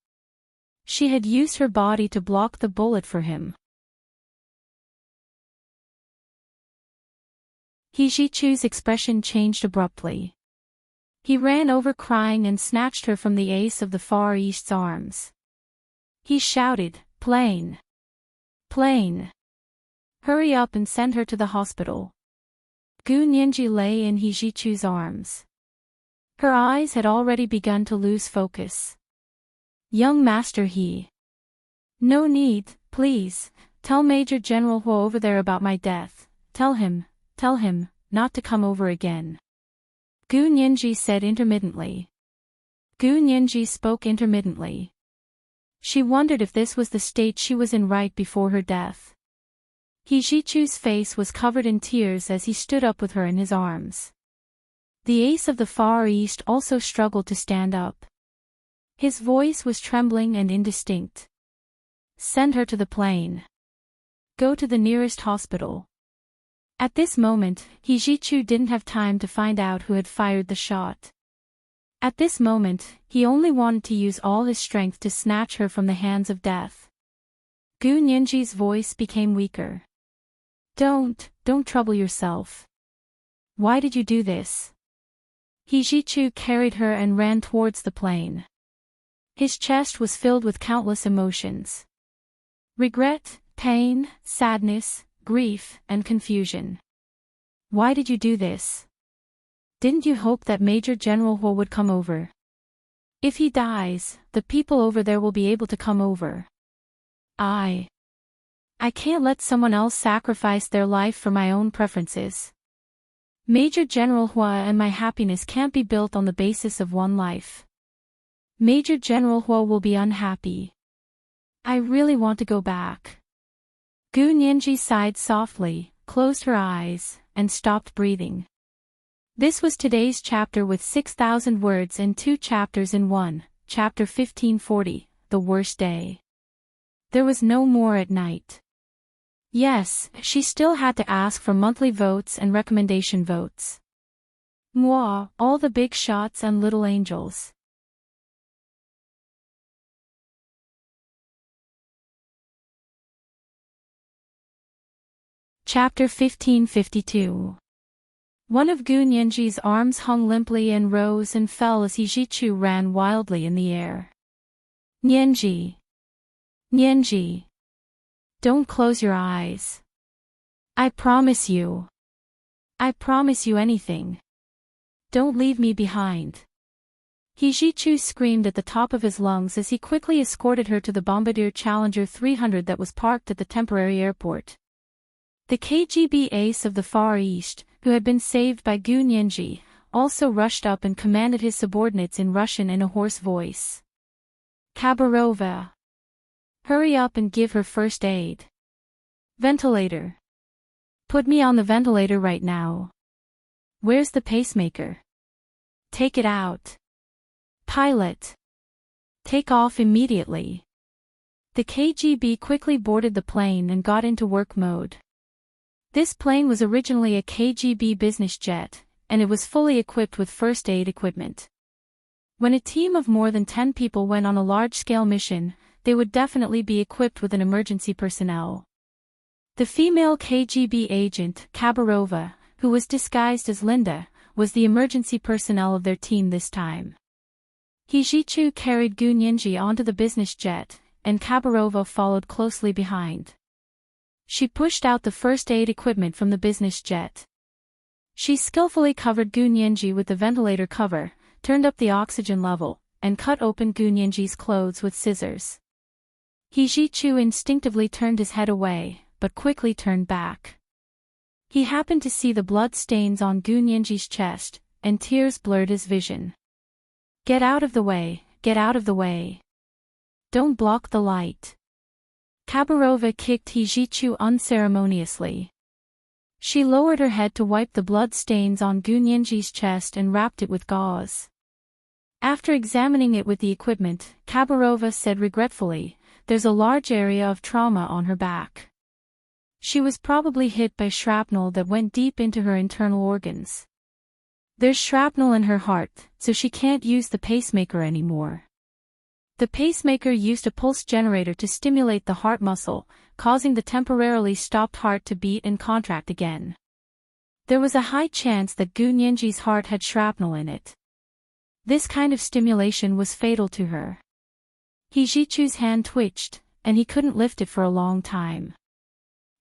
She had used her body to block the bullet for him. He Ji-Chu's expression changed abruptly. He ran over crying and snatched her from the ace of the Far East's arms. He shouted, "Plane! Plane! Hurry up and send her to the hospital." Gu Nianji lay in He Ji-Chu's arms. Her eyes had already begun to lose focus. "Young Master He. No need, please, tell Major General Hu over there about my death, tell him, not to come over again." Gu Nianji said intermittently. Gu Nianji spoke intermittently. She wondered if this was the state she was in right before her death. He Jichu's face was covered in tears as he stood up with her in his arms. The ace of the Far East also struggled to stand up. His voice was trembling and indistinct. Send her to the plane. Go to the nearest hospital. At this moment, He Jichu didn't have time to find out who had fired the shot. At this moment, he only wanted to use all his strength to snatch her from the hands of death. Gu Nianji's voice became weaker. Don't trouble yourself. Why did you do this? He Jichu carried her and ran towards the plane. His chest was filled with countless emotions. Regret, pain, sadness, grief, and confusion. Why did you do this? Didn't you hope that Major General Huo would come over? If he dies, the people over there will be able to come over. I can't let someone else sacrifice their life for my own preferences. Major General Hua and my happiness can't be built on the basis of one life. Major General Hua will be unhappy. I really want to go back. Gu Nianji sighed softly, closed her eyes, and stopped breathing. This was today's chapter with 6,000 words and 2 chapters in one, chapter 1540, The Worst Day. There was no more at night. Yes, she still had to ask for monthly votes and recommendation votes. Mwah, all the big shots and little angels. Chapter 1552. One of Gu Nianji's arms hung limply and rose and fell as He Jichu ran wildly in the air. Nianji. Nianji. Don't close your eyes. I promise you. I promise you anything. Don't leave me behind. He Jichu screamed at the top of his lungs as he quickly escorted her to the Bombardier Challenger 300 that was parked at the temporary airport. The KGB ace of the Far East, who had been saved by Gu Nianji, also rushed up and commanded his subordinates in Russian in a hoarse voice. Khabarova. Hurry up and give her first aid. Ventilator. Put me on the ventilator right now. Where's the pacemaker? Take it out. Pilot. Take off immediately. The KGB quickly boarded the plane and got into work mode. This plane was originally a KGB business jet, and it was fully equipped with first aid equipment. When a team of more than 10 people went on a large-scale mission, they would definitely be equipped with an emergency personnel. The female KGB agent, Khabarova, who was disguised as Linda, was the emergency personnel of their team this time. He Jichu carried Gu Nianji onto the business jet, and Khabarova followed closely behind. She pushed out the first aid equipment from the business jet. She skillfully covered Gu Nianji with the ventilator cover, turned up the oxygen level, and cut open Gu Nianji's clothes with scissors. He Jichu instinctively turned his head away, but quickly turned back. He happened to see the blood stains on Gu Nianji's chest, and tears blurred his vision. Get out of the way, get out of the way. Don't block the light. Khabarova kicked He Jichu unceremoniously. She lowered her head to wipe the blood stains on Gu Nianji's chest and wrapped it with gauze. After examining it with the equipment, Khabarova said regretfully, "There's a large area of trauma on her back. She was probably hit by shrapnel that went deep into her internal organs. There's shrapnel in her heart, so she can't use the pacemaker anymore." The pacemaker used a pulse generator to stimulate the heart muscle, causing the temporarily stopped heart to beat and contract again. There was a high chance that Gu Nianji's heart had shrapnel in it. This kind of stimulation was fatal to her. He Jichu's hand twitched, and he couldn't lift it for a long time.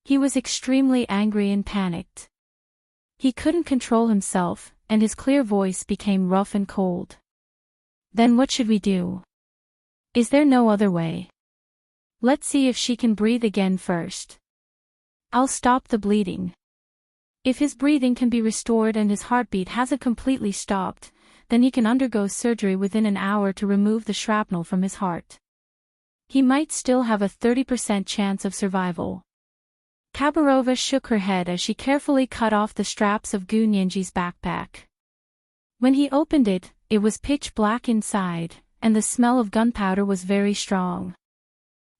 He was extremely angry and panicked. He couldn't control himself, and his clear voice became rough and cold. Then what should we do? Is there no other way? Let's see if she can breathe again first. I'll stop the bleeding. If his breathing can be restored and his heartbeat hasn't completely stopped, then he can undergo surgery within an hour to remove the shrapnel from his heart. He might still have a 30% chance of survival. Kabarova shook her head as she carefully cut off the straps of Gunyenji's backpack. When he opened it, it was pitch black inside, and the smell of gunpowder was very strong.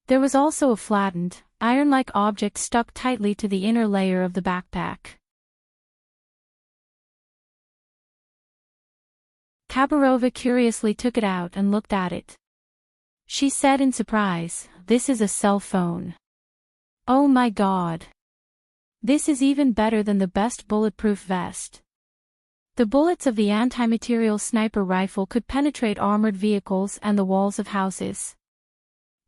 There was also a flattened, iron-like object stuck tightly to the inner layer of the backpack. Kabarova curiously took it out and looked at it. She said in surprise, "This is a cell phone. Oh my God. This is even better than the best bulletproof vest." The bullets of the anti-material sniper rifle could penetrate armored vehicles and the walls of houses.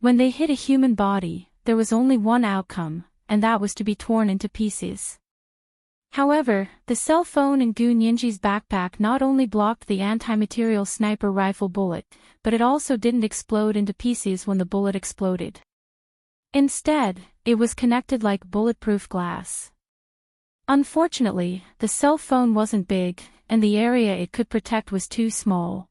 When they hit a human body, there was only one outcome, and that was to be torn into pieces. However, the cell phone in Gunyenji's backpack not only blocked the anti-material sniper rifle bullet, but it also didn't explode into pieces when the bullet exploded. Instead, it was connected like bulletproof glass. Unfortunately, the cell phone wasn't big, and the area it could protect was too small.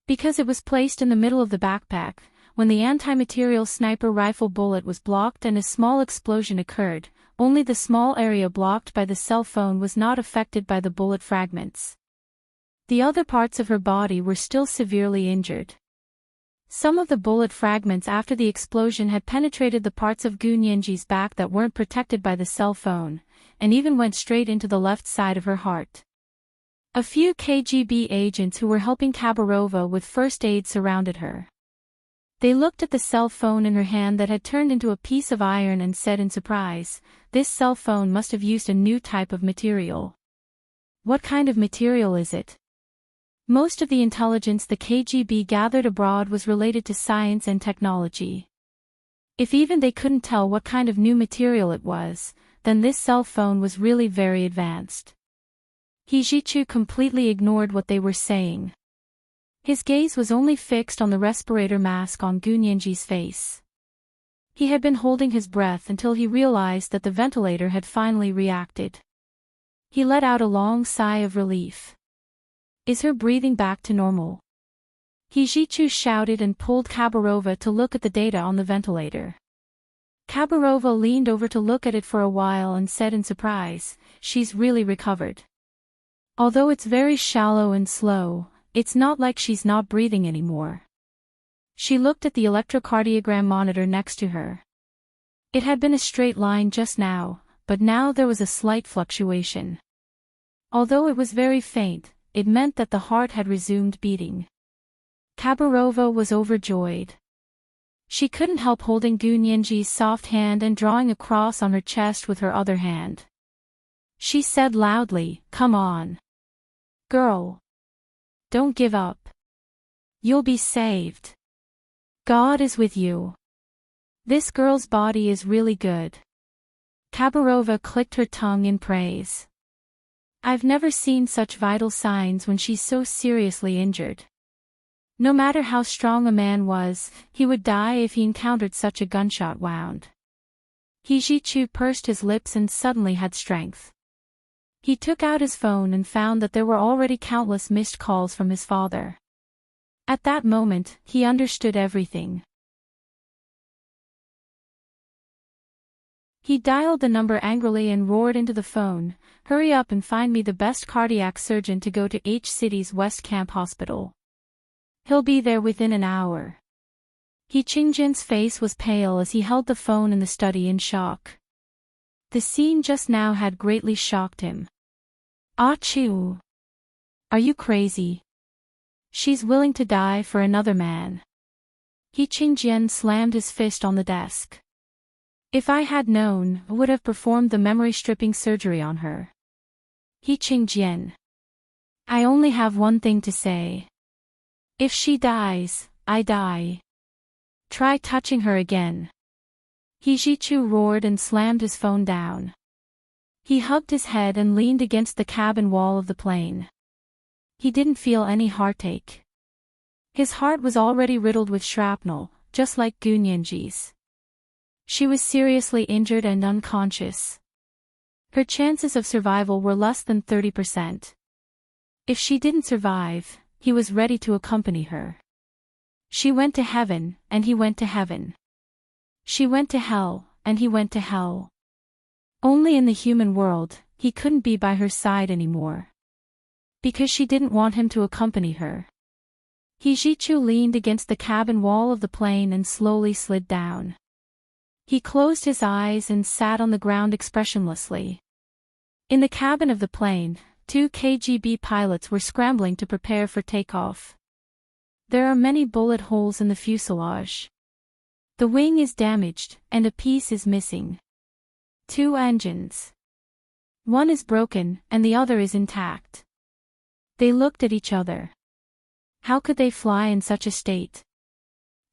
Because it was placed in the middle of the backpack, when the anti-material sniper rifle bullet was blocked and a small explosion occurred, only the small area blocked by the cell phone was not affected by the bullet fragments. The other parts of her body were still severely injured. Some of the bullet fragments after the explosion had penetrated the parts of Gunyenji's back that weren't protected by the cell phone, and even went straight into the left side of her heart. A few KGB agents who were helping Kabarova with first aid surrounded her. They looked at the cell phone in her hand that had turned into a piece of iron and said in surprise, "This cell phone must have used a new type of material." "What kind of material is it?" Most of the intelligence the KGB gathered abroad was related to science and technology. If even they couldn't tell what kind of new material it was, then this cell phone was really very advanced. Hijichu completely ignored what they were saying. His gaze was only fixed on the respirator mask on Gunyenji's face. He had been holding his breath until he realized that the ventilator had finally reacted. He let out a long sigh of relief. "Is her breathing back to normal?" Hijichu shouted and pulled Kabarova to look at the data on the ventilator. Kabarova leaned over to look at it for a while and said in surprise, "She's really recovered. Although it's very shallow and slow, it's not like she's not breathing anymore." She looked at the electrocardiogram monitor next to her. It had been a straight line just now, but now there was a slight fluctuation. Although it was very faint, it meant that the heart had resumed beating. Kabarova was overjoyed. She couldn't help holding Gunyenji's soft hand and drawing a cross on her chest with her other hand. She said loudly, "Come on, girl. Don't give up. You'll be saved. God is with you. This girl's body is really good." Kabarova clicked her tongue in praise. "I've never seen such vital signs when she's so seriously injured. No matter how strong a man was, he would die if he encountered such a gunshot wound." Hijichu pursed his lips and suddenly had strength. He took out his phone and found that there were already countless missed calls from his father. At that moment, he understood everything. He dialed the number angrily and roared into the phone, "Hurry up and find me the best cardiac surgeon to go to H City's West Camp Hospital. He'll be there within an hour." Qingjin's face was pale as he held the phone in the study in shock. The scene just now had greatly shocked him. "Achoo! Are you crazy? She's willing to die for another man." Qingjin slammed his fist on the desk. "If I had known, I would have performed the memory-stripping surgery on her." Qingjin. "I only have one thing to say. If she dies, I die. Try touching her again." Hijichu roared and slammed his phone down. He hugged his head and leaned against the cabin wall of the plane. He didn't feel any heartache. His heart was already riddled with shrapnel, just like Gunyenji's. She was seriously injured and unconscious. Her chances of survival were less than 30%. If she didn't survive, he was ready to accompany her. She went to heaven, and he went to heaven. She went to hell, and he went to hell. Only in the human world, he couldn't be by her side anymore. Because she didn't want him to accompany her. Hijichu leaned against the cabin wall of the plane and slowly slid down. He closed his eyes and sat on the ground expressionlessly. In the cabin of the plane, 2 KGB pilots were scrambling to prepare for takeoff. There are many bullet holes in the fuselage. The wing is damaged, and a piece is missing. 2 engines. One is broken, and the other is intact. They looked at each other. How could they fly in such a state?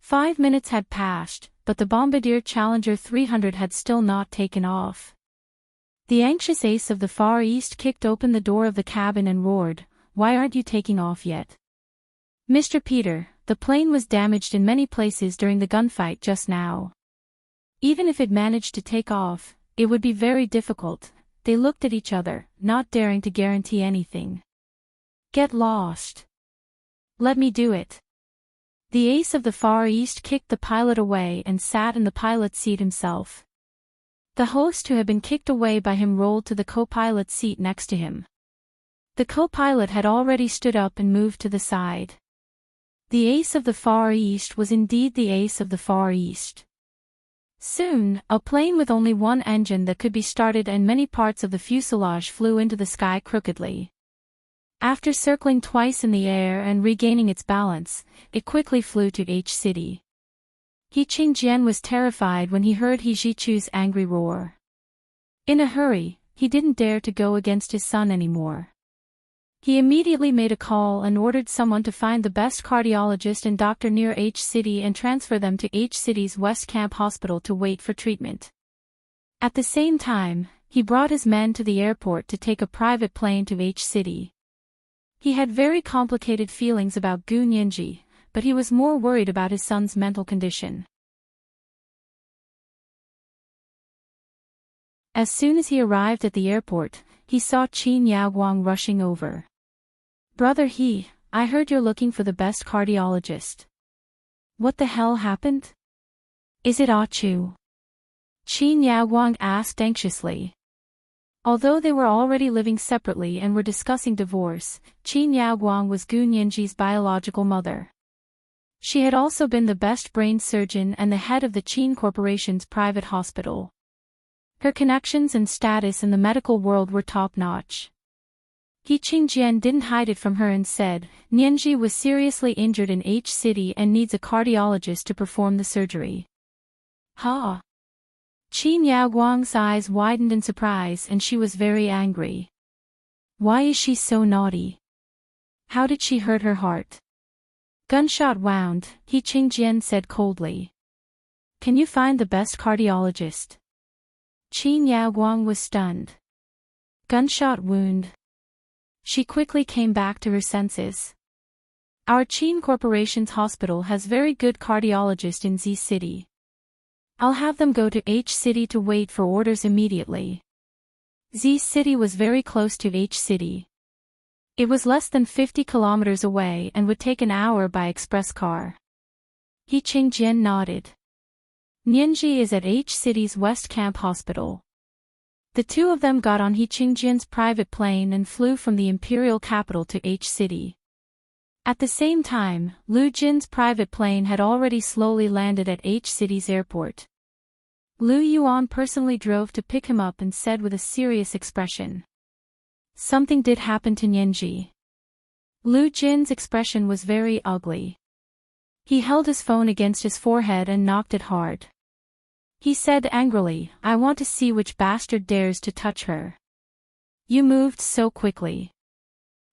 5 minutes had passed, but the Bombardier Challenger 300 had still not taken off. The anxious ace of the Far East kicked open the door of the cabin and roared, "Why aren't you taking off yet?" "Mr. Peter, the plane was damaged in many places during the gunfight just now. Even if it managed to take off, it would be very difficult." They looked at each other, not daring to guarantee anything. "Get lost. Let me do it." The ace of the Far East kicked the pilot away and sat in the pilot's seat himself. The host who had been kicked away by him rolled to the co-pilot's seat next to him. The co-pilot had already stood up and moved to the side. The ace of the Far East was indeed the ace of the Far East. Soon, a plane with only one engine that could be started and many parts of the fuselage flew into the sky crookedly. After circling twice in the air and regaining its balance, it quickly flew to H-City. He Qingjian was terrified when he heard Hijichu's angry roar. In a hurry, he didn't dare to go against his son anymore. He immediately made a call and ordered someone to find the best cardiologist and doctor near H-City and transfer them to H-City's West Camp Hospital to wait for treatment. At the same time, he brought his men to the airport to take a private plane to H-City. He had very complicated feelings about Gu Nianji, but he was more worried about his son's mental condition. As soon as he arrived at the airport, he saw Qin Yaoguang rushing over. "Brother He, I heard you're looking for the best cardiologist. What the hell happened? Is it Achu?" Qin Yaoguang asked anxiously. Although they were already living separately and were discussing divorce, Qin Yaoguang was Gu Nianji's biological mother. She had also been the best brain surgeon and the head of the Qin Corporation's private hospital. Her connections and status in the medical world were top-notch. He Qingjian didn't hide it from her and said, "Nianji was seriously injured in H-City and needs a cardiologist to perform the surgery." "Ha!" Qin Yaoguang's eyes widened in surprise and she was very angry. "Why is she so naughty? How did she hurt her heart?" "Gunshot wound," He Qingjian said coldly. "Can you find the best cardiologist?" Qin Yaoguang was stunned. "Gunshot wound." She quickly came back to her senses. "Our Qin Corporation's hospital has very good cardiologist in Z City. I'll have them go to H City to wait for orders immediately." Z City was very close to H City. It was less than 50 kilometers away and would take an hour by express car. He Qingjian nodded. Nianji is at H City's West Camp Hospital. The two of them got on He Qingjian's private plane and flew from the imperial capital to H City. At the same time, Lu Jin's private plane had already slowly landed at H City's airport. Lu Yuan personally drove to pick him up and said with a serious expression, "Something did happen to Nianji." Lu Jin's expression was very ugly. He held his phone against his forehead and knocked it hard. He said angrily, "I want to see which bastard dares to touch her. You moved so quickly.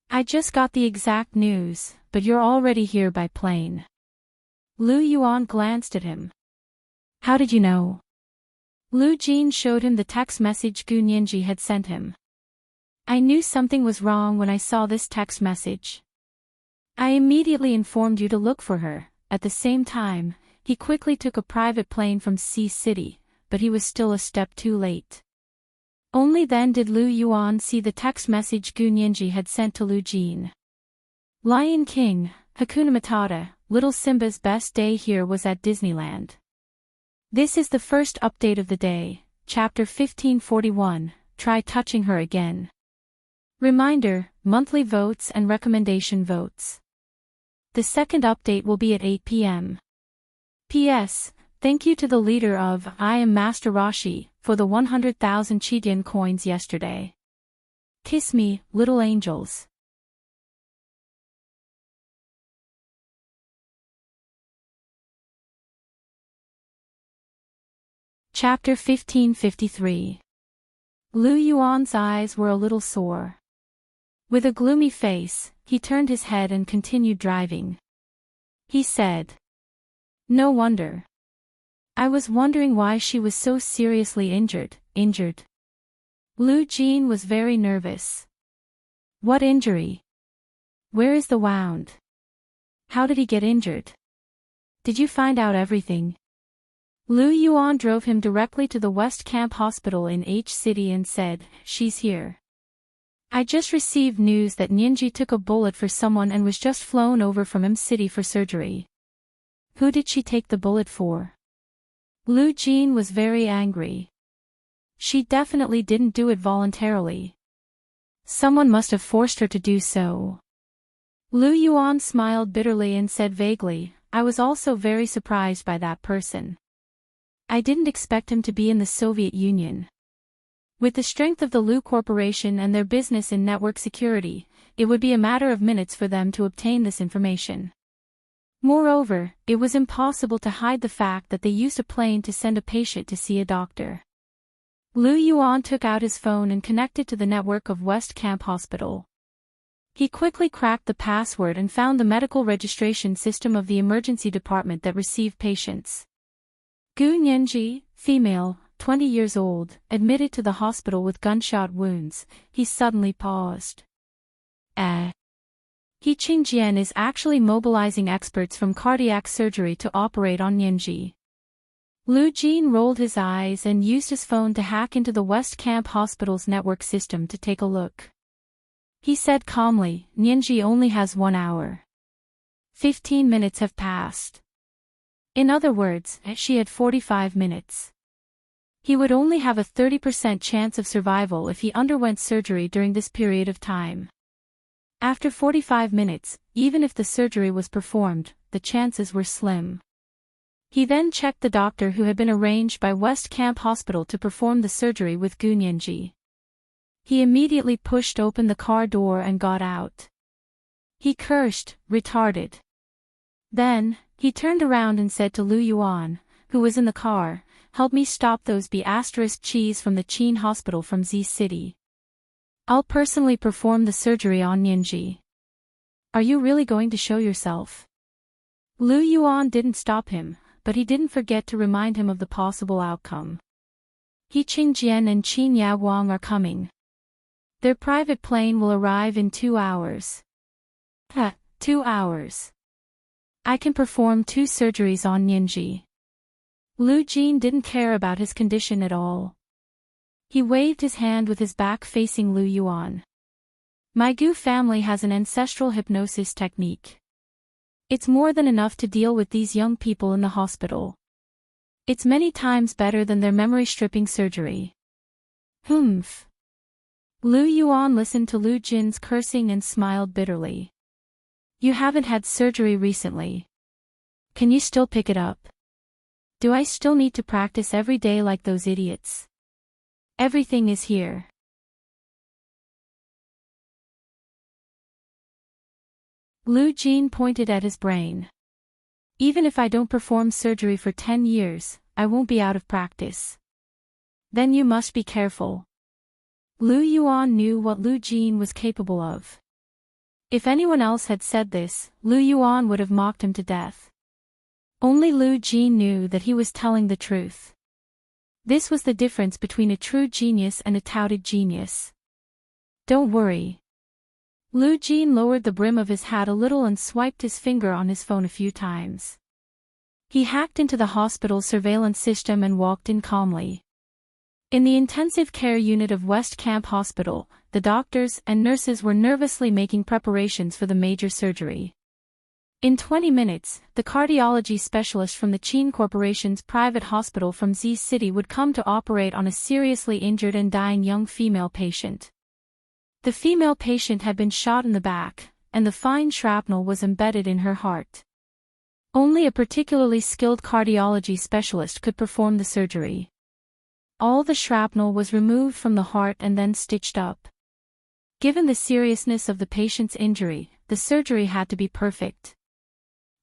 I just got the exact news, but you're already here by plane." Lu Yuan glanced at him. "How did you know?" Lu Jin showed him the text message Gu Nianji had sent him. "I knew something was wrong when I saw this text message. I immediately informed you to look for her." At the same time, he quickly took a private plane from C City, but he was still a step too late. Only then did Lu Yuan see the text message Gu Nianji had sent to Lu Jin. "Lion King, Hakuna Matata, little Simba's best day here was at Disneyland. This is the first update of the day. Chapter 1541, Try touching her again. Reminder, monthly votes and recommendation votes. The second update will be at 8 p.m. P.S. Thank you to the leader of I Am Master Rashi for the 100,000 Chidian coins yesterday. Kiss me, little angels. Chapter 1553. Lu Yuan's eyes were a little sore. With a gloomy face, he turned his head and continued driving. He said, "No wonder. I was wondering why she was so seriously injured. Lu Jin was very nervous. What injury? Where is the wound? How did he get injured? Did you find out everything?" Lu Yuan drove him directly to the West Camp Hospital in H City and said, "She's here. I just received news that Nianji took a bullet for someone and was just flown over from M City for surgery." "Who did she take the bullet for?" Lu Jin was very angry. "She definitely didn't do it voluntarily. Someone must have forced her to do so." Lu Yuan smiled bitterly and said vaguely, "I was also very surprised by that person. I didn't expect him to be in the Soviet Union. With the strength of the Lu Corporation and their business in network security, it would be a matter of minutes for them to obtain this information. Moreover, it was impossible to hide the fact that they used a plane to send a patient to see a doctor." Lu Yuan took out his phone and connected to the network of West Camp Hospital. He quickly cracked the password and found the medical registration system of the emergency department that received patients. Gu Nianji, female, 20 years old, admitted to the hospital with gunshot wounds. He suddenly paused. He Qingjian is actually mobilizing experts from cardiac surgery to operate on Nianji. Lu Jin rolled his eyes and used his phone to hack into the West Camp Hospital's network system to take a look. He said calmly, "Nianji only has 1 hour. 15 minutes have passed. In other words, she had 45 minutes. He would only have a 30% chance of survival if he underwent surgery during this period of time. After 45 minutes, even if the surgery was performed, the chances were slim." He then checked the doctor who had been arranged by West Camp Hospital to perform the surgery with Gu Nianji. He immediately pushed open the car door and got out. He cursed, "Retarded." Then, he turned around and said to Lu Yuan, who was in the car, "Help me stop those B***Chis from the Qin Hospital from Z City. I'll personally perform the surgery on Nianji." "Are you really going to show yourself?" Lu Yuan didn't stop him, but he didn't forget to remind him of the possible outcome. He Qingjian and Qin Yaguang are coming. Their private plane will arrive in 2 hours. 2 hours. I can perform 2 surgeries on Nianji." Lu Jin didn't care about his condition at all. He waved his hand with his back facing Lu Yuan. "My Gu family has an ancestral hypnosis technique. It's more than enough to deal with these young people in the hospital. It's many times better than their memory stripping surgery." Humph. Lu Yuan listened to Lu Jin's cursing and smiled bitterly. "You haven't had surgery recently. Can you still pick it up? Do I still need to practice every day like those idiots? Everything is here." Lu Jin pointed at his brain. "Even if I don't perform surgery for 10 years, I won't be out of practice." "Then you must be careful." Lu Yuan knew what Lu Jin was capable of. If anyone else had said this, Lu Yuan would have mocked him to death. Only Lu Jin knew that he was telling the truth. This was the difference between a true genius and a touted genius. "Don't worry." Lu Jin lowered the brim of his hat a little and swiped his finger on his phone a few times. He hacked into the hospital's surveillance system and walked in calmly. In the intensive care unit of West Camp Hospital, the doctors and nurses were nervously making preparations for the major surgery. In 20 minutes, the cardiology specialist from the Qin Corporation's private hospital from Z City would come to operate on a seriously injured and dying young female patient. The female patient had been shot in the back, and the fine shrapnel was embedded in her heart. Only a particularly skilled cardiology specialist could perform the surgery. All the shrapnel was removed from the heart and then stitched up. Given the seriousness of the patient's injury, the surgery had to be perfect.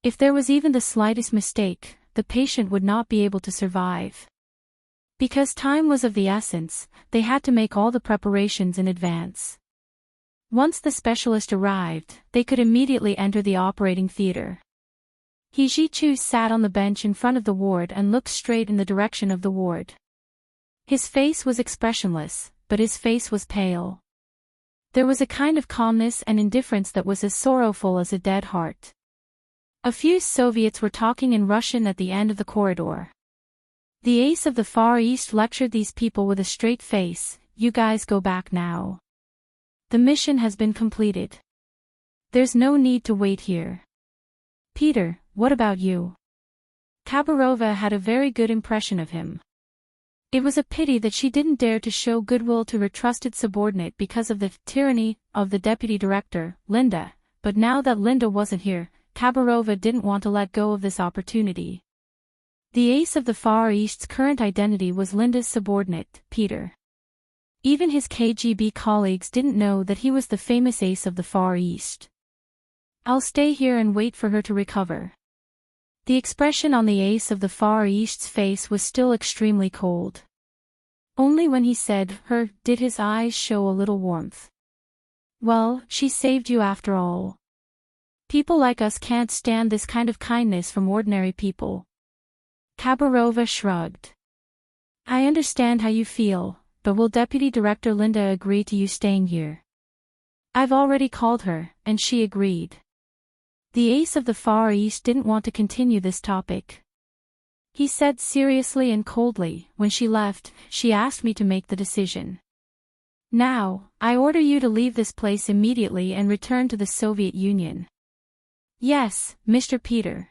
If there was even the slightest mistake, the patient would not be able to survive. Because time was of the essence, they had to make all the preparations in advance. Once the specialist arrived, they could immediately enter the operating theater. He Ji-chu sat on the bench in front of the ward and looked straight in the direction of the ward. His face was expressionless, but his face was pale. There was a kind of calmness and indifference that was as sorrowful as a dead heart. A few Soviets were talking in Russian at the end of the corridor. The ace of the Far East lectured these people with a straight face, "You guys go back now. The mission has been completed. There's no need to wait here." "Peter, what about you?" Khabarova had a very good impression of him. It was a pity that she didn't dare to show goodwill to her trusted subordinate because of the tyranny of the deputy director, Linda, but now that Linda wasn't here, Khabarova didn't want to let go of this opportunity. The ace of the Far East's current identity was Linda's subordinate, Peter. Even his KGB colleagues didn't know that he was the famous ace of the Far East. "I'll stay here and wait for her to recover." The expression on the ace of the Far East's face was still extremely cold. Only when he said "her" did his eyes show a little warmth. "Well, she saved you after all. People like us can't stand this kind of kindness from ordinary people." Khabarova shrugged. "I understand how you feel, but will Deputy Director Linda agree to you staying here?" "I've already called her, and she agreed." The ace of the Far East didn't want to continue this topic. He said seriously and coldly, "When she left, she asked me to make the decision. Now, I order you to leave this place immediately and return to the Soviet Union." "Yes, Mr. Peter."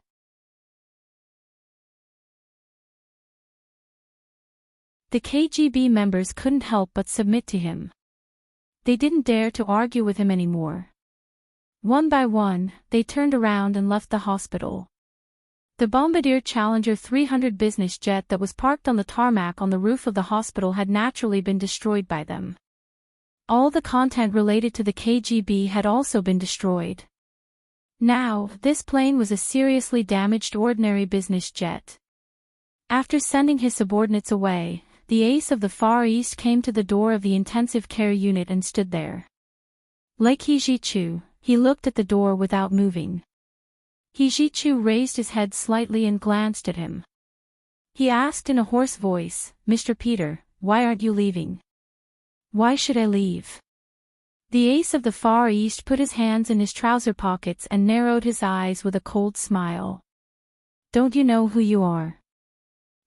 The KGB members couldn't help but submit to him. They didn't dare to argue with him anymore. One by one, they turned around and left the hospital. The Bombardier Challenger 300 business jet that was parked on the tarmac on the roof of the hospital had naturally been destroyed by them. All the content related to the KGB had also been destroyed. Now, this plane was a seriously damaged ordinary business jet. After sending his subordinates away, the ace of the Far East came to the door of the intensive care unit and stood there. Like He Ji-chu, he looked at the door without moving. He Ji-chu raised his head slightly and glanced at him. He asked in a hoarse voice, "Mr. Peter, why aren't you leaving?" "Why should I leave?" The ace of the Far East put his hands in his trouser pockets and narrowed his eyes with a cold smile. "Don't you know who you are?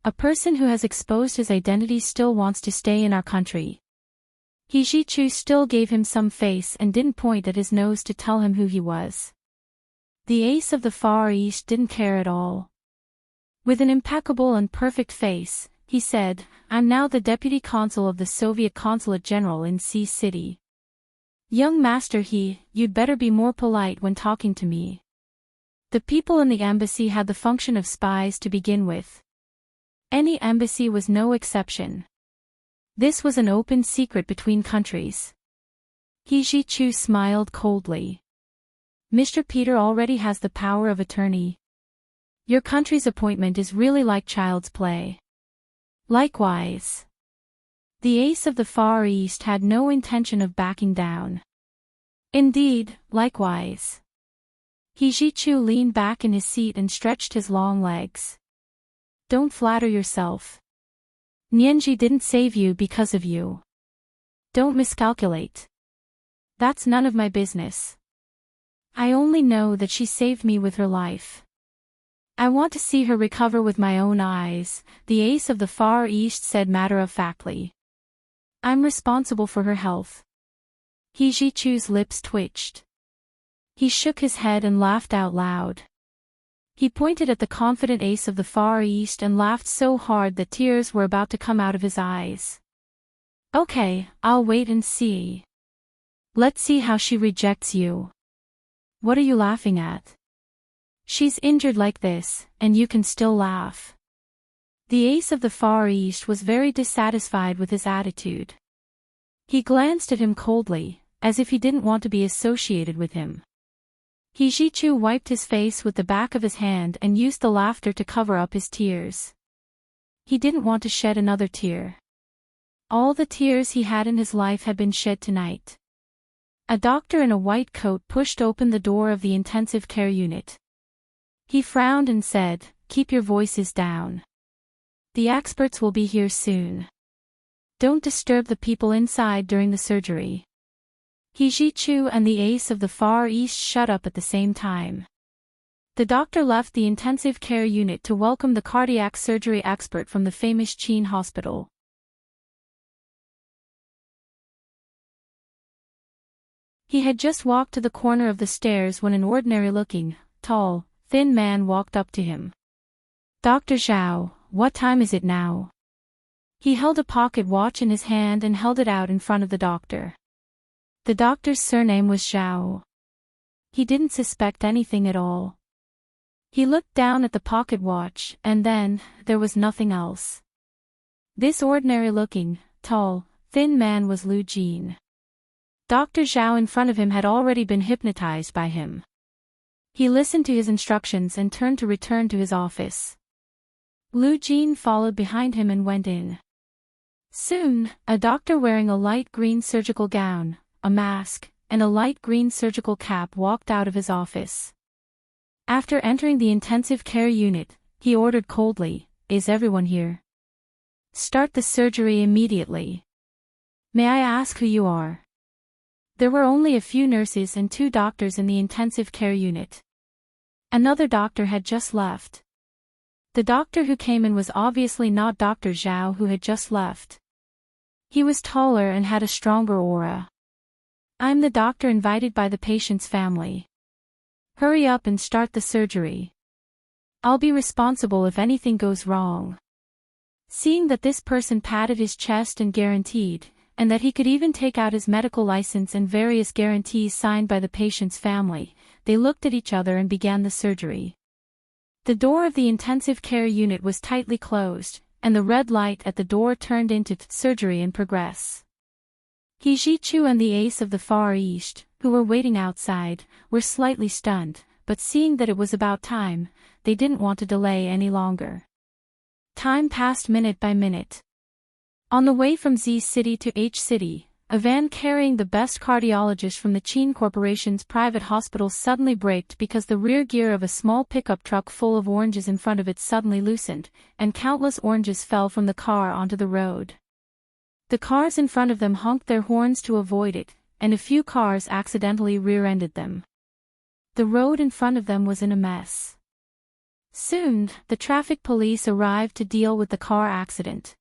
A person who has exposed his identity still wants to stay in our country." He Ji-chu still gave him some face and didn't point at his nose to tell him who he was. The ace of the Far East didn't care at all. With an impeccable and perfect face, he said, "I'm now the deputy consul of the Soviet Consulate General in C City. Young Master you'd better be more polite when talking to me." The people in the embassy had the function of spies to begin with. Any embassy was no exception. This was an open secret between countries. He Ji-chu smiled coldly. "Mr. Peter already has the power of attorney. Your country's appointment is really like child's play." "Likewise." The ace of the Far East had no intention of backing down. "Indeed, likewise." He Ji-chu leaned back in his seat and stretched his long legs. "Don't flatter yourself. Nianji didn't save you because of you. Don't miscalculate. That's none of my business. I only know that she saved me with her life. I want to see her recover with my own eyes," the ace of the Far East said matter-of-factly. "I'm responsible for her health." He Ji-chu's lips twitched. He shook his head and laughed out loud. He pointed at the confident ace of the Far East and laughed so hard that tears were about to come out of his eyes. Okay, I'll wait and see. Let's see how she rejects you. What are you laughing at? She's injured like this, and you can still laugh. The ace of the Far East was very dissatisfied with his attitude. He glanced at him coldly, as if he didn't want to be associated with him. Hijichu wiped his face with the back of his hand and used the laughter to cover up his tears. He didn't want to shed another tear. All the tears he had in his life had been shed tonight. A doctor in a white coat pushed open the door of the intensive care unit. He frowned and said, "Keep your voices down. The experts will be here soon. Don't disturb the people inside during the surgery." Hijichu and the ace of the Far East shut up at the same time. The doctor left the intensive care unit to welcome the cardiac surgery expert from the famous Chin hospital. He had just walked to the corner of the stairs when an ordinary-looking, tall, thin man walked up to him. "Dr. Zhao, what time is it now?" He held a pocket watch in his hand and held it out in front of the doctor. The doctor's surname was Zhao. He didn't suspect anything at all. He looked down at the pocket watch, and then, there was nothing else. This ordinary-looking, tall, thin man was Lu Jin. Dr. Zhao in front of him had already been hypnotized by him. He listened to his instructions and turned to return to his office. Lu Jin followed behind him and went in. Soon, a doctor wearing a light green surgical gown, a mask, and a light green surgical cap walked out of his office. After entering the intensive care unit, he ordered coldly, "Is everyone here? Start the surgery immediately. May I ask who you are?" There were only a few nurses and 2 doctors in the intensive care unit. Another doctor had just left. The doctor who came in was obviously not Dr. Zhao, who had just left. He was taller and had a stronger aura. "I'm the doctor invited by the patient's family. Hurry up and start the surgery. I'll be responsible if anything goes wrong." Seeing that this person patted his chest and guaranteed, and that he could even take out his medical license and various guarantees signed by the patient's family, they looked at each other and began the surgery. The door of the intensive care unit was tightly closed, and the red light at the door turned into surgery in progress. Hijichu and the ace of the Far East, who were waiting outside, were slightly stunned, but seeing that it was about time, they didn't want to delay any longer. Time passed minute by minute. On the way from Z City to H City, a van carrying the best cardiologist from the Chin Corporation's private hospital suddenly braked because the rear gear of a small pickup truck full of oranges in front of it suddenly loosened, and countless oranges fell from the car onto the road. The cars in front of them honked their horns to avoid it, and a few cars accidentally rear-ended them. The road in front of them was in a mess. Soon, the traffic police arrived to deal with the car accident.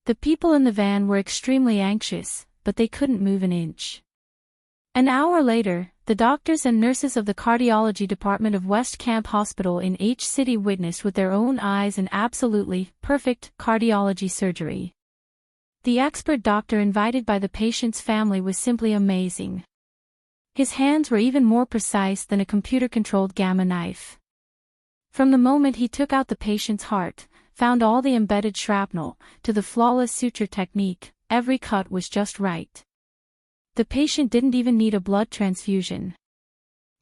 The people in the van were extremely anxious, but they couldn't move an inch. An hour later, the doctors and nurses of the cardiology department of West Camp Hospital in H City witnessed with their own eyes an absolutely perfect cardiology surgery. The expert doctor invited by the patient's family was simply amazing. His hands were even more precise than a computer-controlled gamma knife. From the moment he took out the patient's heart, found all the embedded shrapnel, to the flawless suture technique, every cut was just right. The patient didn't even need a blood transfusion.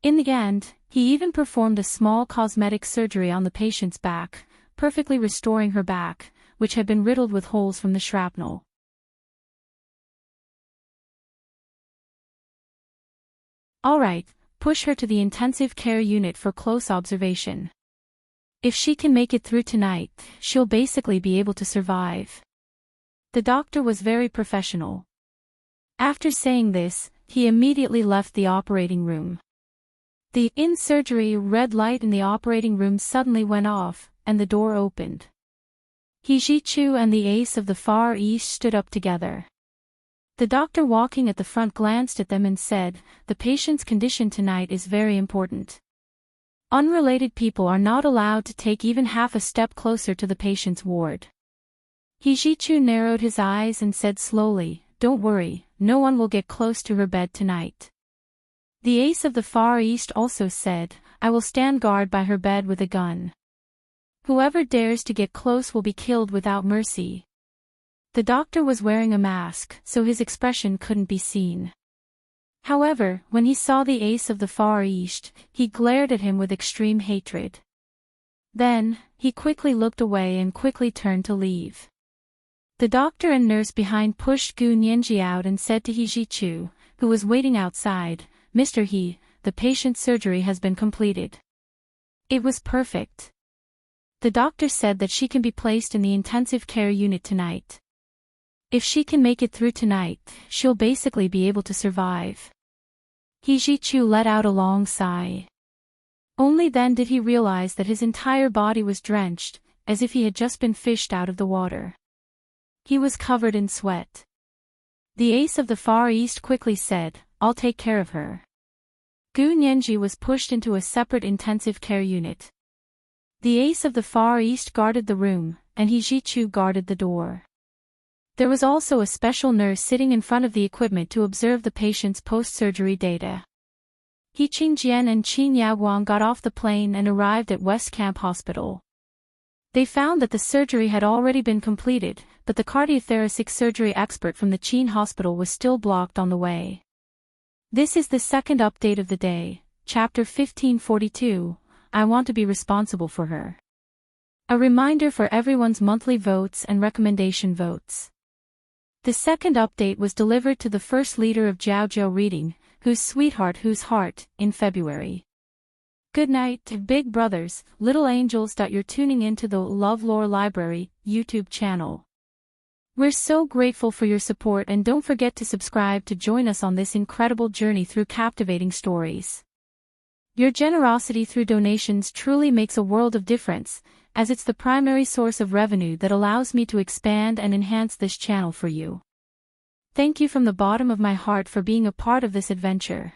In the end, he even performed a small cosmetic surgery on the patient's back, perfectly restoring her back, which had been riddled with holes from the shrapnel. "All right, push her to the intensive care unit for close observation. If she can make it through tonight, she'll basically be able to survive." The doctor was very professional. After saying this, he immediately left the operating room. The in-surgery red light in the operating room suddenly went off, and the door opened. Hijichu and the ace of the Far East stood up together. The doctor walking at the front glanced at them and said, "The patient's condition tonight is very important. Unrelated people are not allowed to take even half a step closer to the patient's ward." He Ji-chu narrowed his eyes and said slowly, "Don't worry, no one will get close to her bed tonight." The ace of the Far East also said, "I will stand guard by her bed with a gun. Whoever dares to get close will be killed without mercy." The doctor was wearing a mask, so his expression couldn't be seen. However, when he saw the ace of the Far East, he glared at him with extreme hatred. Then, he quickly looked away and quickly turned to leave. The doctor and nurse behind pushed Gu Nianji out and said to He Ji-chu, who was waiting outside, "Mr. He, the patient's surgery has been completed. It was perfect. The doctor said that she can be placed in the intensive care unit tonight. If she can make it through tonight, she'll basically be able to survive." He Ji-chu let out a long sigh. Only then did he realize that his entire body was drenched, as if he had just been fished out of the water. He was covered in sweat. The ace of the Far East quickly said, "I'll take care of her." Gu Nianji was pushed into a separate intensive care unit. The ace of the Far East guarded the room, and He Ji-chu guarded the door. There was also a special nurse sitting in front of the equipment to observe the patient's post-surgery data. He Qingjian and Qin Yaguang got off the plane and arrived at West Camp Hospital. They found that the surgery had already been completed, but the cardiothoracic surgery expert from the Qin hospital was still blocked on the way. This is the second update of the day, Chapter 1542, I Want to Be Responsible for Her. A reminder for everyone's monthly votes and recommendation votes. The second update was delivered to the first leader of Jiaojiao Reading, Whose Sweetheart Whose Heart, in February. Good night, big brothers, little angels. You're tuning into the LoveLore Library YouTube channel. We're so grateful for your support, and don't forget to subscribe to join us on this incredible journey through captivating stories. Your generosity through donations truly makes a world of difference, as it's the primary source of revenue that allows me to expand and enhance this channel for you. Thank you from the bottom of my heart for being a part of this adventure.